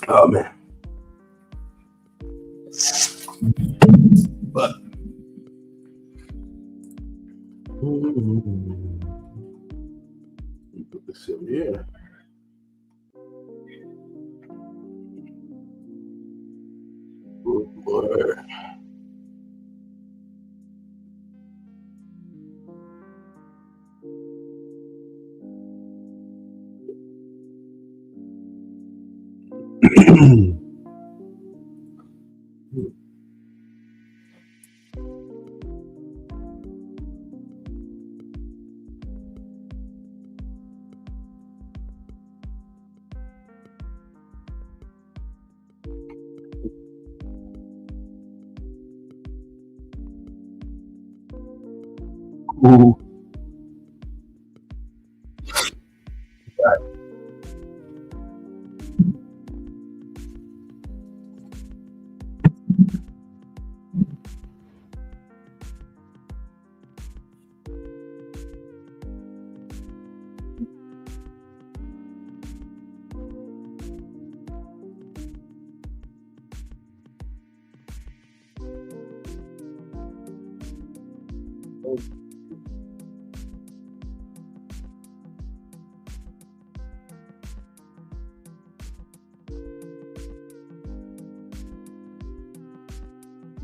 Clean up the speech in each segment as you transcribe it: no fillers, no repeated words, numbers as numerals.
Oh man. But put this in here. Good boy. Ooh.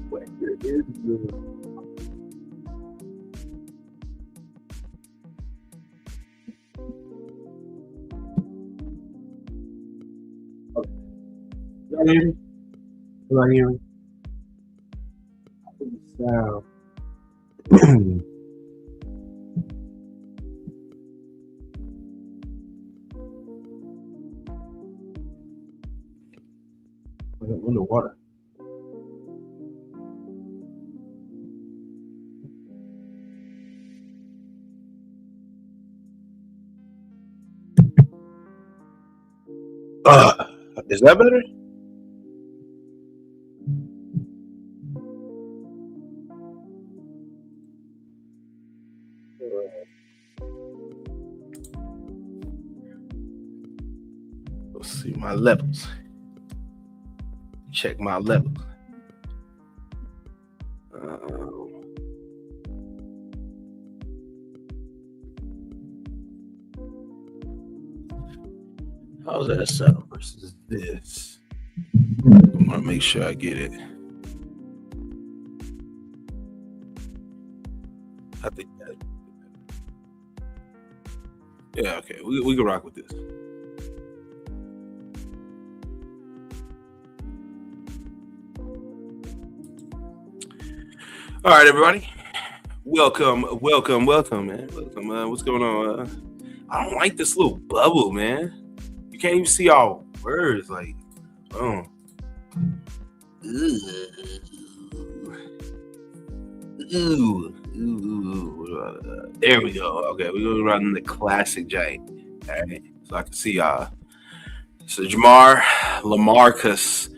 Where is the Y'all hear me? Y'all hear me? Sound. Underwater. Is that better? Let's see my levels. Check my levels. How's that sound versus this? I want to make sure I get it. I think that. Yeah, okay. We can rock with this. All right, everybody. Welcome, man. Welcome. What's going on? I don't like this little bubble, man. You can't even see all words. Like, oh. Ooh. There we go. Okay, we're gonna run the classic giant. All right, so I can see y'all. So Jamar, Lamarcus,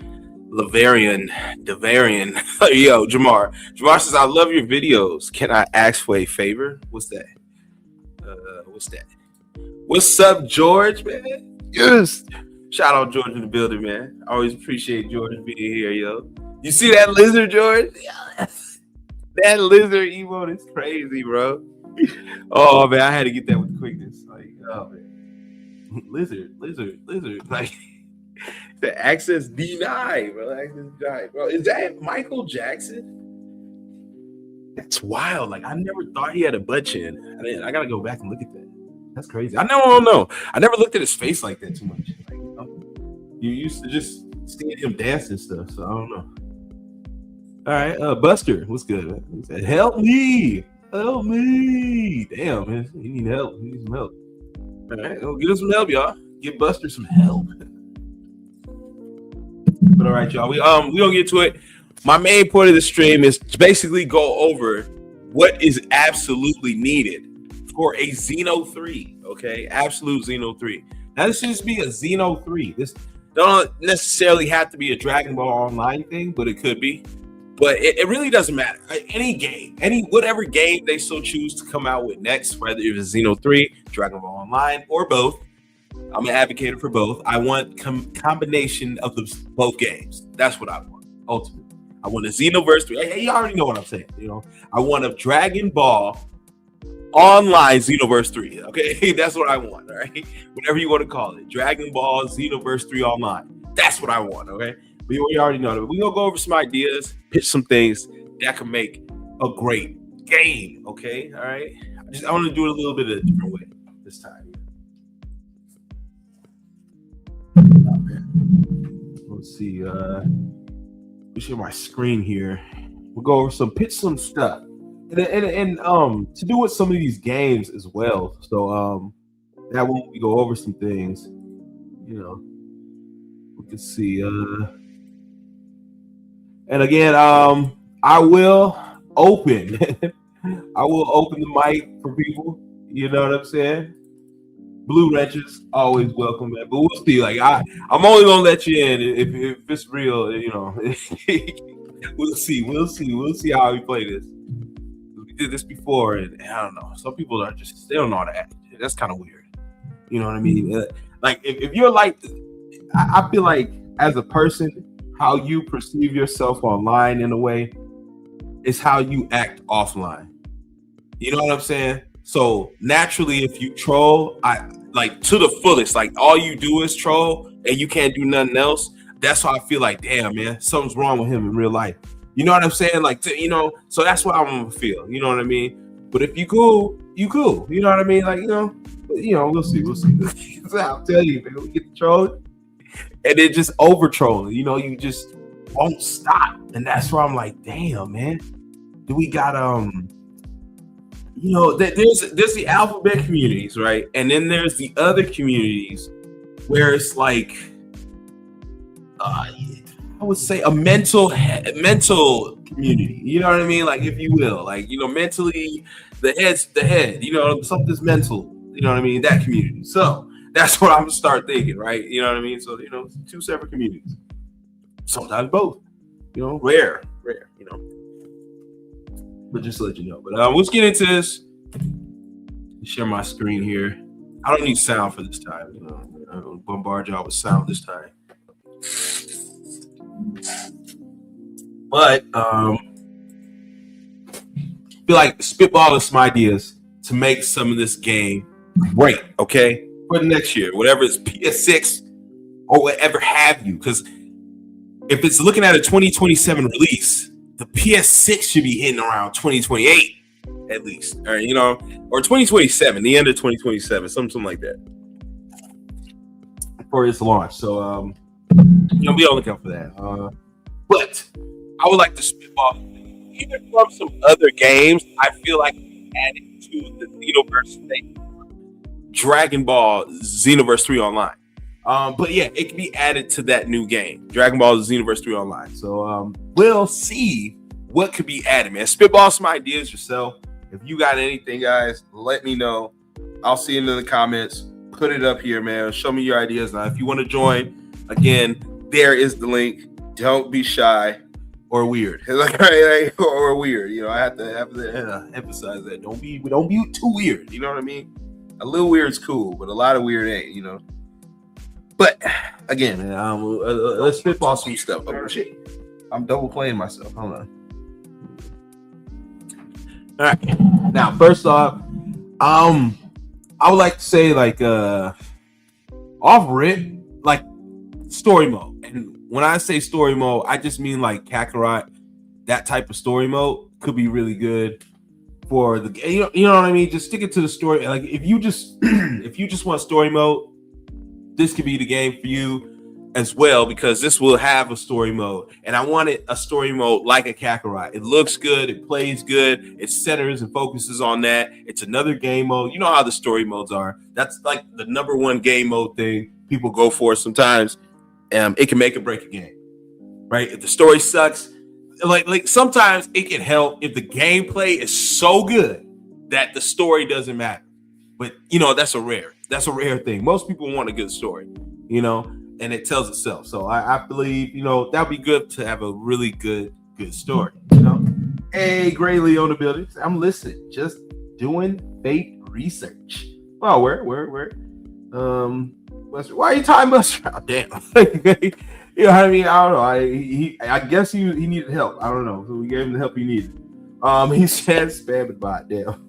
Lavarian, Devarian. Yo, Jamar. Jamar says, I love your videos. Can I ask for a favor? What's that? What's up, George, man? Yes. Shout out George in the building, man. I always appreciate George being here, yo. You see that lizard, George? That lizard emote is crazy, bro. Oh, man, I had to get that with quickness. Like, oh, man. Lizard. Like, the access denied, bro. Access denied, bro. Is that Michael Jackson? That's wild. Like, I never thought he had a butt chin. I gotta go back and look at that. That's crazy. I don't know. I never looked at his face like that too much. Like, you used to just seeing him dance and stuff, so I don't know. All right, Buster, what's good? Man? He said, help me. Damn, man, he need help. He needs some help. All right, go get him some help, y'all. Give Buster some help. But all right, y'all, we gonna get to it. My main point of the stream is to basically go over what is absolutely needed for a Xeno 3. Okay, absolute Xeno 3. Now this should just be a Xeno 3. This don't necessarily have to be a Dragon Ball Online thing, but it could be. But it really doesn't matter. Any game, whatever game they so choose to come out with next, whether it's Xeno 3, Dragon Ball Online, or both, I'm an advocate for both. I want combination of both games. That's what I want. Ultimately, I want a Xenoverse 3. Hey, you already know what I'm saying. I want a Dragon Ball online Xenoverse 3. Okay, that's what I want. All right, whatever you want to call it, Dragon Ball Xenoverse 3 online. That's what I want. Okay, we already know that. We're gonna go over some ideas, pitch some things that can make a great game. Okay, all right. I want to do it a little bit of a different way this time. Let's see. Let me share my screen here. We'll go over pitch some stuff. And to do with some of these games as well. So that when we go over some things, we can see. And again, I will open. I will open the mic for people. You know what I'm saying? Blue wrenches always welcome, man. But we'll see. Like I'm only gonna let you in if it's real. We'll see how we play this. We did this before, and I don't know. Some people are they don't know how to act. That's kind of weird. You know what I mean? Like if you're like, I feel like as a person, how you perceive yourself online in a way is how you act offline. You know what I'm saying? So naturally, if you troll, I like to the fullest. Like all you do is troll, and you can't do nothing else. That's how I feel like, damn, man, something's wrong with him in real life. You know what I'm saying? Like, so that's what I'm gonna feel. You know what I mean? But if you cool, you cool. You know what I mean? Like, we'll see. So I'll tell you, man, we get trolled, and then just over trolling. You just won't stop, and that's where I'm like, damn, man. Do we got there's the alphabet communities, right? And then there's the other communities where it's like, I would say a mental community. You know what I mean? Like, if you will, like, mentally, the head's the head. Something's mental. You know what I mean? That community. So that's what I'm gonna start thinking, right? You know what I mean? So two separate communities. Sometimes both. Rare. But just to let you know. But let's get into this. Share my screen here. I don't need sound for this time. I don't bombard y'all with sound this time. But feel like spitballing some ideas to make some of this game great. Okay, for the next year, whatever it's PS6 or whatever have you. Because if it's looking at a 2027 release, the PS6 should be hitting around 2028 at least, or or 2027, the end of 2027, something like that, for its launch. So be on the lookout for that. But I would like to spitball even from some other games. I feel like added to the Xenoverse thing, Dragon Ball Xenoverse 3 Online. But yeah, it can be added to that new game, Dragon Ball Xenoverse 3 Online. So we'll see what could be added, man. Spitball some ideas yourself. If you got anything, guys, let me know. I'll see it in the comments. Put it up here, man. Show me your ideas. Now, if you want to join, again, there is the link. Don't be shy or weird. Or weird. I have to emphasize that. Don't be too weird. You know what I mean? A little weird's cool, but a lot of weird ain't. But again, let's spitball some stuff. Oh shit, I'm double playing myself. Hold on. All right. Now, first off, I would like to say, like, off rip, like, story mode. And when I say story mode, I just mean like Kakarot. That type of story mode could be really good for the game. You know what I mean? Just stick it to the story. Like, if you just want story mode, this could be the game for you as well, because this will have a story mode, and I wanted a story mode like a Kakarot. It looks good, it plays good, it centers and focuses on that. It's another game mode. You know how the story modes are. That's like the number one game mode thing people go for sometimes. It can make or break a game, right? If the story sucks, like sometimes it can help if the gameplay is so good that the story doesn't matter. But that's a rare thing. Most people want a good story, and it tells itself. So I believe, that'd be good to have a really good story. Hey, Gray Leo in the building. I'm listening, just doing fake research. Oh, where? Why are you tying Buster? Oh, damn. You know what I mean? I don't know. I guess he needed help. I don't know. So we gave him the help he needed. He said spam it bot. Damn. All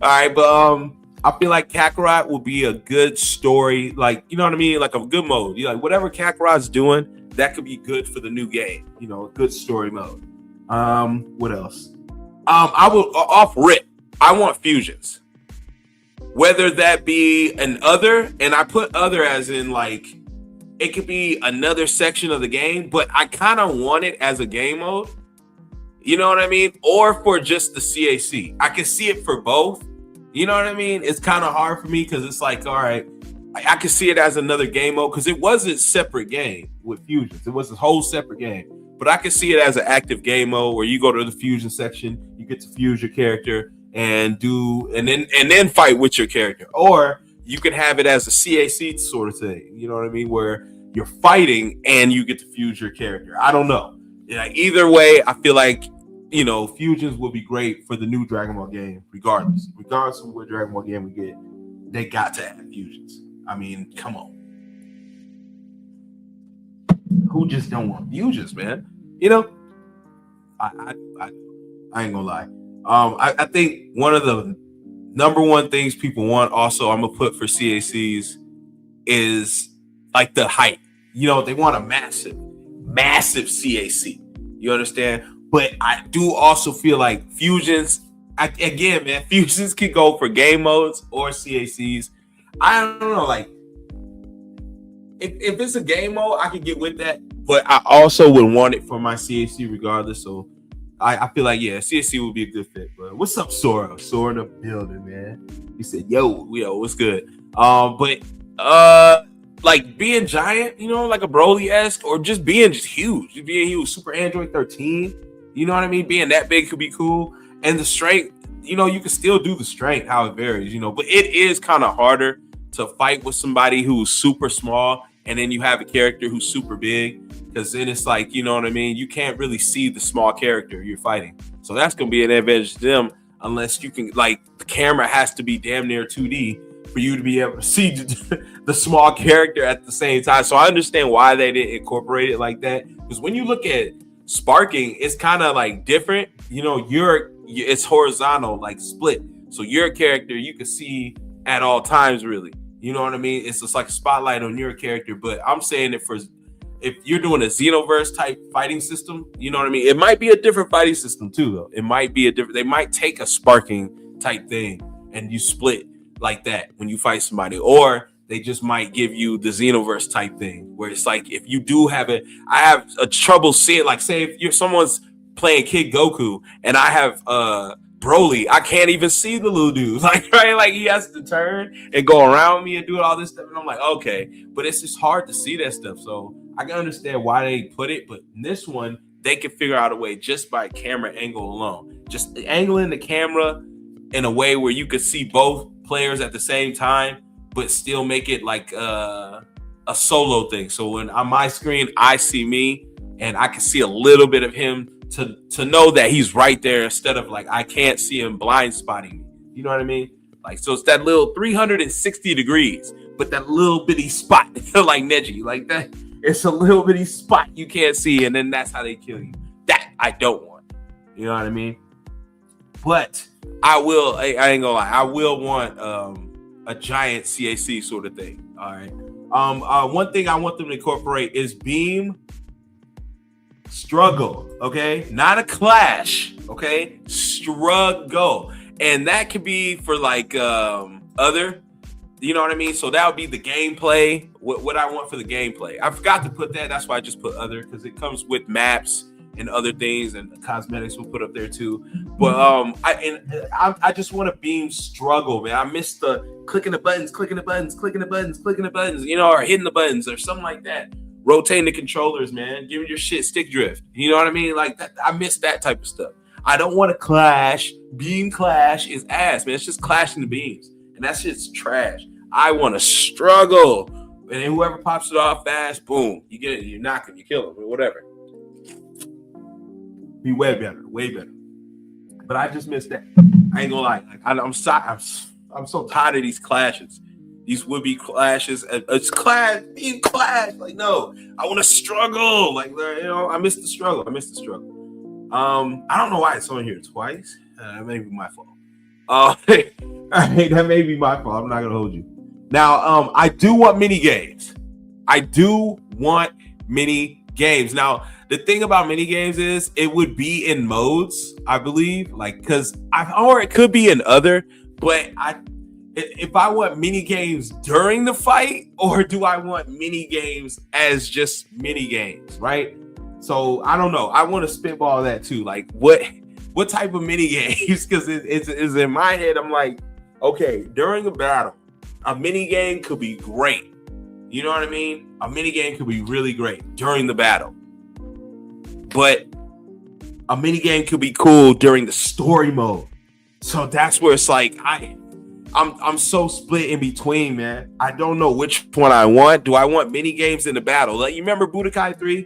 right, but I feel like Kakarot will be a good story, like, you know what I mean, like a good mode. You know, like whatever Kakarot's doing, that could be good for the new game. You know, a good story mode. What else? I will off rip. I want fusions, whether that be an other, and I put other as in like it could be another section of the game, but I kind of want it as a game mode. You know what I mean? Or for just the CAC. I can see it for both. You know what I mean? It's kind of hard for me because it's like, all right, I can see it as another game mode because it was a separate game with fusions. It was a whole separate game. But I can see it as an active game mode where you go to the fusion section, you get to fuse your character and then fight with your character. Or you can have it as a CAC sort of thing. You know what I mean? Where you're fighting and you get to fuse your character. I don't know. Yeah, either way, I feel like, you know, fusions will be great for the new Dragon Ball game, regardless of what Dragon Ball game we get. They got to have fusions. I mean, come on. Who just don't want fusions, man? You know, I ain't gonna lie. I think one of the number one things people want, also, I'm gonna put for CACs is like the height. You know, they want a massive CAC. You understand? But I do also feel like fusions, again, man, fusions can go for game modes or CACs. I don't know, like, if it's a game mode, I can get with that. But I also would want it for my CAC regardless. So I feel like, yeah, CAC would be a good fit. But what's up, Sora? Sora in the building, man. He said, yo, what's good? Like being giant, you know, like a Broly-esque, or just being huge. Being huge, Super Android 13. You know what I mean? Being that big could be cool. And the strength, you know, you can still do the strength, how it varies, you know. But it is kind of harder to fight with somebody who's super small and then you have a character who's super big, because then it's like, you know what I mean? You can't really see the small character you're fighting. So that's going to be an advantage to them, unless you can, like, the camera has to be damn near 2D for you to be able to see the small character at the same time. So I understand why they didn't incorporate it like that. Because when you look at sparking, it's kind of like different. You know, it's horizontal, like split. So your character, you can see at all times, really. You know what I mean? It's just like a spotlight on your character. But I'm saying it for if you're doing a Xenoverse type fighting system, you know what I mean? It might be a different fighting system too, though. It might be they might take a sparking type thing and you split like that when you fight somebody, or they just might give you the Xenoverse type thing where it's like, if you do have it, I have a trouble seeing, like, say if someone's playing Kid Goku and I have Broly, I can't even see the little dude, like, right? Like, he has to turn and go around me and do all this stuff, and I'm like, okay, but it's just hard to see that stuff. So I can understand why they put it, but in this one, they can figure out a way just by camera angle alone, just angling the camera in a way where you could see both players at the same time, but still make it like a solo thing. So when on my screen, I see me and I can see a little bit of him to know that he's right there, instead of like, I can't see him blind spotting me. You know what I mean? Like, so it's that little 360 degrees, but that little bitty spot, like Neji, like that. It's a little bitty spot you can't see, and then that's how they kill you. That I don't want. You know what I mean? But I ain't gonna lie, I will want a giant CAC sort of thing. All right. One thing I want them to incorporate is beam struggle. Okay, not a clash. Okay, struggle, and that could be for like other. You know what I mean? So that would be the gameplay. What I want for the gameplay. I forgot to put that. That's why I just put other, because it comes with maps and other things, and cosmetics we'll put up there too. But I just want to beam struggle, man. I miss the clicking the buttons, you know, or hitting the buttons or something like that. Rotating the controllers, man. Giving your shit stick drift. You know what I mean? Like that, I miss that type of stuff. I don't want to clash. Beam clash is ass, man. It's just clashing the beams, and that shit's trash. I want to struggle, and then whoever pops it off fast, boom, you get it. You knock him, you kill him, or whatever. Be way better. But I just missed that. I ain't gonna lie. Like, I'm so tired of these clashes. these would be clashes. It's clash, being clash. Like, no, I want to struggle. Like, I miss the struggle. I don't know why it's on here twice. That may be my fault. That may be my fault. I'm not gonna hold you. Now, I do want mini games. Now, the thing about mini games is it would be in modes, I believe, like or it could be in other. But if I want mini games during the fight, or do I want mini games as just mini games, right? So I don't know. I want to spitball that too. Like what type of mini games? Because it's in my head. I'm like, okay, during a battle, a mini game could be great. You know what I mean? A mini game could be really great during the battle. But a mini game could be cool during the story mode. So that's where it's like I'm so split in between, man. I don't know which one I want. Do I want mini games in the battle? Like, you remember Budokai 3?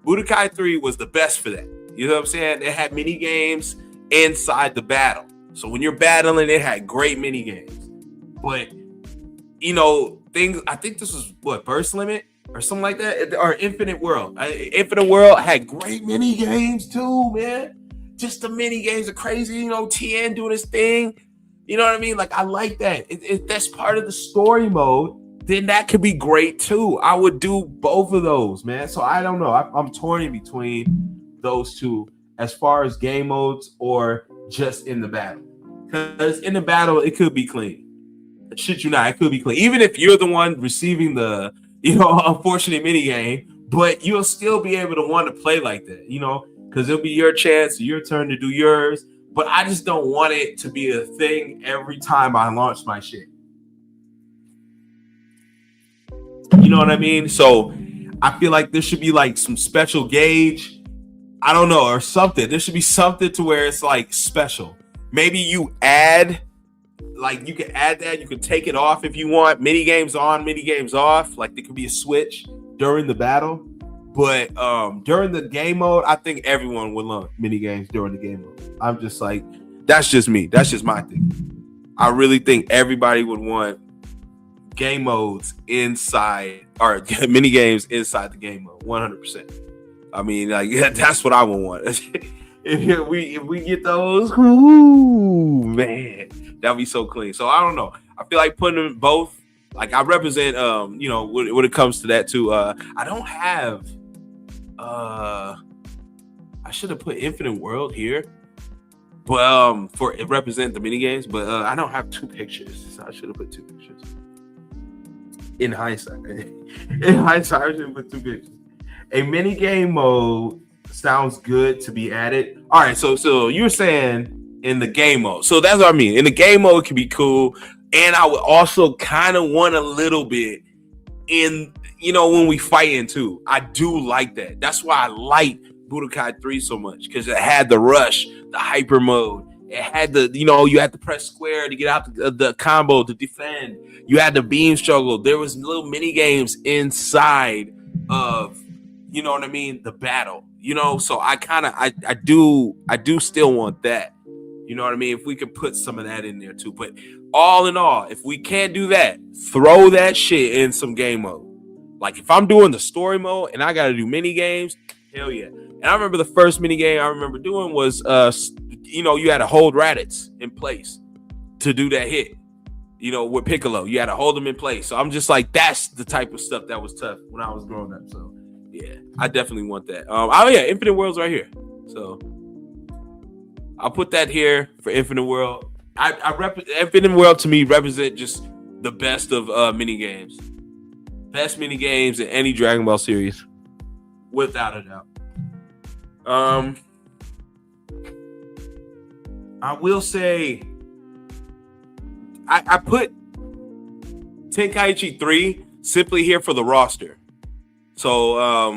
Budokai 3 was the best for that. You know what I'm saying? It had mini games inside the battle. So when you're battling, it had great mini games. But things. I think this was Burst Limit or something like that, or Infinite World. Infinite World had great mini games too, man. Just the mini games are crazy. Tien doing his thing. You know what I mean? Like, I like that. If that's part of the story mode, then that could be great too. I would do both of those, man. So I don't know. I'm torn in between those two as far as game modes or just in the battle. Because in the battle, it could be clean. Shit you not, it could be clean. Even if you're the one receiving the, unfortunate mini game, but you'll still be able to want to play like that, because it'll be your chance, your turn to do yours. But I just don't want it to be a thing every time I launch my shit. You know what I mean? So I feel like there should be like some special gauge, I don't know, or something. There should be something to where it's like special. Maybe you add, like you can add that, you can take it off if you want. Mini games on, mini games off. Like there could be a switch during the battle. But during the game mode, I think everyone would love mini games during the game mode. I'm just like, that's just me. That's just my thing. I really think everybody would want game modes inside, or mini games inside the game mode, 100%. I mean, like, yeah, that's what I would want. if we get those, ooh, man, that'd be so clean. So I don't know. I feel like putting them both. Like, I represent, when it comes to that too. I don't have. I should have put Infinite World here, but for it represent the mini games. But I don't have two pictures, so I should have put two pictures. In hindsight, I should have put two pictures. A mini game mode sounds good to be added. All right, so you were saying in the game mode. So that's what I mean. In the game mode, it can be cool, and I would also kind of want a little bit in. When we fighting too, I do like that. That's why I like Budokai 3 so much, because it had the rush, the hyper mode. It had the, you had to press square to get out the combo to defend. You had the beam struggle. There was little mini games inside of, the battle. So I do still want that. You know what I mean? If we could put some of that in there too. But all in all, if we can't do that, throw that shit in some game mode. Like, if I'm doing the story mode and I got to do mini games, hell yeah. And I remember the first mini game I remember doing was, you had to hold Raditz in place to do that hit. With Piccolo, you had to hold them in place. So I'm just like, that's the type of stuff that was tough when I was growing up. So yeah, I definitely want that. Infinite World's right here. So I'll put that here for Infinite World. Infinite World to me represent just the best of mini games. Best mini games in any Dragon Ball series, without a doubt. I will say, I put Tenkaichi 3 simply here for the roster. So I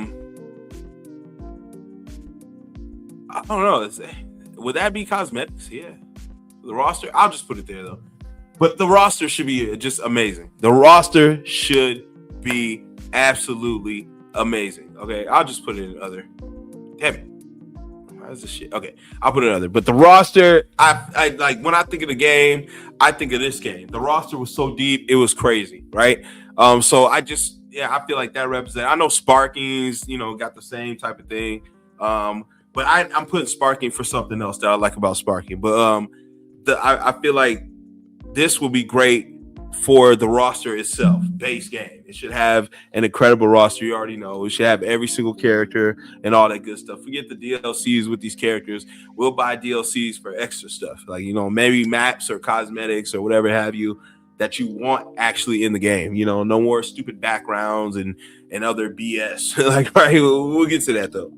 don't know. Would that be cosmetics? Yeah, the roster. I'll just put it there though. But the roster should be just amazing. The roster should be absolutely amazing. Okay, I'll just put it in other. Damn it. Why is this shit? Okay, I'll put another. But the roster, I like when I think of the game, I think of this game. The roster was so deep, it was crazy, right? So I feel like that represents. I know Sparkings, got the same type of thing. But I'm putting Sparking for something else that I like about Sparking. But I feel like this will be great for the roster itself, base game. It should have an incredible roster. You already know. It should have every single character and all that good stuff. Forget the DLCs with these characters. We'll buy DLCs for extra stuff, like maybe maps or cosmetics or whatever have you that you want actually in the game. No more stupid backgrounds and other BS. Like, right, we'll get to that though.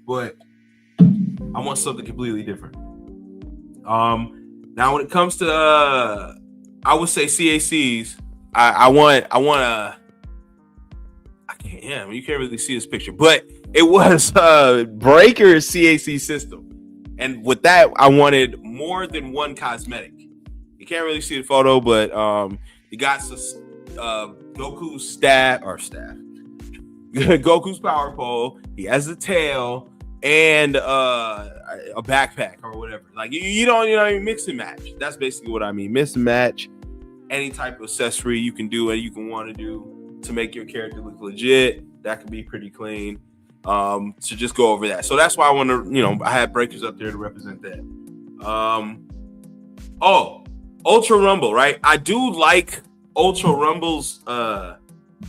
But I want something completely different. Now when it comes to I would say CACs, you can't really see this picture, but it was Breaker's CAC system. And with that, I wanted more than one cosmetic. You can't really see the photo, but you got some Goku's staff. Goku's power pole. He has a tail and a backpack or whatever. Like you don't mix and match. That's basically what I mean. Mix and match any type of accessory you can do and you can want to do to make your character look legit. That can be pretty clean. So just go over that. So that's why I want to, I had Breakers up there to represent that. Ultra Rumble, right? I do like Ultra Rumble's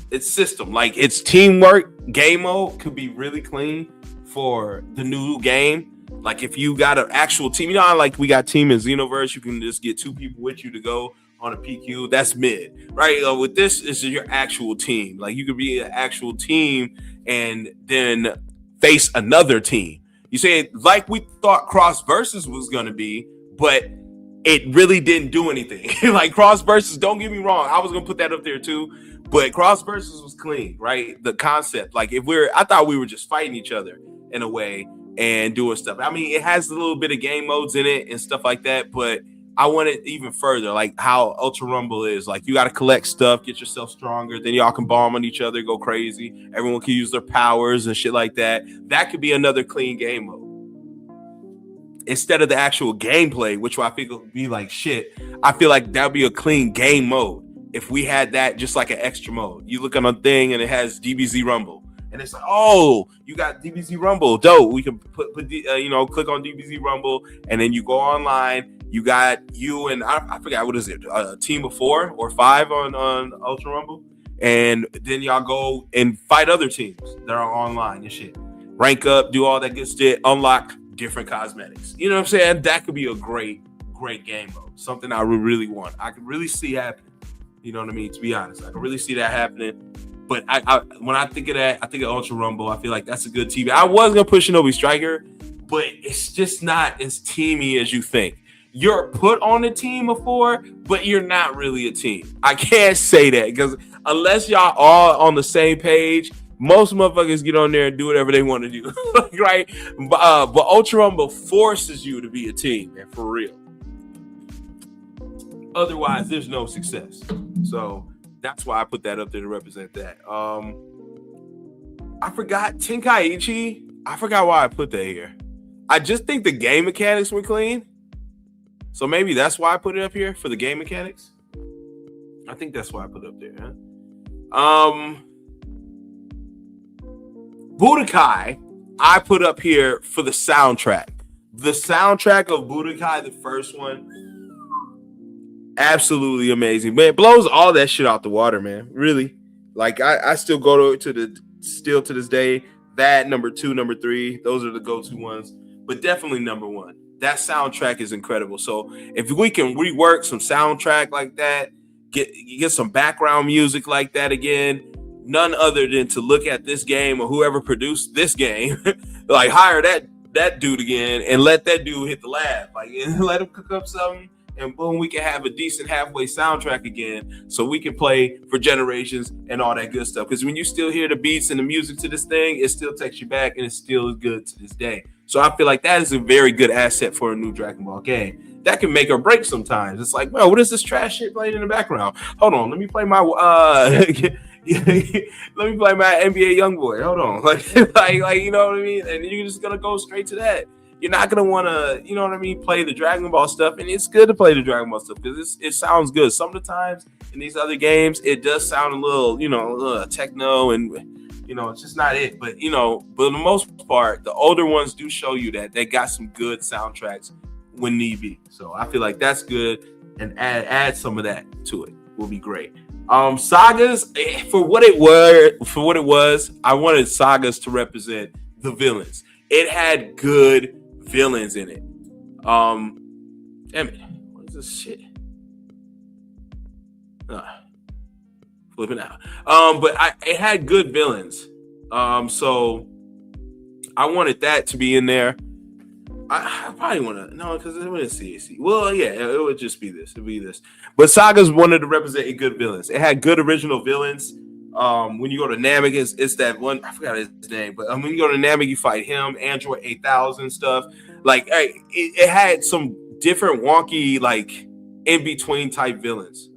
its system. Like its teamwork game mode could be really clean for the new game. Like if you got an actual team, like we got team in Xenoverse, you can just get two people with you to go on a PQ. That's mid, right? With this, is your actual team. Like you could be an actual team and then face another team. You say like we thought Cross Versus was gonna be, but it really didn't do anything. Like Cross Versus, don't get me wrong, I was gonna put that up there too, but Cross Versus was clean, right? The concept, like I thought we were just fighting each other in a way and doing stuff. I mean, it has a little bit of game modes in it and stuff like that, but I want it even further, like how Ultra Rumble is. Like you got to collect stuff, get yourself stronger, then y'all can bomb on each other, go crazy. Everyone can use their powers and shit like that. That could be another clean game mode. Instead of the actual gameplay, which I think would be like shit, I feel like that would be a clean game mode if we had that just like an extra mode. You look on a thing and it has DBZ Rumble. And it's like, oh, you got DBZ Rumble. Dope. We can put click on DBZ Rumble, and then you go online. You got you and I forgot what is it, a team of 4 or 5 on Ultra Rumble, and then y'all go and fight other teams that are online and shit. Rank up, do all that good shit, unlock different cosmetics. You know what I'm saying? That could be a great game mode. Something I would really want. I could really see happening. You know what I mean? To be honest, I can really see that happening. But when I think of that, I think of Ultra Rumble. I feel like that's a good TV. I was going to put Shinobi Striker, but it's just not as teamy as you think. You're put on a team of 4, but you're not really a team. I can't say that because unless y'all all on the same page, most motherfuckers get on there and do whatever they want to do, right? But Ultra Rumble forces you to be a team, man, for real. Otherwise, there's no success. So that's why I put that up there to represent that. I forgot Tenkaichi. I forgot why I put that here. I just think the game mechanics were clean. So maybe that's why I put it up here for the game mechanics. I think that's why I put it up there. Huh? Budokai, I put up here for the soundtrack. The soundtrack of Budokai, the first one, absolutely amazing. Man, it blows all that shit out the water, man. Really. Like I still go to this day. That number 2, number 3, those are the go-to ones. But definitely number 1. That soundtrack is incredible. So if we can rework some soundtrack like that, get some background music like that again, none other than to look at this game or whoever produced this game, like hire that dude again and let that dude hit the lab, like and let him cook up something, and boom, we can have a decent halfway soundtrack again, so we can play for generations and all that good stuff. Because when you still hear the beats and the music to this thing, it still takes you back, and it's still good to this day. So I feel like that is a very good asset for a new Dragon Ball game. That can make or break sometimes. It's like, well, what is this trash shit playing in the background? Hold on, let me play my Let me play my NBA YoungBoy. Hold on, like you know what I mean? And you're just gonna go straight to that. You're not gonna want to, you know what I mean, play the Dragon Ball stuff, and it's good to play the Dragon Ball stuff because it sounds good. Some of the times in these other games, it does sound a little, a little techno, and it's just not it. But for the most part, the older ones do show you that they got some good soundtracks when need be. So I feel like that's good, and add some of that to it will be great. Sagas, for what it was, I wanted Sagas to represent the villains. It had good villains in it. Damn it, what is this shit? Flipping out. But it had good villains. So I wanted that to be in there. I probably want to because it wouldn't CAC. Well, yeah, it would just be this. It'd be this. But Sagas wanted to represent good villains. It had good original villains. When you go to Namek, it's that one. I forgot his name, but when you go to Namek, you fight him, Android 8000 stuff. Like, it had some different wonky, like in between type villains.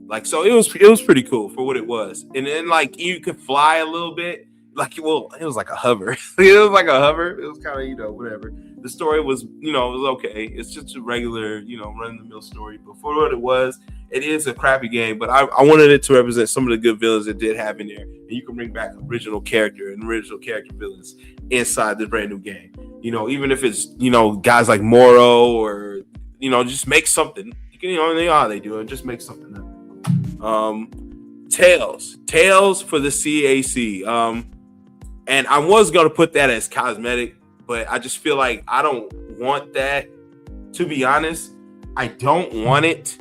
Like, so it was pretty cool for what it was. And then like you could fly a little bit. Like, well, it was like a hover. It was like a hover. It was kind of, whatever. The story was, it was okay. It's just a regular, run-of-the-mill story. But for what it is a crappy game. But I wanted it to represent some of the good villains it did have in there. And you can bring back original character villains inside the brand new game. Even if it's, guys like Moro or, just make something. You can, they know how they do it. Just make something up. Tails for the CAC. And I was going to put that as cosmetic, but I just feel like I don't want that. To be honest, I don't want it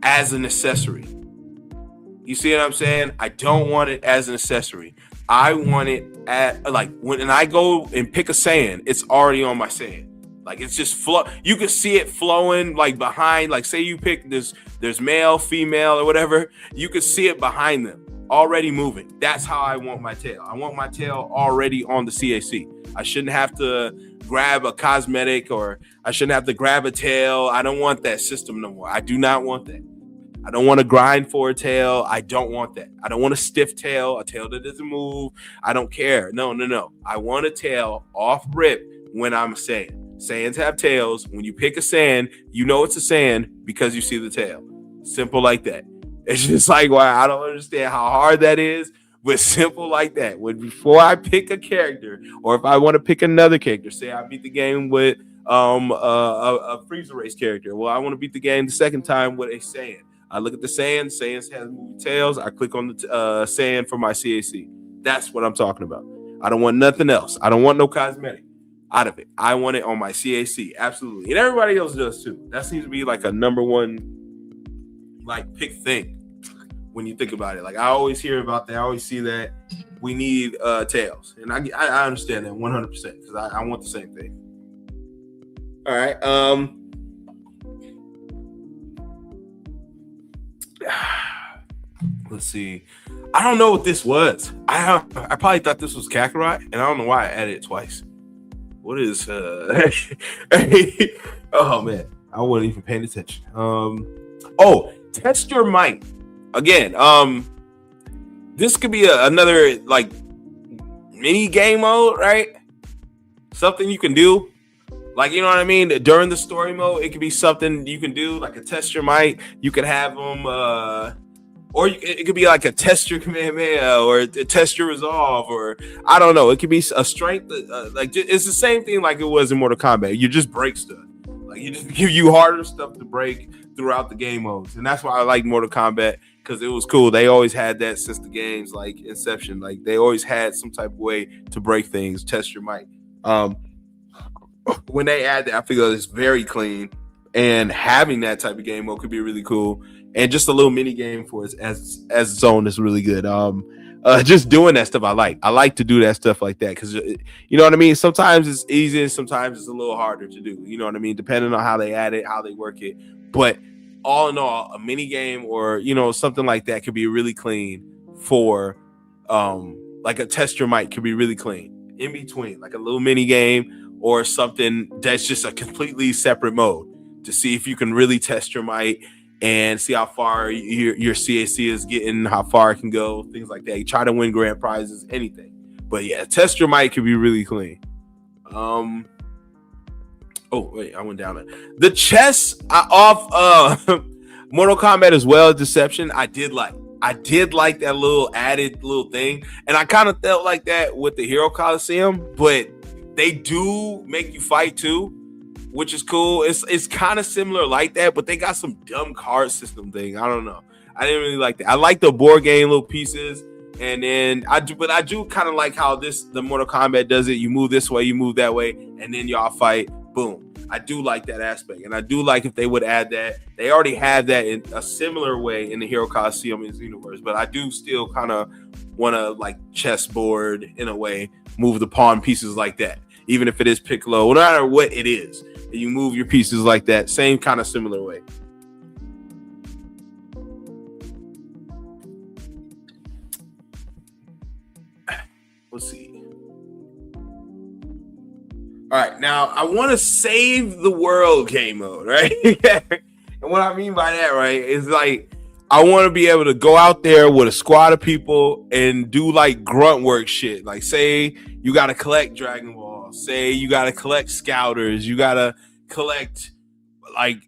as an accessory. You see what I'm saying? I don't want it as an accessory. I want it at, like, when I go and pick a Saiyan, it's already on my Saiyan. Like, it's just flow. You can see it flowing, like, behind. Like, say you pick there's male, female, or whatever. You can see it behind them, already moving. That's how I want my tail. I want my tail already on the CAC. I shouldn't have to grab a cosmetic, or I shouldn't have to grab a tail. I don't want that system no more. I do not want that. I don't want to grind for a tail. I don't want that. I don't want a stiff tail, a tail that doesn't move. I don't care. No. I want a tail off rip when I'm Saiyan. Saiyans have tails. When you pick a Saiyan, you know it's a Saiyan because you see the tail. Simple like that. It's just like, wow, I don't understand how hard that is, but simple like that. Before I pick a character, or if I want to pick another character, say I beat the game with a Freezer Race character. Well, I want to beat the game the second time with a Saiyan. I look at the Saiyan. Saiyans have moving tails. I click on the Saiyan for my CAC. That's what I'm talking about. I don't want nothing else. I don't want no cosmetic out of it. I want it on my CAC. Absolutely. And everybody else does too. That seems to be like a number one like pick thing when you think about it. Like, I always hear about that. I always see that we need tails. And I understand that 100% because I want the same thing. All right. Let's see. I don't know what this was. I probably thought this was Kakarot, and I don't know why I added it twice. What is oh man, I wasn't even paying attention. Test your might. Again, this could be another like mini game mode, right? Something you can do. Like, you know what I mean? During the story mode, it could be something you can do, like a test your might. You could have them, or it could be like a test your Kamehameha, or a test your resolve, or I don't know. It could be a strength. Like, it's the same thing like it was in Mortal Kombat. You just break stuff. Like, you just give you harder stuff to break throughout the game modes, and that's why I like Mortal Kombat, because it was cool. They always had that since the games like Inception. Like, they always had some type of way to break things, test your might. When they add that, I feel it's very clean, and having that type of game mode could be really cool. And just a little mini game for us as its own is really good. Just doing that stuff I like. I like to do that stuff like that because you know what I mean. Sometimes it's easy, and sometimes it's a little harder to do. You know what I mean, depending on how they add it, how they work it. But all in all, a mini game or something like that could be really clean for like a test your might could be really clean in between, like a little mini game. Or something that's just a completely separate mode to see if you can really test your might and see how far your CAC is getting, how far it can go, things like that. You try to win grand prizes, anything. But yeah, test your mic could be really clean. Oh wait, I went down it. The chess off Mortal Kombat as well, Deception. I did like that little added little thing, and I kind of felt like that with the Hero Coliseum, but they do make you fight too, which is cool. It's kind of similar like that, but they got some dumb card system thing. I don't know. I didn't really like that. I like the board game little pieces, and then I do kind of like how the Mortal Kombat does it. You move this way, you move that way, and then y'all fight. Boom. I do like that aspect, and I do like if they would add that. They already had that in a similar way in the Hero Coliseum in Xenoverse, but I do still kind of want to like chessboard in a way, move the pawn pieces like that, even if it is Piccolo, no matter what it is, and you move your pieces like that, same kind of similar way. Let's see. All right, now I want to save the world game mode, right? And what I mean by that, right, is like I want to be able to go out there with a squad of people and do like grunt work shit. Like, say you got to collect Dragon Ball, say you got to collect Scouters, you got to collect like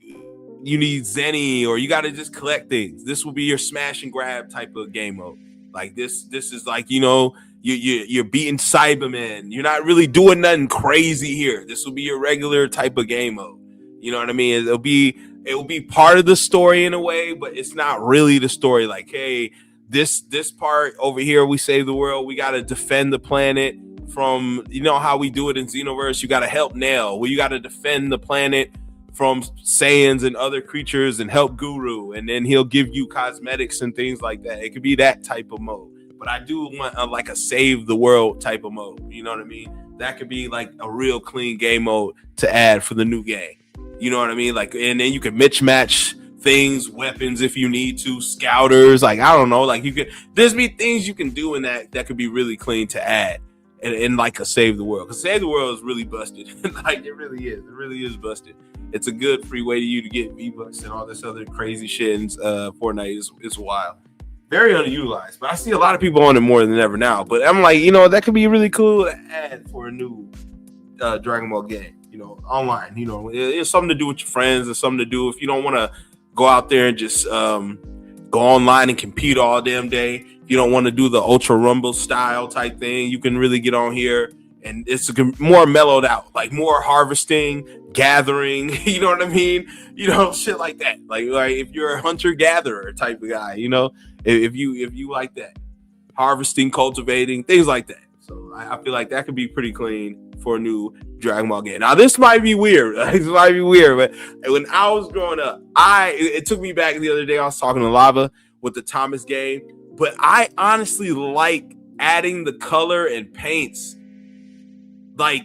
you need Zenny, or you got to just collect things. This will be your smash and grab type of game mode. Like this is like, you know, you're beating Cybermen. You're not really doing nothing crazy here. This will be your regular type of game mode. You know what I mean? It will be part of the story in a way, but it's not really the story. Like, hey, this part over here, we save the world. We got to defend the planet from, you know how we do it in Xenoverse. You got to help Nail. Well, you got to defend the planet from Saiyans and other creatures and help Guru. And then he'll give you cosmetics and things like that. It could be that type of mode. But I do want like a save the world type of mode. You know what I mean? That could be like a real clean game mode to add for the new game. You know what I mean? Like, and then you can mismatch things, weapons if you need to, Scouters. Like, I don't know. Like, there's be things you can do in that could be really clean to add and like a save the world. Because save the world is really busted. Like, it really is. It really is busted. It's a good free way to you to get V-Bucks and all this other crazy shit. And Fortnite is wild. Very underutilized, but I see a lot of people on it more than ever now. But I'm like, you know, that could be really cool to add for a new Dragon Ball game, you know, online. You know, it's something to do with your friends. It's something to do if you don't want to go out there and just go online and compete all damn day. If you don't want to do the Ultra Rumble style type thing, you can really get on here. And it's more mellowed out, like more harvesting, gathering, you know what I mean? You know, shit like that. Like if you're a hunter-gatherer type of guy, you know, if you like that. Harvesting, cultivating, things like that. So I feel like that could be pretty clean for a new Dragon Ball game. Now, this might be weird. But when I was growing up, it took me back the other day. I was talking to Lava with the Thomas game. But I honestly like adding the color and paints like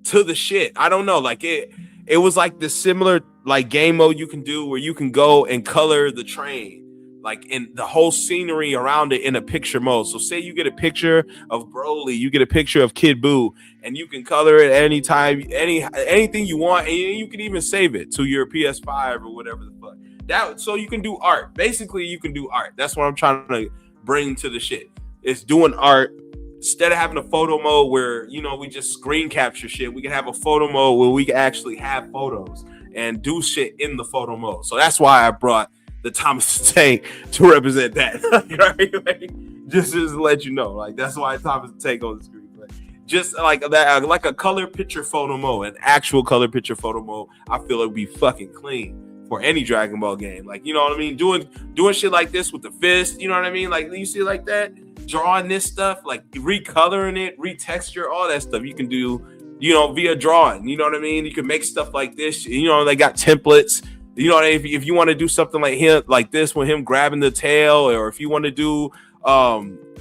to the shit. I don't know, like it was like the similar like game mode you can do where you can go and color the train, like in the whole scenery around it in a picture mode. So say you get a picture of Broly, you get a picture of Kid Buu, and you can color it anytime, anything you want, and you can even save it to your PS5 or whatever the fuck. So you can do art. Basically, you can do art. That's what I'm trying to bring to the shit. It's doing art. Instead of having a photo mode where, you know, we just screen capture shit, we can have a photo mode where we can actually have photos and do shit in the photo mode. So that's why I brought the Thomas Tank to represent that. Right? Like, just to let you know, like that's why Thomas Tank on the screen. But just like that, like a color picture photo mode, an actual color picture photo mode, I feel it would be fucking clean for any Dragon Ball game. Like, you know what I mean? Doing shit like this with the fist, you know what I mean? Like, you see like that? Drawing this stuff, like recoloring it, retexture, all that stuff you can do, you know, via drawing. You know what I mean? You can make stuff like this. You know, they got templates. You know, if you want to do something like him, like this, with him grabbing the tail, or if you want to do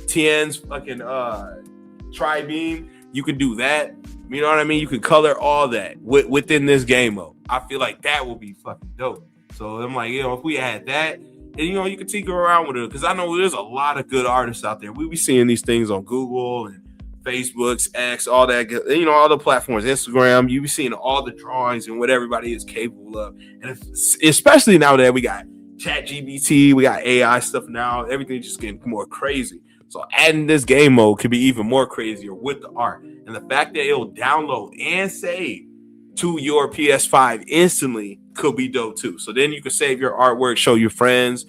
Tien's fucking tri-beam, you can do that. You know what I mean? You can color all that within this game mode. I feel like that will be fucking dope. So I'm like, you know, if we had that, and, you know, you can tinker around with it, because I know there's a lot of good artists out there. We be seeing these things on Google and Facebooks, X, all that, all the platforms, Instagram. You be seeing all the drawings and what everybody is capable of, and especially now that we got Chat GBT, we got AI stuff now. Everything's just getting more crazy. So adding this game mode could be even more crazier with the art, and the fact that it'll download and save to your PS5 instantly could be dope too. So then you can save your artwork, show your friends,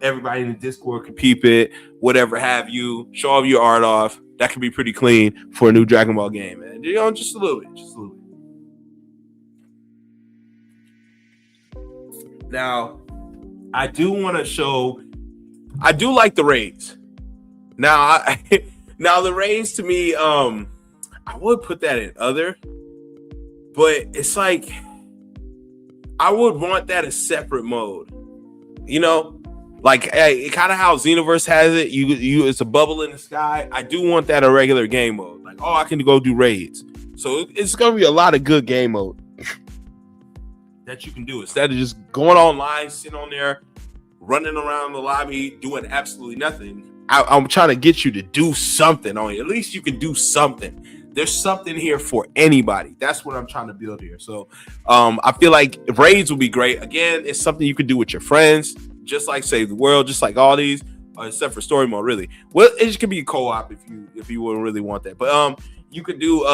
everybody in the Discord can peep it, whatever have you, show all your art off. That could be pretty clean for a new Dragon Ball game, man. Just a little bit. Now, I do want to show, I do like the raids. Now, now the raids to me, I would put that in other, but it's like, I would want that as separate mode, like kind of how Xenoverse has it. You it's a bubble in the sky. I do want that a regular game mode. Like, I can go do raids. So it's gonna be a lot of good game mode that you can do instead of just going online, sitting on there, running around the lobby, doing absolutely nothing. I'm trying to get you to do something on it. At least you can do something. There's something here for anybody. That's what I'm trying to build here. So I feel like raids will be great. Again, it's something you can do with your friends, just like Save the World, just like all these, except for story mode, really. Well, it could be a co-op if you would really want that. But you could do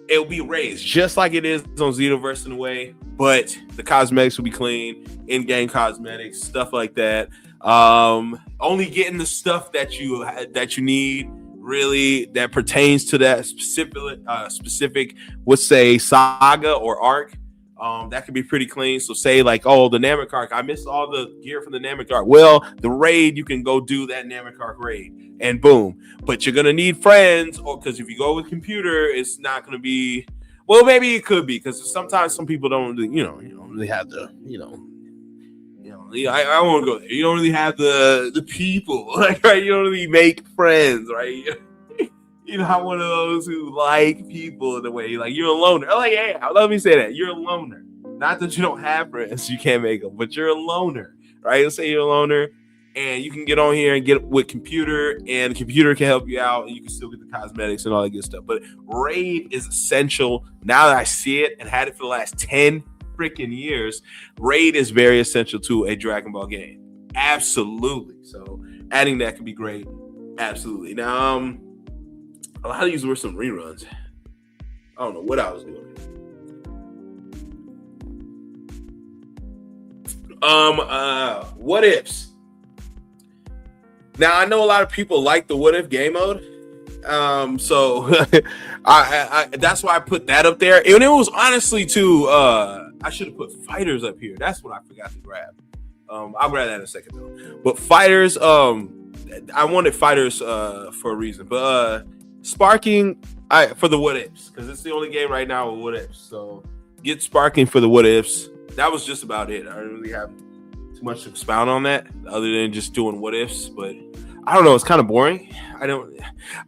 it'll be raids just like it is on Xenoverse in a way, but the cosmetics will be clean, in-game cosmetics, stuff like that. Only getting the stuff that you need, really, that pertains to that specific, let's say, saga or arc. That could be pretty clean. So say like, the Namek arc, I missed all the gear from the Namek arc. Well, the raid, you can go do that Namek arc raid, and boom. But you're gonna need friends, because if you go with computer, it's not gonna be. Well, maybe it could be, because sometimes some people don't really, you don't really have the, I won't go there. You don't really have the people, like, right? You don't really make friends, right? You're not one of those who like people in a way. Like, you're a loner. Like, hey, let me say that. You're a loner. Not that you don't have friends, you can't make them, but you're a loner, right? Let's say you're a loner, and you can get on here and get with computer, and the computer can help you out, and you can still get the cosmetics and all that good stuff. But raid is essential. Now that I see it and had it for the last 10 freaking years, raid is very essential to a Dragon Ball game. Absolutely. So adding that could be great. Absolutely. Now, a lot of these were some reruns. I don't know what I was doing. What ifs? Now, I know a lot of people like the what if game mode. So I that's why I put that up there. And it was honestly too, I should have put fighters up here. That's what I forgot to grab. I'll grab that in a second though. But fighters, I wanted fighters for a reason. But sparking for the what ifs, because it's the only game right now with what ifs. So get sparking for the what ifs. That was just about it. I didn't really have too much to expound on that other than just doing what ifs. But I don't know, it's kind of boring.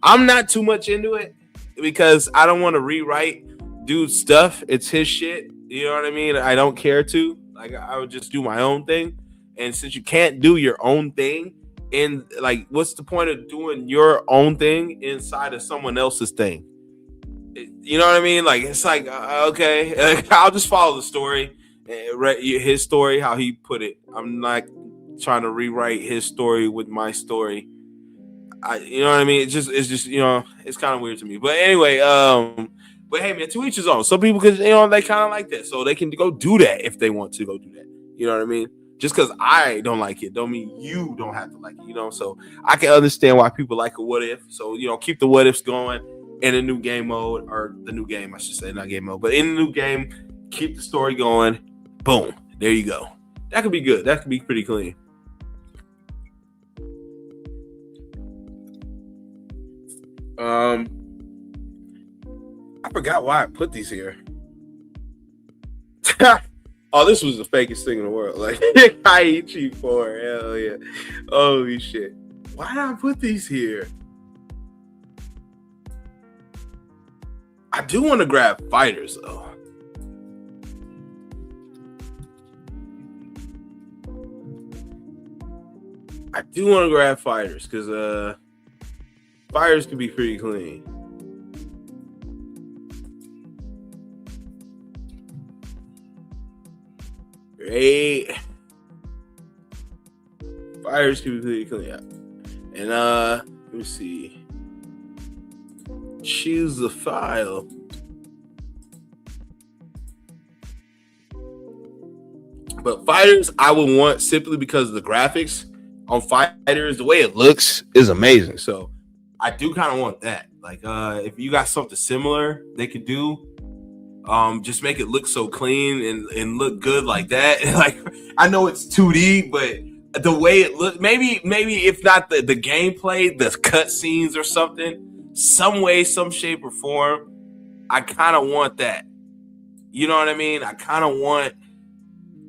I'm not too much into it because I don't want to rewrite dude's stuff. It's his shit. You know what I mean? I don't care to. Like, I would just do my own thing. And since you can't do your own thing, and like, what's the point of doing your own thing inside of someone else's thing? You know what I mean? Like, it's like, okay, I'll just follow the story, his story, how he put it. I'm not trying to rewrite his story with my story. You know what I mean? It's just it's kind of weird to me. But anyway, but hey, man, to each his own. Some people could, they kind of like that, so they can go do that if they want to go do that. You know what I mean? Just because I don't like it, don't mean you don't have to like it. So I can understand why people like a what if. So keep the what ifs going in a new game mode, or the new game, I should say, not game mode, but in the new game, keep the story going. Boom, there you go. That could be good. That could be pretty clean. I forgot why I put these here. Oh, this was the fakest thing in the world. Like, I eat cheap for. Hell yeah. Holy shit. Why did I put these here? I do want to grab fighters, though. I do want to grab fighters, because fighters can be pretty clean. Great. Fighters can be clean up. And let me see. Choose the file. But fighters, I would want simply because the graphics on fighters, the way it looks is amazing. So I do kind of want that. Like, if you got something similar they could do, just make it look so clean and look good like that. Like, I know it's 2D, but the way it looks, maybe if not the gameplay, the cutscenes or something, some way, some shape or form, I kind of want that. You know what I mean? I kind of want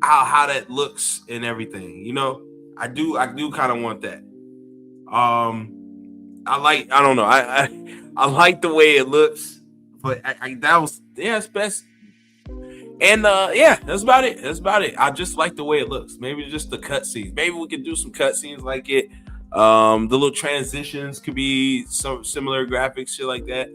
how that looks and everything. You know, I do kind of want that. I don't know. I like the way it looks, but it's best. And that's about it. I just like the way it looks. Maybe just the cutscenes. Maybe we could do some cutscenes like it. The little transitions could be some similar graphics, shit like that.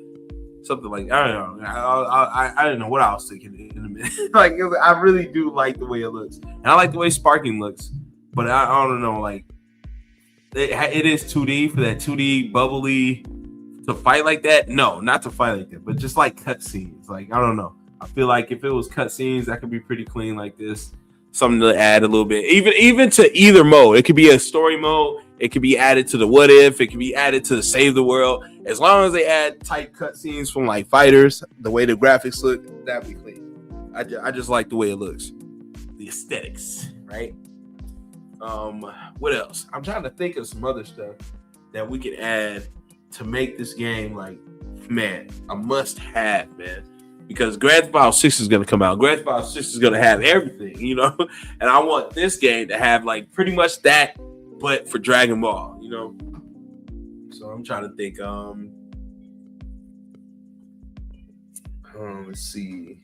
Something like, I don't know. I don't know what I was thinking in a minute. Like, I really do like the way it looks, and I like the way Sparking looks. But I don't know, like it is 2D for that 2D bubbly to fight like that. No, not to fight like that, but just like cutscenes. Like, I don't know. I feel like if it was cutscenes, that could be pretty clean like this. Something to add a little bit, even to either mode. It could be a story mode. It could be added to the what if. It could be added to the save the world. As long as they add tight cutscenes from like fighters, the way the graphics look, that'd be clean. I just like the way it looks, the aesthetics, right? What else? I'm trying to think of some other stuff that we could add to make this game like, man, a must have, man. Because Grand Theft Auto 6 is going to come out. Grand Theft Auto 6 is going to have everything, you know? And I want this game to have, like, pretty much that, but for Dragon Ball, you know? So I'm trying to think. Let's see.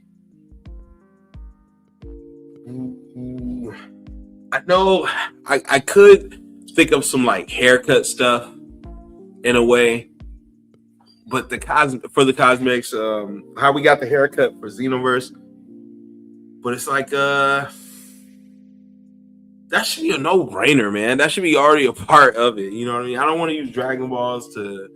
I know I could think of some, like, haircut stuff in a way. But for the cosmetics, how we got the haircut for Xenoverse, but it's like that should be a no-brainer, man. That should be already a part of it. You know what I mean? I don't want to use Dragon Balls to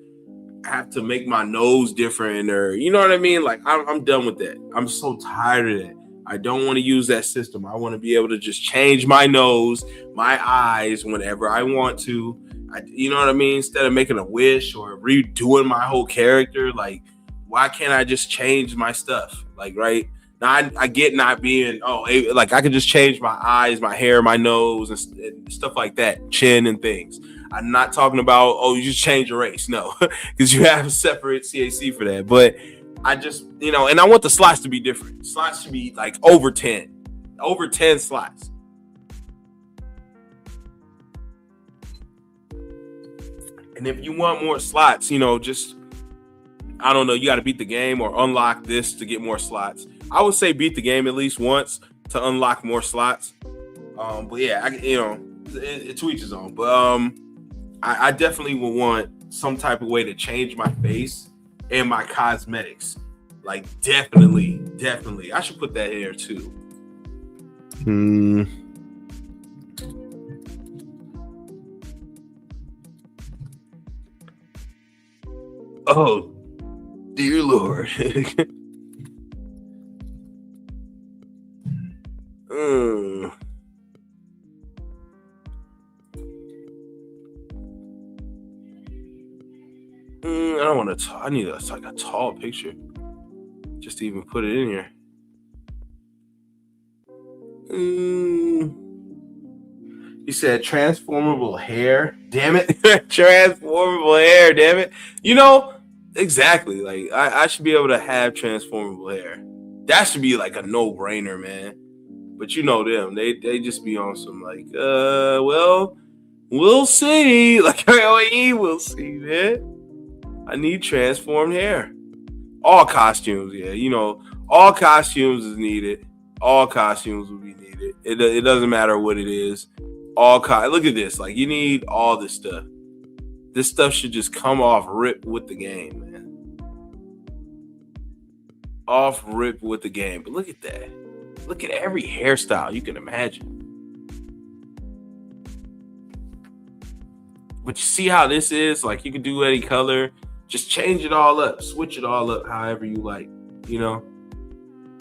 have to make my nose different, or you know what I mean? Like, I'm done with that. I'm so tired of that. I don't want to use that system. I want to be able to just change my nose, my eyes whenever I want to. You know what I mean? Instead of making a wish or redoing my whole character, like, why can't I just change my stuff? Like, right now, I get not being, like, I can just change my eyes, my hair, my nose, and stuff like that, chin and things. I'm not talking about, you just change your race. No, because you have a separate CAC for that. But I just, and I want the slots to be different. Slots should be like over 10 slots. And if you want more slots, just, I don't know, you got to beat the game or unlock this to get more slots. I would say beat the game at least once to unlock more slots. But yeah, it to each his own. But I definitely would want some type of way to change my face and my cosmetics. Like, definitely. I should put that here too. Oh, dear Lord. I don't want to. I need a tall picture just to even put it in here. He said transformable hair. Damn it. Transformable hair. Damn it. Exactly. Like, I should be able to have transformable hair. That should be like a no-brainer, man. But them. They just be on some like, well, we'll see. Like, we'll see, man. I need transformed hair. All costumes, yeah. All costumes is needed. All costumes will be needed. It doesn't matter what it is. Look at this. Like, you need all this stuff. This stuff should just come off rip with the game, man. Off rip with the game. But look at that. Look at every hairstyle you can imagine. But you see how this is? Like, you can do any color. Just change it all up. Switch it all up however you like. You know?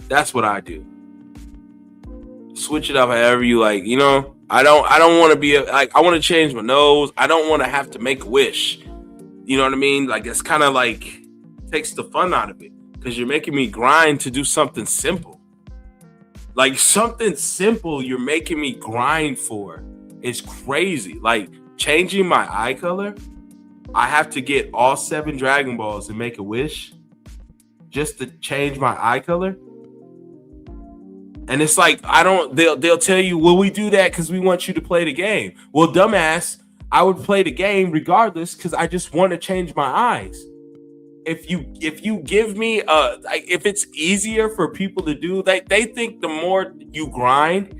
That's what I do. Switch it up however you like. You know? I don't want to be like, I want to change my nose. I don't want to have to make a wish. You know what I mean? Like, it's kind of like takes the fun out of it. Because you're making me grind to do something simple. Like, something simple you're making me grind for. It's crazy. Like, changing my eye color, I have to get all 7 Dragon Balls and make a wish just to change my eye color. And it's like, they'll tell you, well, we do that because we want you to play the game. Well, dumbass, I would play the game regardless because I just want to change my eyes. If you give me if it's easier for people to do, they think the more you grind,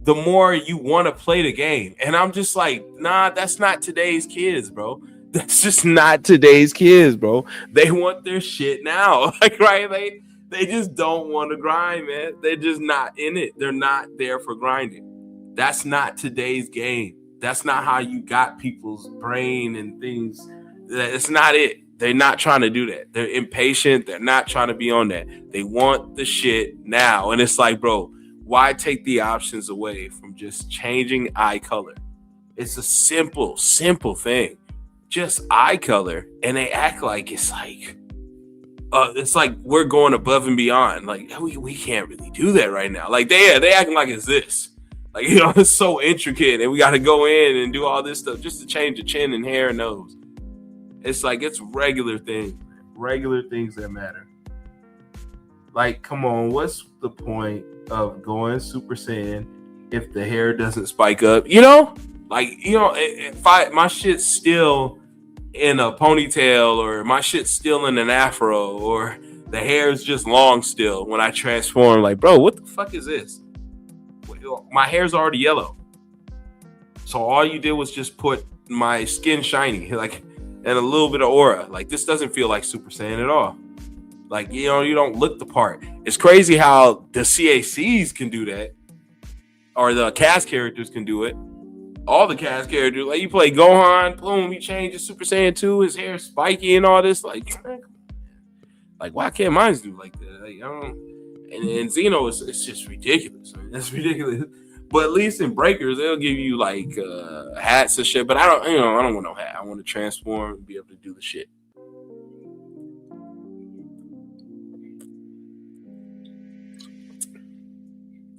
the more you want to play the game. And I'm just like, nah, that's not today's kids, bro. That's just not today's kids, bro. They want their shit now. Like, right? They just don't want to grind, man. They're just not in it. They're not there for grinding. That's not today's game. That's not how you got people's brain and things. It's not it. They're not trying to do that. They're impatient. They're not trying to be on that. They want the shit now. And it's like, bro, why take the options away from just changing eye color? It's a simple thing. Just eye color. And they act like it's like we're going above and beyond. Like, we can't really do that right now. Like, they acting like it's this. Like, you know, it's so intricate and we got to go in and do all this stuff just to change the chin and hair and nose. It's like, it's regular things that matter. Like, come on, what's the point of going Super Saiyan if the hair doesn't spike up? You know? Like, you know, if my shit's still in a ponytail, or my shit's still in an afro, or the hair's just long still when I transform. Like, bro, what the fuck is this? My hair's already yellow. So all you did was just put my skin shiny, like, and a little bit of aura. Like, this doesn't feel like Super Saiyan at all. Like, you know, you don't look the part. It's crazy how the CACs can do that, or the cast characters can do it. All the cast characters, like, you play Gohan, boom, he changes Super Saiyan 2, his hair spiky and all this. Like why can't mine do like that? Like, I don't. And Xeno it's just ridiculous. I mean, that's ridiculous. But at least in Breakers, they'll give you like hats and shit. But I don't want no hat. I want to transform and be able to do the shit.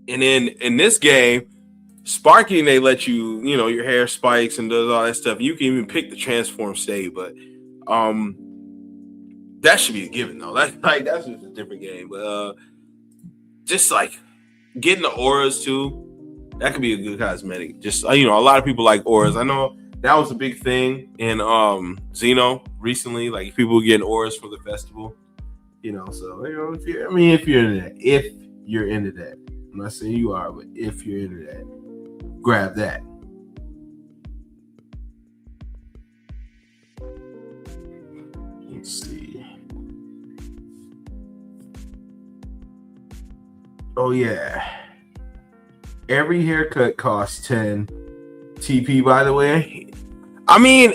And then in this game, Sparking, they let you, you know, your hair spikes and does all that stuff. You can even pick the transform state, but that should be a given though. That's just a different game. But just like getting the auras too, that could be a good cosmetic. Just, you know, a lot of people like auras. I know that was a big thing in Xeno recently. Like, people getting auras for the festival, you know. So, you know, if you're into that, I'm not saying you are, but if you're into that, grab that. Let's see. Oh yeah. Every haircut costs 10 TP, by the way. I mean,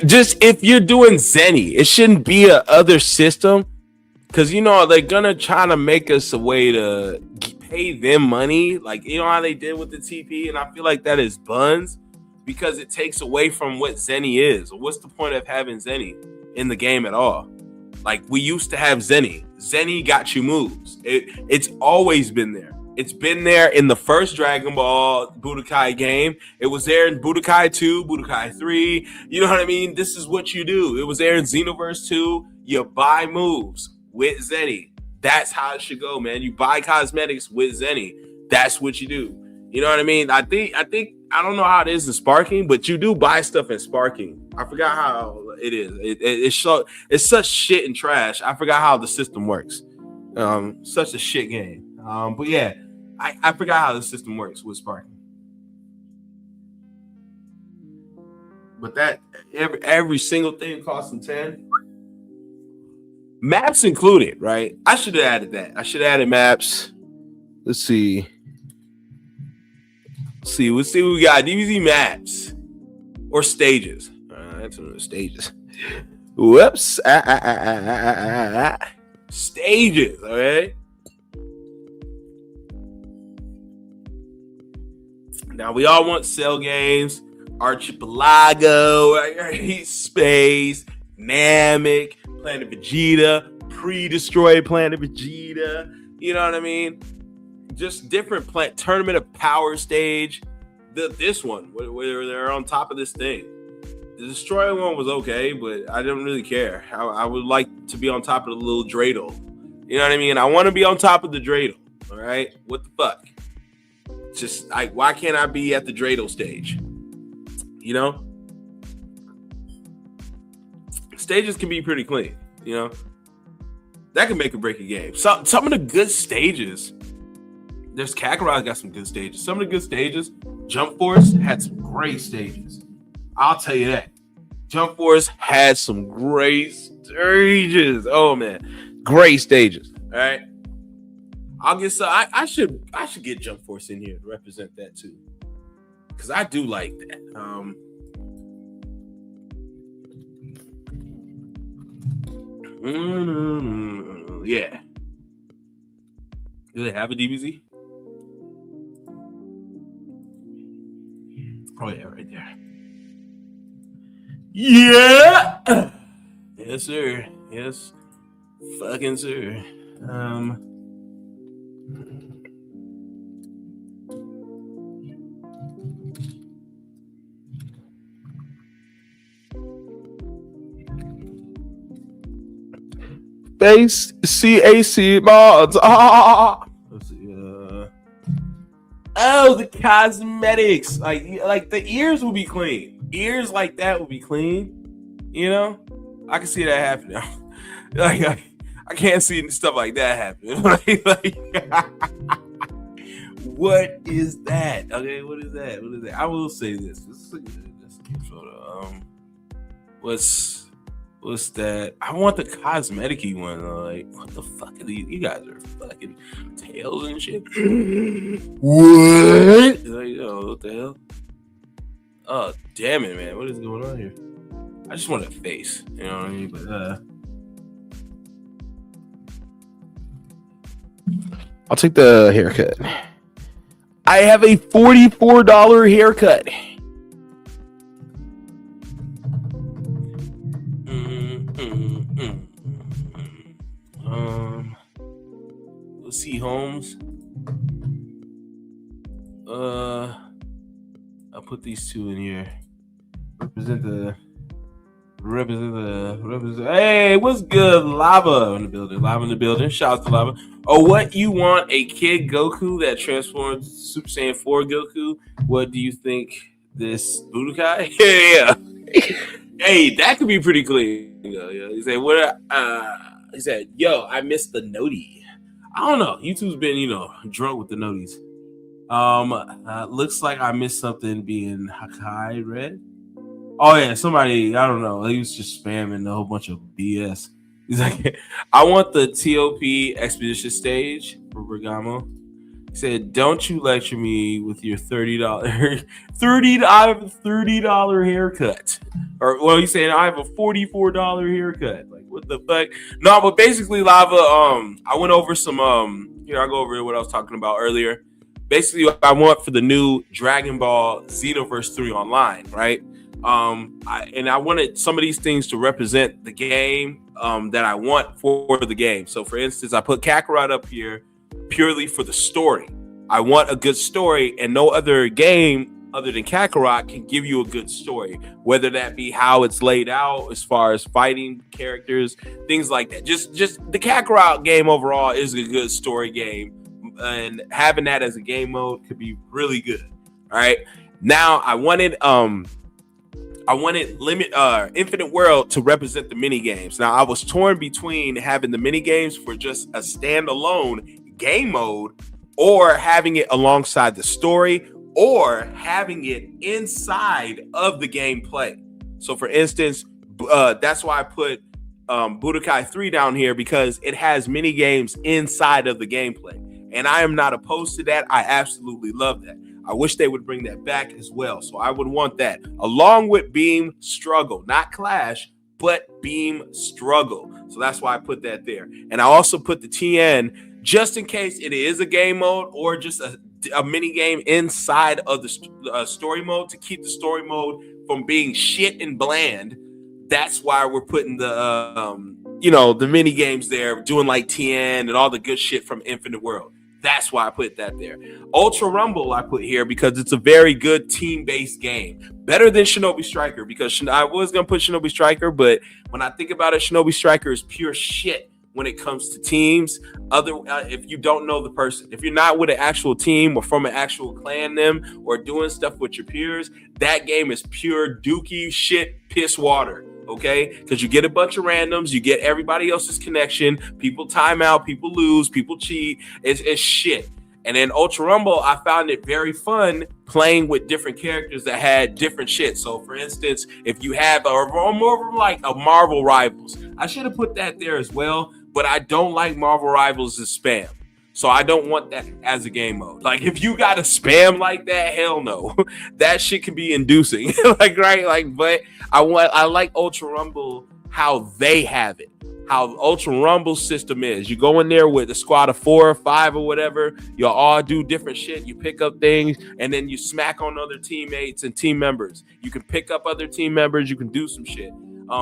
just if you're doing Zenny, it shouldn't be a other system, because, you know, they're gonna try to make us a way to pay them money, like, you know how they did with the TP, and I feel like that is buns, because it takes away from what Zenny is. What's the point of having Zenny in the game at all? Like, we used to have Zenny. Zenny got you moves. It's always been there. It's been there in the first Dragon Ball Budokai game. It was there in Budokai 2, Budokai 3. You know what I mean? This is what you do. It was there in Xenoverse 2. You buy moves with Zenny. That's how it should go, man. You buy cosmetics with Zenny. That's what you do. You know what I mean? I think I don't know how it is in Sparking, but you do buy stuff in Sparking. I forgot how it is. It's such shit and trash. I forgot how the system works. Such a shit game. But yeah, I forgot how the system works with Sparking. But that every single thing costs them 10. Maps included, right? I should have added that. I should have added maps. Let's see. Let's see what we got. DBZ maps or stages. That's one of the stages. Whoops. Stages, all right? Now, we all want cell games, Archipelago, right? Space, Namek, Planet Vegeta, pre-destroyed Planet Vegeta. You know what I mean? Just different Tournament of Power stage. This one, where they're on top of this thing. The Destroyer one was okay, but I didn't really care. I would like to be on top of the little dreidel. You know what I mean? I want to be on top of the dreidel. All right? What the fuck? Just like, why can't I be at the dreidel stage? You know? Stages can be pretty clean, you know? That can make or break a game. Some of the good stages, there's Kakarot got some good stages. Some of the good stages, Jump Force had some great stages. I'll tell you that. Jump Force had some great stages. Oh man, great stages. All right. I'll get so I should get Jump Force in here to represent that too, because I do like that. Yeah. Do they have a DBZ? Oh yeah, right there. Yeah. Yes, sir. Yes, fucking sir. Base CAC mods. Let's see. Oh, the cosmetics. Like the ears will be clean. Ears like that will be clean. You know, I can see that happening. Like I can't see stuff like that happening. What is that? Okay, what is that? What is that? I will say this. This is a good photo. What's that? I want the cosmetic-y one. Like, what the fuck are these? You guys are fucking tails and shit. What? Like, oh, what the hell? Oh, damn it, man. What is going on here? I just want a face. You know what I mean? But, I'll take the haircut. I have a $44 haircut. Let's see, Holmes. I'll put these two in here. Represent. Hey, what's good? Lava in the building. Lava in the building. Shout out to Lava. Oh, what you want? A Kid Goku that transforms Super Saiyan 4 Goku? What do you think? This Budokai? Yeah. Hey, that could be pretty clean. Yeah. He said, "What?" He said, "Yo, I missed the noti." I don't know. YouTube's been, drunk with the noties. Looks like I missed something being Hakai read. Oh yeah, somebody, I don't know. He was just spamming a whole bunch of BS. He's like, I want the TOP Expedition stage for Bergamo. He said, don't you lecture me with your $30 $30 haircut. Or, well, he's saying I have a $44 haircut. Like, what the fuck? No, but basically, Lava, I went over some, I'll go over what I was talking about earlier. Basically, what I want for the new Dragon Ball Xenoverse 3 online, right? I wanted some of these things to represent the game that I want for the game. So, for instance, I put Kakarot up here purely for the story. I want a good story, and no other game other than Kakarot can give you a good story, whether that be how it's laid out as far as fighting characters, things like that. Just the Kakarot game overall is a good story game, and having that as a game mode could be really good. All right. Now I wanted Infinite World to represent the mini games. Now I was torn between having the mini games for just a standalone game mode, or having it alongside the story, or having it inside of the gameplay. So for instance, that's why I put Budokai 3 down here because it has mini games inside of the gameplay. And I am not opposed to that. I absolutely love that. I wish they would bring that back as well. So I would want that along with Beam Struggle, not Clash, but Beam Struggle. So that's why I put that there. And I also put the TN just in case it is a game mode or just a mini game inside of the story mode to keep the story mode from being shit and bland. That's why we're putting the mini games there, doing like TN and all the good shit from Infinite World. That's why I put that there. Ultra Rumble I put here because it's a very good team-based game. Better than Shinobi Striker because I was going to put Shinobi Striker, but when I think about it, Shinobi Striker is pure shit when it comes to teams. If you don't know the person, if you're not with an actual team or from an actual clan or doing stuff with your peers, that game is pure dookie shit piss water. Okay, because you get a bunch of randoms, you get everybody else's connection, people time out, people lose, people cheat. It's shit. And then Ultra Rumble, I found it very fun playing with different characters that had different shit. So, for instance, if you have more like a Marvel Rivals, I should have put that there as well, but I don't like Marvel Rivals as spam. So I don't want that as a game mode. Like if you got a spam like that, hell no. That shit can be inducing. But I like Ultra Rumble how they have it. How the Ultra Rumble system is. You go in there with a squad of 4 or 5 or whatever. You'll all do different shit. You pick up things and then you smack on other teammates and team members. You can pick up other team members. You can do some shit.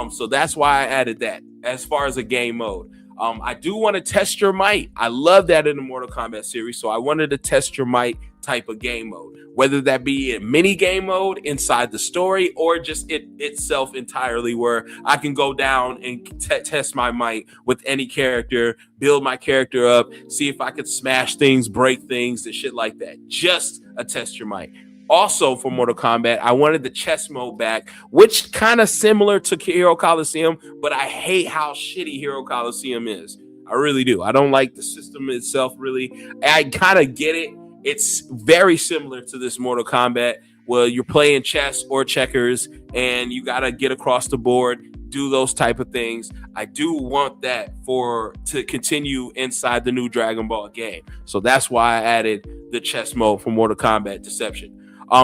So that's why I added that as far as a game mode. I do want to test your might. I love that in the Mortal Kombat series. So I wanted to test your might type of game mode, whether that be a mini game mode inside the story or just itself entirely where I can go down and test my might with any character, build my character up, see if I could smash things, break things and shit like that. Just a test your might. Also for Mortal Kombat, I wanted the chess mode back, which kind of similar to Hero Coliseum, but I hate how shitty Hero Coliseum is. I really do. I don't like the system itself, really. I kind of get it. It's very similar to this Mortal Kombat, where you're playing chess or checkers, and you got to get across the board, do those type of things. I do want that to continue inside the new Dragon Ball game. So that's why I added the chess mode for Mortal Kombat Deception.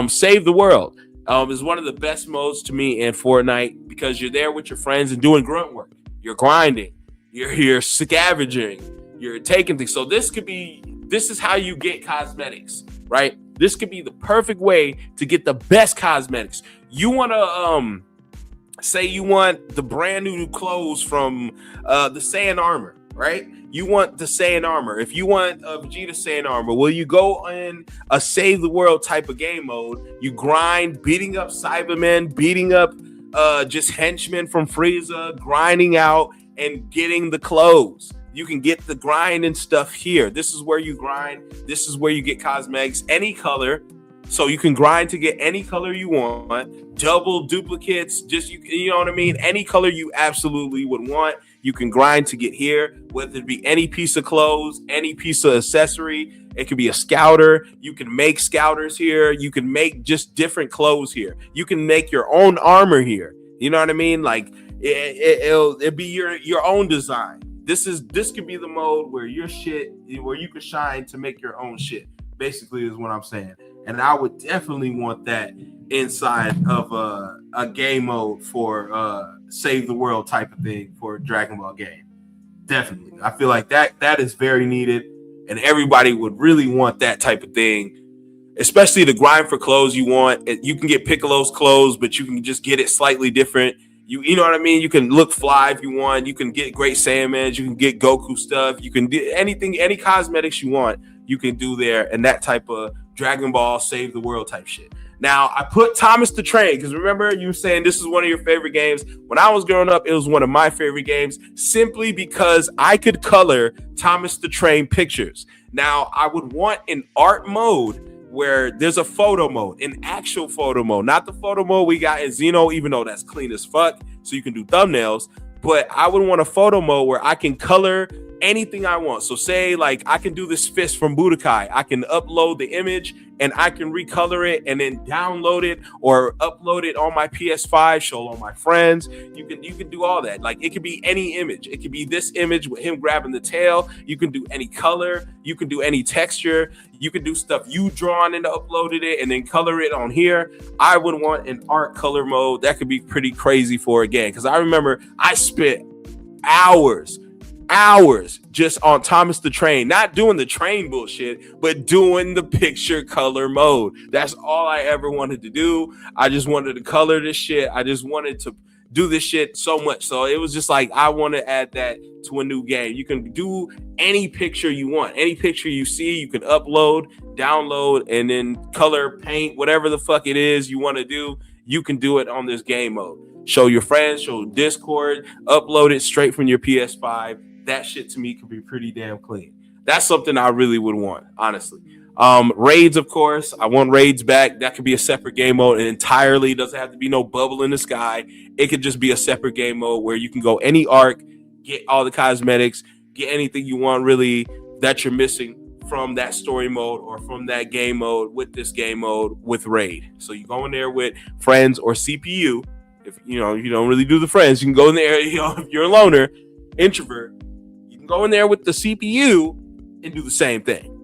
Save the World is one of the best modes to me in Fortnite because you're there with your friends and doing grunt work. You're grinding. You're scavenging. You're taking things. So this is how you get cosmetics, right? This could be the perfect way to get the best cosmetics. You want to say you want the brand new clothes from the Saiyan armor, right? You want the Saiyan armor. If you want Vegeta Saiyan armor, well, you go in a save the world type of game mode. You grind, beating up Cybermen, beating up just henchmen from Frieza, grinding out and getting the clothes. You can get the grind and stuff here. This is where you grind. This is where you get cosmetics, any color. So you can grind to get any color you want, double duplicates, just you know what I mean? Any color you absolutely would want. You can grind to get here, whether it be any piece of clothes, any piece of accessory. It could be a scouter. You can make scouters here. You can make just different clothes here. You can make your own armor here. You know what I mean? Like it'll be your own design. This could be the mode where your shit, where you can shine to make your own shit. Basically, is what I'm saying. And I would definitely want that inside of a game mode for save the world type of thing for a Dragon Ball game. Definitely. I feel like that is very needed. And everybody would really want that type of thing. Especially the grind for clothes you want. You can get Piccolo's clothes, but you can just get it slightly different. You know what I mean? You can look fly if you want. You can get Great Saiyamans. You can get Goku stuff. You can do anything, any cosmetics you want, you can do there. And that type of Dragon Ball save the world type shit. Now, I put Thomas the Train because remember you were saying this is one of your favorite games. When I was growing up, it was one of my favorite games simply because I could color Thomas the Train pictures. Now, I would want an art mode where there's a photo mode, an actual photo mode, not the photo mode we got in Xeno, even though that's clean as fuck, so you can do thumbnails. But I would want a photo mode where I can color anything I want. So say like I can do this fist from Budokai. I can upload the image and I can recolor it and then download it or upload it on my PS5, show all my friends. You can do all that. Like it could be any image. It could be this image with him grabbing the tail. You can do any color. You can do any texture. You can do stuff you drawn and uploaded it and then color it on here. I would want an art color mode. That could be pretty crazy for a game. Because I remember I spent hours just on Thomas the Train, not doing the train bullshit, but doing the picture color mode. That's all I ever wanted to do. I just wanted to color this shit. I just wanted to do this shit so much. So it was just like, I want to add that to a new game. You can do any picture you want. Any picture you see, you can upload, download, and then color, paint, whatever the fuck it is you want to do. You can do it on this game mode. Show your friends, show Discord, upload it straight from your PS5. That shit to me could be pretty damn clean. That's something I really would want, honestly. Raids, of course. I want raids back. That could be a separate game mode entirely. Doesn't have to be no bubble in the sky. It could just be a separate game mode where you can go any arc, get all the cosmetics, get anything you want really that you're missing from that story mode or from that game mode with this game mode with raid. So you go in there with friends or CPU. If you don't really do the friends, you can go in there. If you're a loner, introvert, you can go in there with the CPU and do the same thing.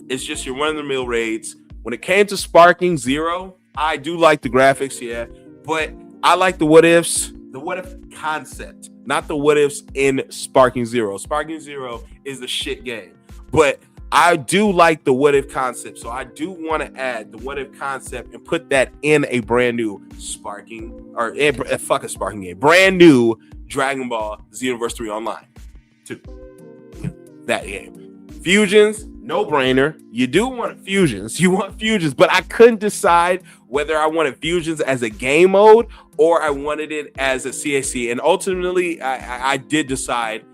It's just your run-of-the-mill raids. When it came to Sparking Zero, I do like the graphics, yeah, but I like the what ifs, the what if concept, not the what ifs in Sparking Zero. Sparking Zero is the shit game, but I do like the what if concept. So I do want to add the what if concept and put that in a brand new Sparking or a fucking Sparking game, brand new Dragon Ball Xenoverse 3 Online 2. That game. Fusions, no brainer. You do want fusions. You want fusions, but I couldn't decide whether I wanted fusions as a game mode or I wanted it as a CAC. And ultimately, I did decide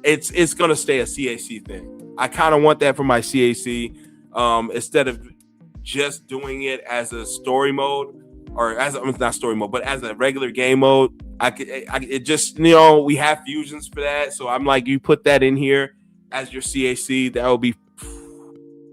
it's gonna stay a CAC thing. I kind of want that for my CAC instead of just doing it as a story mode or as not story mode, but as a regular game mode. It just, we have fusions for that. So I'm like, you put that in here as your CAC. That would be,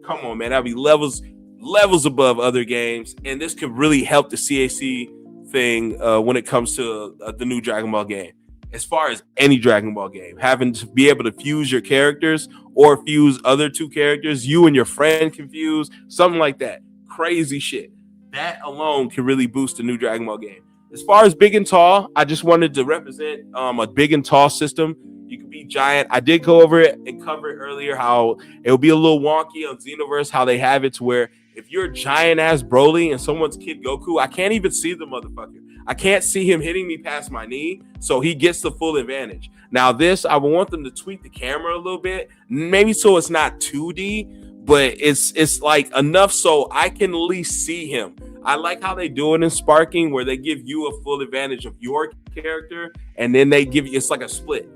come on, man. That would be levels above other games. And this could really help the CAC thing when it comes to the new Dragon Ball game. As far as any Dragon Ball game, having to be able to fuse your characters or fuse other two characters, you and your friend can fuse, something like that. Crazy shit. That alone can really boost the new Dragon Ball game. As far as big and tall, I just wanted to represent a big and tall system. You can be giant. I did go over it and cover it earlier, how it'll be a little wonky on Xenoverse, how they have it to where if you're a giant ass Broly and someone's Kid Goku, I can't even see the motherfucker. I can't see him hitting me past my knee, so he gets the full advantage. Now this, I would want them to tweak the camera a little bit, maybe so it's not 2D, but it's like enough so I can at least see him. I like how they do it in Sparking, where they give you a full advantage of your character, and then they give you, it's like a split,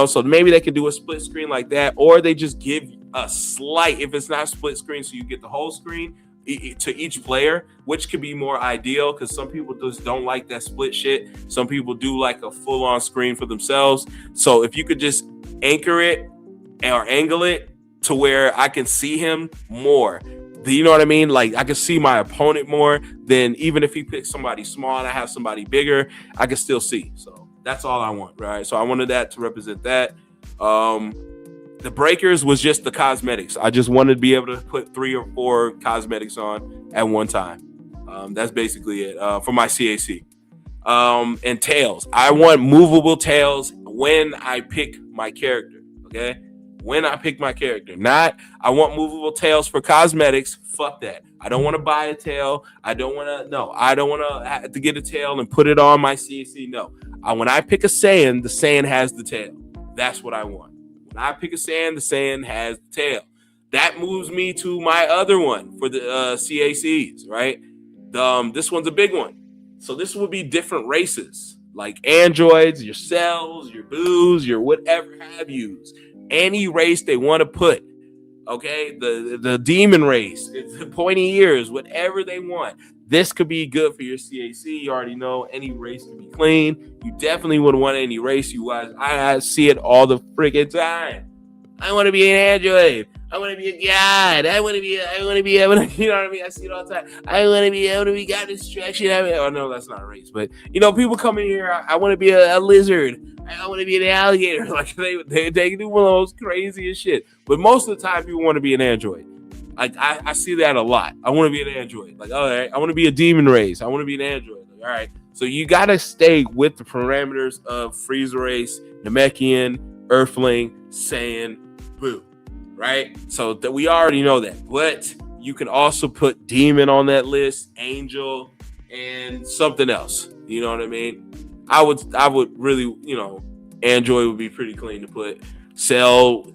so maybe they could do a split screen like that, or they just give a slight, if it's not split screen, so you get the whole screen to each player, which could be more ideal because some people just don't like that split shit. Some people do like a full-on screen for themselves. So if you could just anchor it or angle it to where I can see him more, you know what I mean? Like I can see my opponent more than even if he picks somebody small and I have somebody bigger, I can still see. So that's all I want, right? So I wanted that to represent that. The breakers was just the cosmetics. I just wanted to be able to put 3 or 4 cosmetics on at one time. That's basically it for my CAC. And tails. I want movable tails when I pick my character. Okay? When I pick my character. Not, I want movable tails for cosmetics. Fuck that. I don't want to buy a tail. I don't want to have to get a tail and put it on my CAC. No. When I pick a Saiyan, the Saiyan has the tail. That's what I want. When I pick a Saiyan, the Saiyan has the tail. That moves me to my other one for the CACs, right? This one's a big one. So this would be different races, like androids, your cells, your boos, your whatever have yous. Any race they want to put, okay? The demon race, the pointy ears, whatever they want. This could be good for your CAC. You already know any race can be clean. You definitely wouldn't want any race. You guys, I see it all the freaking time. I want to be an android. I want to be a god. I want to be able to, you know what I mean? I see it all the time. I want to be able to be God distraction. Oh, no, that's not a race. But, people come in here. I want to be a lizard. I want to be an alligator. Like, they do one of those craziest shit. But most of the time, people want to be an android. Like, I see that a lot. I want to be an android. Like, all right, I want to be a demon race. I want to be an android. Like, all right. So you got to stay with the parameters of Freezer race, Namekian, Earthling, Saiyan, Boo. Right? So that we already know that. But you can also put Demon on that list, Angel, and something else. You know what I mean? I would really, Android would be pretty clean to put. Cell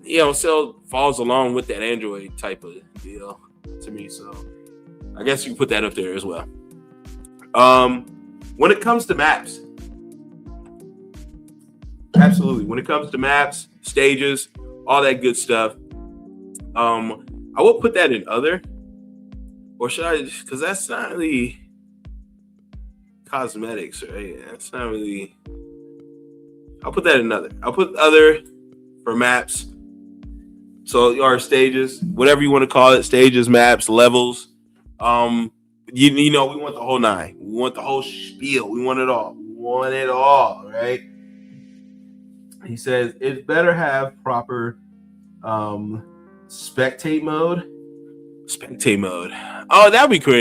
falls along with that Android type of deal to me. So I guess you can put that up there as well. When it comes to maps, absolutely. When it comes to maps, stages, all that good stuff, I will put that in other, or should I? Because that's not really cosmetics, right? That's not really. I'll put that in other. I'll put other for maps. So our stages, whatever you want to call it, stages, maps, levels. We want the whole 9. We want the whole spiel. We want it all. We want it all, right? He says it's better have proper spectate mode. Spectate mode. Oh, that'd be cool.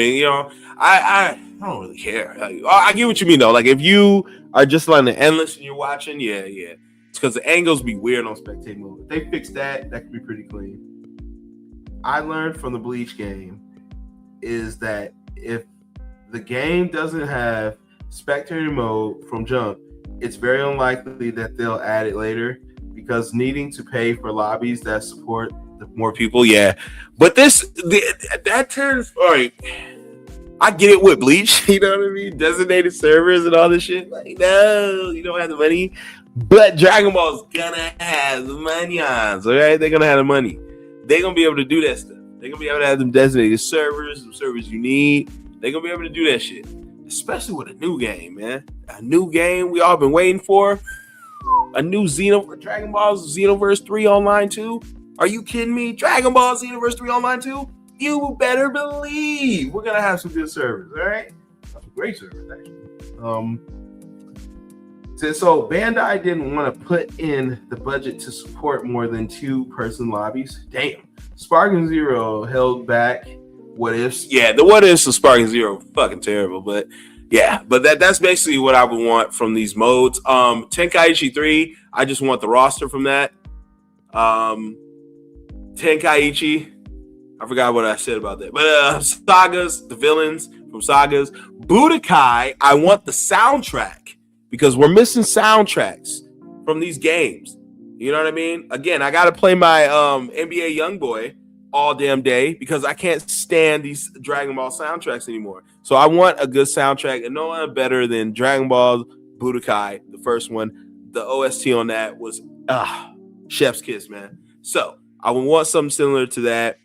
I don't really care. I get what you mean though. Like if you are just like the endless and you're watching, yeah. It's because the angles be weird on spectate mode. If they fix that could be pretty clean. I learned from the Bleach game is that if the game doesn't have spectator mode from jump, it's very unlikely that they'll add it later because needing to pay for lobbies that support more people, yeah. But that turns, all right, I get it with Bleach, you know what I mean? Designated servers and all this shit. Like, no, you don't have the money. But Dragon Ball's gonna have the money on, all right? They're gonna have the money. They're gonna be able to do that stuff. They're gonna be able to have them designated servers, some servers you need. They're gonna be able to do that shit. Especially with a new game, man. A new game we all been waiting for. A new Dragon Ball Xenoverse 3 Online 2. Are you kidding me? Dragon Ball Xenoverse 3 Online 2? You better believe we're gonna have some good servers, all right? Some great servers, actually. So Bandai didn't want to put in the budget to support more than 2-person lobbies. Damn. Sparking Zero held back what ifs. Yeah, the what ifs of Sparking Zero fucking terrible, but yeah, but that's basically what I would want from these modes. Tenkaichi 3, I just want the roster from that. Tenkaichi, I forgot what I said about that. But Sagas, the villains from Sagas. Budokai, I want the soundtrack because we're missing soundtracks from these games. You know what I mean? Again, I got to play my NBA Youngboy all damn day because I can't stand these Dragon Ball soundtracks anymore. So I want a good soundtrack, and no one better than Dragon Ball Budokai, the first one. The OST on that was chef's kiss, man. So I would want something similar to that.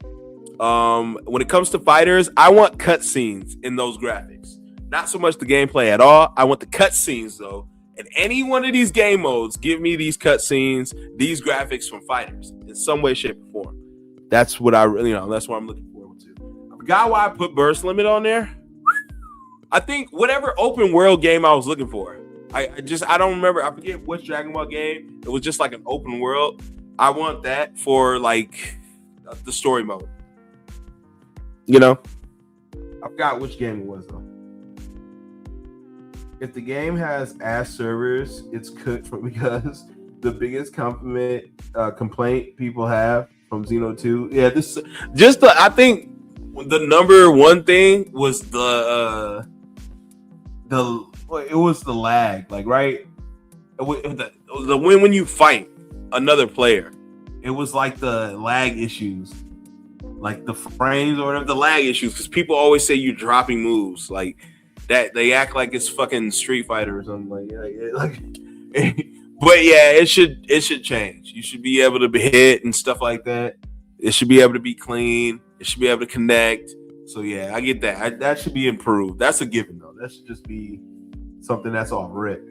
When it comes to fighters, I want cutscenes in those graphics. Not so much the gameplay at all. I want the cutscenes though. In any one of these game modes, give me these cutscenes, these graphics from fighters in some way, shape, or form. That's what that's what I'm looking forward to. I forgot why I put burst limit on there. I think whatever open world game I was looking for. I don't remember. I forget which Dragon Ball game. It was just like an open world. I want that for like the story mode. I forgot which game it was though. If the game has ass servers, it's cooked because the biggest complaint people have from Xeno 2. Yeah, I think the number one thing was the lag, like right? When you fight another player, it was like the lag issues, like the frames or whatever, the lag issues, because people always say you're dropping moves like that. They act like it's fucking Street Fighter or something like. But yeah, it should change. You should be able to be hit and stuff like that. It should be able to be clean. It should be able to connect. So yeah, I get that. That should be improved. That's a given though. That should just be something that's off rip.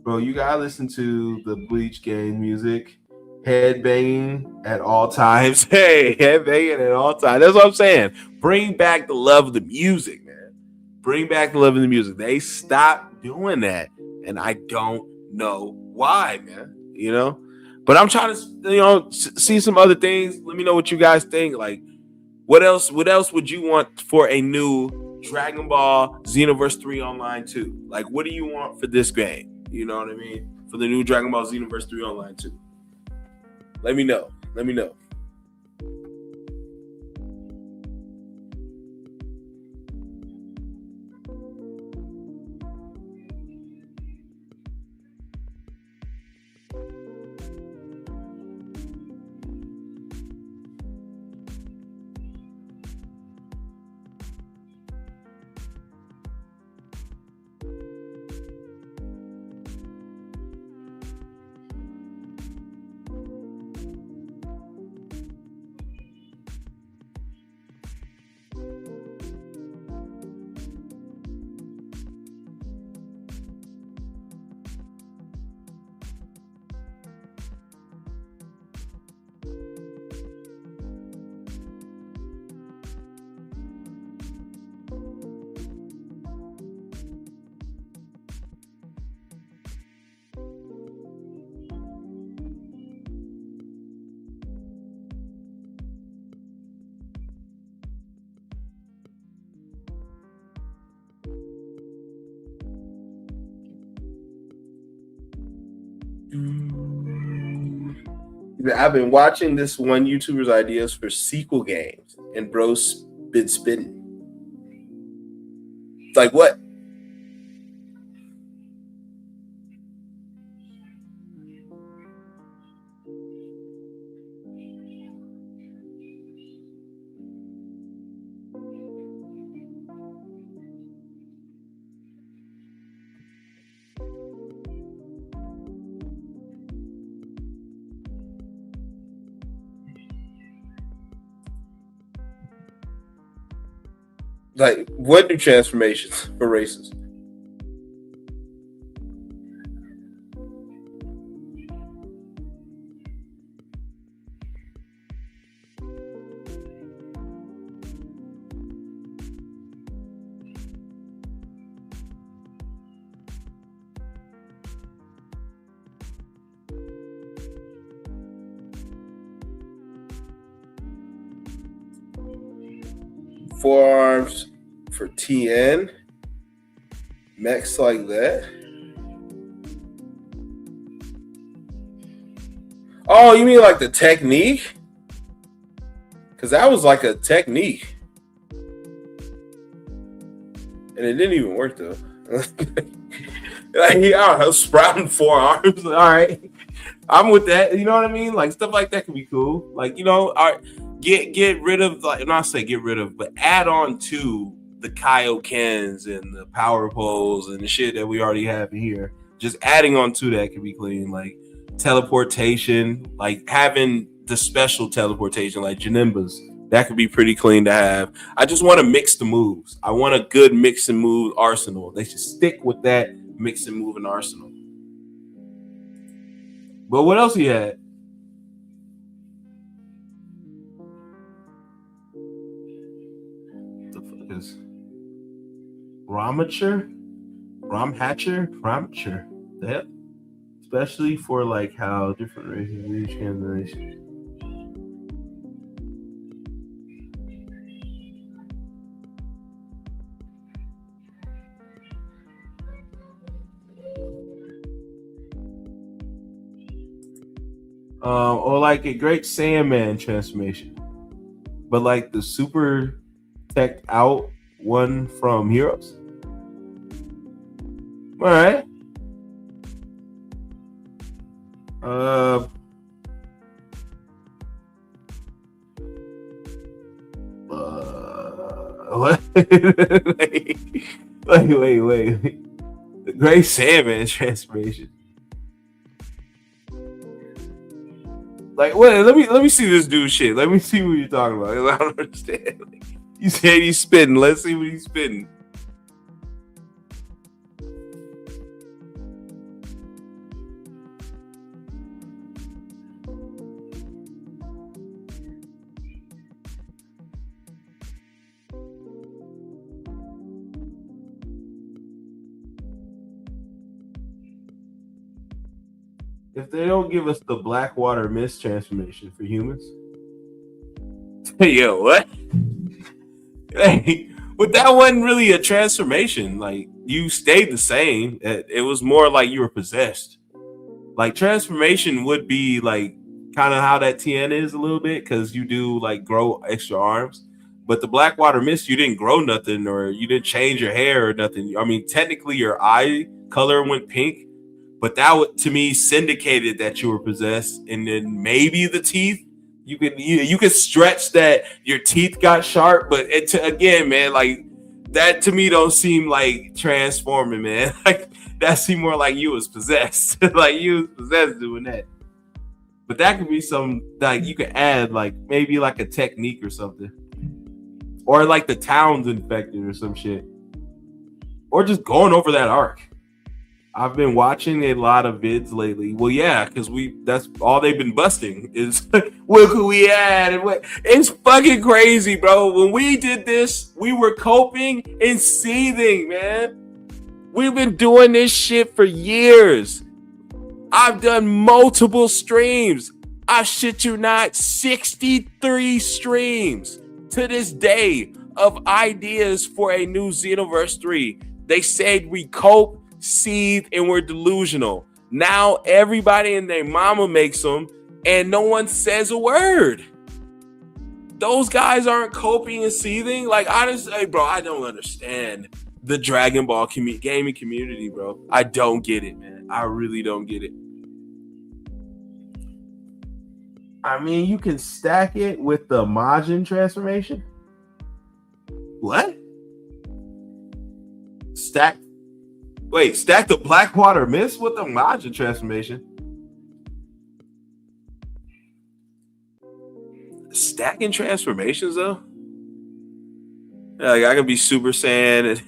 Bro, you gotta listen to the Bleach game music. Head banging at all times. Hey, head banging at all times. That's what I'm saying. Bring back the love of the music, man. Bring back the love of the music. They stopped doing that, and I don't know why, man. But I'm trying to, see some other things. Let me know what you guys think. Like, what else? What else would you want for a new Dragon Ball Xenoverse 3 Online 2? Like, what do you want for this game? You know what I mean? For the new Dragon Ball Xenoverse 3 Online 2. Let me know. Let me know. I've been watching this one YouTuber's ideas for sequel games, and bro's been spitting. Like what? Like what new transformations for races? Forearms for TN, mechs like that. Oh, you mean like the technique? Because that was like a technique, and it didn't even work though. Like, I don't know, sprouting forearms. All right, I'm with that. You know what I mean? Like stuff like that could be cool. Like all right, get rid of, like, not say get rid of, but add on to the Kaiokens and the power poles and the shit that we already have here. Just adding on to that could be clean. Like teleportation, like having the special teleportation, like Janimba's. That could be pretty clean to have. I just want to mix the moves. I want a good mix and move arsenal. They should stick with that mix and move and arsenal. But what else he had? The fuck is Ramature? Ramature. That, especially for like how different races reach generation. Or like a Great Saiyaman transformation, but like the super tech out one from Heroes. All right. What? Wait. The Great Saiyaman transformation. Like, wait, let me see this dude shit. Let me see what you're talking about. I don't understand. Like, you said he's spitting. Let's see what he's spitting. if they don't give us the Blackwater Mist transformation for humans. Yo, what? Hey, but that wasn't really a transformation. Like, you stayed the same. It was more like you were possessed. Like, transformation would be like kind of how that TN is a little bit, because you do like grow extra arms. But the Blackwater Mist, you didn't grow nothing, or you didn't change your hair or nothing. I mean, technically your eye color went pink, but that would, to me, syndicated that you were possessed. And then maybe the teeth, you could stretch that your teeth got sharp, but again, man, like that to me don't seem like transforming, man. Like that seemed more like you was possessed, like you was possessed doing that. But that could be some, like, you could add like maybe like a technique or something, or like the town's infected or some shit, or just going over that arc. I've been watching a lot of vids lately. Well, yeah, because that's all they've been busting is what could we add and what. It's fucking crazy, bro. When we did this, we were coping and seething, man. We've been doing this shit for years. I've done multiple streams. I shit you not, 63 streams to this day of ideas for a new Xenoverse 3. They said we cope, seethe, and we're delusional. Now everybody and their mama makes them, and no one says a word. Those guys aren't coping and seething. Like, honestly, bro, I don't understand the Dragon Ball gaming community, bro. I don't get it, man. I really don't get it. I mean, you can stack it with the Majin transformation. What? Stack the Blackwater Mist with the Majin transformation. Stacking transformations, though? Like, I can be Super Saiyan and...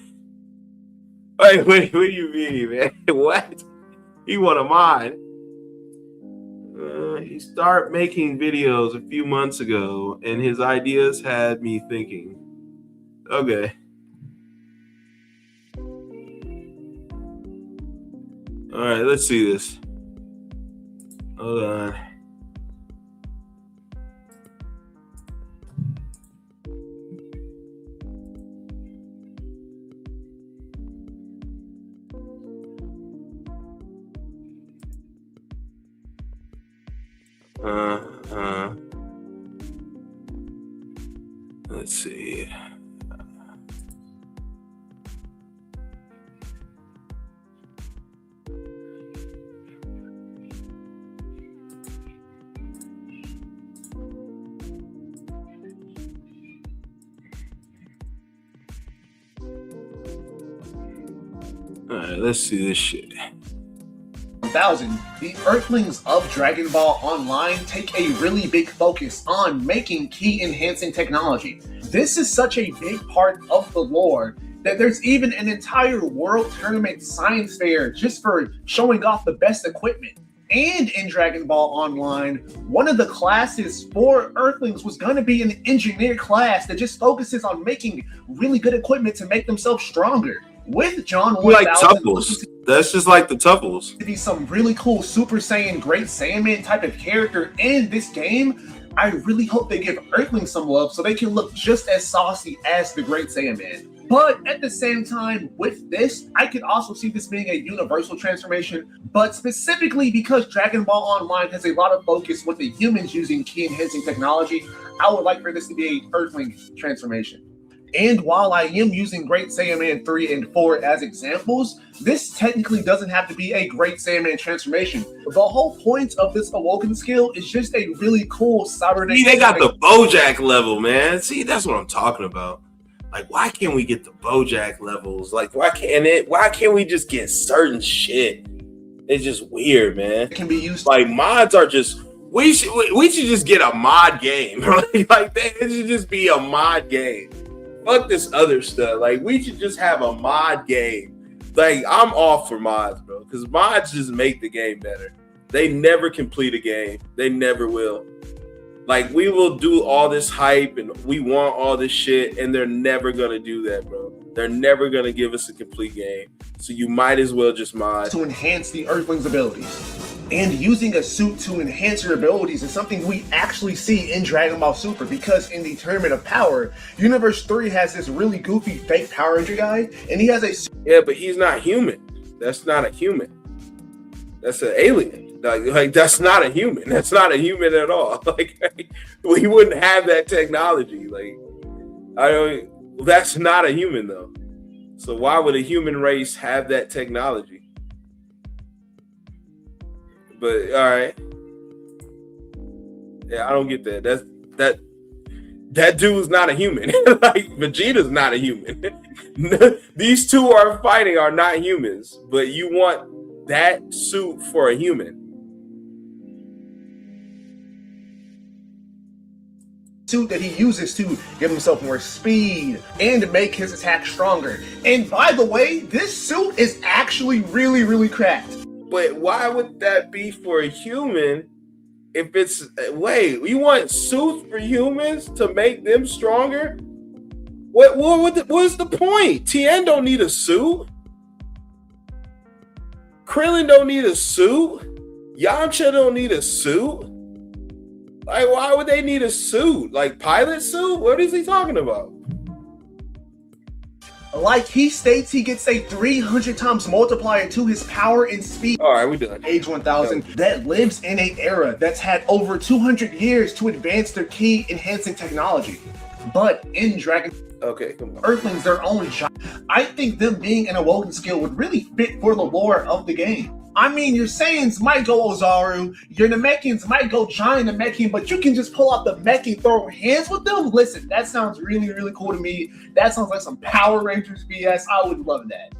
Wait, what do you mean, man? What? He want a mod. He started making videos a few months ago, and his ideas had me thinking. Okay. All right, let's see this. Hold on. Let's see. All right, let's see this shit. 1000, the Earthlings of Dragon Ball Online take a really big focus on making key enhancing technology. This is such a big part of the lore that there's even an entire world tournament science fair just for showing off the best equipment. And in Dragon Ball Online, one of the classes for Earthlings was going to be an engineer class that just focuses on making really good equipment to make themselves stronger. With John 1000, like Tuffles. That's just like the Tuffles. To be some really cool Super Saiyan, Great Saiyaman type of character in this game, I really hope they give Earthlings some love so they can look just as saucy as the Great Saiyaman. But at the same time, with this, I could also see this being a universal transformation, but specifically because Dragon Ball Online has a lot of focus with the humans using key enhancing technology, I would like for this to be a Earthling transformation. And while I am using Great Saiyaman 3 and 4 as examples, this technically doesn't have to be a Great Saiyaman transformation. The whole point of this Awoken skill is just a really cool cybernetic... See, they got the Bojack level, man. See, that's what I'm talking about. Like, why can't we get the Bojack levels? Like, why can't we just get certain shit? It's just weird, man. It can be used... Like, mods are just... We should just get a mod game, right? Like, it should just be a mod game. Fuck this other stuff. Like, we should just have a mod game. Like, I'm all for mods, bro, because mods just make the game better. They never complete a game. They never will. Like, we will do all this hype and we want all this shit, and they're never gonna do that, bro. They're never gonna give us a complete game. So you might as well just mod to enhance the Earthlings' abilities. And using a suit to enhance your abilities is something we actually see in Dragon Ball Super, because in the Tournament of Power, Universe 3 has this really goofy fake Power Ranger guy, and he has a suit. Yeah, but he's not human. That's not a human. That's an alien. Like that's not a human. That's not a human at all. Like we wouldn't have that technology. Like that's not a human though. So why would a human race have that technology? But all right, yeah, I don't get that. That dude's not a human. Like Vegeta's not a human. These two are fighting are not humans, but you want that suit for a human. Suit that he uses to give himself more speed and make his attack stronger. And by the way, this suit is actually really, really cracked. But why would that be for a human if it's... Wait, you want suits for humans to make them stronger? What's the point? Tien don't need a suit. Krillin don't need a suit. Yamcha don't need a suit. Like, why would they need a suit? Like, pilot suit? What is he talking about? Like he states, he gets a 300 times multiplier to his power and speed. All right, we done. Age 1000 that lives in an era that's had over 200 years to advance their key enhancing technology. But in Dragon... Okay, come on. Earthlings, their own giant. I think them being an awoken skill would really fit for the lore of the game. I mean, your Saiyans might go Ozaru, your Namekians might go Giant Namekian, but you can just pull out the mech and throw hands with them? Listen, that sounds really, really cool to me. That sounds like some Power Rangers BS. I would love that.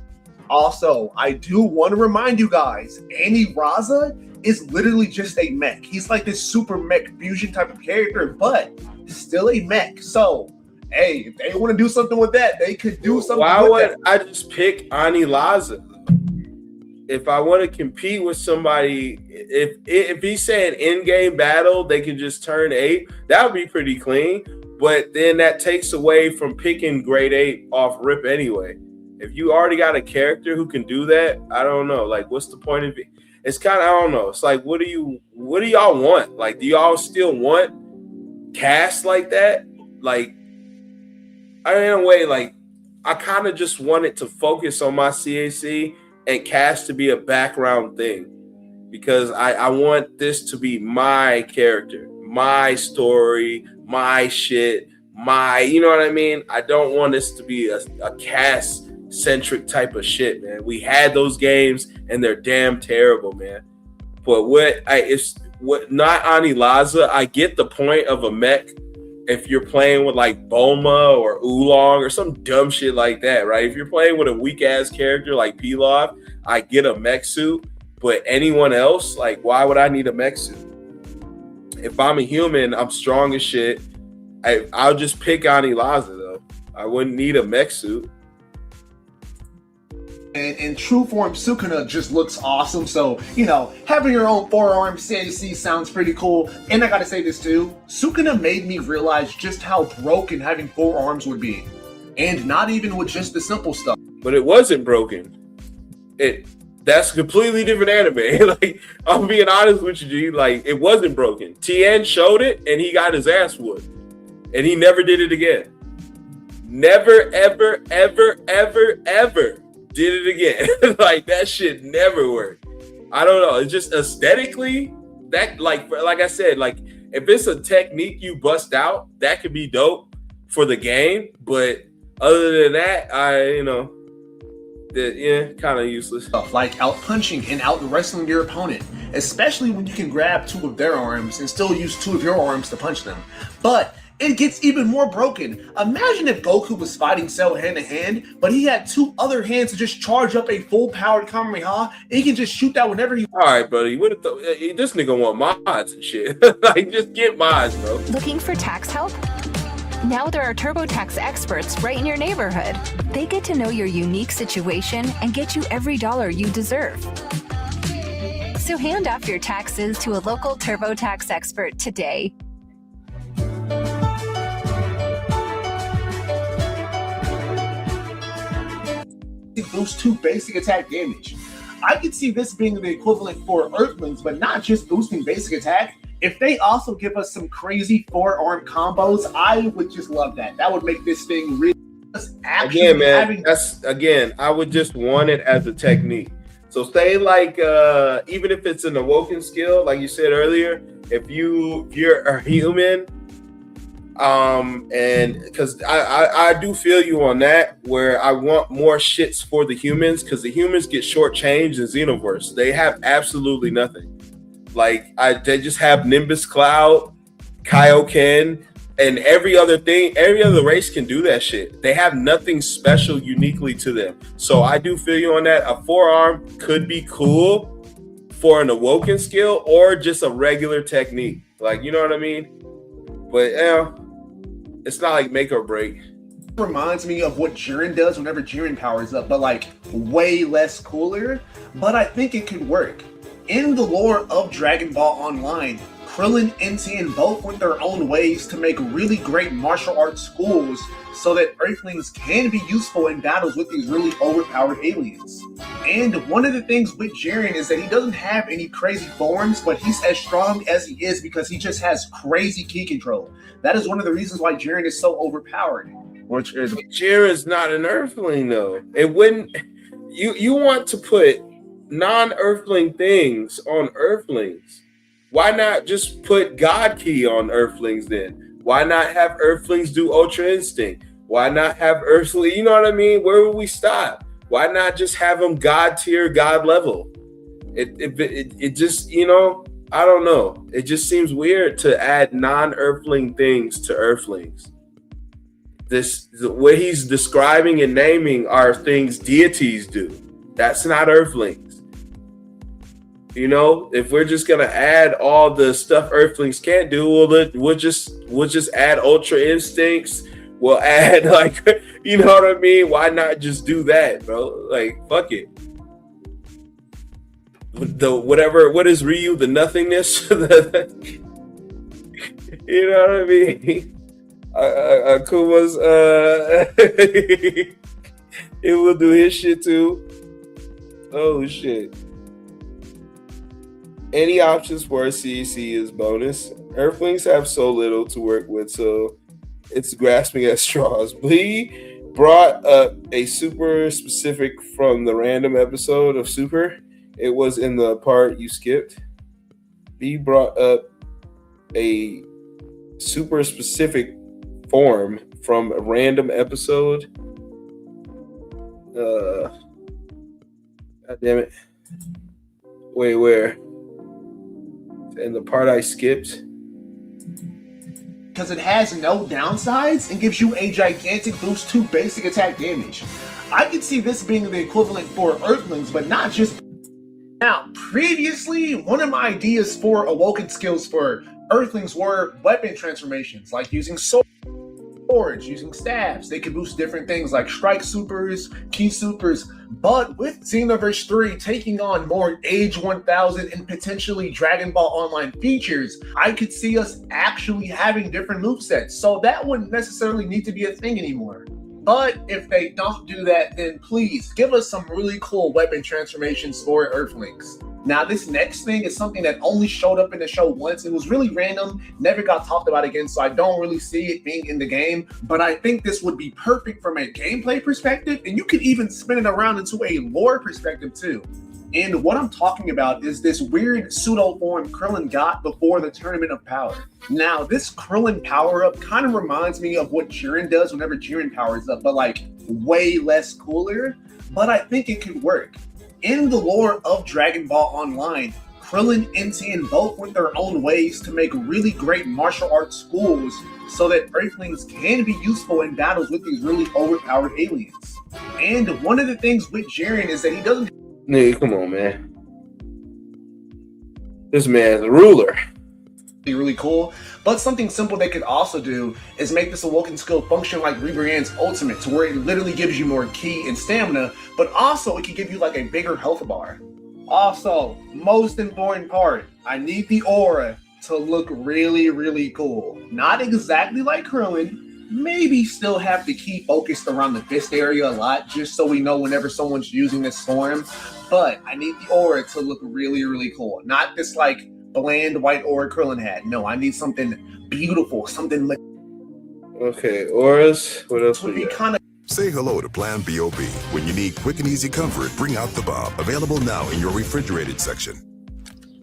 Also, I do want to remind you guys, Annie Raza is literally just a mech. He's like this super mech fusion type of character, but still a mech. So, hey, if they want to do something with that, they could do something with that. Why would I just pick Annie Raza? If I want to compete with somebody, if he's saying in-game battle, they can just turn 8, that would be pretty clean. But then that takes away from picking grade 8 off rip anyway. If you already got a character who can do that, I don't know. Like, what's the point of it? It's kind of, I don't know. It's like, what do y'all want? Like, do y'all still want cast like that? Like, I in a way, like, I kind of just wanted to focus on my CAC and cast to be a background thing, because I want this to be my character, my story, my shit, you know what I mean? I don't want this to be a cast centric type of shit, man. We had those games and they're damn terrible, man. But not Ani Laza. I get the point of a mech if you're playing with like Bulma or Oolong or some dumb shit like that, right? If you're playing with a weak ass character like Pilaf, I get a mech suit. But anyone else, like, why would I need a mech suit? If I'm a human, I'm strong as shit. I'll just pick Ani Laza though. I wouldn't need a mech suit. And in true form, Sukuna just looks awesome. So, you know, having your own 4-arm CAC sounds pretty cool. And I gotta say this too, Sukuna made me realize just how broken having 4 arms would be. And not even with just the simple stuff. But it wasn't broken. That's a completely different anime. Like, I'm being honest with you, G. Like, it wasn't broken. Tien showed it and he got his ass whooped. And he never did it again. Never, ever, ever, ever, ever did it again. Like, that shit never worked. I don't know. It's just aesthetically, that, like I said, like, if it's a technique you bust out, that could be dope for the game. But other than that, kind of useless. Stuff like out punching and out wrestling your opponent, especially when you can grab 2 of their arms and still use 2 of your arms to punch them. But it gets even more broken. Imagine if Goku was fighting Cell hand to hand, but he had 2 other hands to just charge up a full-powered Kamehameha, and he can just shoot that whenever he... All right, buddy. This nigga want mods and shit. Like, just get mods, bro. Looking for tax help? Now there are TurboTax experts right in your neighborhood. They get to know your unique situation and get you every dollar you deserve. So hand off your taxes to a local TurboTax expert today. Boost 2 basic attack damage. I could see this being the equivalent for Earthlings, but not just boosting basic attack. If they also give us some crazy forearm combos, I would just love that. That would make this thing really actually again, man. I would just want it as a technique. So say like even if it's an awoken skill, like you said earlier, if you're a human, and because I do feel you on that, where I want more shits for the humans, because the humans get shortchanged in Xenoverse. They have absolutely nothing. Like they just have Nimbus Cloud, Kaioken, and every other race can do that shit. They have nothing special uniquely to them. So I do feel you on that. A forearm could be cool for an awoken skill or just a regular technique. Like, you know what I mean? But yeah, it's not like make or break. Reminds me of what Jiren does whenever Jiren powers up, but like way less cooler. But I think it could work. In the lore of Dragon Ball Online, Krillin and Tien both went their own ways to make really great martial arts schools so that Earthlings can be useful in battles with these really overpowered aliens. And one of the things with Jiren is that he doesn't have any crazy forms, but he's as strong as he is because he just has crazy ki control. That is one of the reasons why Jiren is so overpowered. Which is Jiren's not an Earthling though. It wouldn't. You want to put non-Earthling things on Earthlings. Why not just put God Ki on Earthlings then? Why not have Earthlings do Ultra Instinct? Why not have Earthling? You know what I mean? Where would we stop? Why not just have them God tier, God level? It just, you know, I don't know. It just seems weird to add non-Earthling things to Earthlings. What he's describing and naming are things deities do. That's not Earthlings. You know, if we're just gonna add all the stuff Earthlings can't do, we'll just add Ultra Instincts. We'll add like, you know what I mean? Why not just do that, bro? Like, fuck it. What is Ryu? The nothingness. You know what I mean? Akuma's it will do his shit too. Oh shit. Any options for a CEC is bonus. Earthlings have so little to work with, so it's grasping at straws. Blee brought up a super specific from the random episode of Super. It was in the part you skipped. B brought up a super specific form from a random episode. God damn it. Wait, where? And the part I skipped. Because it has no downsides and gives you a gigantic boost to basic attack damage. I could see this being the equivalent for Earthlings, but not just. Now, previously, one of my ideas for awoken skills for Earthlings were weapon transformations, like using swords, using staves. They could boost different things like strike supers, ki supers. But with Xenoverse 3 taking on more Age 1000 and potentially Dragon Ball Online features, I could see us actually having different movesets. So that wouldn't necessarily need to be a thing anymore. But if they don't do that, then please give us some really cool weapon transformations for Earthlings. Now, this next thing is something that only showed up in the show once. It was really random, never got talked about again, so I don't really see it being in the game. But I think this would be perfect from a gameplay perspective, and you could even spin it around into a lore perspective too. And what I'm talking about is this weird pseudo form Krillin got before the Tournament of Power. Now, this Krillin power-up kind of reminds me of what Jiren does whenever Jiren powers up, but like way less cooler. But I think it could work. In the lore of Dragon Ball Online, Krillin and Tien both went their own ways to make really great martial arts schools so that Earthlings can be useful in battles with these really overpowered aliens. And one of the things with Jiren is that he doesn't... Nigga, come on, man. This man's a ruler. Really cool, but something simple they could also do is make this awoken skill function like Ribrianne's ultimate, to where it literally gives you more ki and stamina, but also it can give you like a bigger health bar. Also, most important part, I need the aura to look really, really cool. Not exactly like Krillin, maybe still have the key focused around the fist area a lot, just so we know whenever someone's using this form. But I need the aura to look really, really cool. Not this like bland white aura Krillin had. No, I need something beautiful, something like. Okay, auras. What else Would we be got? kind of. Say hello to Plan BOB. When you need quick and easy comfort, bring out the Bob. Available now in your refrigerated section.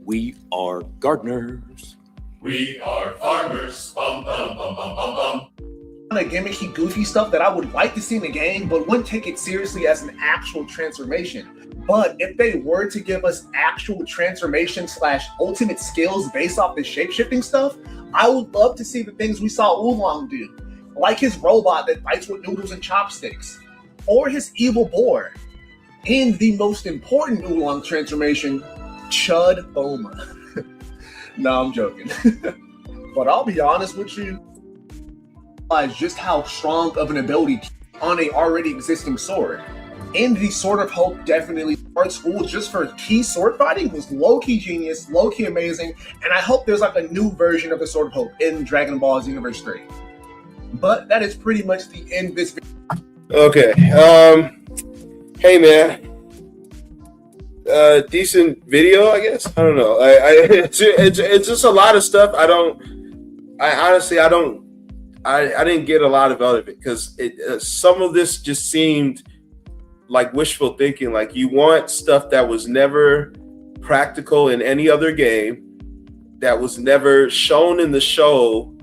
We are gardeners. We are farmers. Bum, bum, bum, bum, bum, bum. Kind of gimmicky, goofy stuff that I would like to see in the game, but wouldn't take it seriously as an actual transformation. But if they were to give us actual transformation / ultimate skills based off the shape-shifting stuff, I would love to see the things we saw Oolong do, like his robot that fights with noodles and chopsticks, or his evil boar, and the most important Oolong transformation, Chud Boma. No, I'm joking. But I'll be honest with you, just how strong of an ability on a already existing sword. And the Sword of Hope definitely art school just for key sword fighting was low-key genius, low-key amazing, and I hope there's like a new version of the Sword of Hope in Dragon Ball Xenoverse 3. But that is pretty much the end of this video. Okay. Hey man. Decent video, I guess. I don't know. It's just a lot of stuff. I didn't get a lot of it because some of this just seemed like wishful thinking. Like you want stuff that was never practical in any other game, that was never shown in the show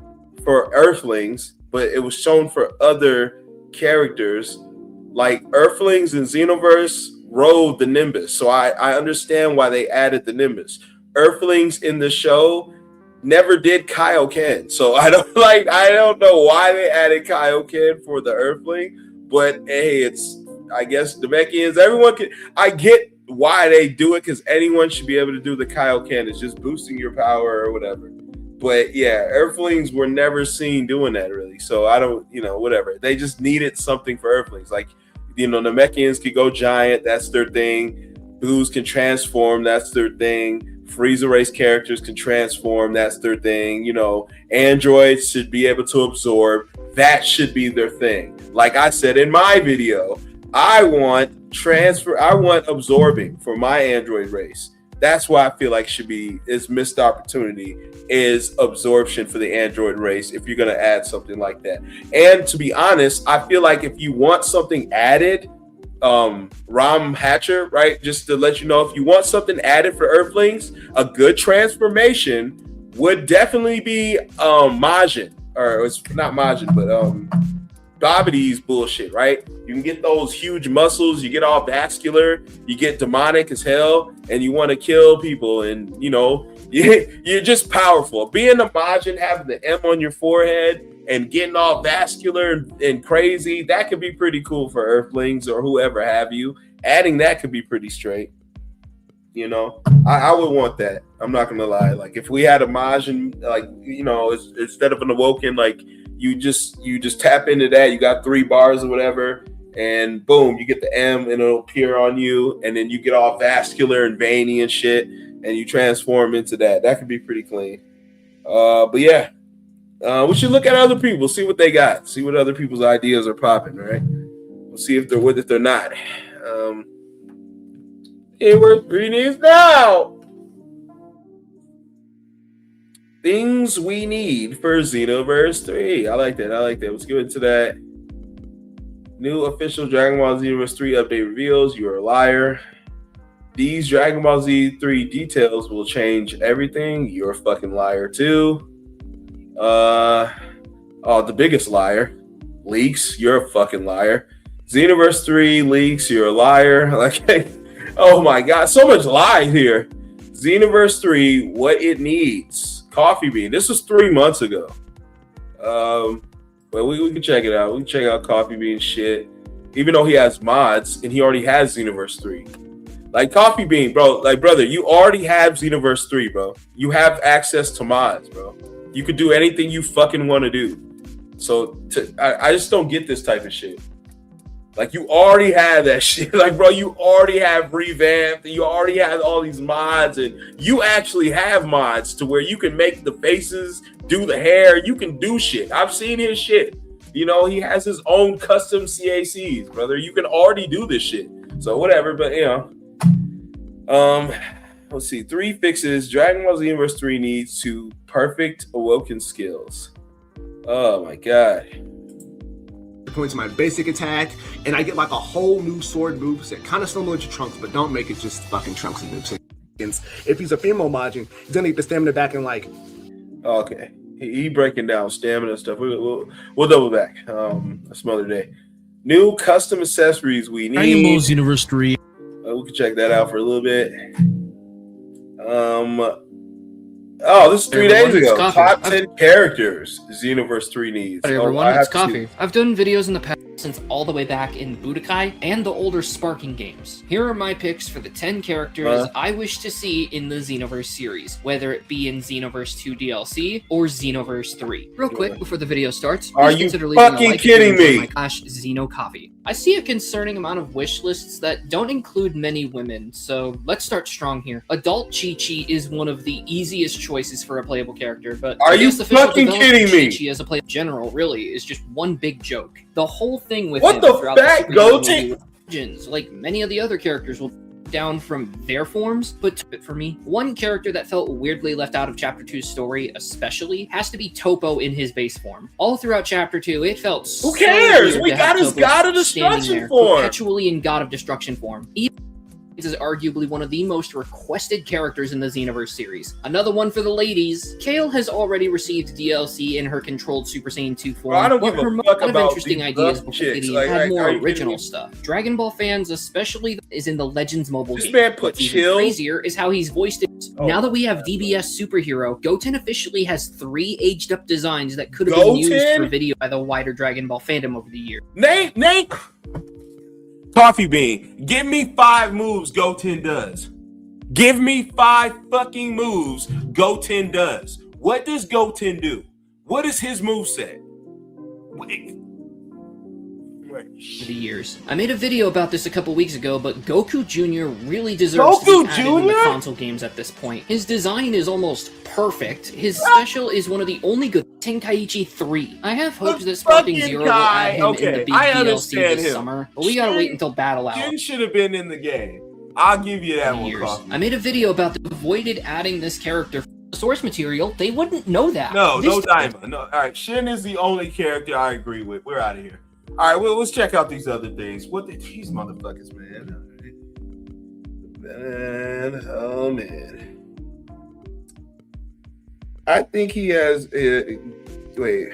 for Earthlings, but it was shown for other characters. Like Earthlings in Xenoverse rode the Nimbus, so I understand why they added the Nimbus. Earthlings in the show never did Kaioken, so I don't know why they added Kaioken for the Earthling, but hey, I guess Namekians, everyone can. I get why they do it because anyone should be able to do the Kaioken. It's just boosting your power or whatever. But yeah, Earthlings were never seen doing that really, so I don't, whatever. They just needed something for Earthlings, like Namekians could go giant, that's their thing. Blues can transform, that's their thing. Frieza race characters can transform, that's their thing. Androids should be able to absorb, that should be their thing. Like I said in my video, I want absorbing for my android race. That's why I feel like is missed opportunity is absorption for the android race if you're going to add something like that. And to be honest, I feel like if you want something added, Ram Hatcher, right? Just to let you know, if you want something added for Earthlings, a good transformation would definitely be Majin, or it's not Majin, but Babidi's bullshit, right? You can get those huge muscles, you get all vascular, you get demonic as hell, and you want to kill people, and you're just powerful. Being a Majin, having the M on your forehead and getting all vascular and crazy, that could be pretty cool for Earthlings or whoever have you. Adding that could be pretty straight. I would want that. I'm not gonna lie. Like if we had a Majin, instead of an Awoken, like you just tap into that. You got 3 bars or whatever, and boom, you get the M, and it'll appear on you, and then you get all vascular and veiny and shit, and you transform into that. That could be pretty clean. But yeah, we should look at other people, see what they got, see what other people's ideas are popping. Right? We'll see if they're with it or not. We're 3 days now. Things we need for Xenoverse 3. I like that. Let's get into that. New official Dragon Ball Xenoverse 3 update reveals you're a liar. These Dragon Ball Z 3 details will change everything. You're a fucking liar too. The biggest liar. Leaks. You're a fucking liar. Xenoverse 3 leaks. You're a liar. Like, oh my god, so much lies here. Xenoverse 3, what it needs. Coffee Bean. This was 3 months ago. But we can check it out. We can check out Coffee Bean shit. Even though he has mods and he already has Xenoverse 3. Like Coffee Bean, bro. Like, brother, you already have Xenoverse 3, bro. You have access to mods, bro. You could do anything you fucking want to do. So I just don't get this type of shit. Like, you already have that shit. Like, bro, you already have revamped. You already have all these mods, and you actually have mods to where you can make the faces, do the hair. You can do shit. I've seen his shit. You know, he has his own custom CACs, brother. You can already do this shit. So whatever, but you know. Let's see. 3 fixes Dragon Ball Xenoverse 3 needs to perfect awoken skills. Oh my god. Points my basic attack, and I get like a whole new sword moveset, kind of similar to Trunks, but don't make it just fucking Trunks and moves. If he's a female Majin, he's gonna need the stamina back in like. Okay, he breaking down stamina and stuff. We'll double back. Some other day. New custom accessories we need. Dragon Ball Xenoverse 3. We can check that out for a little bit. Oh, this is 3 days ago. Top 10 characters Xenoverse 3 needs. Hi everyone, it's Coffee. I've done videos in the past since all the way back in Budokai and the older Sparking games. Here are my picks for the 10 characters I wish to see in the Xenoverse series, whether it be in Xenoverse 2 DLC or Xenoverse 3. Real quick, before the video starts, are you fucking kidding me? Xeno Coffee. I see a concerning amount of wish lists that don't include many women, so let's start strong here. Adult Chi-Chi is one of the easiest choices for a playable character, but are you fucking kidding me? Chi-Chi as a player in general really is just one big joke. The whole thing with what the fat goatee? Like many of the other characters will down from their forms, but for me, one character that felt weirdly left out of Chapter 2's story especially has to be Toppo in his base form. All throughout Chapter 2, it felt who cares? We got his God of Destruction form. Perpetually in God of Destruction form. Is arguably one of the most requested characters in the Xenoverse series. Another one for the ladies, Kale has already received DLC in her controlled Super Saiyan 2 form, I don't give a fuck about interesting ideas before they had more original stuff. Dragon Ball fans, especially, is in the Legends mobile game. This man put chill. Crazier is how he's voiced it. Now that we have DBS Superhero, Goten officially has 3 aged up designs that could have been used for video by the wider Dragon Ball fandom over the years. Nate! Coffee Bean, give me 5 moves Goten does. Give me 5 fucking moves Goten does. What does Goten do? What is his moveset? The years. I made a video about this a couple weeks ago, but Goku Jr. really deserves to be added in the console games at this point. His design is almost perfect. His special is one of the only good. Tenkaichi 3. I have hopes that Sparking Zero will add him in the big DLC this summer, but we gotta wait until Battle Hour. Jin should have been in the game. I'll give you that one, Coffee. I made a video about the avoided adding this character source material. They wouldn't know that. No Daima. No. All right, Shin is the only character I agree with. We're out of here. All right, well, let's check out these other things. What these motherfuckers, man? Oh man. I think he has wait.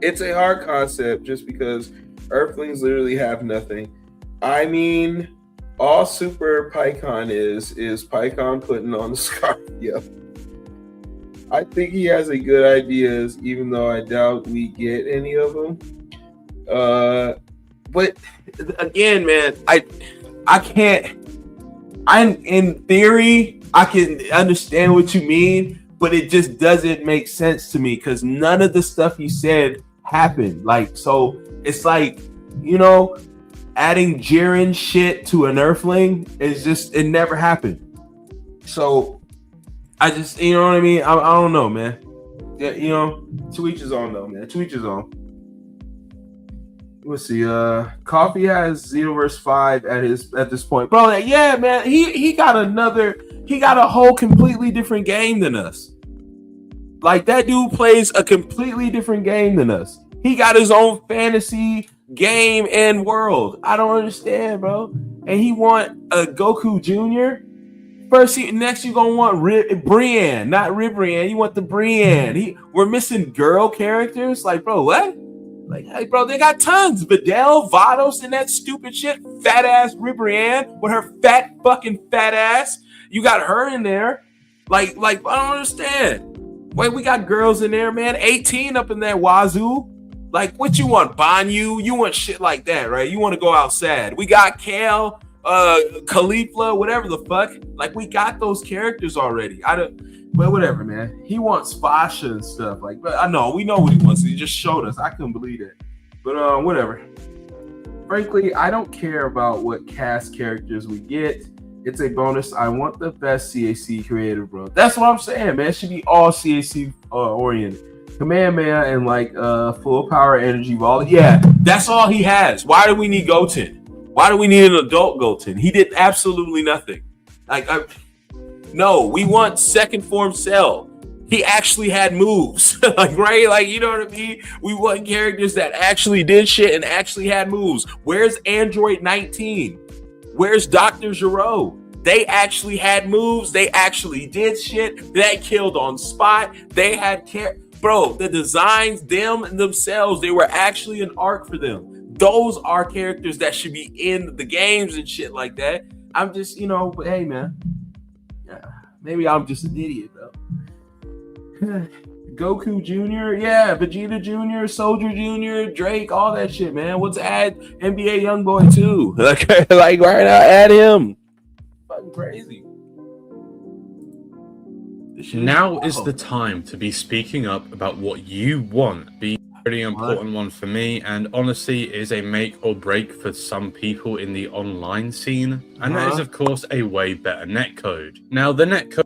It's a hard concept just because Earthlings literally have nothing. I mean, all Super Pycon is Pycon putting on the scarf. Yep. I think he has a good ideas, even though I doubt we get any of them. But again, man, I can't. In theory, I can understand what you mean, but it just doesn't make sense to me because none of the stuff you said happened. Like, so it's like, you know, adding Jiren shit to an Earthling is just, it never happened. So I just, you know what I mean? I don't know, man. Yeah, you know, to each his own though, man. To each his own. Let's see. Coffee has Xenoverse 5 at this point, bro. Yeah, man. He got a whole completely different game than us. Like, that dude plays a completely different game than us. He got his own fantasy game and world. I don't understand, bro. And he want a Goku Jr. First, next you gonna want Brienne, not Ribrienne. You want the Brienne. We're missing girl characters. Like, bro, what? Like, hey, bro, they got tons. Videl, Vados, and that stupid shit. Fat ass Ribrienne with her fat ass. You got her in there. Like, I don't understand. Wait, we got girls in there, man. 18 up in that wazoo. Like, what you want, Banyu? You want shit like that, right? You want to go outside. We got Kale, Khalifa, whatever the fuck. Like, we got those characters already. But whatever, man. He wants Fasha and stuff. Like, but I know, we know what he wants. He just showed us. I couldn't believe it. But whatever. Frankly, I don't care about what cast characters we get. It's a bonus. I want the best CAC creator, bro. That's what I'm saying, man. It should be all CAC oriented. Kamehameha and like full power energy ball. Yeah, that's all he has. Why do we need Goten? Why do we need an adult Goten? He did absolutely nothing. No, we want second form Cell. He actually had moves. Like, right? Like, you know what I mean? We want characters that actually did shit and actually had moves. Where's Android 19? Where's Dr. Gero? They actually had moves. They actually did shit. They killed on spot. They had bro, the designs, them themselves, they were actually an arc for them. Those are characters that should be in the games and shit like that. I'm just, but hey, man. Maybe I'm just an idiot, though. Goku Jr., yeah, Vegeta Jr., Soldier Jr., Drake, all that shit, man. Let's add NBA Youngboy too. Like right now, add him. Fucking crazy. Now is the time to be speaking up about what you want. Be a pretty important one for me, and honestly is a make or break for some people in the online scene. And that is, of course, a way better netcode. Now, the netcode.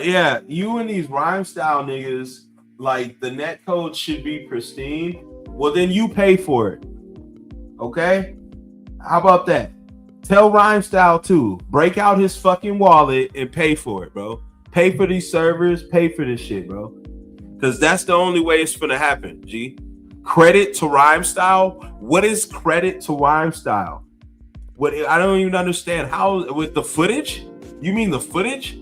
Yeah, you and these rhyme style niggas, like the netcode should be pristine. Well, then you pay for it. Okay? How about that? Tell Rhyme Style too. Break out his fucking wallet and pay for it, bro. Pay for these servers. Pay for this shit, bro. Because that's the only way it's gonna happen, G. Credit to Rhyme Style? What is credit to Rhyme Style? What? I don't even understand. How, with the footage? You mean the footage?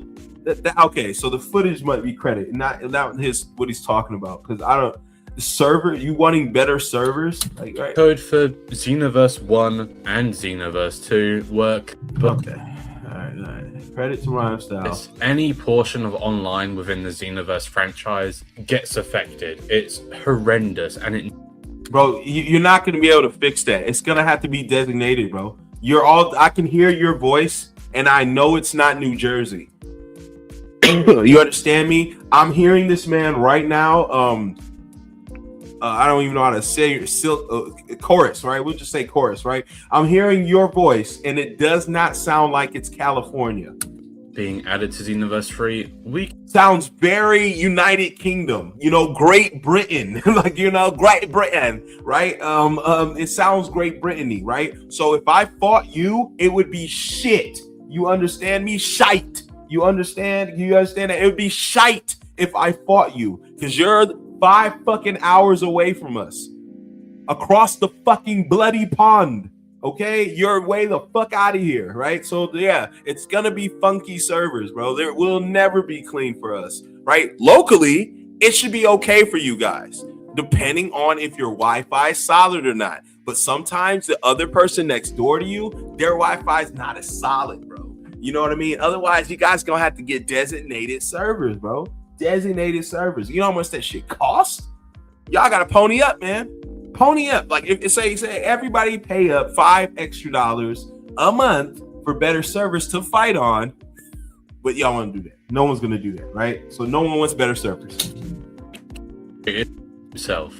Okay, so the footage might be credit, not what he's talking about. Because I don't. The server, you wanting better servers? Like, right? Code for Xenoverse 1 and Xenoverse 2 work. But okay. All right. Credit to Rhyme Style. Any portion of online within the Xenoverse franchise gets affected. It's horrendous, and it. Bro, you're not going to be able to fix that. It's going to have to be designated, bro. I can hear your voice, and I know it's not New Jersey. You understand me? I'm hearing this man right now. I don't even know how to say chorus, right? We'll just say chorus, right? I'm hearing your voice, and it does not sound like it's California. Being added to Xenoverse 3, sounds very United Kingdom, Great Britain, like, Great Britain, right? It sounds Great Britain-y, right? So if I fought you, it would be shit. You understand me? Shite. You understand? You understand that it would be shite if I fought you, because you're 5 fucking hours away from us, across the fucking bloody pond. Okay, you're way the fuck out of here, right? So yeah, it's gonna be funky servers, bro. There will never be clean for us, right? Locally, it should be okay for you guys, depending on if your Wi-Fi is solid or not. But sometimes the other person next door to you, their Wi-Fi is not as solid, bro. You know what I mean? Otherwise, you guys gonna have to get designated servers, bro. Designated servers. You know how much that shit costs? Y'all gotta pony up, man. Pony up. Like, if say everybody pay up $5 extra a month for better servers to fight on, but y'all want to do that. No one's gonna do that, right? So no one wants better servers.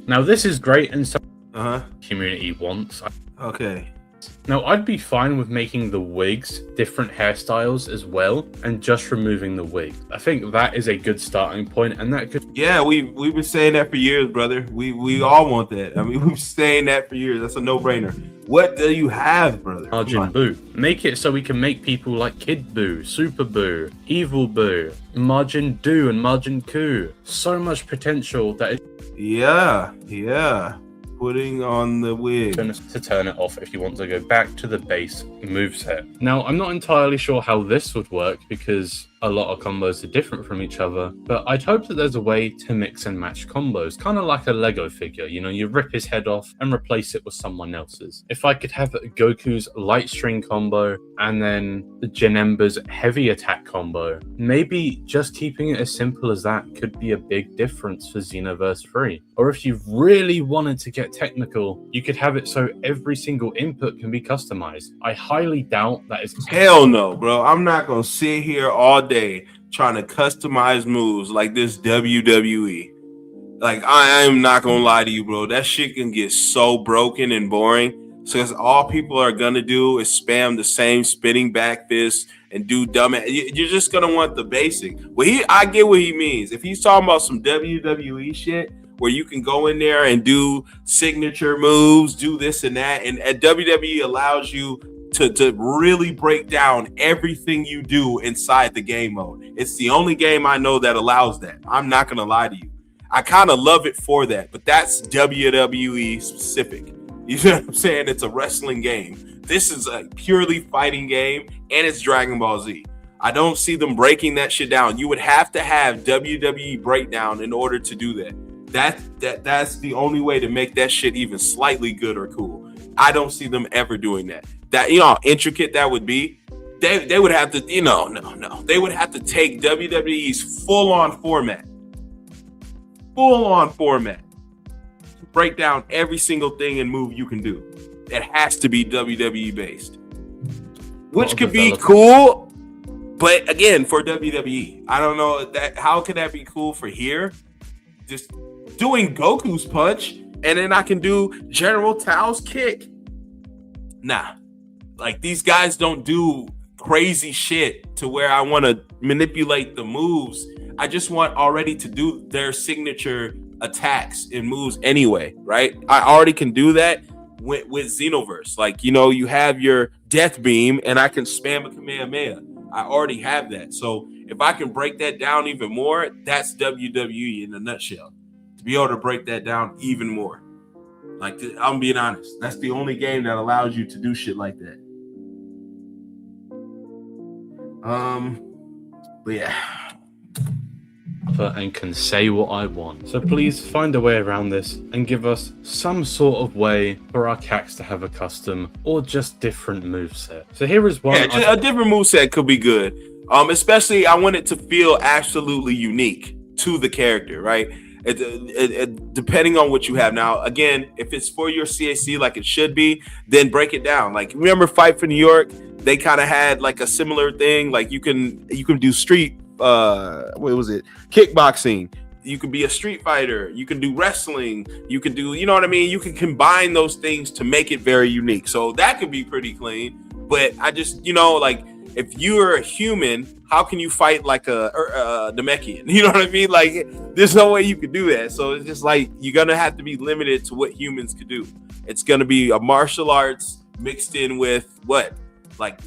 Now this is great, and some community wants. Okay. Now, I'd be fine with making the wigs different hairstyles as well, and just removing the wig. I think that is a good starting point, and that could... Yeah, we've been saying that for years, brother. We all want that. I mean, we've been saying that for years. That's a no-brainer. What do you have, brother? Majin Buu. Make it so we can make people like Kid Buu, Super Buu, Evil Buu, Majin Do, and Majin Ku. So much potential that it... Yeah. Putting on the wig. To turn it off if you want to go back to the base moveset. Now, I'm not entirely sure how this would work because a lot of combos are different from each other, but I'd hope that there's a way to mix and match combos, kind of like a Lego figure. You rip his head off and replace it with someone else's. If I could have Goku's light string combo and then the Janemba's heavy attack combo, maybe just keeping it as simple as that could be a big difference for Xenoverse 3. Or if you really wanted to get technical, you could have it so every single input can be customized. I highly doubt that is... Hell no, bro. I'm not gonna sit here all day trying to customize moves like this WWE. Like, I am not gonna lie to you, bro. That shit can get so broken and boring. So that's all people are gonna do is spam the same spinning back fist and do dumb. You're just gonna want the basic. Well, I get what he means. If he's talking about some WWE shit where you can go in there and do signature moves, do this and that. And WWE allows you to really break down everything you do inside the game mode. It's the only game I know that allows that. I'm not going to lie to you. I kind of love it for that, but that's WWE specific. You know what I'm saying? It's a wrestling game. This is a purely fighting game, and it's Dragon Ball Z. I don't see them breaking that shit down. You would have to have WWE breakdown in order to do that. That's the only way to make that shit even slightly good or cool. I don't see them ever doing that. That, you know how intricate that would be? They would have to, no. They would have to take WWE's full-on format. To break down every single thing and move you can do. It has to be WWE based. Which could be cool, but again, for WWE, I don't know that. How could that be cool for here? Just doing Goku's punch, and then I can do General Tao's kick. Nah, like these guys don't do crazy shit to where I want to manipulate the moves. I just want already to do their signature attacks and moves anyway, right? I already can do that with Xenoverse. Like, you have your death beam and I can spam a Kamehameha. I already have that. So if I can break that down even more, that's WWE in a nutshell. To be able to break that down even more. Like, I'm being honest. That's the only game that allows you to do shit like that. But yeah. And can say what I want. So please find a way around this and give us some sort of way for our Cax to have a custom or just different moveset. So here is one. Yeah, a different moveset could be good. Especially I want it to feel absolutely unique to the character, right? It, depending on what you have. Now, again, if it's for your CAC like it should be, then break it down. Like, remember Fight for New York? They kind of had like a similar thing. Like you can do street what was it? Kickboxing. You can be a street fighter. You can do wrestling. You can do, you know what I mean? You can combine those things to make it very unique. So that could be pretty clean. But I just, like if you're a human, how can you fight like a Namekian? You know what I mean? Like there's no way you could do that. So it's just like you're gonna have to be limited to what humans could do. It's gonna be a martial arts mixed in with what? Like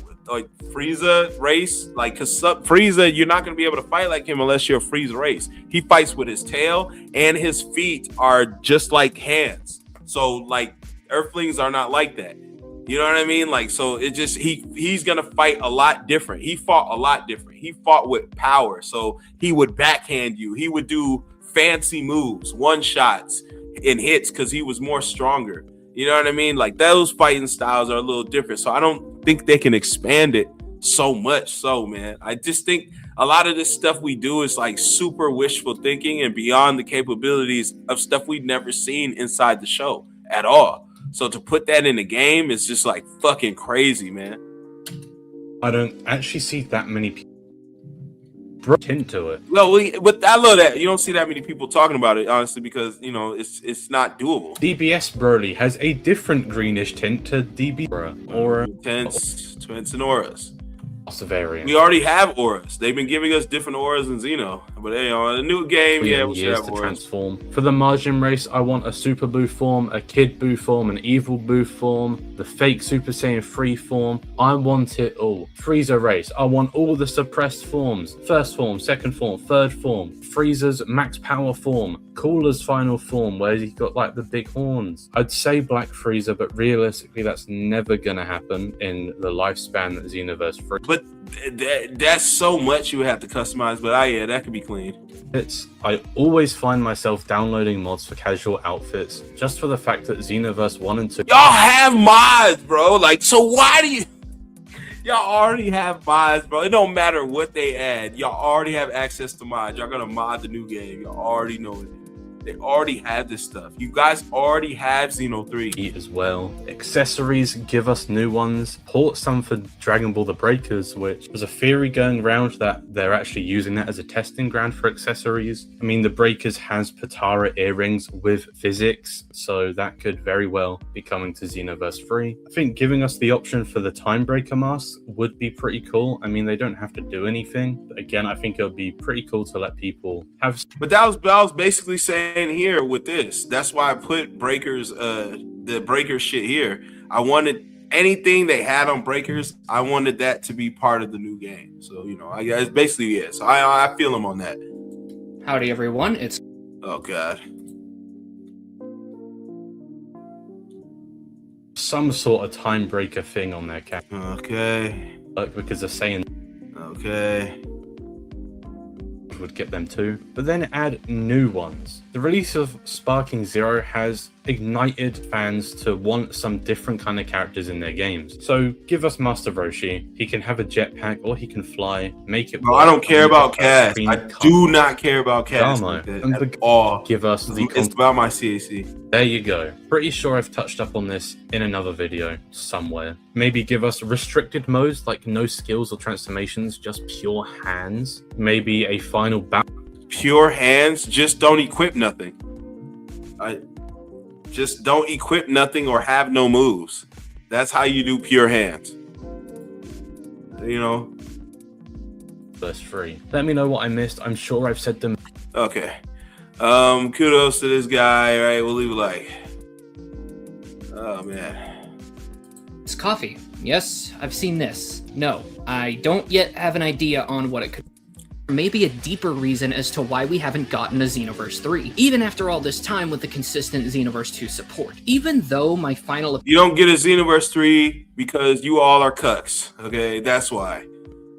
Frieza race, like because Frieza, you're not going to be able to fight like him unless you're a Frieza race. He fights with his tail, and his feet are just like hands. So like Earthlings are not like that. You know what I mean? Like, so it just he's gonna fight a lot different. He fought a lot different. He fought with power, so he would backhand you. He would do fancy moves, one shots and hits because he was more stronger. You know what I mean? Like those fighting styles are a little different. So I don't think they can expand it so much. So, man, I just think a lot of this stuff we do is like super wishful thinking and beyond the capabilities of stuff we've never seen inside the show at all. So to put that in the game is just like fucking crazy, man. I don't actually see that many people into it. No, but I love that. You don't see that many people talking about it, honestly, because it's not doable. DBS Broly has a different greenish tint to DB Aura. Tints and auras. Variant. We already have auras. They've been giving us different auras in Xeno, but a new game, we should have auras. Transform. For the Margin race, I want a Super Buu form, a Kid Buu form, an Evil Buu form, the fake Super Saiyan 3 form. I want it all. Frieza race, I want all the suppressed forms. First form, second form, third form. Frieza's max power form. Cooler's final form, where he's got like the big horns. I'd say Black Frieza, but realistically, that's never gonna happen in the lifespan that Xenoverse 3. But that's so much you would have to customize. But that could be clean. I always find myself downloading mods for casual outfits just for the fact that Xenoverse 1 and 2. Y'all have mods, bro. Like, so why do you? Y'all already have mods, bro. It don't matter what they add. Y'all already have access to mods. Y'all gonna mod the new game. Y'all already know it. They already have this stuff. You guys already have Xeno 3 as well. Accessories, give us new ones. Port some for Dragon Ball The Breakers, which there's a theory going around that they're actually using that as a testing ground for accessories. I mean, The Breakers has Patara earrings with physics, so that could very well be coming to Xenoverse 3. I think giving us the option for the Time Breaker mask would be pretty cool. I mean, they don't have to do anything, but again, I think it would be pretty cool to let people have. But that was basically saying saying here with this. That's why I put Breakers, the Breakers shit here. I wanted anything they had on Breakers. I wanted that to be part of the new game. So I guess basically So I feel them on that. Howdy, everyone. It's Oh God. Some sort of time breaker thing on their cap. Okay. Because they're saying Okay. would get them too, but then add new ones. The release of Sparking Zero has ignited fans to want some different kind of characters in their games. So give us Master Roshi. He can have a jetpack or he can fly. Make it. Bro, I don't care about Cass. I do not care about Cass at all. Give us the. It's about my CAC. There you go. Pretty sure I've touched up on this in another video somewhere. Maybe give us restricted modes like no skills or transformations, just pure hands. Maybe a final battle. Pure hands, just don't equip nothing. Just don't equip nothing or have no moves. That's how you do pure hands. Verse 3. Let me know what I missed. I'm sure I've said them. Okay. Kudos to this guy. All right, we'll leave it like. Oh man. It's coffee. Yes, I've seen this. No, I don't yet have an idea on what it could. Maybe a deeper reason as to why we haven't gotten a Xenoverse 3, even after all this time with the consistent Xenoverse 2 support. Even though my final... You don't get a Xenoverse 3 because you all are cucks, okay? That's why.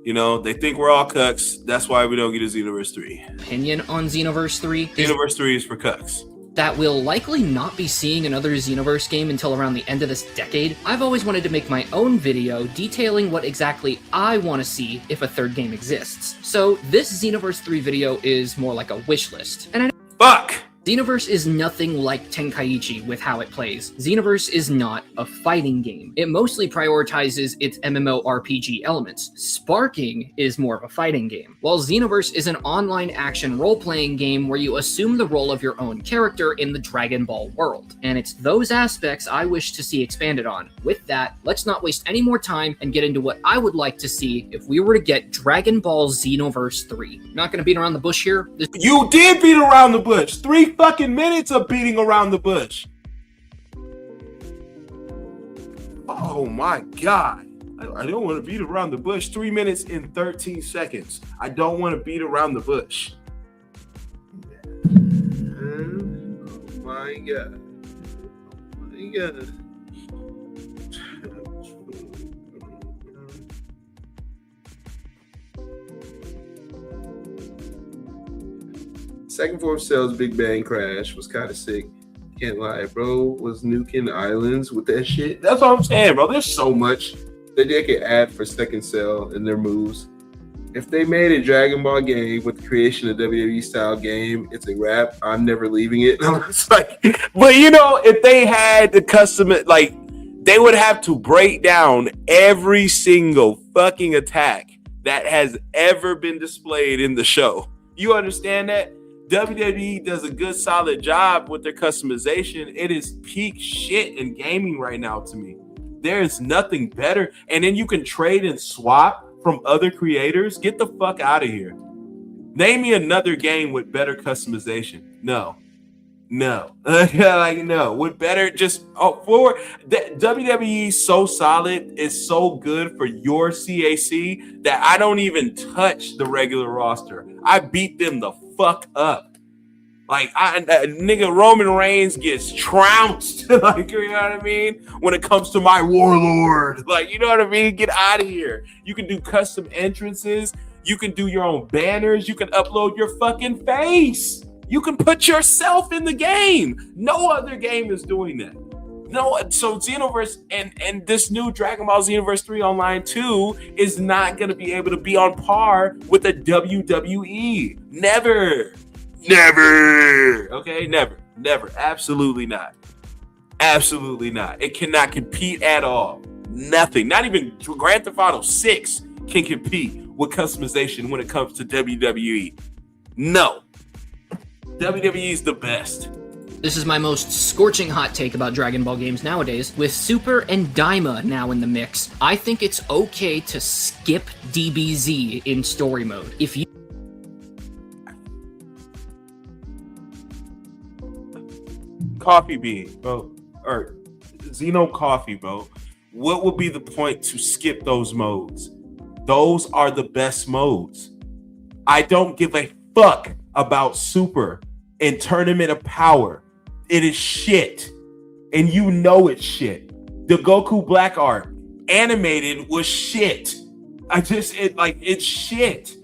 They think we're all cucks. That's why we don't get a Xenoverse 3. Opinion on Xenoverse 3? Xenoverse 3 is for cucks. That we'll likely not be seeing another Xenoverse game until around the end of this decade. I've always wanted to make my own video detailing what exactly I want to see if a third game exists. So this Xenoverse 3 video is more like a wish list. And Fuck! Xenoverse is nothing like Tenkaichi with how it plays. Xenoverse is not a fighting game. It mostly prioritizes its MMORPG elements. Sparking is more of a fighting game, while Xenoverse is an online action role-playing game where you assume the role of your own character in the Dragon Ball world. And it's those aspects I wish to see expanded on. With that, let's not waste any more time and get into what I would like to see if we were to get Dragon Ball Xenoverse 3. Not gonna beat around the bush here. You did beat around the bush. 3 fucking minutes of beating around the bush. Oh my God. I don't want to beat around the bush. 3 minutes and 13 seconds. I don't want to beat around the bush. Oh my God. Oh my God. Second form sales Big Bang Crash was kind of sick. Can't lie, bro. Was nuking islands with that shit. That's what I'm saying, bro. There's so much that they could add for second cell in their moves. If they made a Dragon Ball game with the creation of WWE style game, it's a wrap. I'm never leaving it. It's like, but if they had the custom, like, they would have to break down every single fucking attack that has ever been displayed in the show. You understand that? WWE does a good solid job with their customization. It is peak shit in gaming right now to me. There is nothing better. And then you can trade and swap from other creators. Get the fuck out of here. Name me another game with better customization. No. Like, no. With better WWE so solid, is so good for your CAC that I don't even touch the regular roster. I beat them the fuck up. Like, nigga, Roman Reigns gets trounced. Like, you know what I mean? When it comes to my warlord. Like, you know what I mean? Get out of here. You can do custom entrances. You can do your own banners. You can upload your fucking face. You can put yourself in the game. No other game is doing that. No, so Xenoverse and this new Dragon Ball Xenoverse 3 Online 2 is not going to be able to be on par with the WWE. Never. Okay, never. Absolutely not. It cannot compete at all. Nothing. Not even Grand Theft Auto 6 can compete with customization when it comes to WWE. No. WWE is the best. This is my most scorching hot take about Dragon Ball games nowadays. With Super and Daima now in the mix, I think it's okay to skip DBZ in story mode. If you Coffee Bean, bro, or Xeno Coffee, bro, what would be the point to skip those modes? Those are the best modes. I don't give a fuck about Super and Tournament of Power. It is shit. And you know it's shit. The Goku Black art animated was shit. It's shit.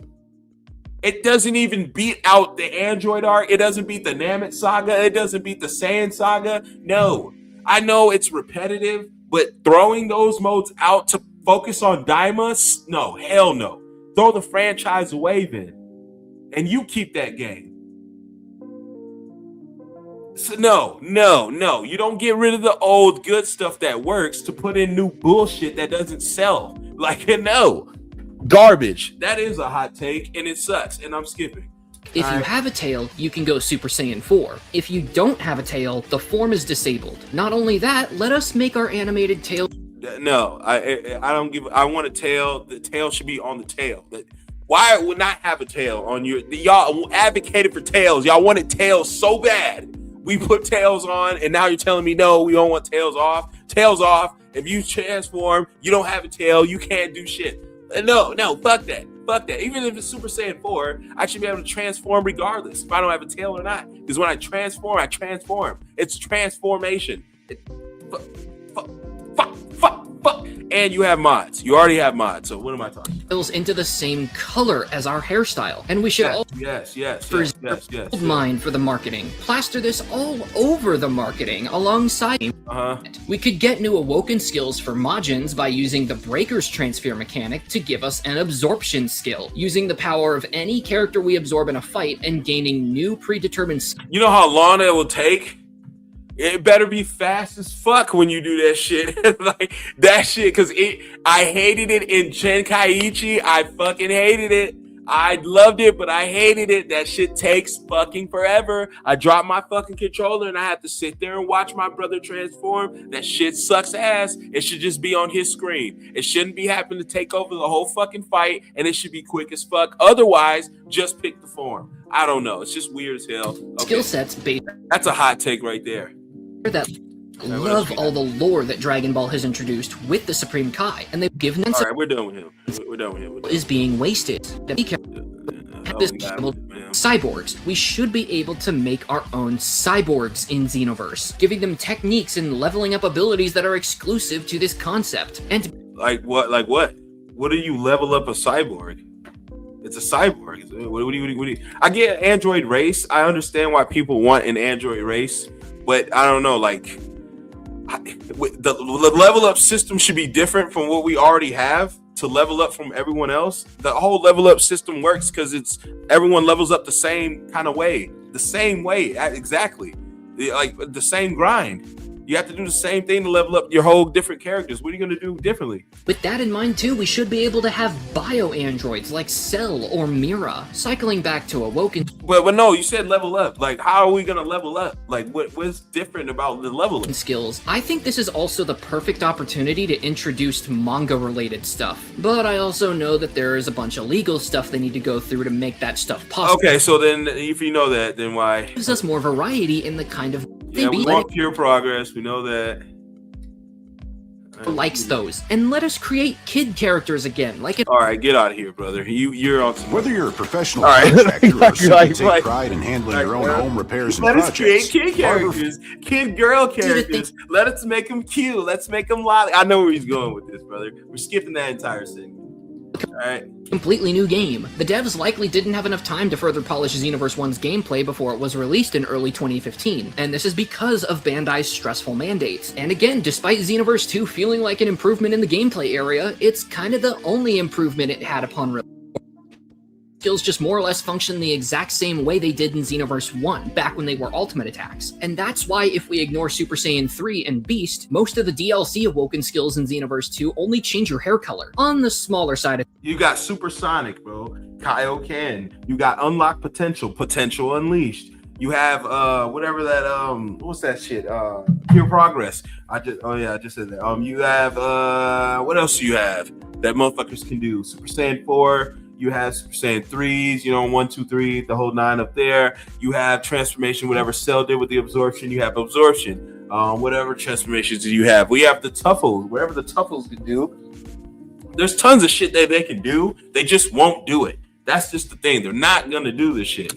It doesn't even beat out the Android art. It doesn't beat the Namek saga. It doesn't beat the Saiyan saga. No. I know it's repetitive, but throwing those modes out to focus on Daima? No, hell no. Throw the franchise away then. And you keep that game. So no. You don't get rid of the old good stuff that works to put in new bullshit that doesn't sell. Like, no. Garbage. That is a hot take, and it sucks, and I'm skipping. If you have a tail, you can go Super Saiyan 4. If you don't have a tail, the form is disabled. Not only that, let us make our animated tail. No, I don't give. I want a tail. The tail should be on the tail. Why would not have a tail on your? Y'all advocated for tails. Y'all wanted tails so bad. We put tails on, and now you're telling me no, we don't want tails off. Tails off. If you transform, you don't have a tail. You can't do shit. No, fuck that. Fuck that. Even if it's Super Saiyan 4, I should be able to transform regardless if I don't have a tail or not. Because when I transform. It's transformation. Fuck. And you have mods. You already have mods. So what am I talking about? Into the same color as our hairstyle. And we should yes. Mind for the marketing. Plaster this all over the marketing alongside. We could get new awoken skills for Majins by using the Breaker's transfer mechanic to give us an absorption skill, using the power of any character we absorb in a fight and gaining new predetermined skills. You know how long it will take? It better be fast as fuck when you do that shit. Like that shit, because I hated it in Tenkaichi. I fucking hated it. I loved it, but I hated it. That shit takes fucking forever. I dropped my fucking controller and I have to sit there and watch my brother transform. That shit sucks ass. It should just be on his screen. It shouldn't be happening to take over the whole fucking fight, and it should be quick as fuck. Otherwise, just pick the form. I don't know. It's just weird as hell. Okay. Skill sets based. That's a hot take right there. That love all the lore that Dragon Ball has introduced with the Supreme Kai, and they've given us. All right, we're done with him. We're done with him. Is being wasted. Cyborgs. We should be able to make our own cyborgs in Xenoverse, giving them techniques and leveling up abilities that are exclusive to this concept. And like what? What do you level up a cyborg? It's a cyborg. What do you? I get android race. I understand why people want an android race. But I don't know, like the level up system should be different from what we already have to level up from everyone else. The whole level up system works because it's everyone levels up the same kind of way, exactly, like the same grind. You have to do the same thing to level up your whole different characters. What are you going to do differently? With that in mind, too, we should be able to have bio-androids like Cell or Mira, cycling back to Awoken. But no, you said level up. Like, how are we going to level up? Like, what's different about the level up? Skills. I think this is also the perfect opportunity to introduce manga-related stuff. But I also know that there is a bunch of legal stuff they need to go through to make that stuff possible. Okay, so then if you know that, then why? It gives us more variety in the kind of... Yeah, we want pure progress. We know that. Likes those, and let us create kid characters again. All right, get out of here, brother. You're on. Whether you're a professional contractor or simply take pride in handling your own home repairs and projects. Let us create kid characters, kid girl characters. Let us make them cute. Let's make them lolly. I know where he's going with this, brother. We're skipping that entire segment. All right. Completely new game. The devs likely didn't have enough time to further polish Xenoverse 1's gameplay before it was released in early 2015, and this is because of Bandai's stressful mandates. And again, despite Xenoverse 2 feeling like an improvement in the gameplay area, it's kind of the only improvement it had upon release. Skills just more or less function the exact same way they did in Xenoverse 1, back when they were ultimate attacks. And that's why if we ignore Super Saiyan 3 and Beast, most of the DLC awoken skills in Xenoverse 2 only change your hair color, on the smaller side of... You got Supersonic, bro. Kaioken. You got Unlocked Potential Unleashed. You have whatever that what's that shit? Pure Progress. I just said that. You have what else do you have that motherfuckers can do? Super Saiyan 4. You have Super Saiyan 3s, 1, 2, 3, the whole 9 up there. You have transformation, whatever Cell did with the absorption, you have absorption. Whatever transformations do you have. We have the Tuffles, whatever the Tuffles can do. There's tons of shit that they can do. They just won't do it. That's just the thing. They're not going to do this shit.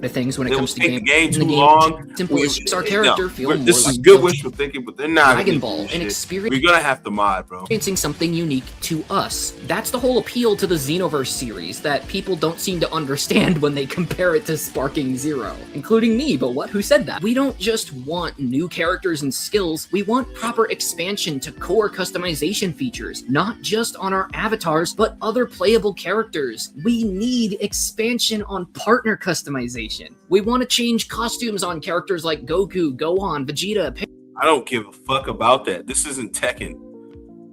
The things when it comes to the game too long. Simple is just our character feel more this is like good wishful thinking, but they're not. Dragon Ball and experience. We're gonna have to mod, bro. Experiencing something unique to us. That's the whole appeal to the Xenoverse series that people don't seem to understand when they compare it to Sparking Zero, including me. But what? Who said that? We don't just want new characters and skills. We want proper expansion to core customization features, not just on our avatars, but other playable characters. We need expansion on partner customization. We want to change costumes on characters like Goku, Gohan, Vegeta. I don't give a fuck about that. This isn't Tekken.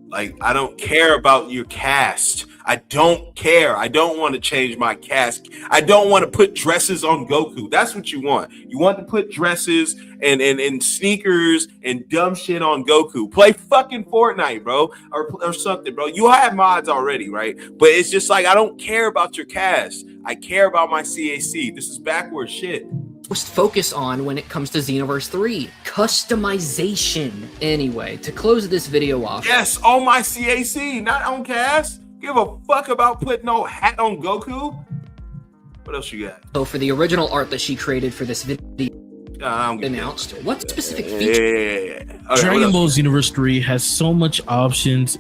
Like, I don't care about your cast. I don't care. I don't want to change my cast. I don't want to put dresses on Goku. That's what you want. You want to put dresses and sneakers and dumb shit on Goku. Play fucking Fortnite, bro, or something, bro. You have mods already, right? But it's just like, I don't care about your cast. I care about my CAC. This is backward shit. Most focus on when it comes to Xenoverse 3. Customization. Anyway, to close this video off. Yes, on my CAC, not on cast. Give a fuck about putting no hat on Goku. What else you got? So for the original art that she created for this video announced, what specific features? Okay, Dragon Ball Xenoverse 3 has so much options.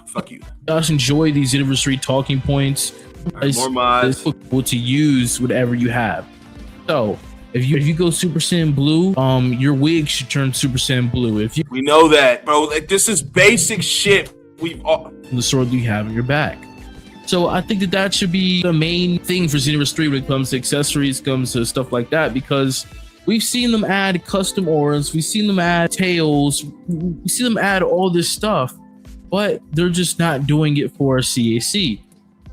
Fuck you. Just enjoy these Xenoverse 3 talking points. Right, more mods. It's cool to use whatever you have. So if you go Super Saiyan Blue, your wig should turn Super Saiyan Blue. We know that, bro. Like, this is basic shit. We've all the sword that you have in your back. So I think that should be the main thing for Xenoverse 3 when it comes to accessories, comes to stuff like that, because we've seen them add custom auras, we've seen them add tails, we see them add all this stuff, but they're just not doing it for a CAC.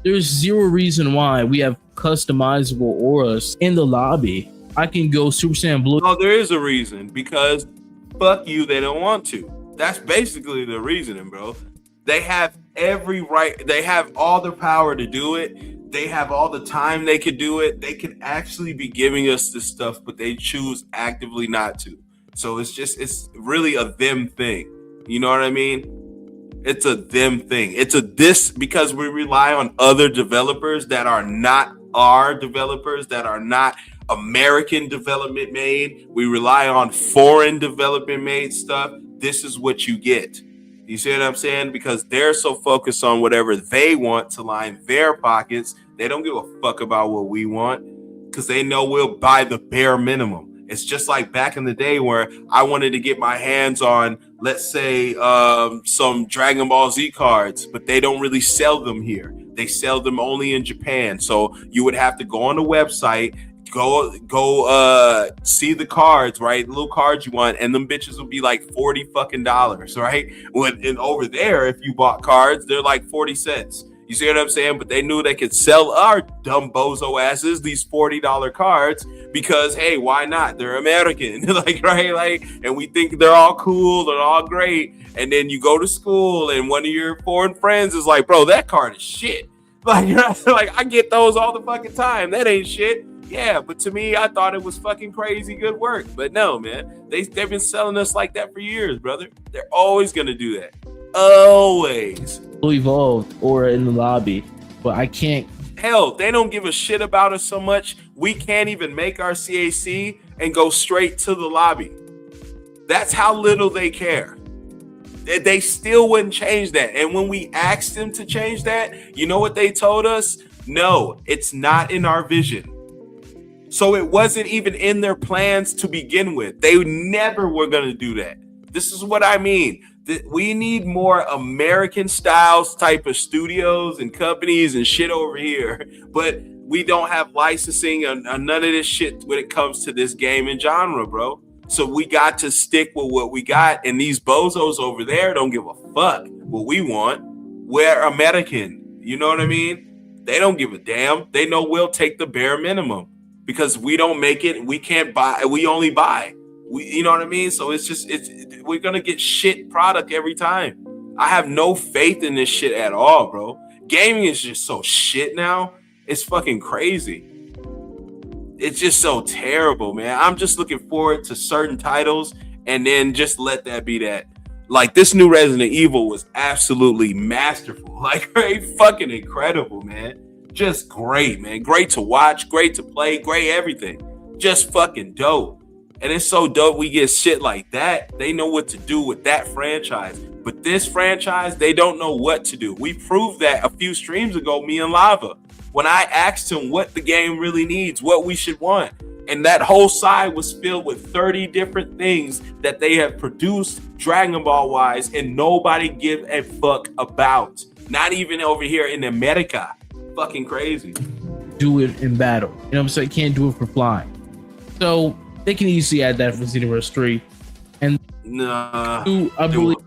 There's zero reason why we have customizable auras in the lobby. I can go Super Saiyan Blue. No, there is a reason, because fuck you, they don't want to. That's basically the reasoning, bro. They have every right. They have all the power to do it. They have all the time they could do it. They could actually be giving us this stuff, but they choose actively not to. So it's really a them thing. You know what I mean? It's a them thing. It's a this, because we rely on other developers that are not our developers, that are not American development made. We rely on foreign development made stuff. This is what you get. You see what I'm saying? Because they're so focused on whatever they want to line their pockets. They don't give a fuck about what we want, because they know we'll buy the bare minimum. It's just like back in the day where I wanted to get my hands on, let's say, some Dragon Ball Z cards, but they don't really sell them here. They sell them only in Japan. So you would have to go on the website, go see the cards, right? Little cards you want, and them bitches would be like $40 fucking, right? And over there, if you bought cards, they're like 40 cents. You see what I'm saying? But they knew they could sell our dumb bozo asses these $40 cards because, hey, why not? They're American, like, right? Like, and we think they're all cool, they're all great. And then you go to school, and one of your foreign friends is like, bro, that card is shit. Like, like, I get those all the fucking time. That ain't shit. Yeah, but to me, I thought it was fucking crazy good work. But no, man, they've been selling us like that for years, brother. They're always gonna do that. Always. Evolved or in the lobby, but I can't. Hell, they don't give a shit about us so much. We can't even make our CAC and go straight to the lobby. That's how little they care. They still wouldn't change that. And when we asked them to change that, you know what they told us? No, it's not in our vision. So it wasn't even in their plans to begin with. They never were going to do that. This is what I mean. We need more American styles type of studios and companies and shit over here. But we don't have licensing and none of this shit when it comes to this game and genre, bro. So we got to stick with what we got. And these bozos over there don't give a fuck what we want. We're American. You know what I mean? They don't give a damn. They know we'll take the bare minimum. Because we don't make it, we can't buy, we only buy. You know what I mean? So we're gonna get shit product every time. I have no faith in this shit at all, bro. Gaming is just so shit now. It's fucking crazy. It's just so terrible, man. I'm just looking forward to certain titles and then just let that be that. Like, this new Resident Evil was absolutely masterful. Like, fucking incredible, man. Just great, man. Great to watch, great to play, great everything. Just fucking dope. And it's so dope we get shit like that. They know what to do with that franchise. But this franchise, they don't know what to do. We proved that a few streams ago, me and Lava, when I asked him what the game really needs, what we should want. And that whole side was filled with 30 different things that they have produced Dragon Ball wise, and nobody give a fuck about. Not even over here in America. Fucking crazy. Do it in battle. You know what I'm saying? Can't do it for flying. So they can easily add that for Xenoverse 3. And nah, I believe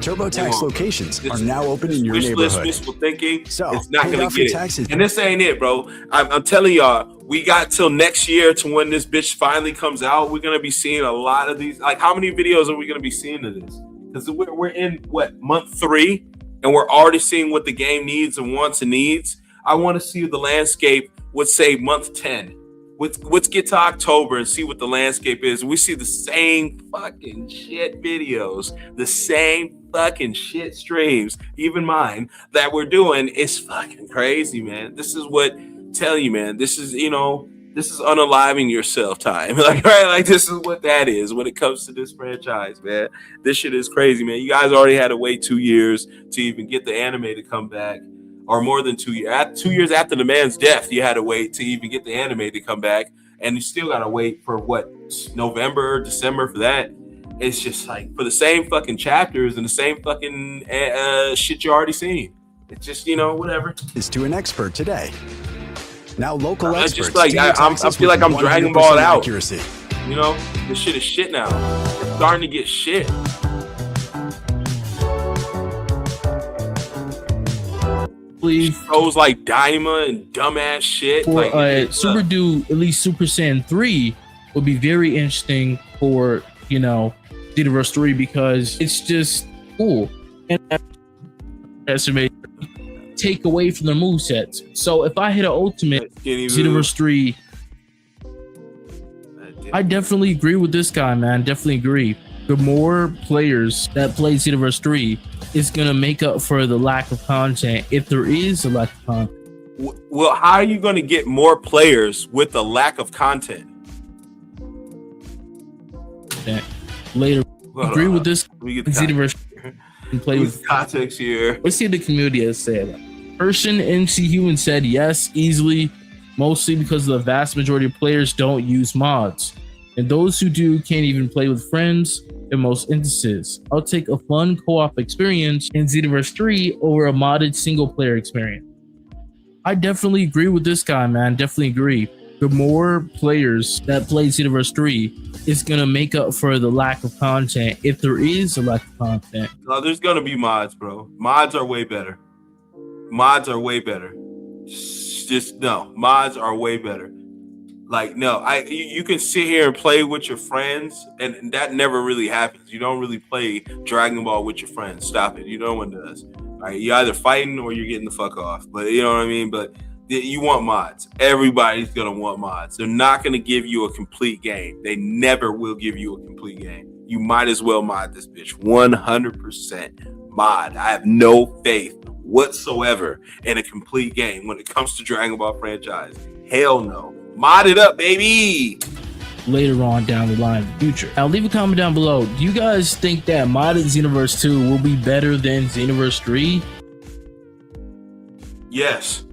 TurboTax locations are now open in your neighborhood. Wishful thinking, so it's not pay gonna off your get taxes. it. And this ain't it, bro. I'm telling y'all, we got till next year to when this bitch finally comes out. We're gonna be seeing a lot of these. Like, how many videos are we gonna be seeing of this? Because we're in what, month 3, and we're already seeing what the game needs and wants and needs. I want to see the landscape with, say, month 10. Let's get to October and see what the landscape is. We see the same fucking shit videos, the same fucking shit streams, even mine, that we're doing. It's fucking crazy, man. This is what, tell you, man, this is, this is unaliving yourself time. Like, right? Like, this is what that is when it comes to this franchise, man. This shit is crazy, man. You guys already had to wait 2 years to even get the anime to come back. Or more than 2 years. 2 years after the man's death, you had to wait to even get the anime to come back. And you still got to wait for what, November, December for that. It's just like for the same fucking chapters and the same fucking shit you already seen. It's just, whatever. Is to an expert today. Now local experts. Just like, I feel like I'm Dragon Ball out. Accuracy. This shit is shit now. It's starting to get shit. Shows like Daima and dumbass shit. For Super Do, at least Super Saiyan 3 would be very interesting for, Xenoverse 3 because it's just cool. And take away from their movesets. So if I hit an ultimate Xenoverse 3, I definitely agree with this guy, man. Definitely agree. The more players that play Xenoverse 3 is going to make up for the lack of content, if there is a lack of content. Well, how are you going to get more players with the lack of content? Later, agree with this. Xenoverse and play with context here. Let's see what the community has said. Person NC Human said yes, easily, mostly because the vast majority of players don't use mods. And those who do can't even play with friends in most instances. I'll take a fun co-op experience in Xenoverse 3 over a modded single-player experience. I definitely agree with this guy, man. Definitely agree. The more players that play Xenoverse 3 is going to make up for the lack of content, if there is a lack of content. No, there's going to be mods, bro. Mods are way better. Mods are way better. Mods are way better. Like, no, you can sit here and play with your friends, and that never really happens. You don't really play Dragon Ball with your friends. Stop it. No one does. All right, you're either fighting or you're getting the fuck off. But you know what I mean? But you want mods. Everybody's going to want mods. They're not going to give you a complete game. They never will give you a complete game. You might as well mod this bitch. 100% mod. I have no faith whatsoever in a complete game when it comes to Dragon Ball franchise. Hell no. Mod it up, baby. Later on down the line in the future. Now leave a comment down below. Do you guys think that modded Xenoverse 2 will be better than Xenoverse 3? Yes.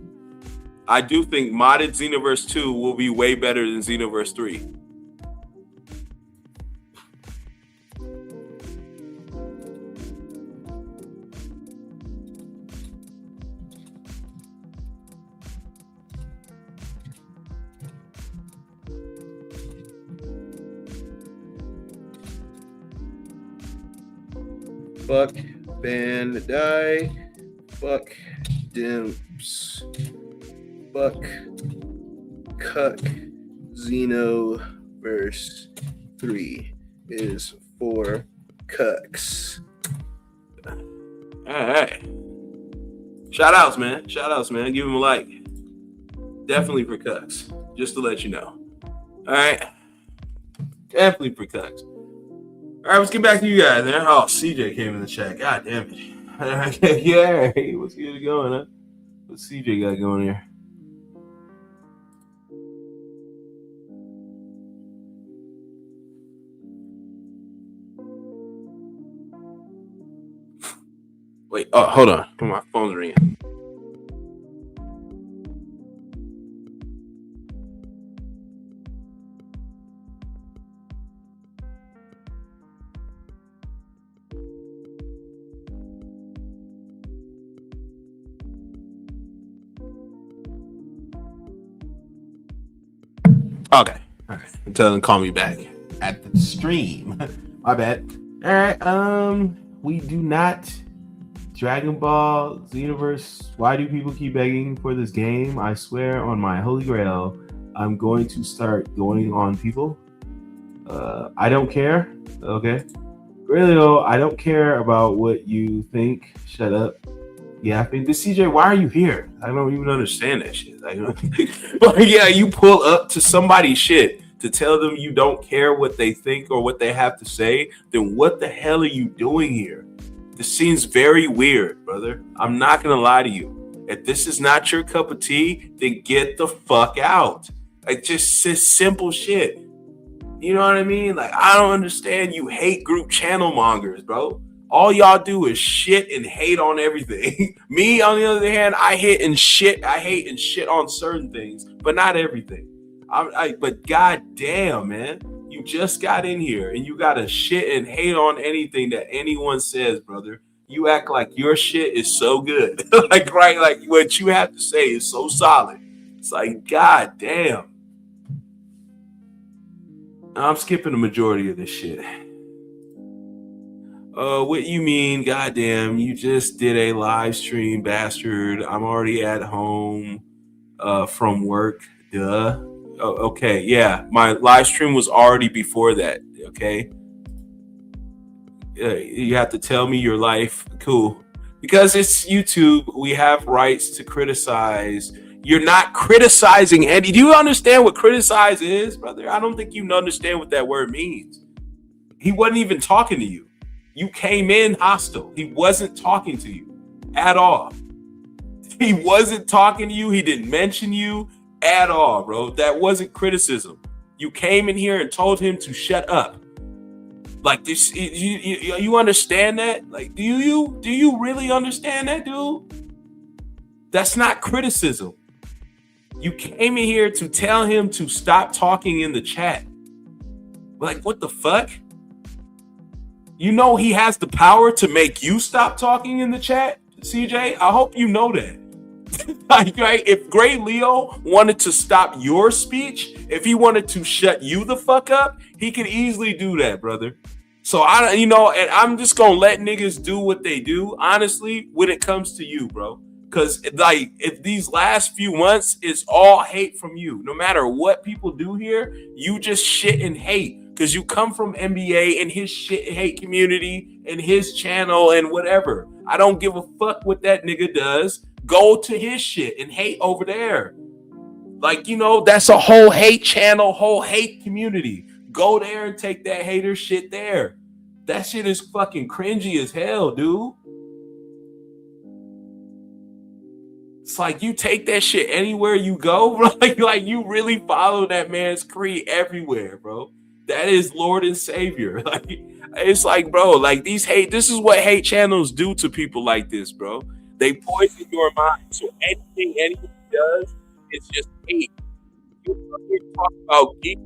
I do think modded Xenoverse 2 will be way better than Xenoverse 3. Fuck Bandai. Fuck Dimps. Fuck Cuck. Xenoverse 3 is for cucks. Alright. Shout outs, man. Give him a like. Definitely for cucks. Just to let you know. All right. Definitely for cucks. All right, let's get back to you guys. Man. Oh, CJ came in the chat. God damn it. Yeah, hey, what's good going, huh? What's CJ got going here? Wait, oh, hold on. My phone's ringing. Okay. All right. Tell them to call me back at the stream. My bad. All right. We do not Dragon Ball Xenoverse. Why do people keep begging for this game? I swear on my holy grail, I'm going to start going on people. I don't care. Okay. Really though, I don't care about what you think. Shut up. Yeah, I think this CJ, why are you here? I don't even understand that shit. Like, yeah, you pull up to somebody's shit to tell them you don't care what they think or what they have to say, then what the hell are you doing here? This seems very weird, brother. I'm not gonna lie to you. If this is not your cup of tea, then get the fuck out. Like, just simple shit. You know what I mean? Like, I don't understand. You hate group channel mongers, bro. All y'all do is shit and hate on everything. Me, on the other hand, I hate and shit on certain things, but not everything. But goddamn, man, you just got in here and you gotta shit and hate on anything that anyone says, brother. You act like your shit is so good, like what you have to say is so solid. It's like, goddamn. I'm skipping the majority of this shit. What you mean? Goddamn, you just did a live stream, bastard. I'm already at home from work. Duh. Oh, okay, yeah. My live stream was already before that. Okay. You have to tell me your life. Cool. Because it's YouTube, we have rights to criticize. You're not criticizing Andy. Do you understand what criticize is, brother? I don't think you understand what that word means. He wasn't even talking to you. You came in hostile. He wasn't talking to you at all. He wasn't talking to you. He didn't mention you at all, bro. That wasn't criticism. You came in here and told him to shut up. Like this, you understand that? Like, do you really understand that, dude? That's not criticism. You came in here to tell him to stop talking in the chat. Like, what the fuck? You know he has the power to make you stop talking in the chat, CJ? I hope you know that. Like, right? If Great Leo wanted to stop your speech, if he wanted to shut you the fuck up, he could easily do that, brother. So and I'm just gonna let niggas do what they do, honestly, when it comes to you, bro. Because like, if these last few months, it's all hate from you. No matter what people do here, you just shit and hate. Because you come from NBA and his shit and hate community and his channel and whatever. I don't give a fuck what that nigga does. Go to his shit and hate over there. Like, that's a whole hate channel, whole hate community. Go there and take that hater shit there. That shit is fucking cringy as hell, dude. It's like you take that shit anywhere you go, bro. Like you really follow that man's creed everywhere, bro. That is Lord and Savior. Like, it's like, bro, like this is what hate channels do to people like this, bro. They poison your mind. So anything anyone does is just hate. You talk about geek,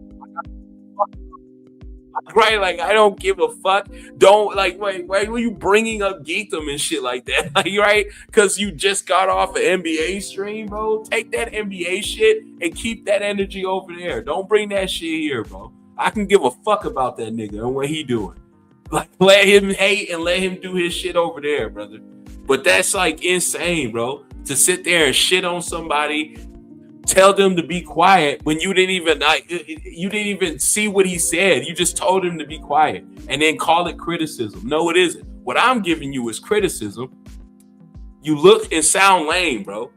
right? Like, I don't give a fuck. Don't why were you bringing up geekdom and shit like that? Like, right? Because you just got off an NBA stream, bro. Take that NBA shit and keep that energy over there. Don't bring that shit here, bro. I can give a fuck about that nigga and what he doing. Like, let him hate and let him do his shit over there, brother. But that's like insane, bro. To sit there and shit on somebody, tell them to be quiet when you didn't even see what he said. You just told him to be quiet and then call it criticism. No, it isn't. What I'm giving you is criticism. You look and sound lame, bro.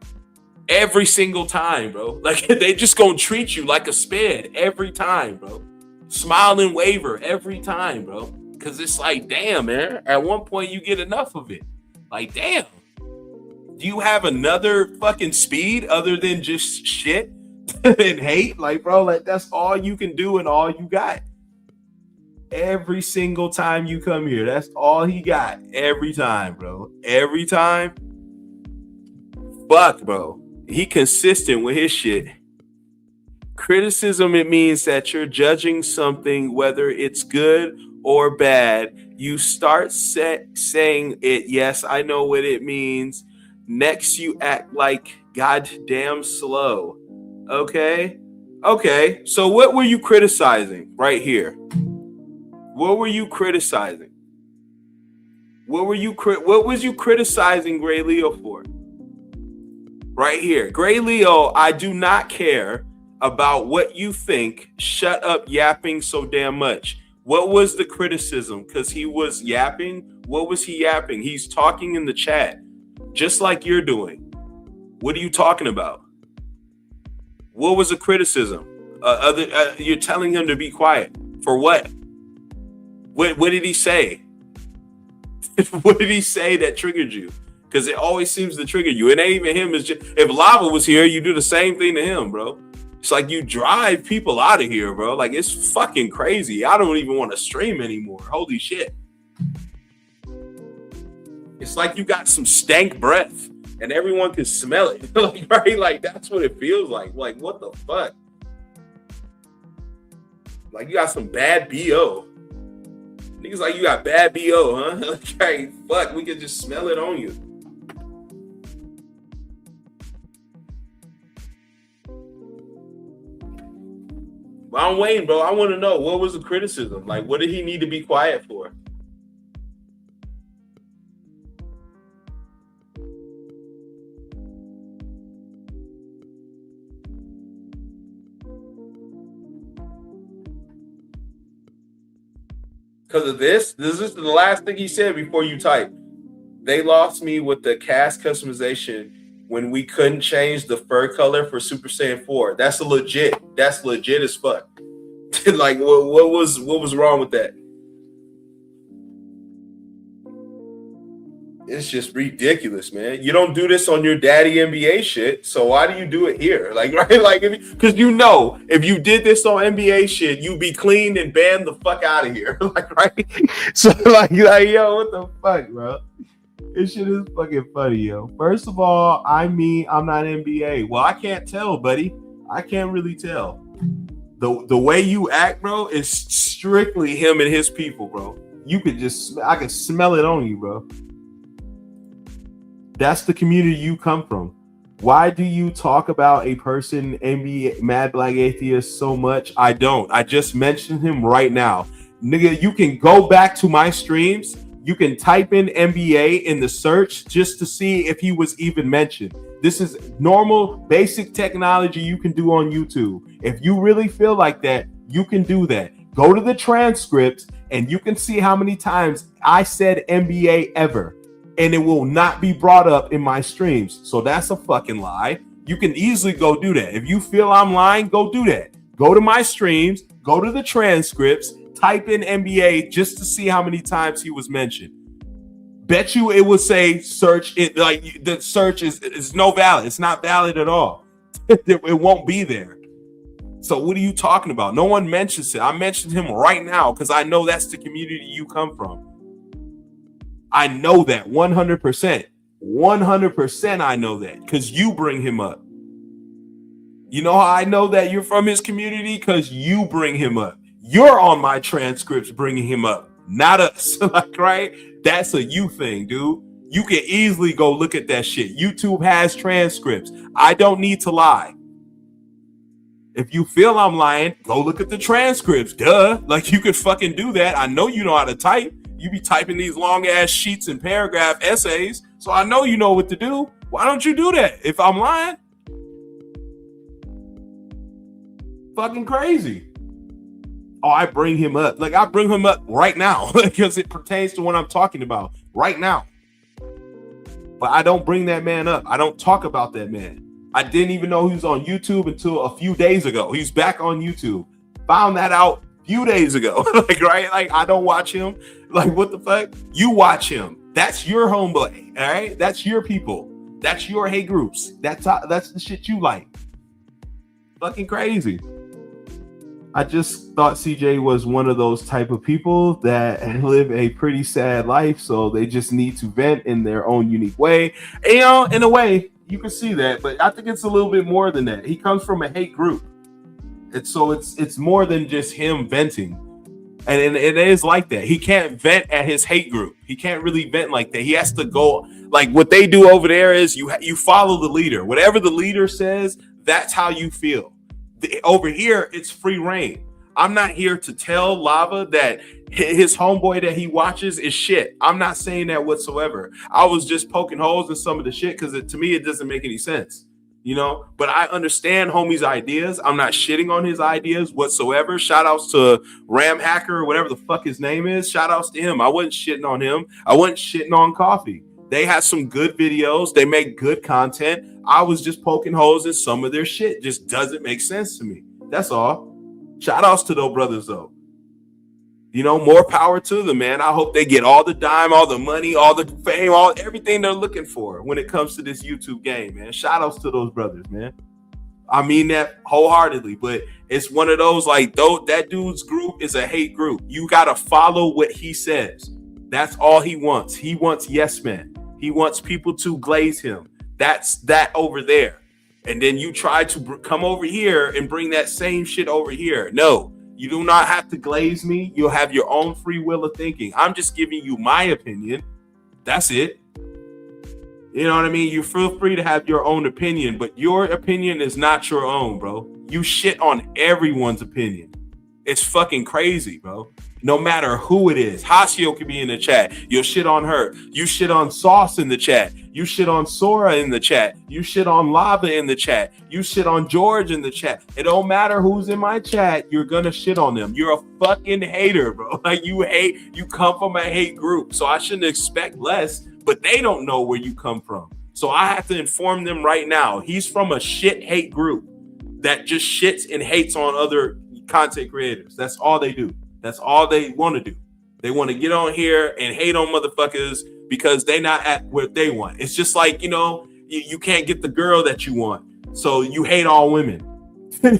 Every single time, bro. Like, they just gonna treat you like a sped every time, bro. Smile and waver every time, bro. Because it's like, damn, man. At one point, you get enough of it. Like, damn. Do you have another fucking speed other than just shit and hate? Like, bro, like, that's all you can do and all you got. Every single time you come here, that's all he got. Every time, bro. Every time. Fuck, bro. He consistent with his shit. Criticism, it means that you're judging something, whether it's good or bad. You start saying it. Yes, I know what it means. Next, you act like goddamn slow. Okay? Okay. So what were you criticizing right here? What were you criticizing? What was you criticizing Gray Leo for? Right here. Gray Leo, I do not care about what you think. Shut up yapping so damn much. What was the criticism? Because he was yapping. What was he yapping? He's talking in the chat, just like you're doing. What are you talking about? What was the criticism? You're telling him to be quiet. For what? What did he say? What did he say that triggered you? Because it always seems to trigger you. It ain't even him. It's just, if Lava was here, you do the same thing to him, bro. It's like you drive people out of here, bro. Like, it's fucking crazy. I don't even want to stream anymore. Holy shit. It's like you got some stank breath and everyone can smell it. Like, right? Like, that's what it feels like. Like, what the fuck? Like, you got some bad BO. Niggas like, you got bad BO, huh? Okay, fuck, we can just smell it on you. But I'm waiting, bro. I want to know, what was the criticism? Like, what did he need to be quiet for? Because of this? This is the last thing he said before you type. They lost me with the cast customization when we couldn't change the fur color for Super Saiyan 4. That's legit as fuck. Like, what was wrong with that? It's just ridiculous, man. You don't do this on your daddy NBA shit, so why do you do it here? Like, right? Like, because you know, if you did this on NBA shit, you'd be cleaned and banned the fuck out of here. Like, right? So, like, yo, what the fuck, bro? This shit is fucking funny, yo. First of all, I'm not NBA. Well, I can't tell, buddy. I can't really tell. The way you act, bro, is strictly him and his people, bro. I can smell it on you, bro. That's the community you come from. Why do you talk about a person, NBA Mad Black Atheist, so much? I don't. I just mentioned him right now. Nigga, you can go back to my streams. You can type in NBA in the search just to see if he was even mentioned. This is normal, basic technology you can do on YouTube. If you really feel like that, you can do that. Go to the transcripts and you can see how many times I said NBA ever. And it will not be brought up in my streams. So that's a fucking lie. You can easily go do that. If you feel I'm lying, go do that. Go to my streams, go to the transcripts, type in NBA just to see how many times he was mentioned. Bet you it will say search it, like the search is no valid. It's not valid at all. It won't be there. So what are you talking about? No one mentions it. I mentioned him right now because I know that's the community you come from. I know that 100%. 100% I know that because you bring him up. You know how I know that you're from his community? Because you bring him up. You're on my transcripts bringing him up, not us. Like, right? That's a you thing, dude. You can easily go look at that shit. YouTube has transcripts. I don't need to lie. If you feel I'm lying, go look at the transcripts. Duh. Like, you could fucking do that. I know you know how to type. You be typing these long ass sheets and paragraph essays, so I know you know what to do. Why don't you do that if I'm lying? Fucking crazy. Oh, I bring him up. Like, I bring him up right now because it pertains to what I'm talking about right now. But I don't bring that man up. I don't talk about that man. I didn't even know he was on YouTube until a few days ago. He's back on YouTube. Found that out a few days ago. Like, right? Like, I don't watch him. Like, what the fuck? You watch him. That's your homeboy. All right? That's your people. That's your hate groups. That's the shit you like. Fucking crazy. I just thought CJ was one of those type of people that live a pretty sad life, so they just need to vent in their own unique way. And, you know, in a way, you can see that, but I think it's a little bit more than that. He comes from a hate group. It's more than just him venting. And it is like that. He can't vent at his hate group. He can't really vent like that. He has to go, like, what they do over there is you follow the leader. Whatever the leader says, that's how you feel. Over here, it's free reign. I'm not here to tell Lava that his homeboy that he watches is shit. I'm not saying that whatsoever. I was just poking holes in some of the shit because to me, it doesn't make any sense. You know, but I understand homie's ideas. I'm not shitting on his ideas whatsoever. Shout outs to Ram Hacker or whatever the fuck his name is. Shout outs to him. I wasn't shitting on him. I wasn't shitting on Coffee. They had some good videos. They make good content. I was just poking holes in some of their shit. Just doesn't make sense to me. That's all. Shout outs to those brothers, though. You know, more power to them, man. I hope they get all the dime, all the money, all the fame, everything they're looking for when it comes to this YouTube game, man. Shout outs to those brothers, man. I mean that wholeheartedly, but it's one of those, like, though that dude's group is a hate group. You got to follow what he says. That's all he wants. He wants yes men. He wants people to glaze him. That's that over there. And then you try to come over here and bring that same shit over here. No, you do not have to glaze me. You'll have your own free will of thinking. I'm just giving you my opinion. That's it. You know what I mean? You feel free to have your own opinion, but your opinion is not your own, bro. You shit on everyone's opinion. It's fucking crazy, bro. No matter who it is. Hasio could be in the chat. You'll shit on her. You shit on Sauce in the chat. You shit on Sora in the chat. You shit on Lava in the chat. You shit on George in the chat. It don't matter who's in my chat. You're gonna shit on them. You're a fucking hater, bro. Like, you hate. You come from a hate group. So I shouldn't expect less, but they don't know where you come from. So I have to inform them right now. He's from a shit hate group that just shits and hates on other content creators. That's all they do. That's all they want to do. They want to get on here and hate on motherfuckers because they not at what they want. It's just like, you know, you can't get the girl that you want, so you hate all women.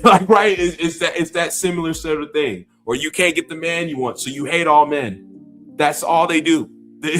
Like, right? It's that similar sort of thing. Or you can't get the man you want, so you hate all men. That's all they do. They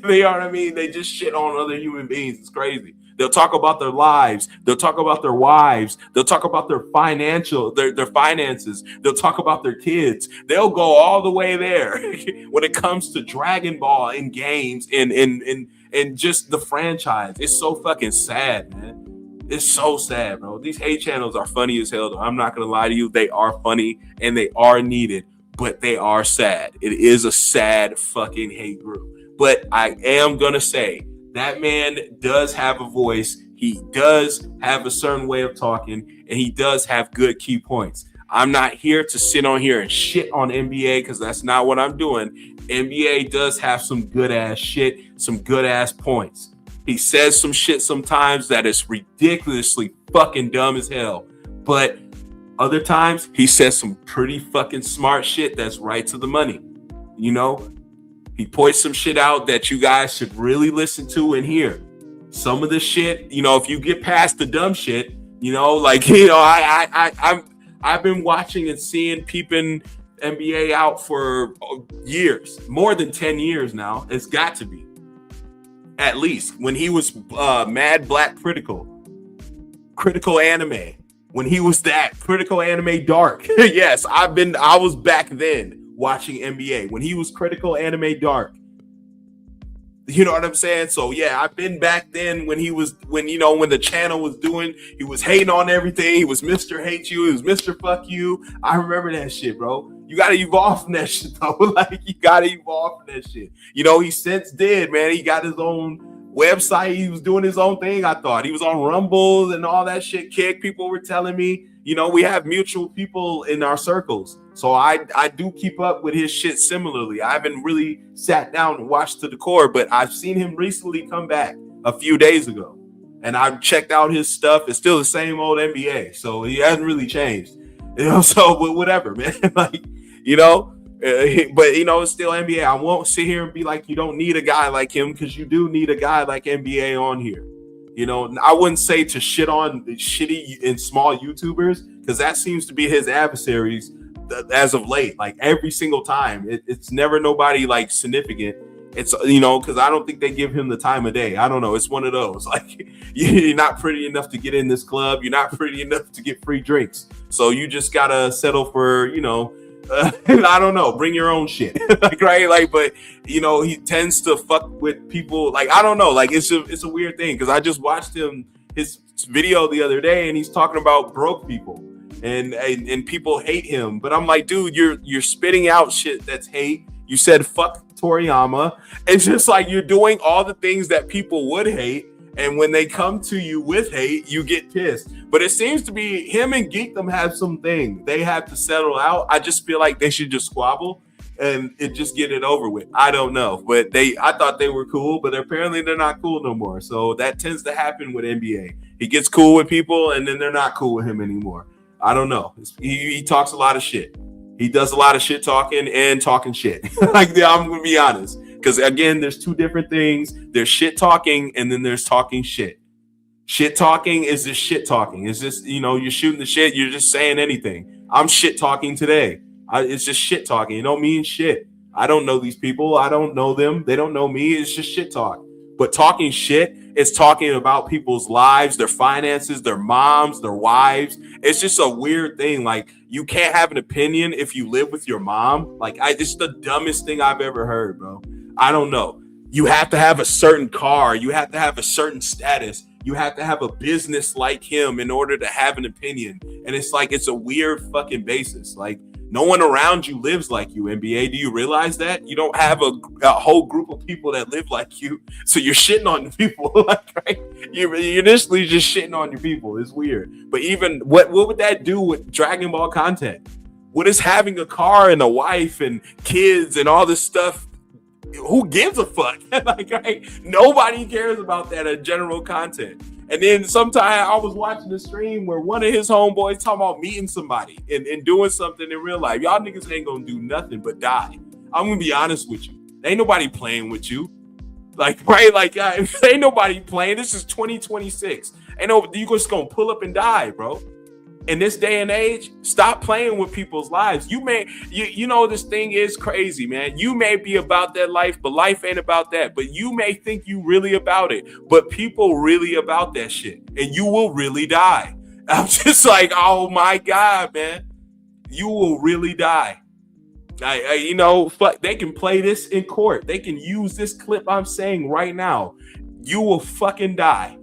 know what I mean? They just shit on other human beings. It's crazy. They'll talk about their lives. They'll talk about their wives. They'll talk about their finances. They'll talk about their kids. They'll go all the way there when it comes to Dragon Ball and games and just the franchise. It's so fucking sad, man. It's so sad, bro. These hate channels are funny as hell, though. I'm not going to lie to you. They are funny and they are needed, but they are sad. It is a sad fucking hate group. But I am going to say, that man does have a voice. He does have a certain way of talking, and he does have good key points. I'm not here to sit on here and shit on NBA because that's not what I'm doing. NBA does have some good ass shit, some good ass points. He says some shit sometimes that is ridiculously fucking dumb as hell. But other times, he says some pretty fucking smart shit that's right to the money. You know? He points some shit out that you guys should really listen to and hear. Some of the shit, you know, if you get past the dumb shit, you know, like, you know, I've been watching and peeping NBA out for years, more than 10 years now. It's got to be, at least when he was Mad Black Critical Anime, when he was that Critical Anime Dark. Yes, I was back then watching NBA when he was Critical Anime Dark. You know what I'm saying? So yeah, I've been back then when the channel was he was hating on everything. He was Mr. Hate You. He was Mr. Fuck You. I remember that shit, bro. You got to evolve from that shit, though. Like, you got to evolve from that shit. You know, he since did, man. He got his own website. He was doing his own thing, I thought. He was on Rumble and all that shit. Kick, people were telling me. You know, we have mutual people in our circles. So I do keep up with his shit similarly. I haven't really sat down and watched to the core, but I've seen him recently come back a few days ago. And I've checked out his stuff. It's still the same old NBA. So he hasn't really changed. So but whatever, man. Like, but it's still NBA. I won't sit here and be like, you don't need a guy like him, because you do need a guy like NBA on here. I wouldn't say to shit on the shitty and small YouTubers, because that seems to be his adversaries as of late. Like every single time, it's never nobody like significant. It's because I don't think they give him the time of day. I don't know. It's one of those like you're not pretty enough to get in this club. You're not pretty enough to get free drinks. So you just gotta settle for I don't know. Bring your own shit, like right, like. But he tends to fuck with people. Like I don't know. Like it's a weird thing, because I just watched his video the other day, and he's talking about broke people, and people hate him. But I'm like, dude, you're spitting out shit that's hate. You said fuck Toriyama. It's just like you're doing all the things that people would hate, and when they come to you with hate, you get pissed. But it seems to be him and Geekdom have something they have to settle out. I just feel like they should just squabble and just get it over with. I don't know, but I thought they were cool, but apparently they're not cool no more. So that tends to happen with NBA. He gets cool with people, and then they're not cool with him anymore. I don't know. He talks a lot of shit. He does a lot of shit talking and talking shit. Like, I'm going to be honest. Because, again, there's two different things. There's shit talking, and then there's talking shit. Shit talking is just shit talking. It's just, you're shooting the shit. You're just saying anything. I'm shit talking today. It's just shit talking. It don't mean shit. I don't know these people. I don't know them. They don't know me. It's just shit talk. But talking shit is talking about people's lives, their finances, their moms, their wives. It's just a weird thing. Like, you can't have an opinion if you live with your mom. Like, it's the dumbest thing I've ever heard, bro. I don't know. You have to have a certain car. You have to have a certain status. You have to have a business like him in order to have an opinion. And it's like, it's a weird fucking basis. Like, no one around you lives like you, NBA. Do you realize that? You don't have a whole group of people that live like you. So you're shitting on the people. Like, right? You're initially just shitting on your people. It's weird. But even what would that do with Dragon Ball content? What is having a car and a wife and kids and all this stuff? Who gives a fuck? Like, right? Nobody cares about that in general content. And then sometime I was watching a stream where one of his homeboys talking about meeting somebody and doing something in real life. Y'all niggas ain't gonna do nothing but die. I'm gonna be honest with you. Ain't nobody playing with you. Like, right? Like, ain't nobody playing. This is 2026. You just gonna pull up and die, bro. In this day and age, stop playing with people's lives. This thing is crazy, man. You may be about that life, but life ain't about that. But you may think you really about it, but people really about that shit, and you will really die. I'm just like, oh my God, man. You will really die. Fuck, they can play this in court. They can use this clip I'm saying right now. You will fucking die.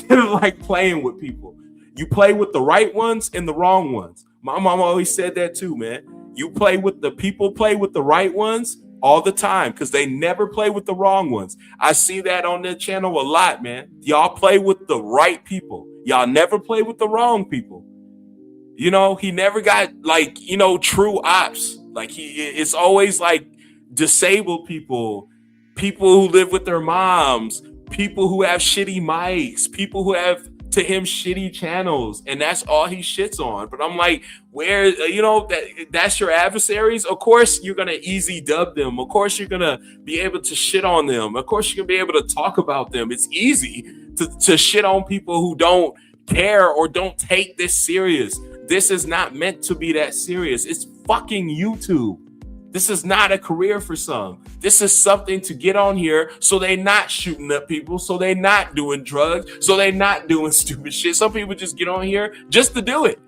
Like playing with people. You play with the right ones and the wrong ones. My mom always said that too, man. You play with the right ones all the time, because they never play with the wrong ones. I see that on their channel a lot, man. Y'all play with the right people. Y'all never play with the wrong people. He never got true ops. Like it's always like disabled people who live with their moms, people who have shitty mics, people who have, to him, shitty channels, and that's all he shits on. But I'm like, where, that's your adversaries? Of course you're gonna easy dub them. Of course you're gonna be able to shit on them. Of course you're gonna be able to talk about them. It's easy to shit on people who don't care or don't take this serious. This is not meant to be that serious. It's fucking YouTube. This is not a career for some. This is something to get on here so they not shooting up people, so they not doing drugs, so they not doing stupid shit. Some people just get on here just to do it.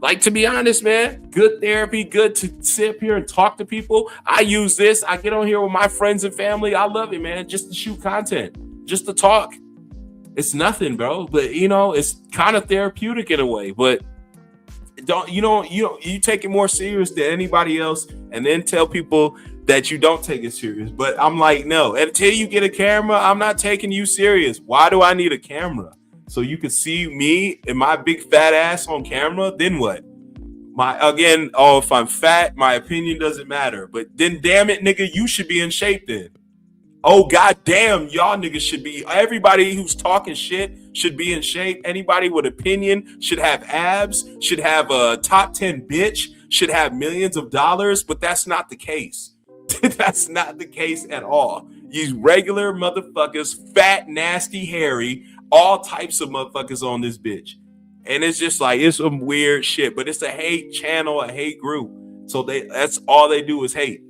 Like, to be honest, man, good therapy, good to sit up here and talk to people. I use this. I get on here with my friends and family. I love it, man, just to shoot content, just to talk. It's nothing, bro. But, it's kind of therapeutic in a way. But you take it more serious than anybody else, and then tell people that you don't take it serious. But I'm like, no, until you get a camera, I'm not taking you serious. Why do I need a camera? So you can see me and my big fat ass on camera? Then what? If I'm fat, my opinion doesn't matter. But then, damn it, nigga, you should be in shape then. Oh, goddamn, y'all niggas should be, everybody who's talking shit should be in shape. Anybody with opinion should have abs, should have a top 10 bitch, should have millions of dollars, but that's not the case. That's not the case at all. You regular motherfuckers, fat, nasty, hairy, all types of motherfuckers on this bitch. And it's just like, it's some weird shit, but it's a hate channel, a hate group. So that's all they do is hate.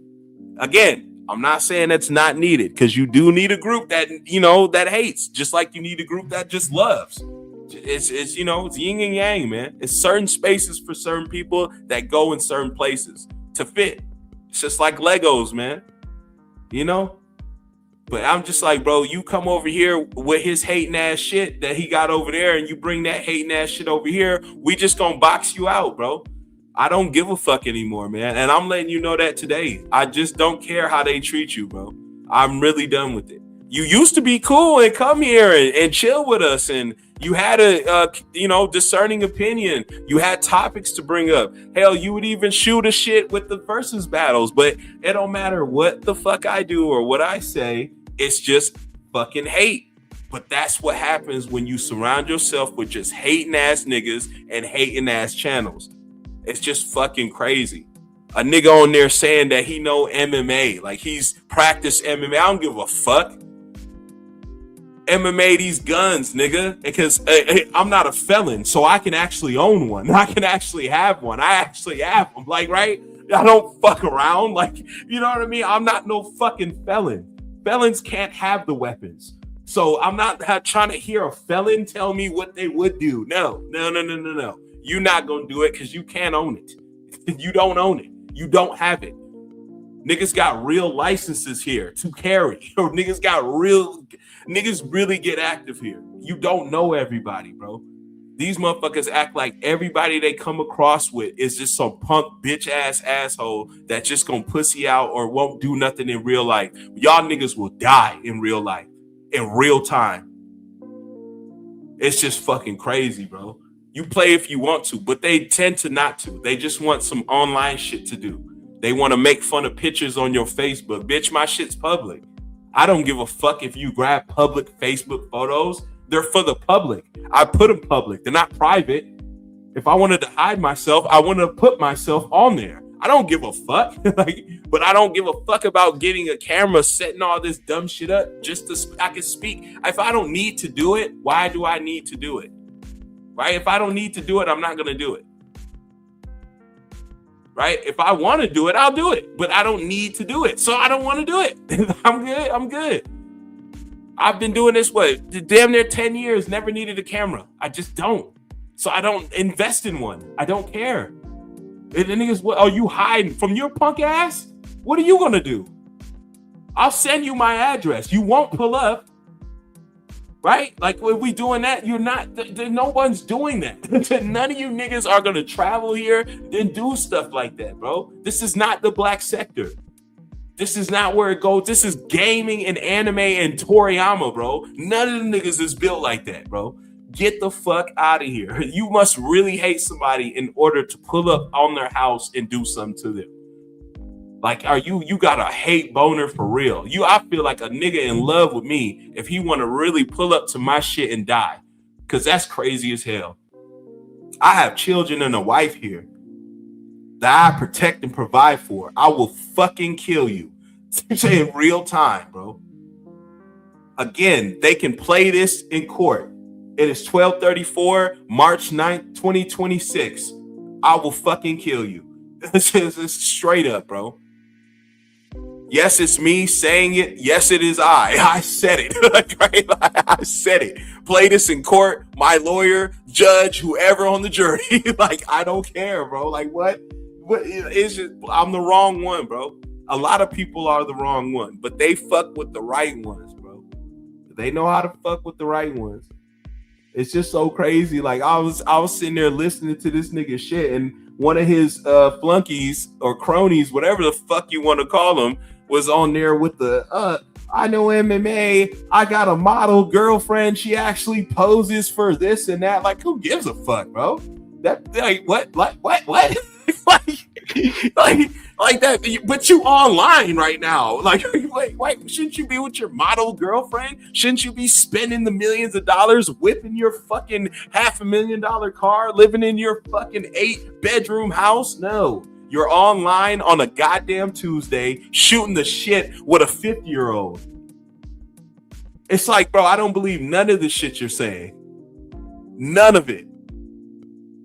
Again, I'm not saying that's not needed, because you do need a group that, you know, that hates, just like you need a group that just loves. It's you know, it's yin and yang, man. It's certain spaces for certain people that go in certain places to fit. It's just like Legos, man. You know? But I'm just like, bro, you come over here with his hating ass shit that he got over there, and you bring that hating ass shit over here, we just gonna box you out, bro. I don't give a fuck anymore, man. And I'm letting you know that today. I just don't care how they treat you, bro. I'm really done with it. You used to be cool and come here and chill with us, and you had a you know, discerning opinion. You had topics to bring up. Hell, you would even shoot a shit with the versus battles, but it don't matter what the fuck I do or what I say. It's just fucking hate. But that's what happens when you surround yourself with just hating ass niggas and hating ass channels. It's just fucking crazy. A nigga on there saying that he know MMA, like he's practiced MMA. I don't give a fuck. MMA these guns, nigga, because I'm not a felon, so I can actually own one. I can actually have one. I actually have them, like, right? I don't fuck around, like, you know what I mean? I'm not no fucking felon. Felons can't have the weapons. So I'm not trying to hear a felon tell me what they would do. No. You're not going to do it because you can't own it. You don't own it. You don't have it. Niggas got real licenses here to carry. Or niggas really get active here. You don't know everybody, bro. These motherfuckers act like everybody they come across with is just some punk bitch ass asshole that just gonna pussy out or won't do nothing in real life. Y'all niggas will die in real life, in real time. It's just fucking crazy, bro. You play if you want to, but they tend to not to. They just want some online shit to do. They want to make fun of pictures on your Facebook. Bitch, my shit's public. I don't give a fuck if you grab public Facebook photos. They're for the public. I put them public. They're not private. If I wanted to hide myself, I wouldn't have put myself on there. I don't give a fuck. But I don't give a fuck about getting a camera, setting all this dumb shit up just so I can speak. If I don't need to do it, why do I need to do it? Right? If I don't need to do it, I'm not going to do it. Right? If I want to do it, I'll do it. But I don't need to do it. So I don't want to do it. I'm good. I've been doing this, damn near 10 years, never needed a camera. I just don't. So I don't invest in one. I don't care. And the niggas, what are you hiding from your punk ass? What are you going to do? I'll send you my address. You won't pull up. Right? Like, when we doing that, you're not, no one's doing that. None of you niggas are going to travel here and do stuff like that, bro. This is not the black sector. This is not where it goes. This is gaming and anime and Toriyama, bro. None of the niggas is built like that, bro. Get the fuck out of here. You must really hate somebody in order to pull up on their house and do something to them. Like, you got a hate boner for real. I feel like a nigga in love with me if he want to really pull up to my shit and die. Because that's crazy as hell. I have children and a wife here that I protect and provide for. I will fucking kill you in real time, bro. Again, they can play this in court. It is 12/34, March 9th, 2026. I will fucking kill you. It's straight up, bro. Yes, it's me saying it. Yes, it is I. I said it. Right? I said it. Play this in court. My lawyer, judge, whoever on the jury. Like, I don't care, bro. Like, what? It's just, I'm the wrong one, bro. A lot of people are the wrong one, but they fuck with the right ones, bro. They know how to fuck with the right ones. It's just so crazy. Like, I was sitting there listening to this nigga shit, and one of his flunkies or cronies, whatever the fuck you want to call them, was on there with the I know MMA. I got a model girlfriend. She actually poses for this and that. Like, who gives a fuck, bro? That, like, what? Like, what? Like, like that. But you online right now. Like, wait, shouldn't you be with your model girlfriend? Shouldn't you be spending the millions of dollars whipping your fucking $500,000 car, living in your fucking 8-bedroom house? No. You're online on a goddamn Tuesday shooting the shit with a 50-year-old. It's like, bro, I don't believe none of the shit you're saying. None of it.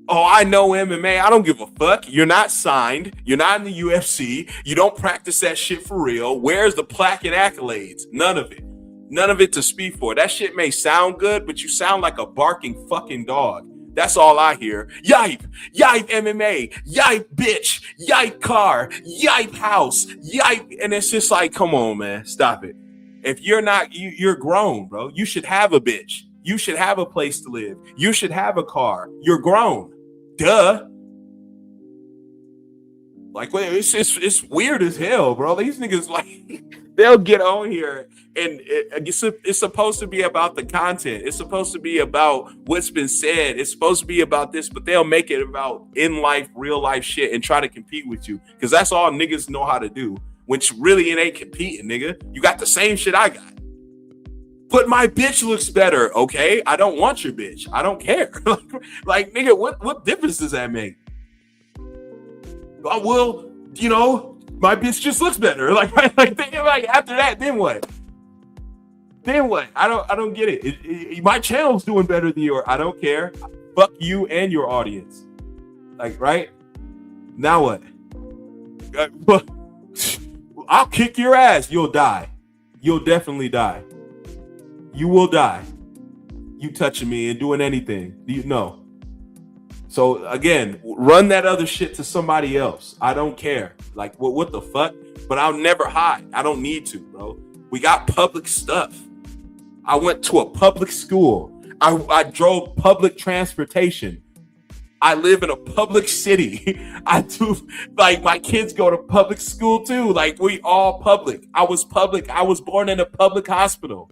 Oh, I know MMA. I don't give a fuck. You're not signed. You're not in the UFC. You don't practice that shit for real. Where's the plaque and accolades? None of it. None of it to speak for. That shit may sound good, but you sound like a barking fucking dog. That's all I hear. Yipe, yipe MMA, yipe bitch, yipe car, yipe house, yipe. And it's just like, come on, man, stop it. If you're not, you're grown, bro. You should have a bitch. You should have a place to live. You should have a car. You're grown. Duh. Like, wait, it's weird as hell, bro. These niggas, like, they'll get on here and it's supposed to be about the content. It's supposed to be about what's been said. It's supposed to be about this, but they'll make it about in life, real life shit and try to compete with you. Because that's all niggas know how to do. Which really it ain't competing, nigga. You got the same shit I got. But my bitch looks better, okay? I don't want your bitch. I don't care. Like, nigga, what difference does that make? Well, you know, my bitch just looks better. Like after that, then what? Then what? I don't get it. My channel's doing better than yours. I don't care. Fuck you and your audience. Like, right? Now what? I'll kick your ass. You'll die. You'll definitely die. You will die. You touching me and doing anything. You know. So again, run that other shit to somebody else. I don't care. Like, what the fuck? But I'll never hide. I don't need to, bro. We got public stuff. I went to a public school. I drove public transportation. I live in a public city. I do, like, my kids go to public school too. Like, we all public. I was public. I was born in a public hospital.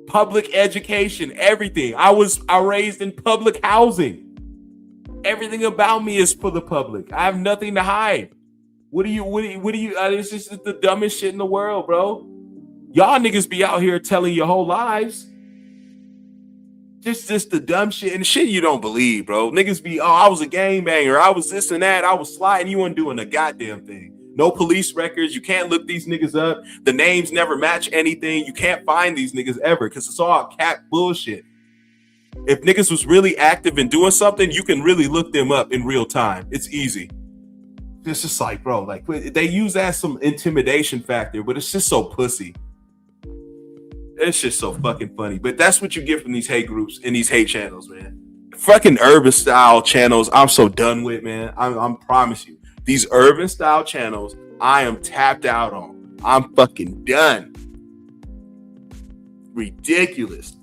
Public education, everything. I raised in public housing. Everything about me is for the public. I have nothing to hide. What do you, it's just the dumbest shit in the world, bro. Y'all niggas be out here telling your whole lives. Just the dumb shit and shit you don't believe, bro. Niggas be, I was a gangbanger. I was this and that. I was sliding. You weren't doing a goddamn thing. No police records. You can't look these niggas up. The names never match anything. You can't find these niggas ever because it's all cat bullshit. If niggas was really active in doing something, you can really look them up in real time. It's easy. It's just like, bro, like they use that as some intimidation factor, but it's just so pussy. It's just so fucking funny. But that's what you get from these hate groups and these hate channels, man. Fucking urban style channels, I'm so done with, man. I promise you. These urban style channels, I am tapped out on. I'm fucking done. Ridiculous.